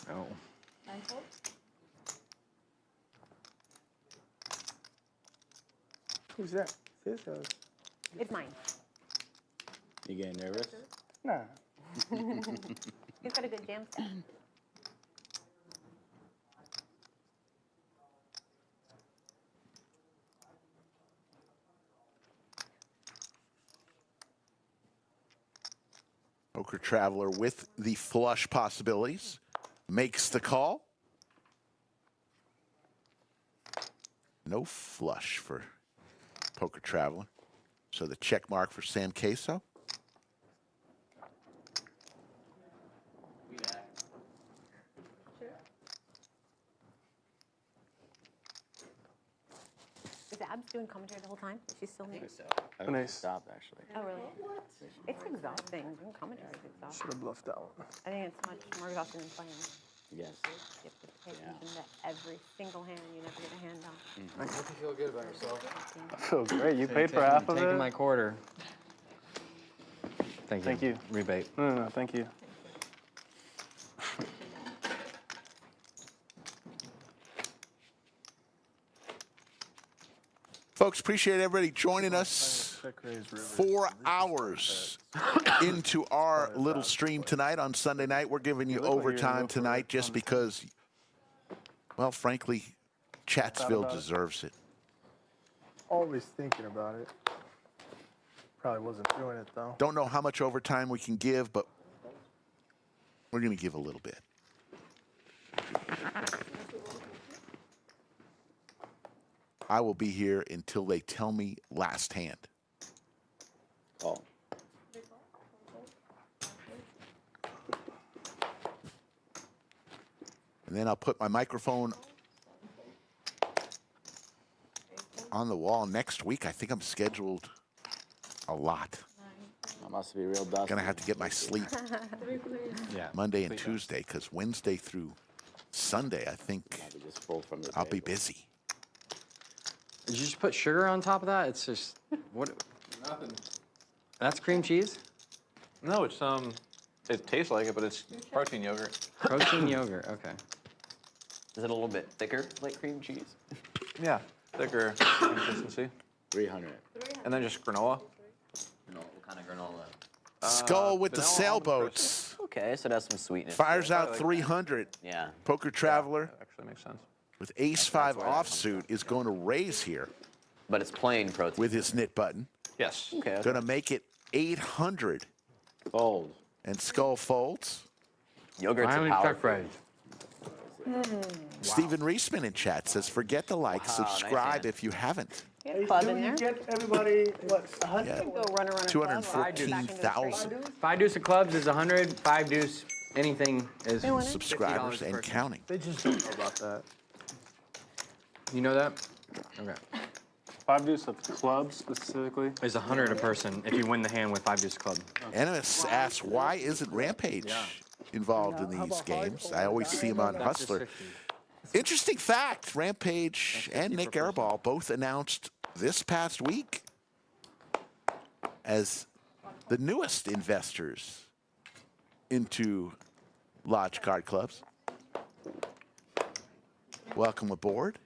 No. 9 clubs. Who's that? Sis or? It's mine. You getting nervous? Nah. He's got a good jam set. Poker Traveler with the flush possibilities makes the call. No flush for Poker Traveler. So the check mark for Sam Queso. Is Abs doing commentary the whole time? Is she still new? I Nice. stopped actually. Oh, really? It's exhausting. Doing commentary is exhausting. Should have bluffed out. I think it's much more exhausting than playing. Yes. You have to pay attention to every single hand. You never get a hand on. Make you feel good about yourself. I feel great. You paid for half of Taking it? my quarter. Thank you. Thank you. Rebate. No, thank you. Folks, appreciate everybody joining us 4 hours into our little stream tonight on Sunday night. We're giving you overtime tonight just because, well, frankly, Chatsville deserves it. Always thinking about it. Probably wasn't doing it though. Don't know how much overtime we can give, but we're going to give a little bit. I will be here until they tell me last hand. Oh. And then I'll put my microphone on the wall next week. I think I'm scheduled a lot. I must be real dusty. Gonna have to get my sleep Monday and Tuesday, because Wednesday through Sunday, I think I'll be busy. Did you just put sugar on top of that? It's just, what? Nothing. That's cream cheese? No, it's it tastes like it, but it's protein yogurt. Protein yogurt, okay. Is it a little bit thicker, like cream cheese? Yeah, thicker consistency. 300. And then just granola. What kind of granola? Skull with the vanilla sailboats. Okay, so that's some sweetness. Fires out 300. Yeah. Poker Traveler Actually makes sense. with Ace-5 offsuit is going to raise here. But it's plain protein. With his knit button. Yes. Okay. Going to make it 800. Fold. And Skull folds. Yogurt's a power. Stephen Reisman in chat says, forget the like, Wow, subscribe nice if you haven't. You club in there. Get everybody, what, 100? Yeah. Go run around a club. 214,000 5 deuce of clubs is 100. 5 deuce anything is subscribers and counting. They just don't know about that. You know that? Okay. 5 deuce of clubs specifically. Is 100 a person if you win the hand with 5 deuce club. Animus asks, why isn't Rampage involved in these games? I always see him on Hustler. Interesting fact, Rampage and Nick Airball both announced this past week as the newest investors into Lodge Card Clubs. Welcome aboard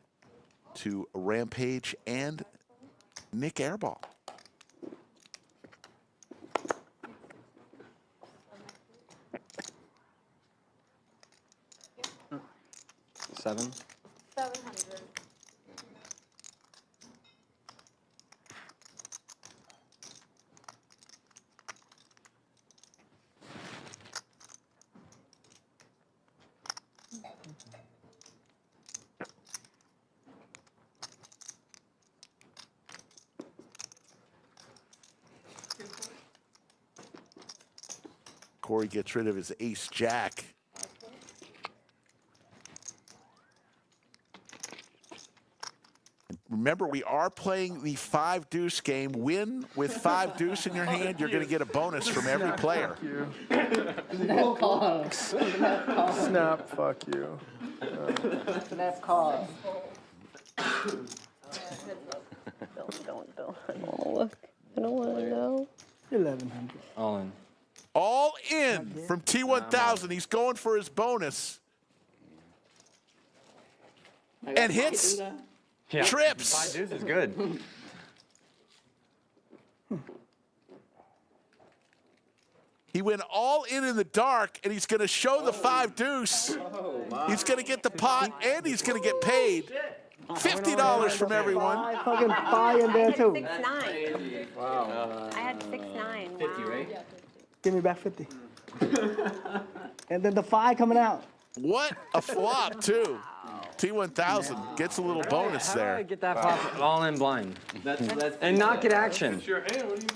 to Rampage and Nick Airball. Seven. 700. Corey gets rid of his ace-jack. Remember, we are playing the 5 deuce game. Win with 5 deuce in your hand, you're going to get a bonus from every player. Snap call. Snap, fuck you. Snap call. Don't. I don't want to look. I don't want to know. 1100. All in. All in from T1000. He's going for his bonus. And hits. Yeah. Trips. 5 deuce is good. He went all in the dark, and he's going to show the 5 deuce. He's going to get the pot, and he's going to get paid. $50 from everyone. Fucking 5 in there too. 6-9. Wow. I had 6-9. 50, right? Give me back 50. And then the 5 coming out. What a flop, too. T1000 gets a little bonus How do I there. get that pop all in blind? That's And not get action. It's your hand. What do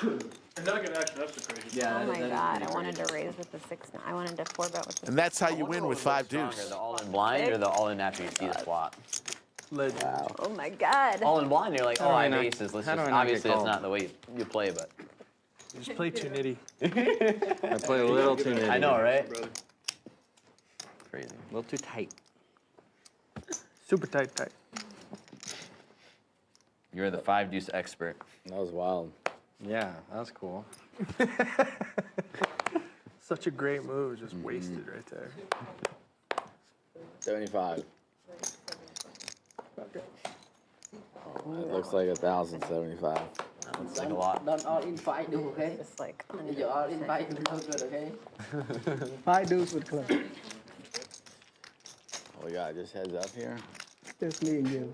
you mean? And not get action. That's the crazy. Yeah. Oh my God! I wanted to raise with the 6-9. I wanted to 4-bet with the. And that's how you win with 5 stronger, deuce. the all-in blind or the all-in after you see the flop? Oh my God! All-in blind, you're like, oh, I have not- aces. Let's how just, do I not get obviously, it's called? not the way you play, but. Just play too nitty. I play a little too nitty. I know, right? Crazy. A little too tight. Super tight. You're the 5 deuce expert. That was wild. Yeah, that was cool. Such a great move, just wasted right there. 75. It looks like 1,075. That looks like a lot. Don't all in 5 do, okay? Just like. You're all in 5 do no good, okay? 5 deuce with club. Oh, we got just heads up here. Just me and you.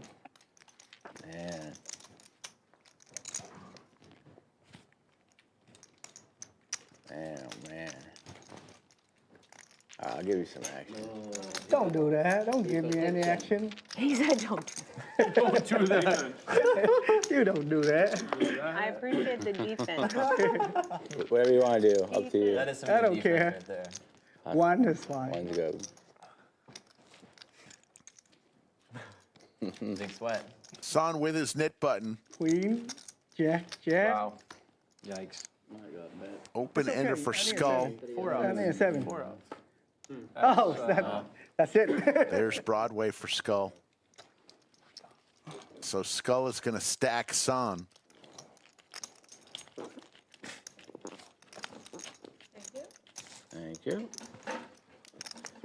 Man. Man, oh man. I'll give you some action. Don't do that. Don't give me any action. He said don't. Don't do that. You don't do that. I appreciate the defense. Whatever you want to do, up to you. That is some I good don't defense care. right there. One is fine. One's good. Big sweat. Son with his knit button. Queen, Jack, Jack. Wow. Yikes. My God, man. Open ender for skull. 4 outs. I mean, 7. 4 outs. Oh, that's it. There's Broadway for skull. So skull is going to stack Son. Thank you.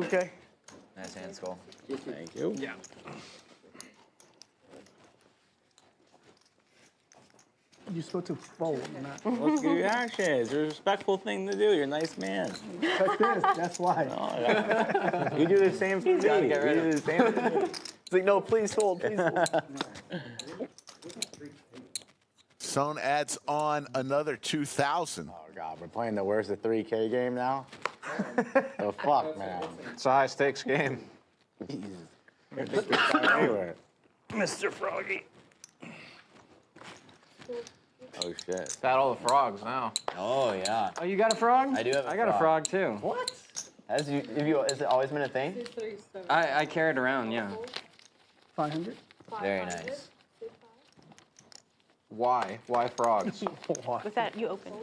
Okay. Nice hand, Skull. Thank you. Yeah. You're supposed to fold, not Let's give you action. It's a respectful thing to do. You're a nice man. touch this. That's why. Oh, yeah. You do the same for me. You do the same for me. It's like, no, please hold, please hold. Son adds on another 2,000. Oh, God. We're playing the where's the 3K game now? The fuck, man. It's a high stakes game. Jesus. You're just anywhere. Mr. Froggy. Oh, shit. It's got all the frogs now. Oh, yeah. Oh, you got a frog? I do have a I got a frog too. What? Has it always been a thing? 2, 3, 7. I carry it around, yeah. 500. Very nice. Why? Why frogs? Was that you opened?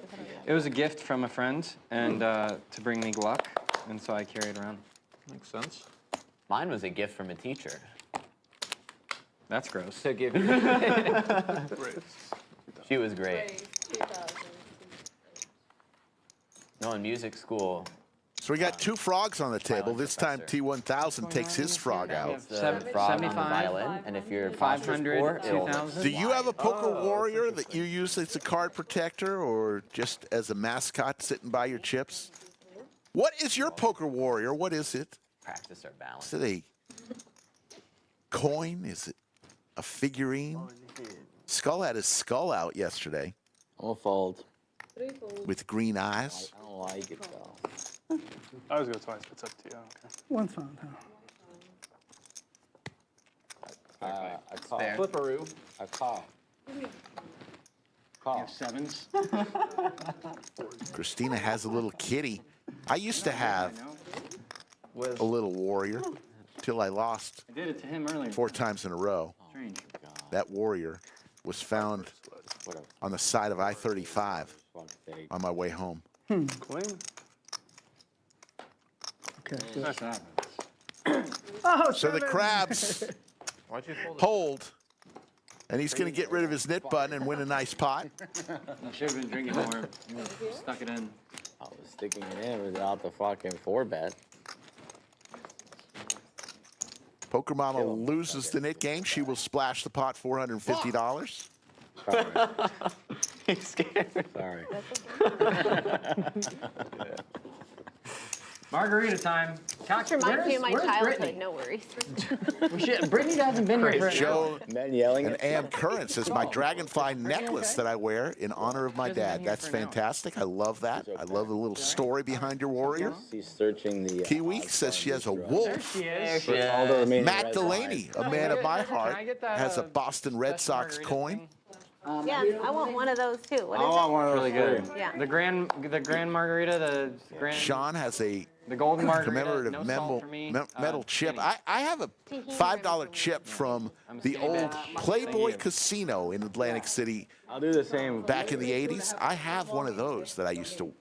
It was a gift from a friend, and to bring me luck, and so I carry it around. Makes sense. Mine was a gift from a teacher. That's gross. To give. She was great. 2,000. No, in music school. So we got 2 frogs on the table. This time professor. T1000 takes his frog out. It's the frog on the 75, violin, and if you're posture 500, poor, it'll 2,000. Do you have a poker warrior that you use as a card protector or just as a mascot sitting by your chips? What is your poker warrior? What is it? practice our balance. Is it a coin? Is it a figurine? Skull had his skull out yesterday I'll fold. 3 folds. with green eyes. I don't like it, though. I always go twice, but it's up to you. I don't care. One's fine. I call. Fair. Flipperoo. I call. You Call. have 7s. Christina has a little kitty. I used to have a little warrior till I lost I did it to him earlier. 4 times in a row. Strange. That warrior was found What a on the side of I-35 fuck thing. on my way home. Queen. Okay. That's not. Oh, So the crabs Why'd you fold it? hold, and he's going to get rid of his knit button and win a nice pot. I should have been drinking more. Stuck it in. I was sticking it in without the fucking 4-bet. Poker Mama loses the knit game. She will splash the pot $450. Sorry. He's scared. Sorry. Margarita time. This reminds me of my childhood. No worries. Brittany hasn't been here for Joe Men yelling and at Am Current says my dragonfly necklace that I wear in honor of my dad. That's fantastic. I love that. I love the little story behind your warrior. She's searching the. Kiwi says she has a wolf. There she is. All the remaining Matt red Delaney, lines. a man of my Can heart, I get that, has a Boston Red Sox margarita coin. thing? Yeah, I want one of those too. What I is want one of those Really good. too. Yeah. The grand margarita, the grand, Sean has a the golden margarita. commemorative No metal, salt for me. metal chip. Kenny. I have a $5 chip from the skinny old bitch. Playboy Casino in Atlantic City I'll do the same. back in the 80s. I have one of those that I used to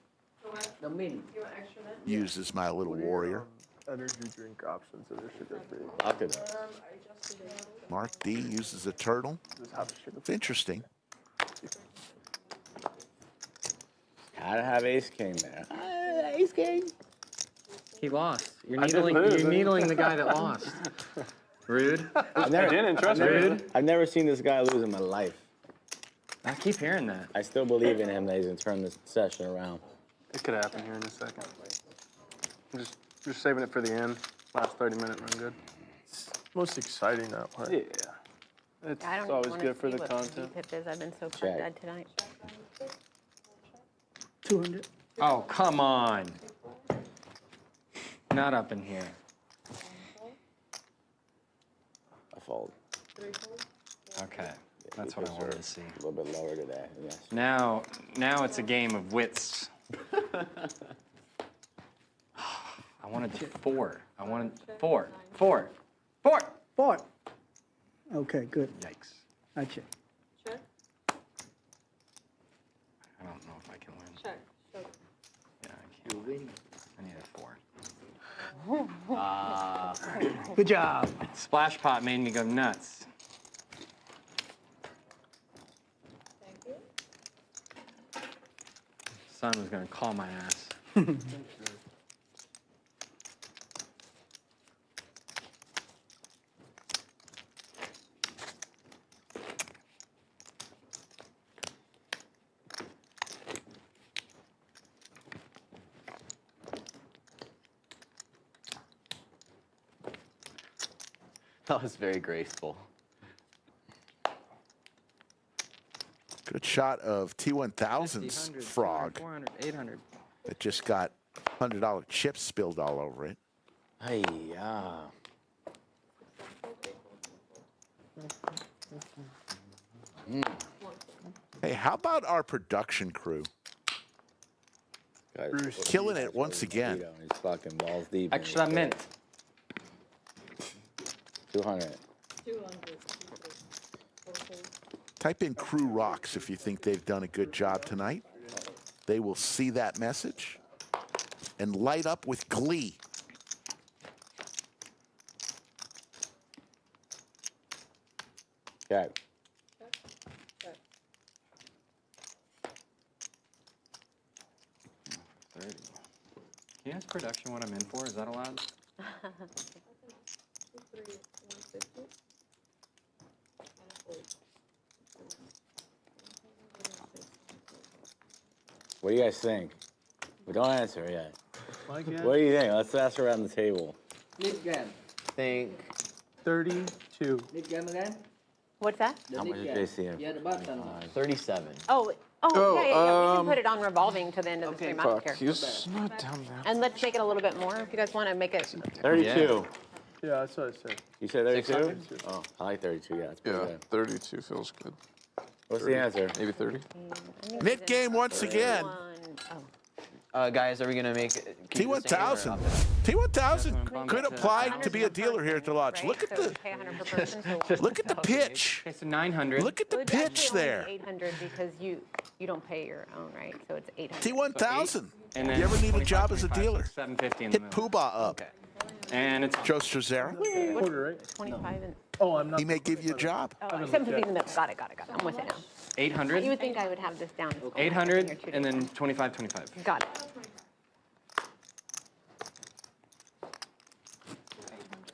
The mini. You want extra then? use as my little warrior. Energy drink options that are sugar-free. Lock it up. I adjusted it. Mark D uses a turtle. Just have sugar. It's interesting. Gotta have Ace King there. Ace King. He lost. You're I did needling. lose. You're needling the guy that lost. Rude. I've never, didn't, trust me. I've never seen this guy lose in my life. I keep hearing that. I still believe in him that he's gonna turn this session around. It could happen here in a second. I'm just saving it for the end. Last 30-minute run good. Most exciting that part. Yeah. It's I don't always want good to for see the what content. VPIP is. I've been so Check. dead tonight. 200. Oh, come on. Not up in here. I fold. Okay, that's what I wanted to see. A little bit lower today. Yes. Now it's a game of wits. I wanted 4. I wanted 4. 4. 4. 4. Okay, good. Yikes. I check. Check. I don't know if I can win. Check. Check. Yeah, I can't win. I need a 4. Good job. Splash pot made me go nuts. Thank you. Son was gonna call my ass. That was very graceful. Good shot of T1000's 50, frog 400, 800. that just got $100 chips spilled all over it. Hey, yeah. Hey, how about our production crew? Guys, Killing it once again. He's fucking balls deep. Extra mint. 200. 200. Type in Crew Rocks if you think they've done a good job tonight. They will see that message and light up with glee. Okay. Check. 30. Can you ask production what I'm in for? Is that allowed? 2, 3, 150. And a 4. What do you guys think? We don't answer yet. Like What do you think? Let's ask around the table. Neat game. Think 32. Neat game again? What's that? How much did JCM? Yeah, the button. 37. Oh, yeah. We can put it on revolving to the end of the stream. I don't care. He's not down there. And let's make it a little bit more if you guys want to make it. 32. Yeah, that's what I said. You said 32? Oh, I like 32, yeah. It's pretty Yeah, good. 32 feels good. What's the answer? Maybe 30. Mid game once again. Guys, are we gonna make it? keep the same or T1000. up? T1000 could apply to be a dealer here at the lodge. Look at the look at the pitch. Okay, so 900. Look at the pitch there. 800 because you don't pay your own, right? So it's 800. T1000. And You then ever need a 25, job as a 25, dealer? so 750 in the Hit middle. Poobah up. Okay. And it's Joe Struzera. Quarter, right? 25 and Oh, I'm not. He may give you a job. 750 in the middle. Got it. I'm with it now. 800. You would think I would have this down. 800 and then 25, 25. Got it.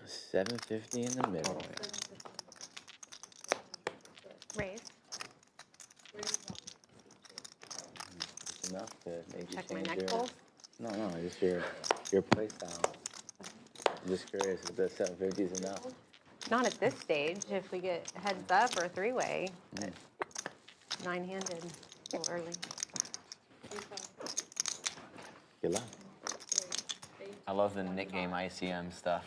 750 in the middle. Raise. It's enough to make you Check my change neck your... pulse. No, just your play style. I'm just curious if the 750 is enough. Not at this stage. If we get heads up or three-way, but nine-handed, a little early. Good luck. I love the Nick game ICM stuff.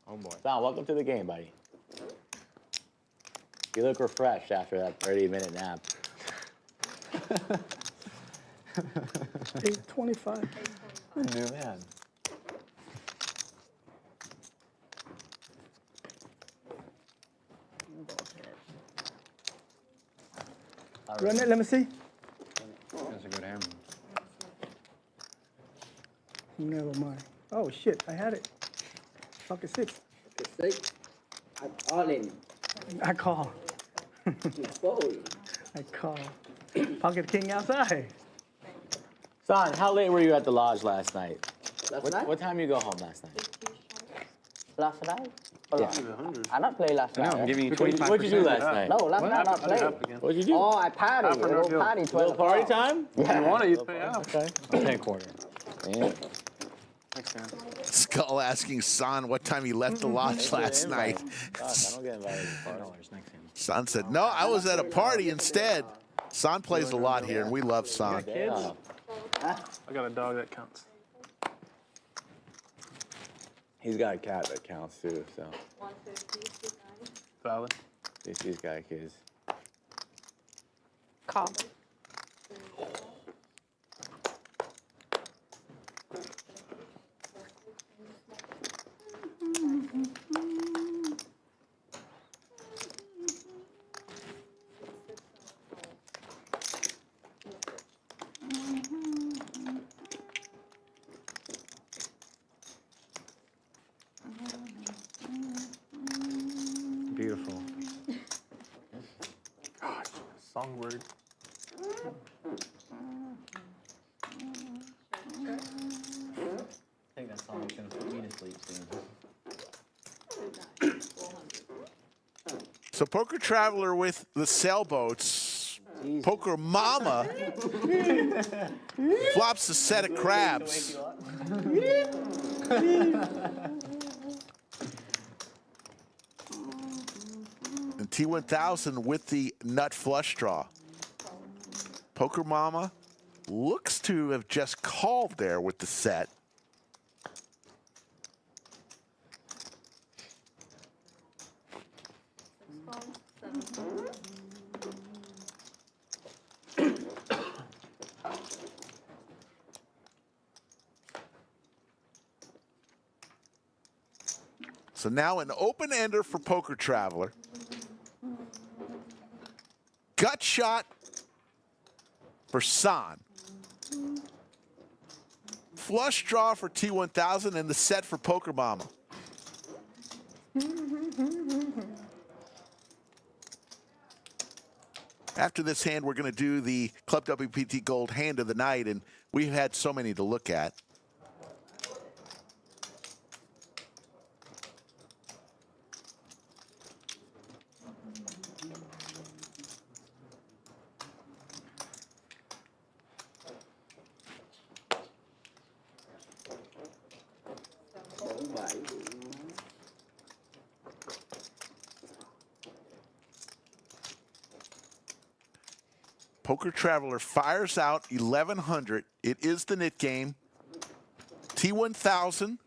Oh boy. Don, welcome to the game, buddy. You look refreshed after that 30-minute nap. 825. New man. Run it, let me see. That's a good hammer. Never mind. Oh shit, I had it. Pocket 6. Okay, 6. I'm all in. I call. You fold. I call. Pocket king outside. Son, how late were you at the lodge last night? Last night? What time you go home last night? Last night? Yeah. I not play last No, night. I'm giving you What'd 25%. you do last night? No, last night I not play. What'd you do? Oh, I party. A little party. 12 Little party time? Yeah. You want it, you pay out. Okay. I'll pay a quarter. Yeah. Thanks, man. Skull asking San what time he left the lodge last night. Gosh, I don't get invited to parties. $10 next hand. San said, "No, I was at a party instead." San plays a lot here, and we love San. Kids? I got a dog that counts. He's got a cat that counts too, so. 150, Valid. He's got kids. Call. Beautiful. Gosh, songbird. I think that song's gonna put me to sleep soon. So Poker Traveler with the sailboats. Poker Mama flops a set of crabs. And T1000 with the nut flush draw. Poker Mama looks to have just called there with the set. So now an open ender for Poker Traveler. Gut shot for San. Flush draw for T1000 and the set for Poker Mama. After this hand, we're going to do the Club WPT Gold hand of the night, and we've had so many to look at. Poker Traveler fires out 1100. It is the knit game. T1000.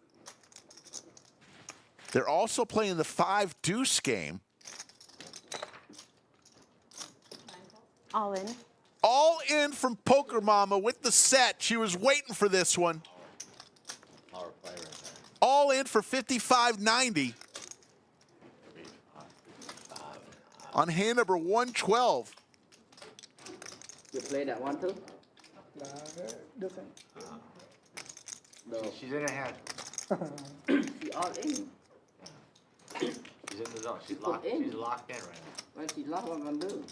They're also playing the 5 deuce game. All in. All in from Poker Mama with the set. She was waiting for this one. All in for 55.90 on hand number 112. You play that one too? Different. No. She's in her hand. She all in. She's in the zone. She's locked in. She's locked in right now. When she locked, what I'm gonna do?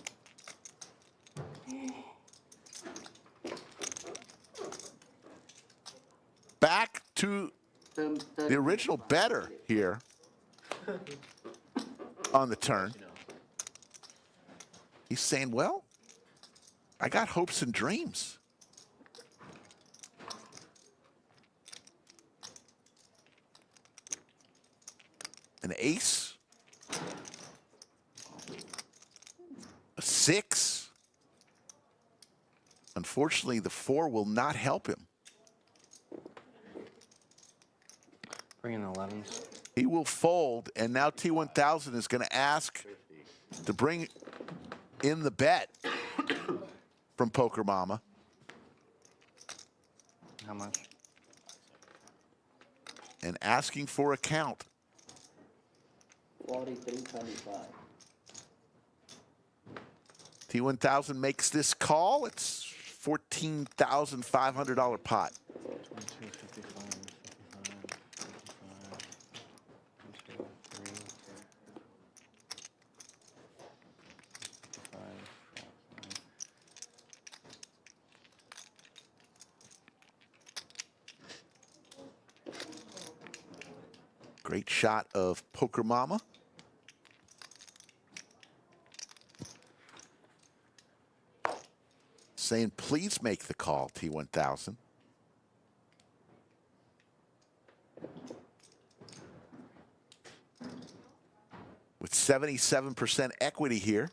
Back to the original better here on the turn. He's saying, well, I got hopes and dreams. An ace. A 6. Unfortunately, the 4 will not help him. Bring in the 11s. He will fold, and now T1000 is going to ask to bring in the bet from Poker Mama. How much? And asking for a count. 43.25. T1000 makes this call. It's $14,500 pot. 22, 55, 55, 1, 2, 3, 55, 5. Great shot of Poker Mama. Saying, please make the call, T1000. With 77% equity here.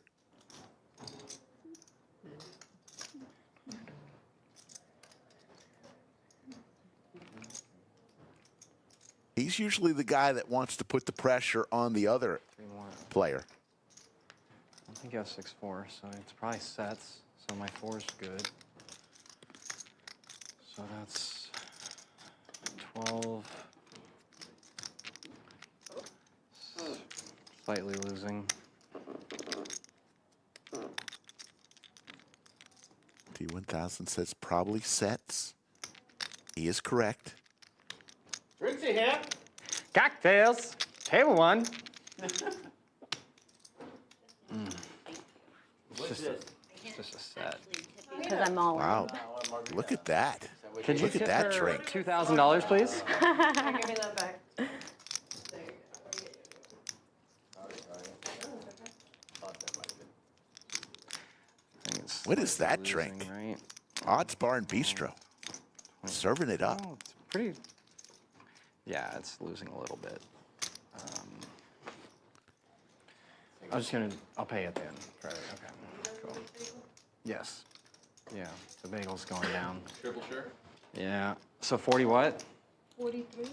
He's usually the guy that wants to put the pressure on the other player. I think you have 6-4, so it's probably sets. So my 4's good. So that's 12. Slightly losing. T1000 says probably sets. He is correct. Ritzy here. Cocktails. Table 1. It's just a set. Because I'm all Wow. Look at that. Could you Look at tip that her drink. $2,000, please? Give me that back. What is that drink? Right? Odds Bar and Bistro. Serving it up. Oh, it's pretty. Yeah, it's losing a little bit. I'm just gonna. I'll pay at the end. Right. Okay. Cool. Yes. Yeah. The bagel's going down. Triple sure. Yeah. So 40 what? 43.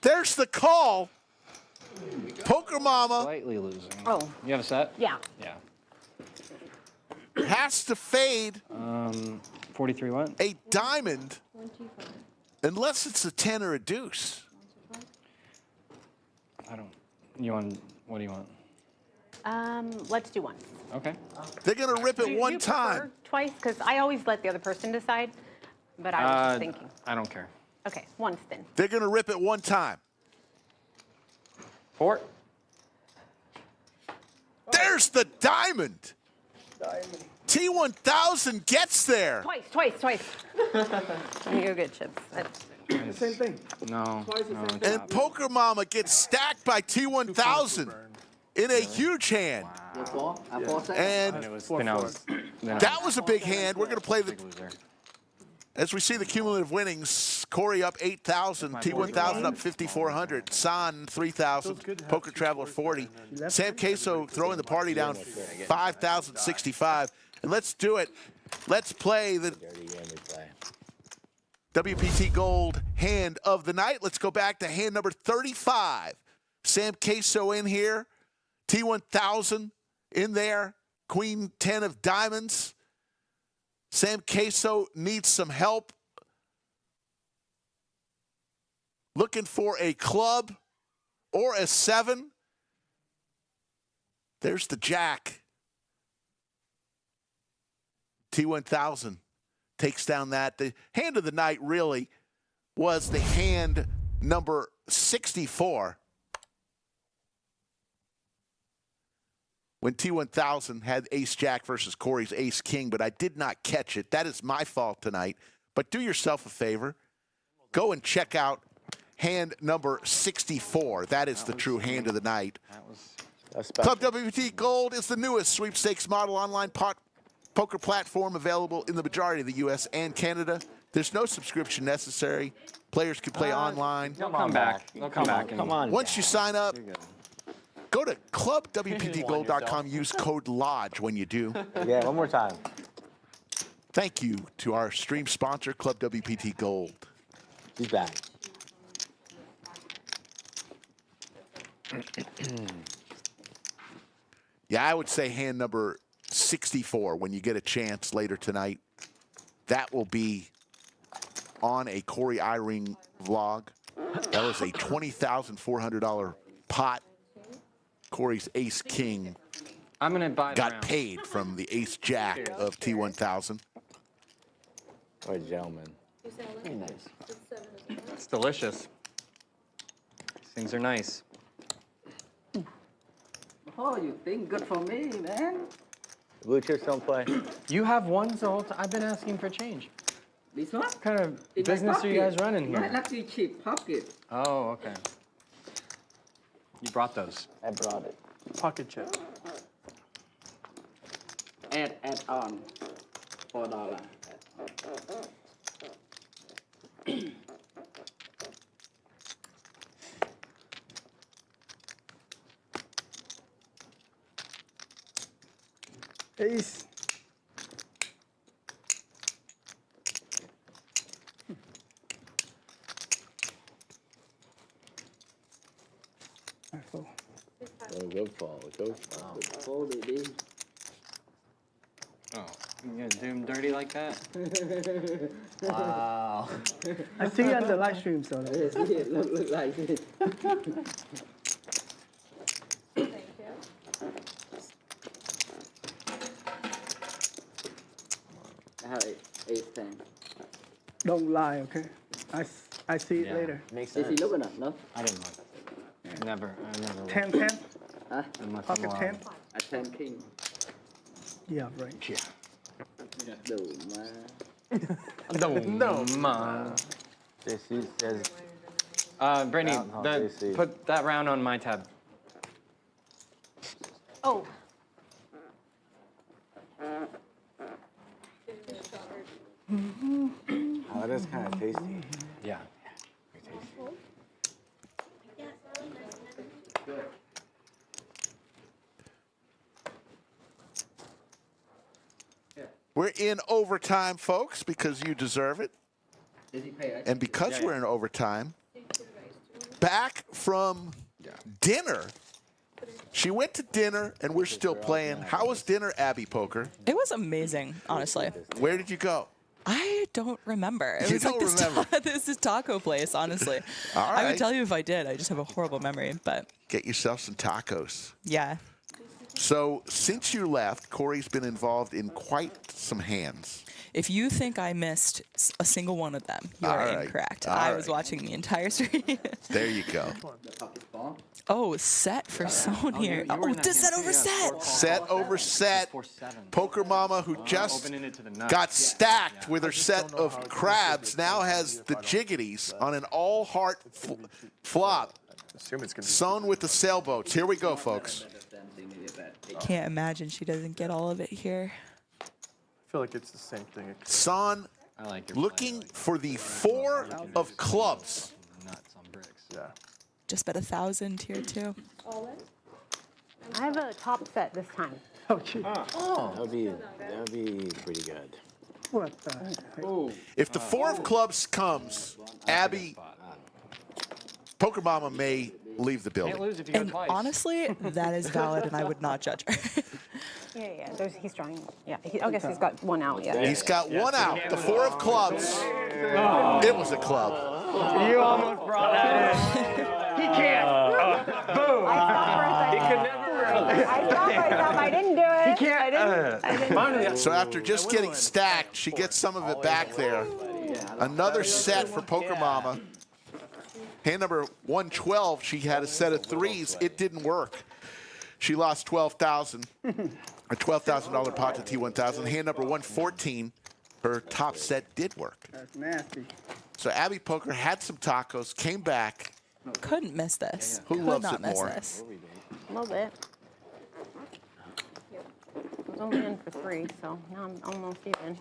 There's the call. Poker Mama Slightly losing. Oh. You have a set? Yeah. Yeah. has to fade 43 what? a diamond unless it's a 10 or a deuce. I don't. You want? What do you want? Let's do once. Okay. They're gonna rip it Do one you prefer time. Twice, because I always let the other person decide. But I was just thinking. I don't care. Okay, once then. They're gonna rip it one time. 4. There's the diamond. T1000 gets there. Twice. Let me go get chips. Same thing. No. And Poker Mama gets stacked by T1000 in a huge hand. And that was a big hand. We're going to play the. As we see the cumulative winnings, Corey up 8,000, T1000 up 5,400, San 3,000, Poker Traveler 40, Sam Queso throwing the party down 5,065. And let's do it. Let's play the WPT Gold hand of the night. Let's go back to hand number 35. Sam Queso in here, T1000 in there, Queen 10 of diamonds. Sam Queso needs some help. Looking for a club or a 7. There's the jack. T1000 takes down that. The hand of the night really was the hand number 64. When T1000 had ace-jack versus Corey's ace-king, but I did not catch it. That is my fault tonight. But do yourself a favor. Go and check out hand number 64. That is the true hand of the night. Club WPT Gold is the newest sweepstakes model online poker platform available in the majority of the U.S. and Canada. There's no subscription necessary. Players can play online. They'll come back. They'll come back. Come on. Once you sign up, go to clubwptgold.com. Use code LODGE when you do. Yeah, one more time. Thank you to our stream sponsor, Club WPT Gold. He's back. Yeah, I would say hand number 64 when you get a chance later tonight. That will be on a Corey Eyring vlog. That was a $20,400 pot. Corey's ace-king I'm gonna buy the got round. paid from the ace-jack of T1000. What a gentleman. Very nice. It's delicious. These things are nice. Oh, you think good for me, man? Blue chips don't play. You have one, so I've been asking for change. This one? What kind of In my business are you guys pocket. running My here? lucky chip pocket. Oh, okay. You brought those. I brought it. Pocket chip. Add on. $4. Ace. Full. Oh, good fall. Good fall. Fold it in. Oh, you gonna do him dirty like that? Wow. I see you on the live stream, so. Yes, it look like it. Thank you. I have ace 10. Don't lie, okay? I see it Yeah. later. Makes Is sense. he looking at? No? I didn't look. I never 10, looked. 10? Huh? Unless Pocket I'm 10? I 10 king. Yeah, right. Yeah. Đủ mà. No, ma. JC says Brittany, Down, JC. put that round on my tab. Oh, oh, it is kind of tasty. Yeah. We're in overtime, folks, because you deserve it. Did he pay? And because we're in overtime, back from dinner. She went to dinner, and we're still playing. How was dinner, Abby Poker? It was amazing, honestly. Where did you go? I don't remember. It You was like don't remember? this taco place, honestly. All I right. would tell you if I did. I just have a horrible memory, but Get yourself some tacos. yeah. So since you left, Corey's been involved in quite some hands. If you think I missed a single one of them, you are All right. incorrect. All I was right. watching the entire stream. There you go. Oh, set for someone here. Oh, set over set. Set over set. Poker Mama, who just Opening it to the nuts. got stacked with her set of crabs, now has the jiggities on an all-heart flop. Assume it's gonna be. Sewn with the sailboats. Here we go, folks. Can't imagine she doesn't get all of it here. I feel like it's the same thing. Son I like your looking for the 4 of clubs. nuts on bricks. Yeah. Just bet 1,000 here too. All in? I have a top set this time. Oh, gee. That would be pretty good. What the heck? Oh, If the 4 of clubs comes, Abby, Poker Mama may leave the Can't building. lose if you go And twice. honestly, that is valid, and I would not judge her. Yeah. He's drawing. Yeah. I guess he's got one out. Yeah. He's got one out. The 4 of clubs. It was a club. You almost brought that in. He can't. Boom. He could never. I stopped myself. I didn't do it. He can't. I didn't. So after just getting stacked, she gets some of it back there. Another set for Poker Mama. Hand number 112, she had a set of 3s. It didn't work. She lost $12,000, a $12,000 pot to T1000. Hand number 114, her top set did work. That's nasty. So Abby Poker had some tacos, came back. Couldn't miss this. Who Could loves not it miss more? this. A little bit. I was only in for 3, so now I'm almost even.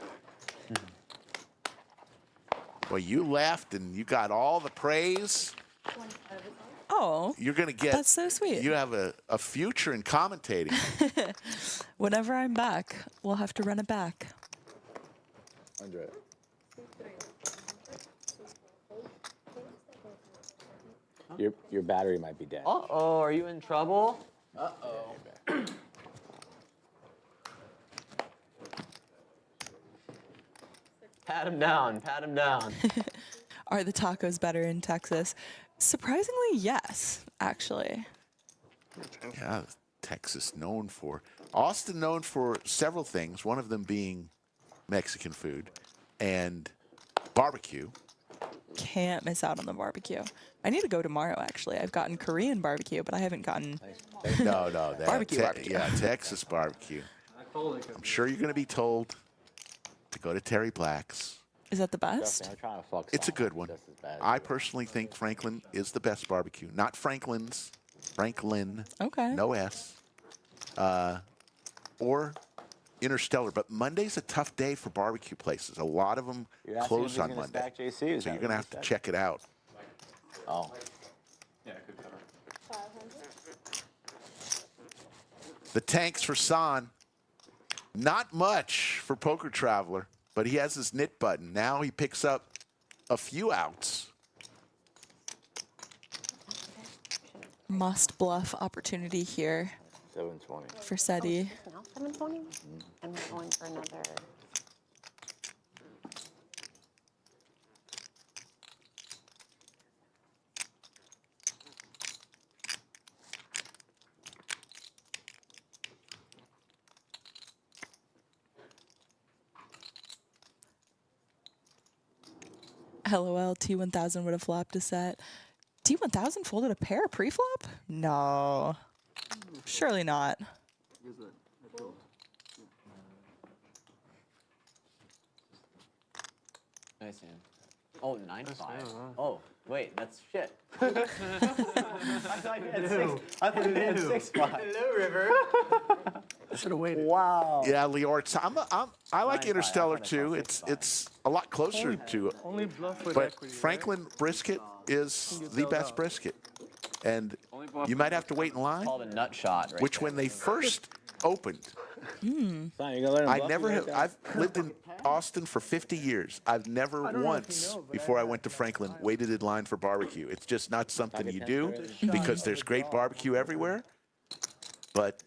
Well, you left and you got all the praise. Oh, You're going to get. that's so sweet. You have a future in commentating. Whenever I'm back, we'll have to run it back. 100. Your battery might be dead. Uh-oh, are you in trouble? uh-oh. Pat him down, pat him down. Are the tacos better in Texas? Surprisingly, yes, actually. Yeah, Texas known for. Austin known for several things, one of them being Mexican food and barbecue. Can't miss out on the barbecue. I need to go tomorrow, actually. I've gotten Korean barbecue, but I haven't gotten No, that Barbecue, barbecue. Yeah, Texas barbecue. I'm sure you're going to be told to go to Terry Black's. Is that the best? Justin, I'm trying to fuck It's a good one. just as bad as I you. personally think Franklin is the best barbecue. Not Franklin's, Franklin, Okay. no S, or Interstellar. But Monday's a tough day for barbecue places. A lot of them You're asking if close he's on gonna Monday. stack JC? Is So that you're what going to you have to said? check it out. Oh. Yeah, good cover. 500. The tanks for San. Not much for Poker Traveler, but he has his knit button. Now he picks up a few outs. must bluff opportunity here 720. for Seti. Now 720? And we're going for another. LOL, T1000 would have flopped a set. T1000 folded a pair pre-flop? No. Surely not. Nice hand. Oh, 9-5. Oh, wait, that's shit. I thought you had 6-5. Hello, River. Should have waited. Wow. Yeah, Lior. I like 9-5. Interstellar I thought too. I It's a lot closer to it. Only bluff with But equity, Franklin brisket is the best brisket, and you might have to wait in line. Called a nut shot, right? Which, when they first opened, Son, you gonna let him I bluff never you have. like I've lived in Austin for 50 years. I've never don't know if once, you know, but before I went to Franklin, waited in line for barbecue. It's just not something you do because there's great barbecue everywhere. But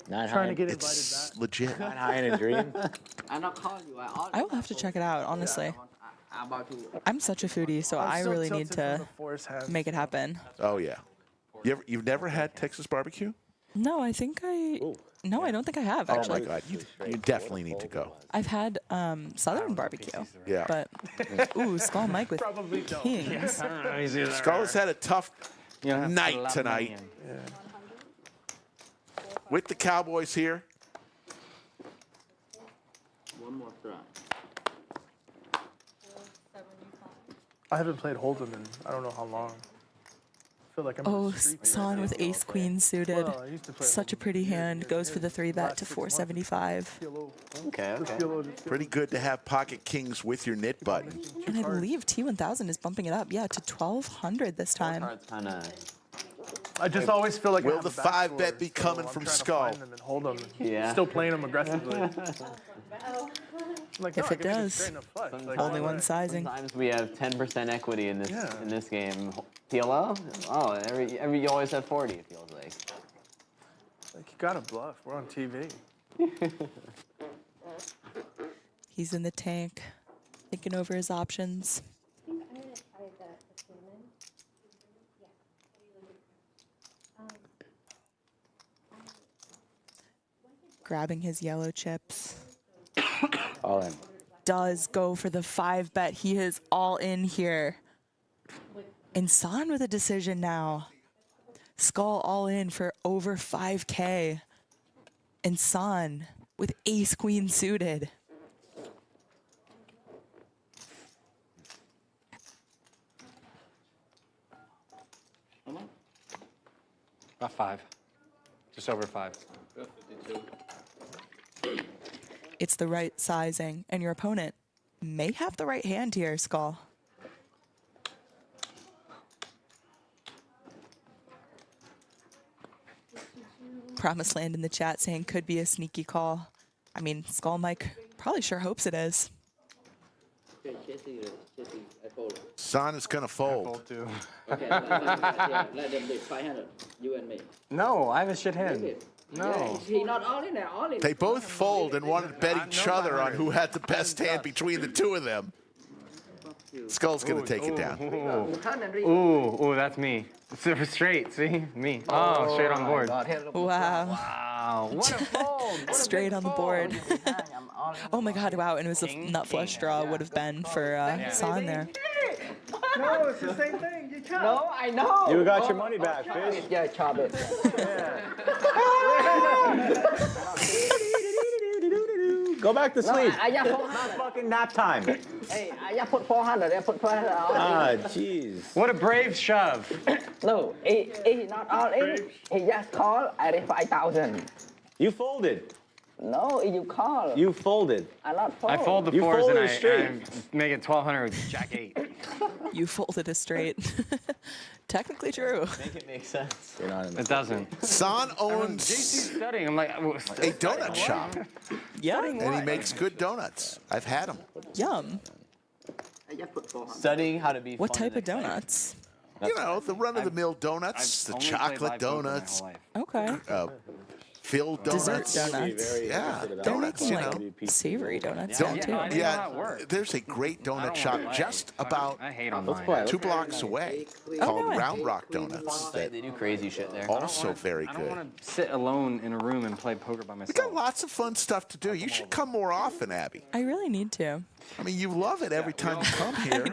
Not Trying high, to get invited it's back. legit. not high in a dream. I not call you. I will have to check it out, honestly. I'm about to. I'm such a foodie, so I still really need tilted from to the force hand. make it happen. Oh yeah. You've never had Texas barbecue? No, I think I. No, I don't think I have Oh actually. my God, you definitely need to go. I've had Southern barbecue. Yeah. But ooh, Skull Mike with Probably don't. kings. Skull has had a tough night tonight with the Cowboys here. One more try. I haven't played Hold'em in I don't know how long. I feel like I'm Oh, in the streak. Son with ace queen suited. Well, I used to play Such a Hold'em pretty years hand. ago. Goes for the 3-bet to 475. Okay, okay. Pretty good to have pocket kings with your knit button. And I believe T1000 is bumping it up, yeah, to 1200 this time. Cards kind of. I just always feel like I Will have the a back 5-bet score, be so coming I'm from trying to Skull? find them and hold them. Yeah. Still playing them aggressively. Like, If no, it I can does. straighten up flush. Like, Only why one would I? sizing. Sometimes we have 10% equity in this Yeah. in this game. TLO? Oh, every you always have 40. It feels like. Like, you gotta bluff. We're on TV. He's in the tank, thinking over his options. Grabbing his yellow chips. All in. Does go for the 5-bet. He is all in here. And San with a decision now. Skull all in for over 5K. And San with ace queen suited. About 5. Just over 5. It's the right sizing, and your opponent may have the right hand here, Skull. Promised Land in the chat saying could be a sneaky call. I mean, Skull Mike probably sure hopes it is. Okay, Jesse, I fold. Son is going to fold. Too. Okay, let them bid 500. You and me. No, I have a shit hand. Bid. No. Yeah, he not all in there, all in. They both fold and wanted to bet each other on who had the best hand between the two of them. Skull's going to take it down. Ooh, that's me. Straight, see? Me. Oh, straight on board. Wow. Wow, what a fold. Straight on the board. Oh my god, wow. And it was a King, nut flush king. draw would have been for San there. No, it's the same thing. You can't. No, I know. You got your money back, fish. Yeah, chop it. Go back to sleep. I just put Not fucking nap time. Hey, I just put 400. I put 400. Ah, jeez. What a brave shove. No, he not all in. He just call at 5,000. You folded. No, you call. You folded. I not fold. I fold the You fours and folded I straight. make it 1,200 with Jack 8. You folded a straight. Technically true. Make it make sense. You're not in the It doesn't. Son owns JC's studying. I'm like, a donut shop, Yeah. and he makes good donuts. I've had them. Yum. I just put 400. Studying how to be. What fun type and of exciting. donuts? You know, the run-of-the-mill donuts, the only played chocolate live poker my donuts, whole life. Okay. filled Dessert donuts. donuts. Yeah, They're donuts, making you know. like savory donuts Don't- now too. I didn't know how it worked. There's a great donut shop just about I hate them. 2 blocks away called no way. Round Rock Donuts. They That do crazy shit there. also very I don't good. want to sit alone in a room and play poker by We myself. got lots of fun stuff to do. You should come more often, Abby. I really need to, I mean, you love it every time you come here,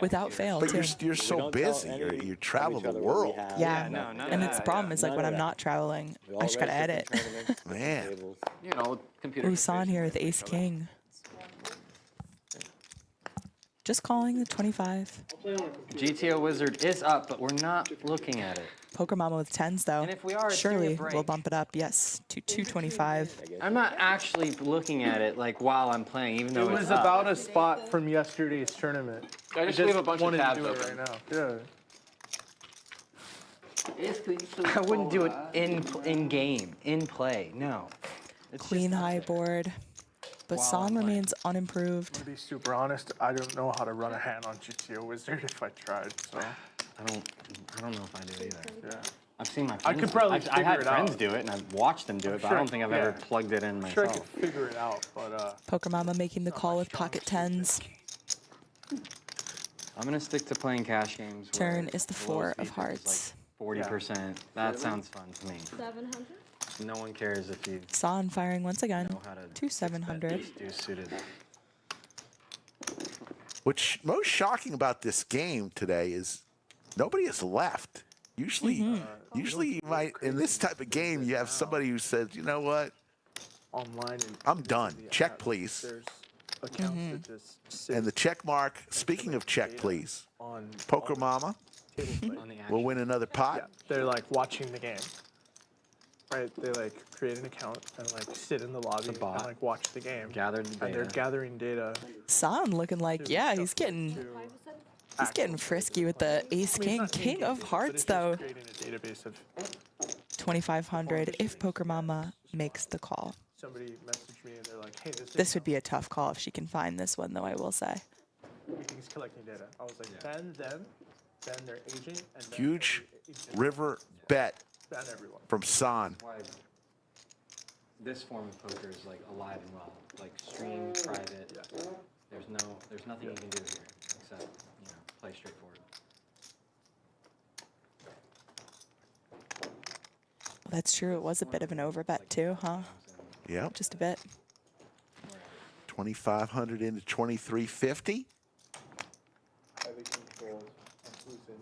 without fail but too. you're so busy. You travel the world. Yeah, No, none and of it's the that, problem is like when I'm not traveling, I just gotta edit. Man, You know, computer. Usan here with Ace King. Just calling the 25. GTO Wizard is up, but we're not looking at it. Poker Mama with 10s though. And if we are, it's gonna be a surely break. we'll bump it up. Yes, to 225. I'm not actually looking at it like while I'm playing, even though It was it's up. about a spot from yesterday's tournament. I just leave a bunch of wanted to tabs do it open. right now. Yeah. I wouldn't do it in game, in play. No. It's Queen high board, but Wow, San I'm playing. remains unimproved. To be super honest, I don't know how to run a hand on GTO Wizard if I tried. So I don't know if I do either. yeah. I've seen my I friends. could probably I've had figure it friends out. do it, and I've watched them do it, but I sure, don't think I've ever yeah. plugged it in I'm sure I myself. could figure it out, but Poker Mama making the call with pocket 10s. I'm gonna stick to playing cash games. where Turn is the the 4 lowest of defense is hearts. like 40%. That sounds fun to me. 700? No one cares if you San firing once again. know how to to 700. do suited. what's most shocking about this game today is nobody has left. Usually, usually you might in this type of game you have somebody who says, you know what, online and I'm done. Check, please. there's accounts that just sit And the check mark. Speaking of check, please, on Poker Mama table play. will win another Yeah, pot. they're like watching the game. Right, they like create an account and like sit in the lobby and bot. like watch the game. Gathered the And they're data. gathering data. San looking like, yeah, he's getting frisky with the Ace King. King of Hearts though. Creating a database of 2,500 if Poker Mama makes the call. somebody messaged me and they're like, hey, This would be a tough call if she can find this one though, I will say. he's collecting data. I was like, ban them, ban their agent, and ban Huge their agent, river bet ban everyone. from San. Why this form of poker is like alive and well, like stream, private. There's nothing you can do here except play straightforward. That's true. It was a bit of an overbet too, huh? Yep. Just a bit. 2,500 into 2,350. Highly controlled, who's in,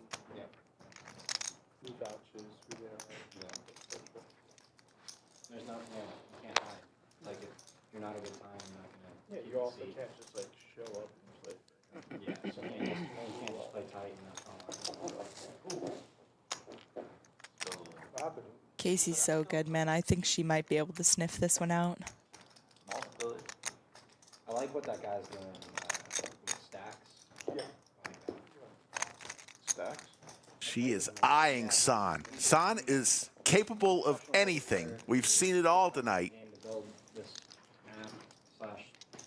who vouches, who they are. There's no, you can't hide. Like if you're not a good time, you're not gonna. Yeah, you also can't just like show up and play. Yeah, so you can't just play tight and not follow. What happened? Casey's so good, man. I think she might be able to sniff this one out. I like what that guy's doing with stacks. Stacks. She is eyeing San. San is capable of anything. We've seen it all tonight. Game to build this app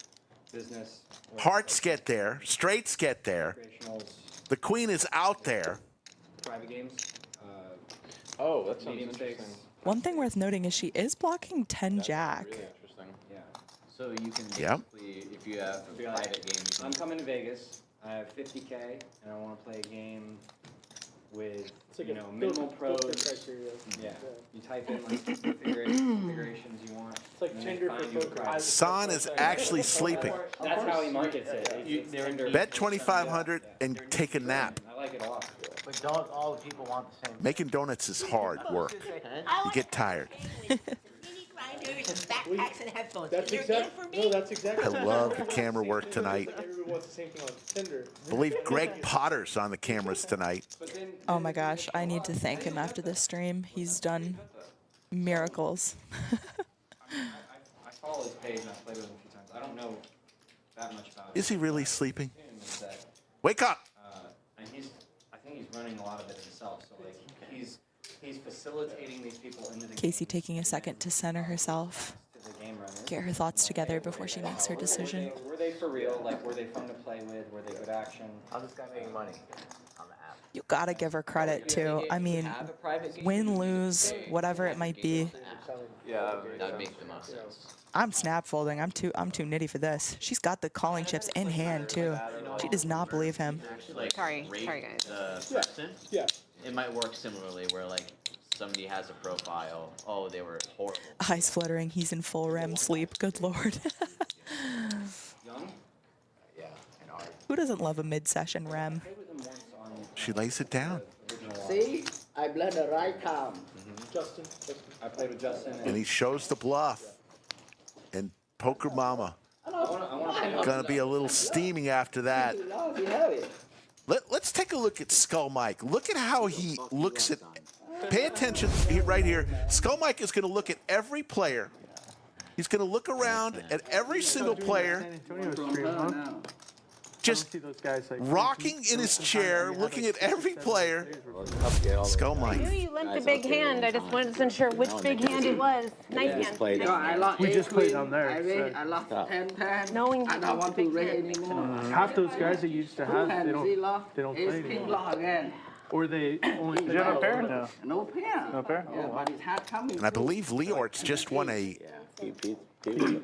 / business. Hearts get there. Straights get there. Recreationals, The queen is out there. private games. Oh, that sounds Medium interesting. stakes. One thing worth noting is she is blocking 10 Jack. Really interesting. Yeah. So you can Yep. basically, if you have a private game, you I'm can coming to Vegas. I have 50K, and I want to play a game with minimal pros. Yeah. You type in like configurations you want. It's like Tinder for poker. San is actually sleeping. That's how he markets it. It's Tinder. Bet 2,500 and take a nap. I like it a lot. But don't all the people want the same. Making donuts is hard work. You get tired. Backpacks and headphones. That's exactly. No, that's exactly. I love the camera work tonight. Everyone wants the same thing on Tinder. I believe Greg Potter's on the cameras tonight. Oh my gosh, I need to thank him after this stream. He's done miracles. I follow his page and I've played with him a few times. I don't know that much about Is he really sleeping? him. Is that, Wake up! and I think he's running a lot of it himself. So like he's facilitating these people into the Casey taking a second to center herself, to the game runners. get her thoughts together before she makes her decision. Were they for real? Like were they fun to play with? Were they good action? How's this guy making money on the app? You gotta give her credit too. I mean, win, lose, whatever it might be. Yeah, that would make the most sense. I'm snap folding. I'm too nitty for this. She's got the calling chips in hand too. She does not believe him. Like, Sorry, rate guys. the person. Yeah. It might work similarly, where like somebody has a profile. Oh, they were horrible. Eyes fluttering. He's in full REM sleep. Good lord. Yeah. Who doesn't love a mid-session REM? She lays it down. See, I bled the right time. Justin. I played with Justin. And he shows the bluff. And Poker Mama gonna be a little steaming after that. Let's take a look at Skull Mike. Look at how he looks at. Pay attention right here. Skull Mike is gonna look at every player. He's gonna look around at every single player. Just rocking in his chair, looking at every player. Skull I Mike. knew you lent the big hand. I just wasn't sure which big hand it was. Nice hand. No, I lost We just played on there. I lost 10-10. Knowing I don't want to raise anymore. Half those guys that you used to have, they don't play Ace anymore. king lost again. Or they only. Did you have a pair? No. No pair. No pair? Yeah, but it's hard coming. And I believe Leort's just won a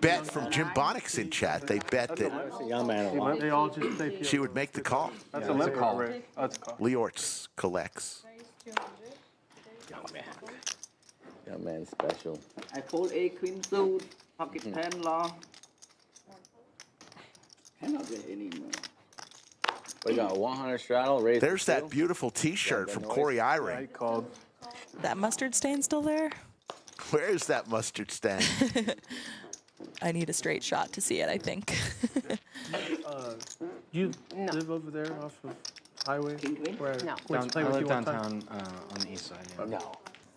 bet from Jim Bonix in chat. They bet that Young man. They all just play. she would make the call. That's a limit call. That's a call. Leort's collects. Young man special. I fold a queen suit, pocket 10 long. Cannot get anymore. We got 100 straddle. Raised There's that beautiful T-shirt from Corey Eyring. That mustard stain still there? Where is that mustard stain? I need a straight shot to see it, I think. You live over there off of Highway? Where No. I went to play I with live you one time? downtown on the east side. Yeah. No.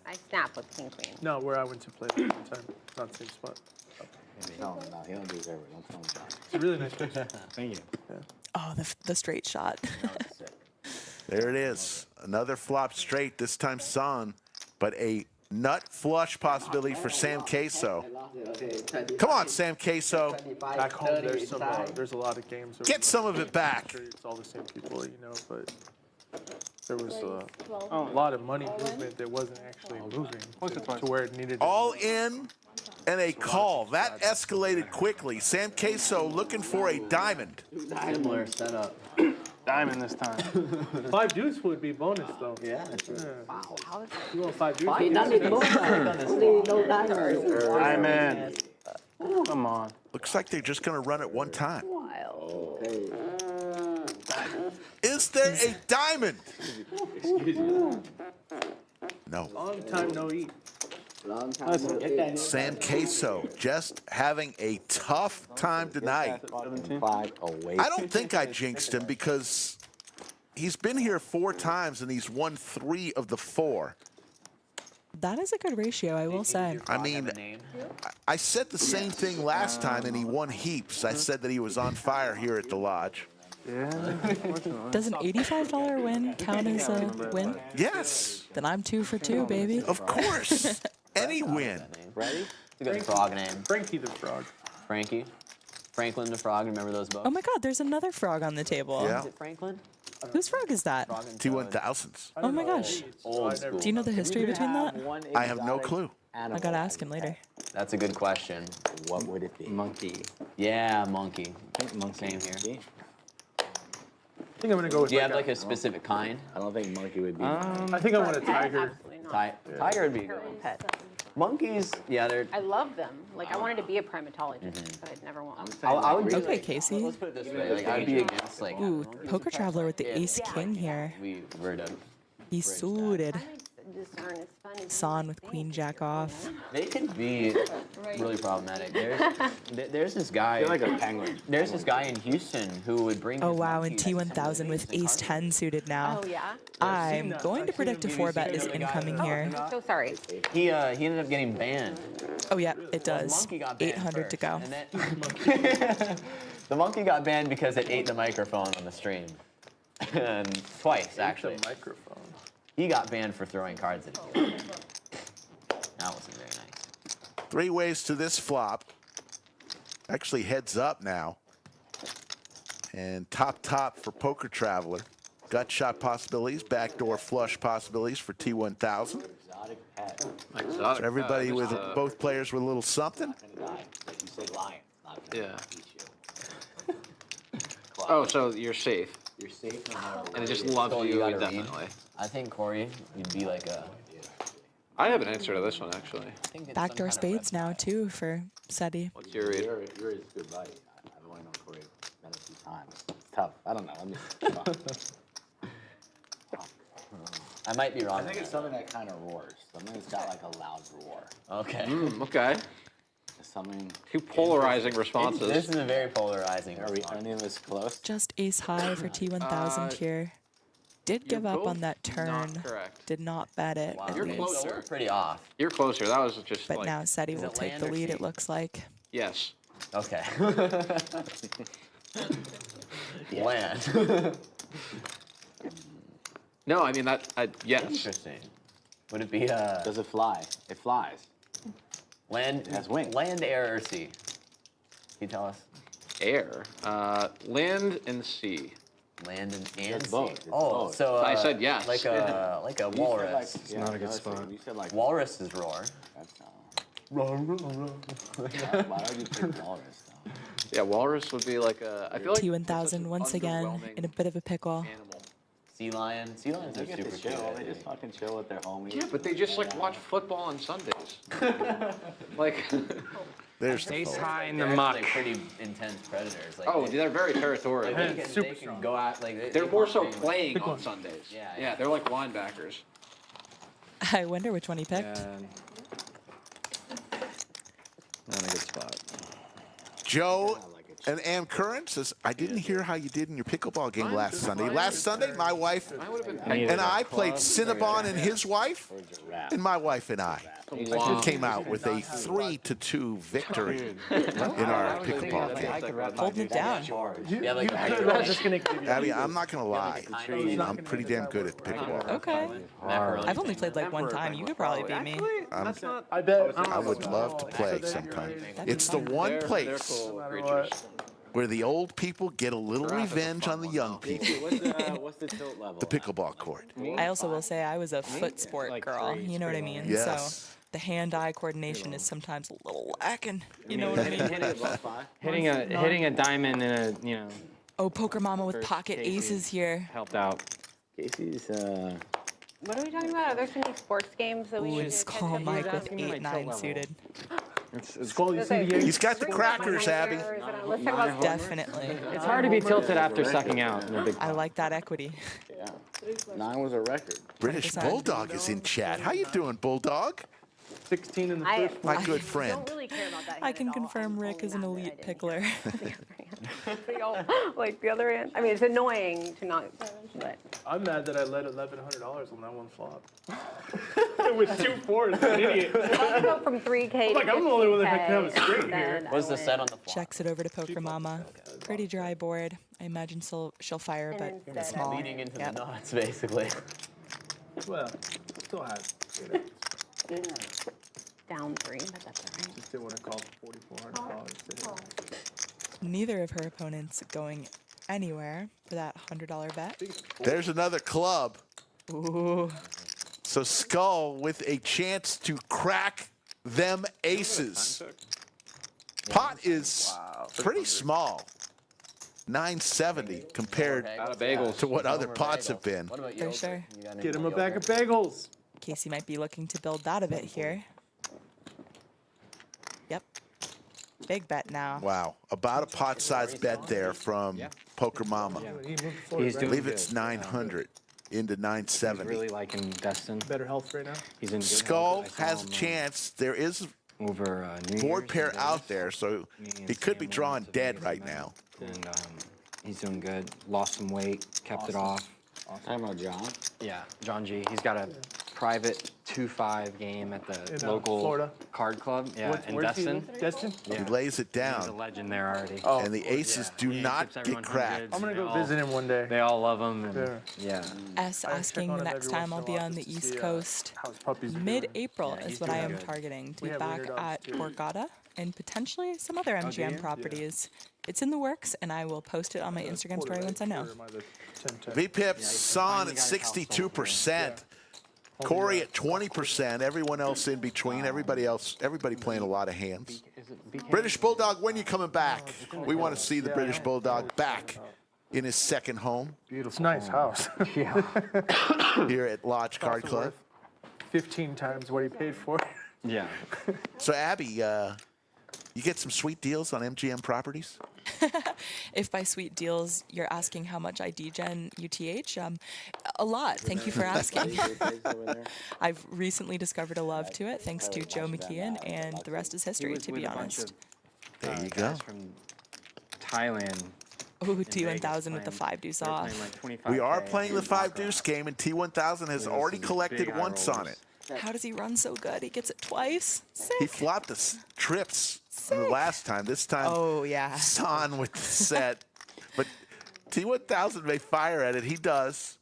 I snap with king queen. No, where I went to play one time. Not the same spot. No, he don't do it everywhere. Don't tell him that. It's a really nice place. Thank you. Oh, the straight shot. There it is. Another flop straight, this time Son, but a nut flush possibility for Sam Queso. Come on, Sam Queso. Back home, there's a lot of games. Get some of it back. It's all the same people, you know, but there was a lot of money movement that wasn't actually moving to where it needed to. All in and a call. That escalated quickly. Sam Queso looking for a diamond. Similar setup. Diamond this time. 5 deuce would be bonus though. Yeah. Wow, how is that? You want 5 deuce? He done it both times. Only no diamonds. Diamond. Come on. Looks like they're just going to run it one time. Wild. Is there a diamond? No. Long time no eat. Long time no eat. Sam Queso just having a tough time tonight. 5 away. I don't think I jinxed him because he's been here 4 times and he's won 3 of the 4. That is a good ratio, I will say. I mean, I said the same thing last time and he won heaps. I said that he was on fire here at the lodge. Yeah. Does an $85 win count as a win? Yes. Then I'm 2 for 2, baby. Of course. Any win. Ready? It's a good frog name. Frankie the Frog. Frankie. Franklin the Frog. Remember those books? Oh my god, there's another frog on the table. Yeah. Is it Franklin? Whose frog is that? T1000s. Oh my gosh. Old school. Do you know the history between that? I have no clue. I gotta ask him later. That's a good question. What would it be? Monkey. Yeah, monkey. I think monkey. Same here. I think I'm gonna go with. Do you have like a specific kind? I don't think monkey would be. I think I want a tiger. Tiger would be a good one. Pet. Monkeys, yeah, they're. I love them. Like I wanted to be a primatologist, but I'd never want. I would be Okay, like, Casey. let's put it this way. Like, I'd be against like. Ooh, Poker Traveler with the Ace King here. We were to. He's suited. Discern is funny. Son with Queen Jack off. They can be really problematic. There's this guy. You're like a penguin. There's this guy in Houston who would bring. Oh his wow, and monkeys T1000 with Ace 10 suited now. Oh yeah. I'm going to predict a 4-bet is incoming here. So sorry. He ended up getting banned. Oh yeah, it does. Monkey got banned 800 to go. And then, the monkey got banned because it ate the microphone on the stream. And twice, actually. Microphone. He got banned for throwing cards at you. That wasn't very nice. 3 ways to this flop. Actually heads up now. And top for Poker Traveler. gut shot possibilities, backdoor flush possibilities for T1000. Exotic pet. So everybody with both players with a little something. You say lion, not gonna Yeah. eat you. Oh, so you're safe. You're safe no matter what. And it just loves So you gotta read. indefinitely. I think Corey, you'd be like a. I have an answer to this one, actually. Backdoor spades now, too, for Seti. What's your read? You're a good buddy. I've only known Corey met a few times. It's tough. I don't know. Let me. I might be wrong. I think it's something that kind of roars. Something that's got like a loud roar. Okay. Okay. Something. Two polarizing responses. This is a very polarizing. Are we any of us close? Just ace high for T1000 here. Did give up on that turn. Not correct. Did not bet it. Wow. at You're least. closer. Pretty off. You're closer. That was just But like. now Seti will take land the or lead, sea? it looks like. Yes. Okay. Land. No, I mean that. Yes. Interesting. Would it be Does it fly? It flies. land? It has wings. Land, air, or sea? Can you tell us? Air. Land and sea. Land and It's sea. both. It's Oh, both. so I said yes. Like a You said, walrus. It's not a good spot. You said like. Walrus is roar. That's Why would you pick walrus though? Yeah, walrus would be like a. I feel like T1000 once again in a bit of a pickle. animal. Sea lion. Sea lions They are get super to cute. chill. I They think. just fucking chill with their homies. Yeah, but they just like watch football on Sundays. Like. There's Ace high in the They're muck. actually pretty intense predators. Like Oh, they're very territorial. like they can go out like They're they more can so play, like- playing on Sundays. Yeah, Yeah, yeah. they're like linebackers. I wonder which one he picked. Not a good spot. Joe and Am Curran says, I didn't hear how you did in your pickleball game last Sunday. Last Sunday, my wife I would have been Neither and I club played Cinnabon and his wife, Or giraffe. and my wife and I Wow. came out with a 3-2 victory in our pickleball game. Holding it down. Yeah, like Abby, I'm not going to lie. I'm pretty damn good at pickleball. Okay. macaroni. I've only played like one time. You could probably beat me. I bet. I would love to play sometime. It's the one They're place cool creatures. where the old people get a little revenge on the young people. What's the tilt level? The pickleball court. I also will say I was a foot sport girl. You know what I mean? Yes. So the hand-eye coordination is sometimes a little lacking. You know what I mean? Hitting a diamond in a, you know, Oh, Poker Mama with First pocket Casey. aces here. helped out. Casey's What are we talking about? Are there some sports games that we Ooh, should and attend Skull to? Mike with asking me my tilt 8-9 level. suited. Skull, you see the He's got the crackers, Abby. Let's talk about Definitely. It's hard to be tilted after sucking out in a big I like that equity. 9 was a record. British 100%. Bulldog is in chat. How you doing, Bulldog? 16 in the I first. My good don't friend. really care about that. I hand can at all. confirm I'm Rick is an only elite mad that I pickler. didn't like the other end. I mean, it's annoying to not, but I'm mad that I let $1,100 on that one flop. With 2 fours, an idiot. I'll go from 3K to like, I'm the only one that can have a 15K, straight and here. then What's I the win. set on the flop? Checks it over to Poker Mama. Pretty dry board. I imagine she'll fire, but And instead small. Leading into Yep. the nuts, basically. Well, still has. Down 3, but that's all right. Just didn't want to call for $4,400. Neither of her opponents going anywhere for that $100 bet. There's another club. Ooh. So Skull with a chance to crack them aces. Pot is pretty small. 970 compared Out of bagels. to what other pots have been. What about For you? sure. Get him a bag of bagels. Casey might be looking to build that a bit here. Yep. Big bet now. Wow, about a pot-sized bet there from Poker Mama. He's I doing believe good. it's 900 into He's 970. really liking Destin. Better health right now. He's in good Skull health. I saw has a him, chance. There is over New board Year's pair in out Vegas. there, so Me and he could be Sam drawing went to dead Vegas right met, now. And he's doing good. Lost some weight, kept it off. Talking about John. Yeah, John G. He's got a private 2-5 game at the In, local Florida. card club. Yeah, in Where's he Destin. live? Destin? He Yeah. lays it He's a down, legend there already. Oh. and the aces do Yeah, not tips get everyone cracked. hundreds. I'm gonna They go all- visit him one day. They all love him. And Yeah. yeah. S I check asking on the him next every time I'll once be in a while on the just to East see, Coast. how his puppies are doing. Mid-April Yeah, is he's what I doing am good. targeting to We be have back wiener dogs, at too. Borgata and potentially some other MGM properties. It's in the works, and I will post it on my Instagram story once I know. VPIP, Son at 62%. Corey at 20%. Everyone else in between. Everybody playing a lot of hands. British Bulldog, when you coming back? We want to see the British Bulldog back in his second home. It's a nice house. Here at Lodge Card Club. 15 times what he paid for. Yeah. So Abby, you get some sweet deals on MGM properties? If by sweet deals you're asking how much I degen UTH, a lot. Thank you for asking. I've recently discovered a love to it thanks to Joe McKeon, and the rest is history, to be honest. There you go. From Thailand. Ooh, T1000 with the 5 deuce off. We are playing the 5 deuce game, and T1000 has already collected once on it. How does he run so good? He gets it twice. Sick. He flopped the trips the last time. This time, oh yeah, Son with the set. But T1000 may fire at it. He does.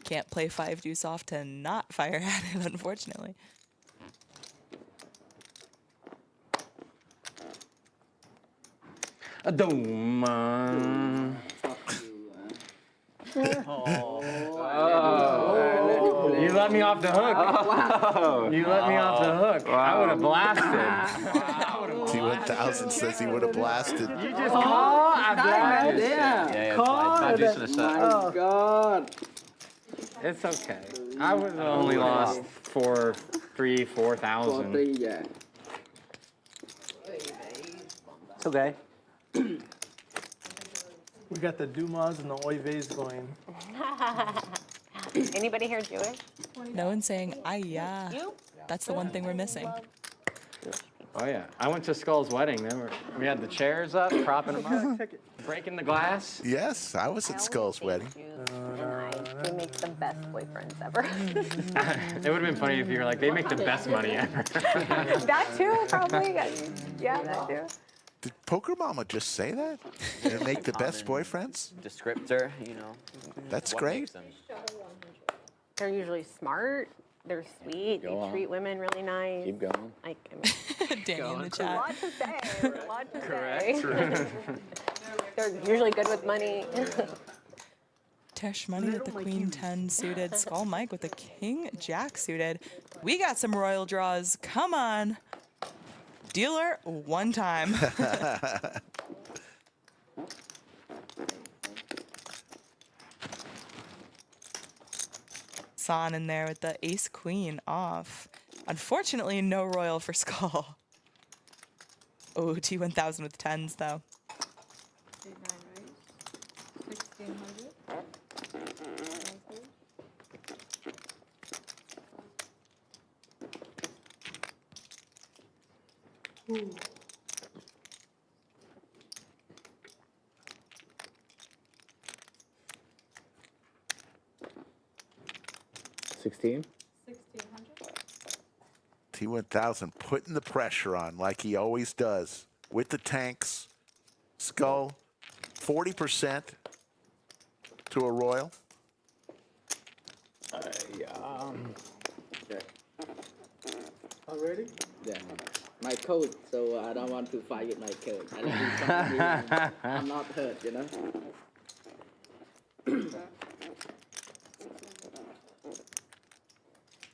Can't play 5 deuce off to not fire at it, unfortunately. A dome. You let me off the hook. You let me off the hook. I would have blasted. T1000 says he would have blasted. You just call? I blasted. Yeah, Five deuce in a set. Oh, God. It's okay. I would have only lost 4,000. Yeah. It's okay. We got the Dumas and the Oives going. Anybody here Jewish? No one's saying, "Ayah." That's the one thing we're missing. Oh yeah, I went to Skull's wedding. We had the chairs up, propping them up, breaking the glass. Yes, I was at Skull's wedding. They make the best boyfriends ever. It would have been funny if you were like, they make the best money ever. That too, probably. Yeah, that too. Did Poker Mama just say that? They make the best boyfriends? Descriptor, you know. That's what great. makes them. They're usually smart. They're sweet. They treat women really nice. Keep going. Like, Danny in the a chat. lot to say. A lot to say. They're usually good with money. Tesh Money with the Queen 10 suited. Skull Mike with the King Jack suited. We got some royal draws. Come on. Dealer one time. Son in there with the ace queen off. Unfortunately, no royal for Skull. Oh, T1000 with 10s though. 1,600. Ooh. $16. 1,600. T1000 putting the pressure on like he always does with the tanks. Skull, 40% to a royal. Already? Yeah. My coach, so I don't want to fight with my coach. I don't do something I'm not hurt, you know?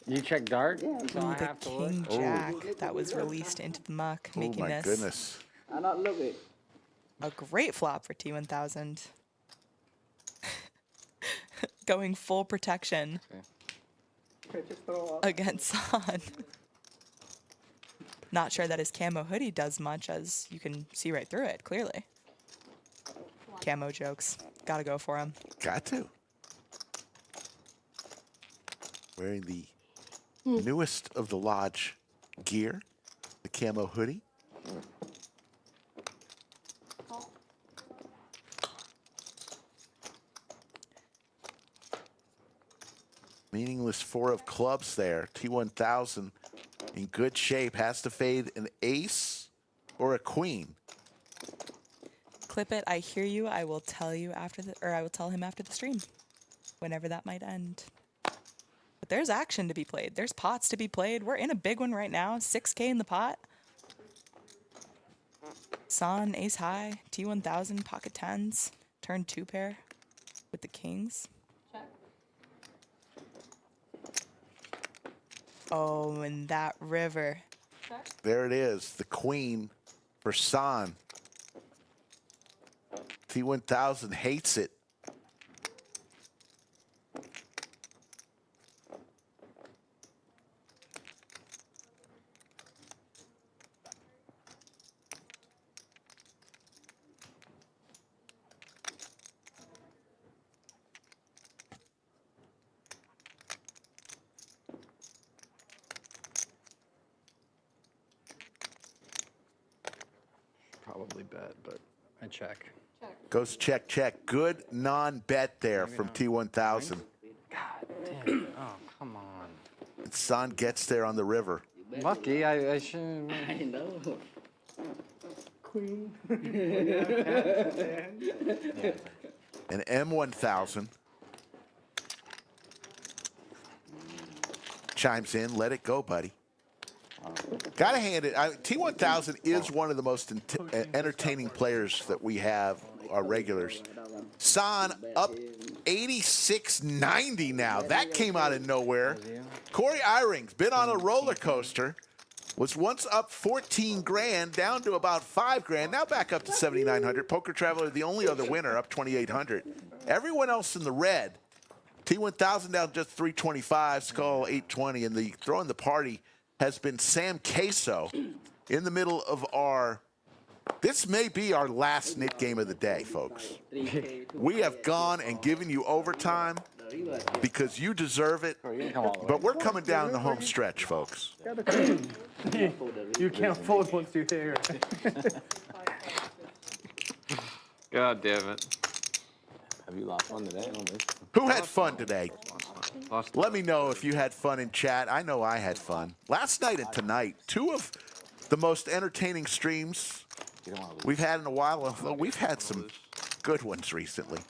You check dart? Yeah. So Ooh, I the have to King look? Jack that was released into the muck, Oh making my this goodness. I not look it. a great flop for T1000. Going full protection against Son. Not sure that his camo hoodie does much, as you can see right through it, clearly. Camo jokes. Gotta go for him. Got to. Wearing the newest of the Lodge gear, the camo hoodie. Meaningless 4 of clubs there. T1000 in good shape. Has to fade an ace or a queen. Clip it. I hear you. I will tell you after the, or I will tell him after the stream, whenever that might end. But there's action to be played. There's pots to be played. We're in a big one right now. 6K in the pot. Son, ace high, T1000, pocket tens, turn 2 pair with the kings. Oh, and that river. There it is, the queen for San. T1000 hates it. Probably bet, but I check. Goes check, check. Good non-bet there from T1000. God damn. Oh, come on. And San gets there on the river. Lucky, I shouldn't. I know. Queen. And M1000 chimes in. Let it go, buddy. Gotta hand it. T1000 is one of the most entertaining players that we have, our regulars. San up 86.90 now. That came out of nowhere. Corey Eyring's been on a roller coaster. Was once up 14 grand, down to about 5 grand, now back up to 7,900. Poker Traveler, the only other winner, up 2,800. Everyone else in the red. T1000 down just 325, Skull 820, and the throwing the party has been Sam Queso in the middle of our, this may be our last knit game of the day, folks. We have gone and given you overtime because you deserve it, but we're coming down the home stretch, folks. You can't fold once you're here. God damn it. Have you lost one today? Who had fun today? Let me know if you had fun in chat. I know I had fun. Last night and tonight, two of the most entertaining streams we've had in a while. Although we've had some good ones recently.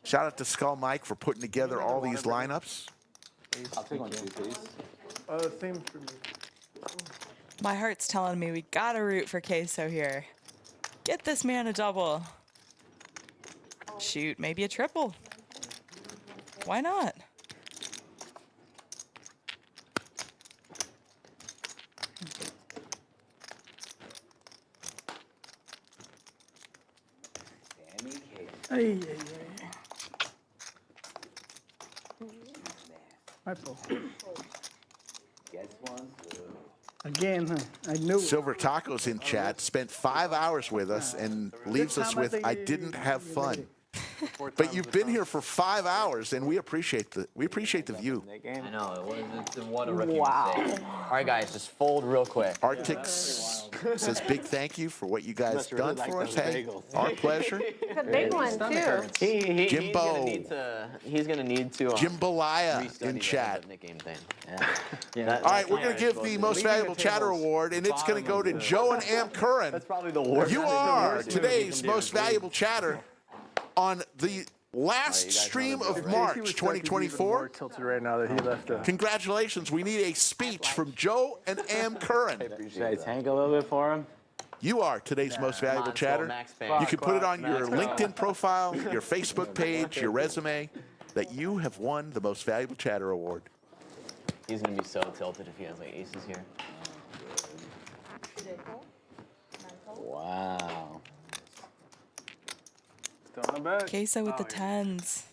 Shout out to Skull Mike for putting together all these lineups. I'll take one too, please. Same for me. My heart's telling me we gotta root for Queso here. Get this man a double. Shoot, maybe a triple. Why not? Ay, ay, ay. My fault. Again, huh? I knew it. Silver Tacos in chat spent 5 hours with us and leaves us with, I didn't have fun. But you've been here for 5 hours, and we appreciate the view. I know, what a rookie mistake. All right, guys, just fold real quick. Artix says big thank you for what you guys done for us. Hey, our pleasure. It's a big one, too. Jimbo. He's gonna need to Jimbalaya in chat. nickname thing. All right, we're going to give the Most Valuable Chatter Award, and it's going to go to Joe and Am Curran. That's probably the worst. You are today's Most Valuable Chatter on the last stream of March 2024. Tilted right now that he left. Congratulations. We need a speech from Joe and Am Curran. Should I tank a little bit for him? You are today's Most Valuable Chatter. You can put it on your LinkedIn profile, your Facebook page, your resume, that you have won the Most Valuable Chatter Award. He's gonna be so tilted if he has like aces here. Wow. Queso with the tens.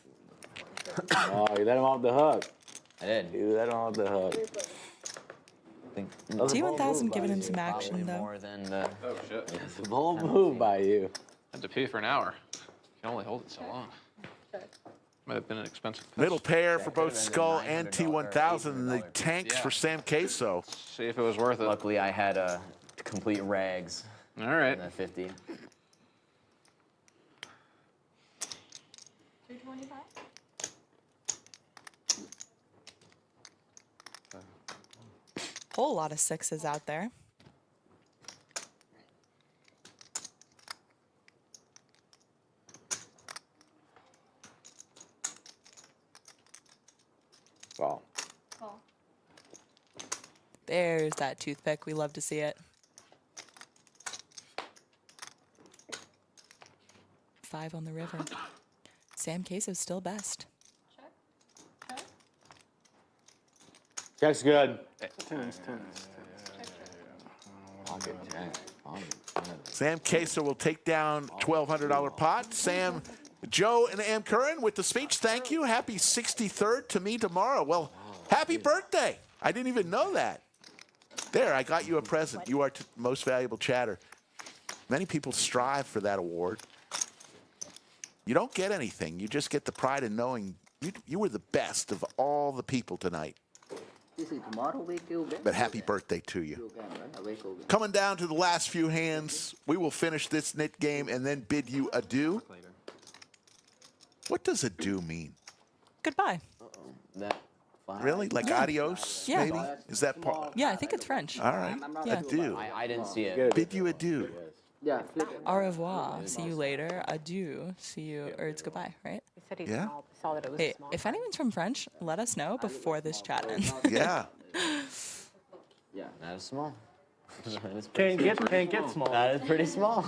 Oh, you let him off the hook. I did. You let him off the hook. T1000 giving him some action, though. More than the... Oh, shit. It's a bold move by you. I had to pee for an hour. You can only hold it so long. Might have been an expensive pitch. Middle pair for both Skull and T1000, and the tanks for Sam Queso. See if it was worth it. Luckily, I had complete rags. All right. In that 50. 225? Whole lot of sixes out there. Wow. There's that toothpick. We love to see it. 5 on the river. Sam Queso's still best. Check's good. Tens. Sam Queso will take down $1,200 pot. Sam, Joe, and Am Curran with the speech. Thank you. Happy 63rd to me tomorrow. Well, happy birthday. I didn't even know that. There, I got you a present. You are most valuable chatter. Many people strive for that award. You don't get anything. You just get the pride in knowing you were the best of all the people tonight. But happy birthday to you. Coming down to the last few hands, we will finish this knit game and then bid you adieu. What does adieu mean? Goodbye. Really? Like adios, Yeah. maybe? Is that part? Yeah, I think it's French. All right. Yeah. Adieu. I didn't see it. Bid you adieu. Au revoir. See you later. Adieu. See you. Or it's goodbye, right? He said he Yeah. saw that it was Hey, small. if anyone's from French, let us know before this chat ends. Yeah. That is small. Can't get smaller. That is pretty small.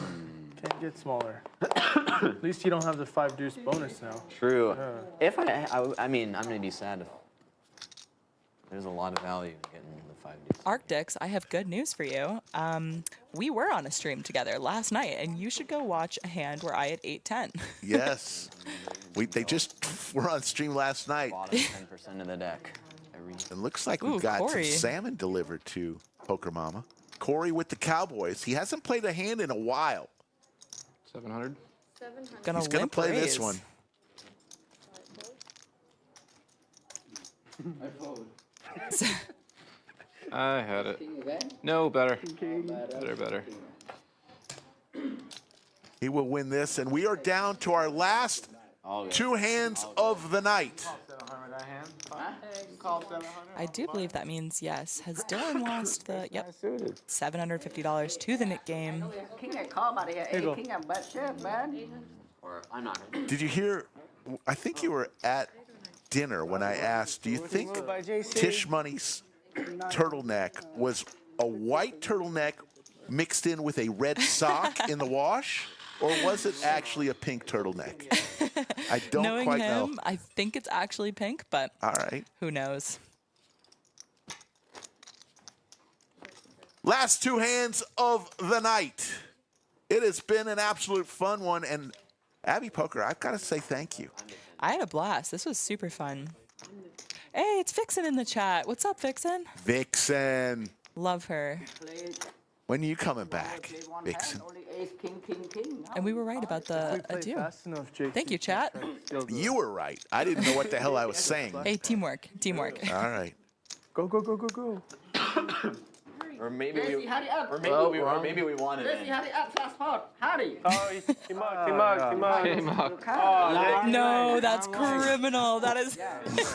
Can't get smaller. At least you don't have the 5 deuce bonus now. True. If I mean, I'm gonna be sad if there's a lot of value in getting the 5D. Arctics, I have good news for you. We were on a stream together last night, and you should go watch a hand where I had 8-10. Yes. They just were on stream last night. Bottom 10% of the deck. It looks like we Ooh, got Corey. some salmon delivered to Poker Mama. Corey with the Cowboys. He hasn't played a hand in a while. 700. He's going to play this one. I had it. No, better. Better. He will win this, and we are down to our last 2 hands of the night. I do believe that means yes. Has Dylan lost the $750 to the knit game? Or I'm not. Did you hear? I think you were at dinner when I asked, do you think Tish Money's turtleneck was a white turtleneck mixed in with a red sock in the wash? Or was it actually a pink turtleneck? I don't Knowing quite him, know. I think it's actually pink, but All right. who knows? Last 2 hands of the night. It has been an absolute fun one. And Abby Poker, I've got to say thank you. I had a blast. This was super fun. Hey, it's Vixen in the chat. What's up, Vixen? Vixen. Love her. When are you coming back, Vixen? And we were right about the adieu. Thank you, chat. You were right. I didn't know what the hell I was saying. Hey, teamwork. Teamwork. All right. Go, go, go, go, go. Or maybe we wanted it. Oh, he mugged. Oh, No, that's criminal. That is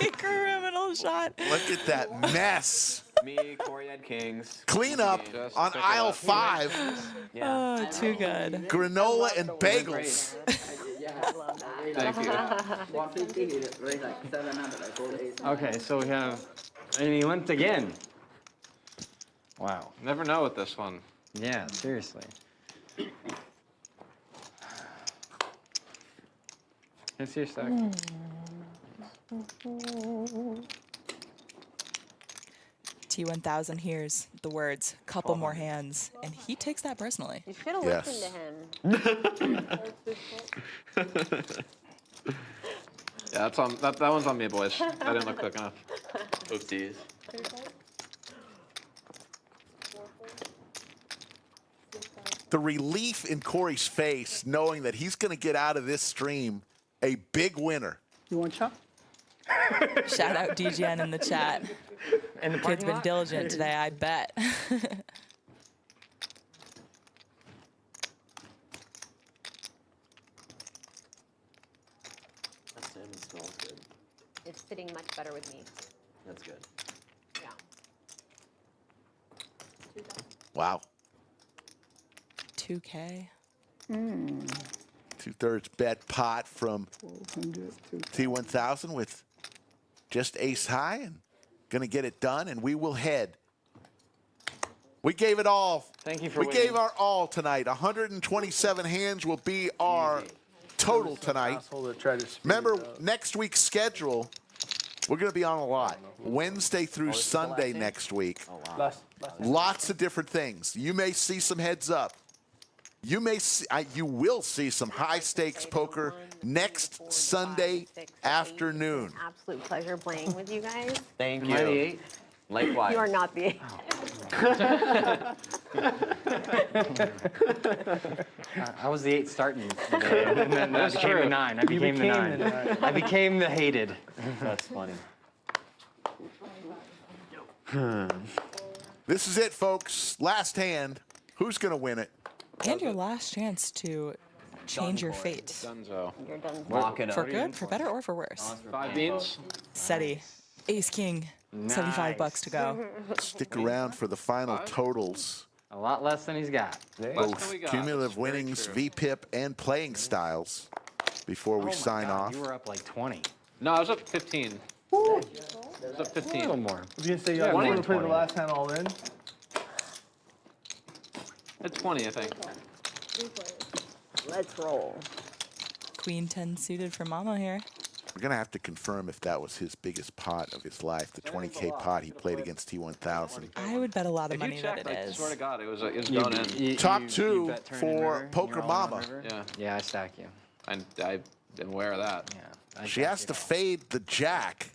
a criminal shot. Look at that mess. Me, Corey had kings. Clean up on aisle 5. Oh, too good. Granola and bagels. Thank you. Okay, so we have, and he went again. Wow. Never know with this one. Yeah, seriously. Can I see your stack? T1000 hears the words, couple more hands, and he takes that personally. You should have Yes. listened to him. Yeah, that's on. That one's on me, boys. I didn't look quick enough. Oopsies. The relief in Corey's face knowing that he's going to get out of this stream a big winner. You want chop? Shout out DGN in the chat. And the Kid's parking been lot? diligent today, I bet. That salmon smells good. It's sitting much better with me. That's good. Yeah. Wow. 2K. 2/3 bet pot from T1000 with just ace high and going to get it done. And we will head We gave it all. Thank you for We winning. gave our all tonight. 127 hands will be our total tonight. Asshole that tried to speed Remember, it up. next week's schedule, we're going to be on a lot. Wednesday through Sunday next week. Lots of different things. You may see some heads up. You will see some high stakes poker next Sunday afternoon. Absolute pleasure playing with you guys. Thank Am I the you. 8? Likewise. You are not the 8. I was the 8 starting today, and then I became the 9. I became the 9. I became the hated. That's funny. This is it, folks. Last hand. Who's going to win it? And your last chance to change your fate. Dunzo. You're done. Lock it up. For good, for better, or for worse. 5 beans. SETI. Ace King. $75 to go. Stick around for the final totals. A lot less than he's got. Both cumulative winnings, VPIP, and playing styles before we sign off. You were up like 20. No, I was up 15. I was up A 15. little more. I was gonna say, Yeah, you want to play the 20. last hand all in? At 20, I think. Let's roll. Queen 10 suited for Momma here. We're going to have to confirm if that was his biggest pot of his life, the 20K pot he played against T1000. I would bet a lot of If you money that checked, it I is. swear to God, it was going in. Top you two bet turn and for river, and Poker you're all in Mama. river? Yeah, Yeah, I stack you. I'm aware of that. Yeah. I She stack has you to all. fade the jack.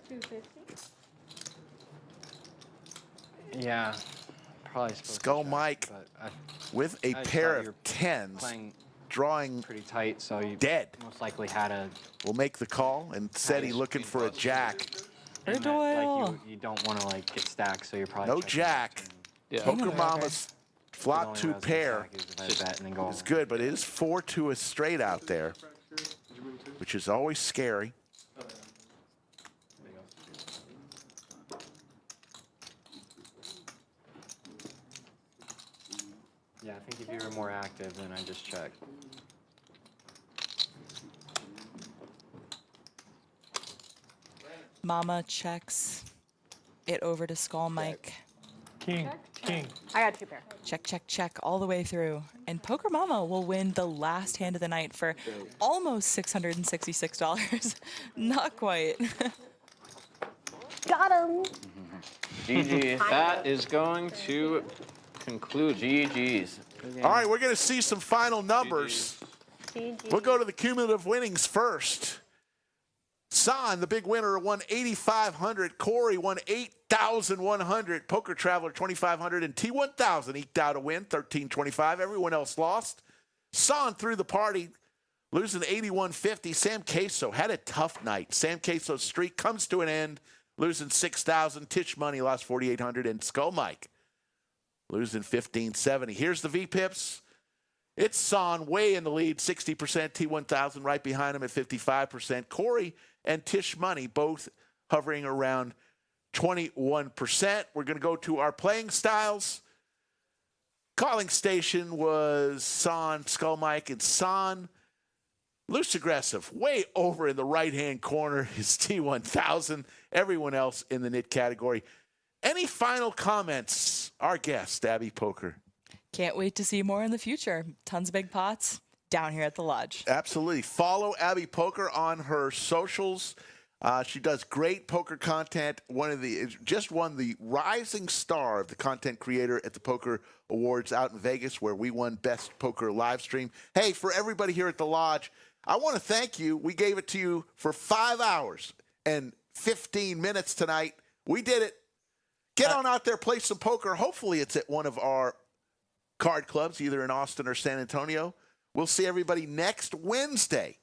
250. Yeah. Probably supposed Skull to check, Mike but with a I just pair thought of you were tens, playing drawing pretty tight, so you dead. most likely had a. Will make the call, and SETI looking for a jack. and that, Doyle. like you don't want to like get stacked, so you're probably No checking jack. turn. Yeah. King Poker of the river. Mama's The flop only two way I was gonna pair stack is if I bet and then go is good, but it is 4 to a straight out there, which is always scary. Yeah, I think if you were more active, then I just check. Momma checks it over to Skull Mike. King. I got 2 pair. Check, check, check all the way through. And Poker Mama will win the last hand of the night for almost $666. Not quite. Got him. GG. That is going to conclude. GG's. All right, we're going to see some final numbers. GG. We'll go to the cumulative winnings first. San, the big winner, won 8,500. Corey won 8,100. Poker Traveler 2,500 and T1000 eked out a win 1325. Everyone else lost. San threw the party, losing 81.50. Sam Queso had a tough night. Sam Queso's streak comes to an end, losing 6,000. Tish Money lost 4,800, and Skull Mike losing 1,570. Here's the VPIPs. It's San way in the lead, 60%. T1000 right behind him at 55%. Corey and Tish Money both hovering around 21%. We're going to go to our playing styles. Calling station was San, Skull Mike, and San. Loose aggressive, way over in the right-hand corner is T1000. Everyone else in the nit category. Any final comments? Our guest, Abby Poker. Can't wait to see more in the future. Tons of big pots down here at the lodge. Absolutely. Follow Abby Poker on her socials. She does great poker content. Just won the Rising Star of the Content Creator at the Poker Awards out in Vegas, where we won Best Poker Live Stream. Hey, for everybody here at the lodge, I want to thank you. We gave it to you for 5 hours and 15 minutes tonight. We did it. Get on out there, play some poker. Hopefully it's at one of our card clubs, either in Austin or San Antonio. We'll see everybody next Wednesday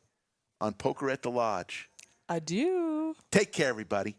on Poker at the Lodge. Adieu. Take care, everybody.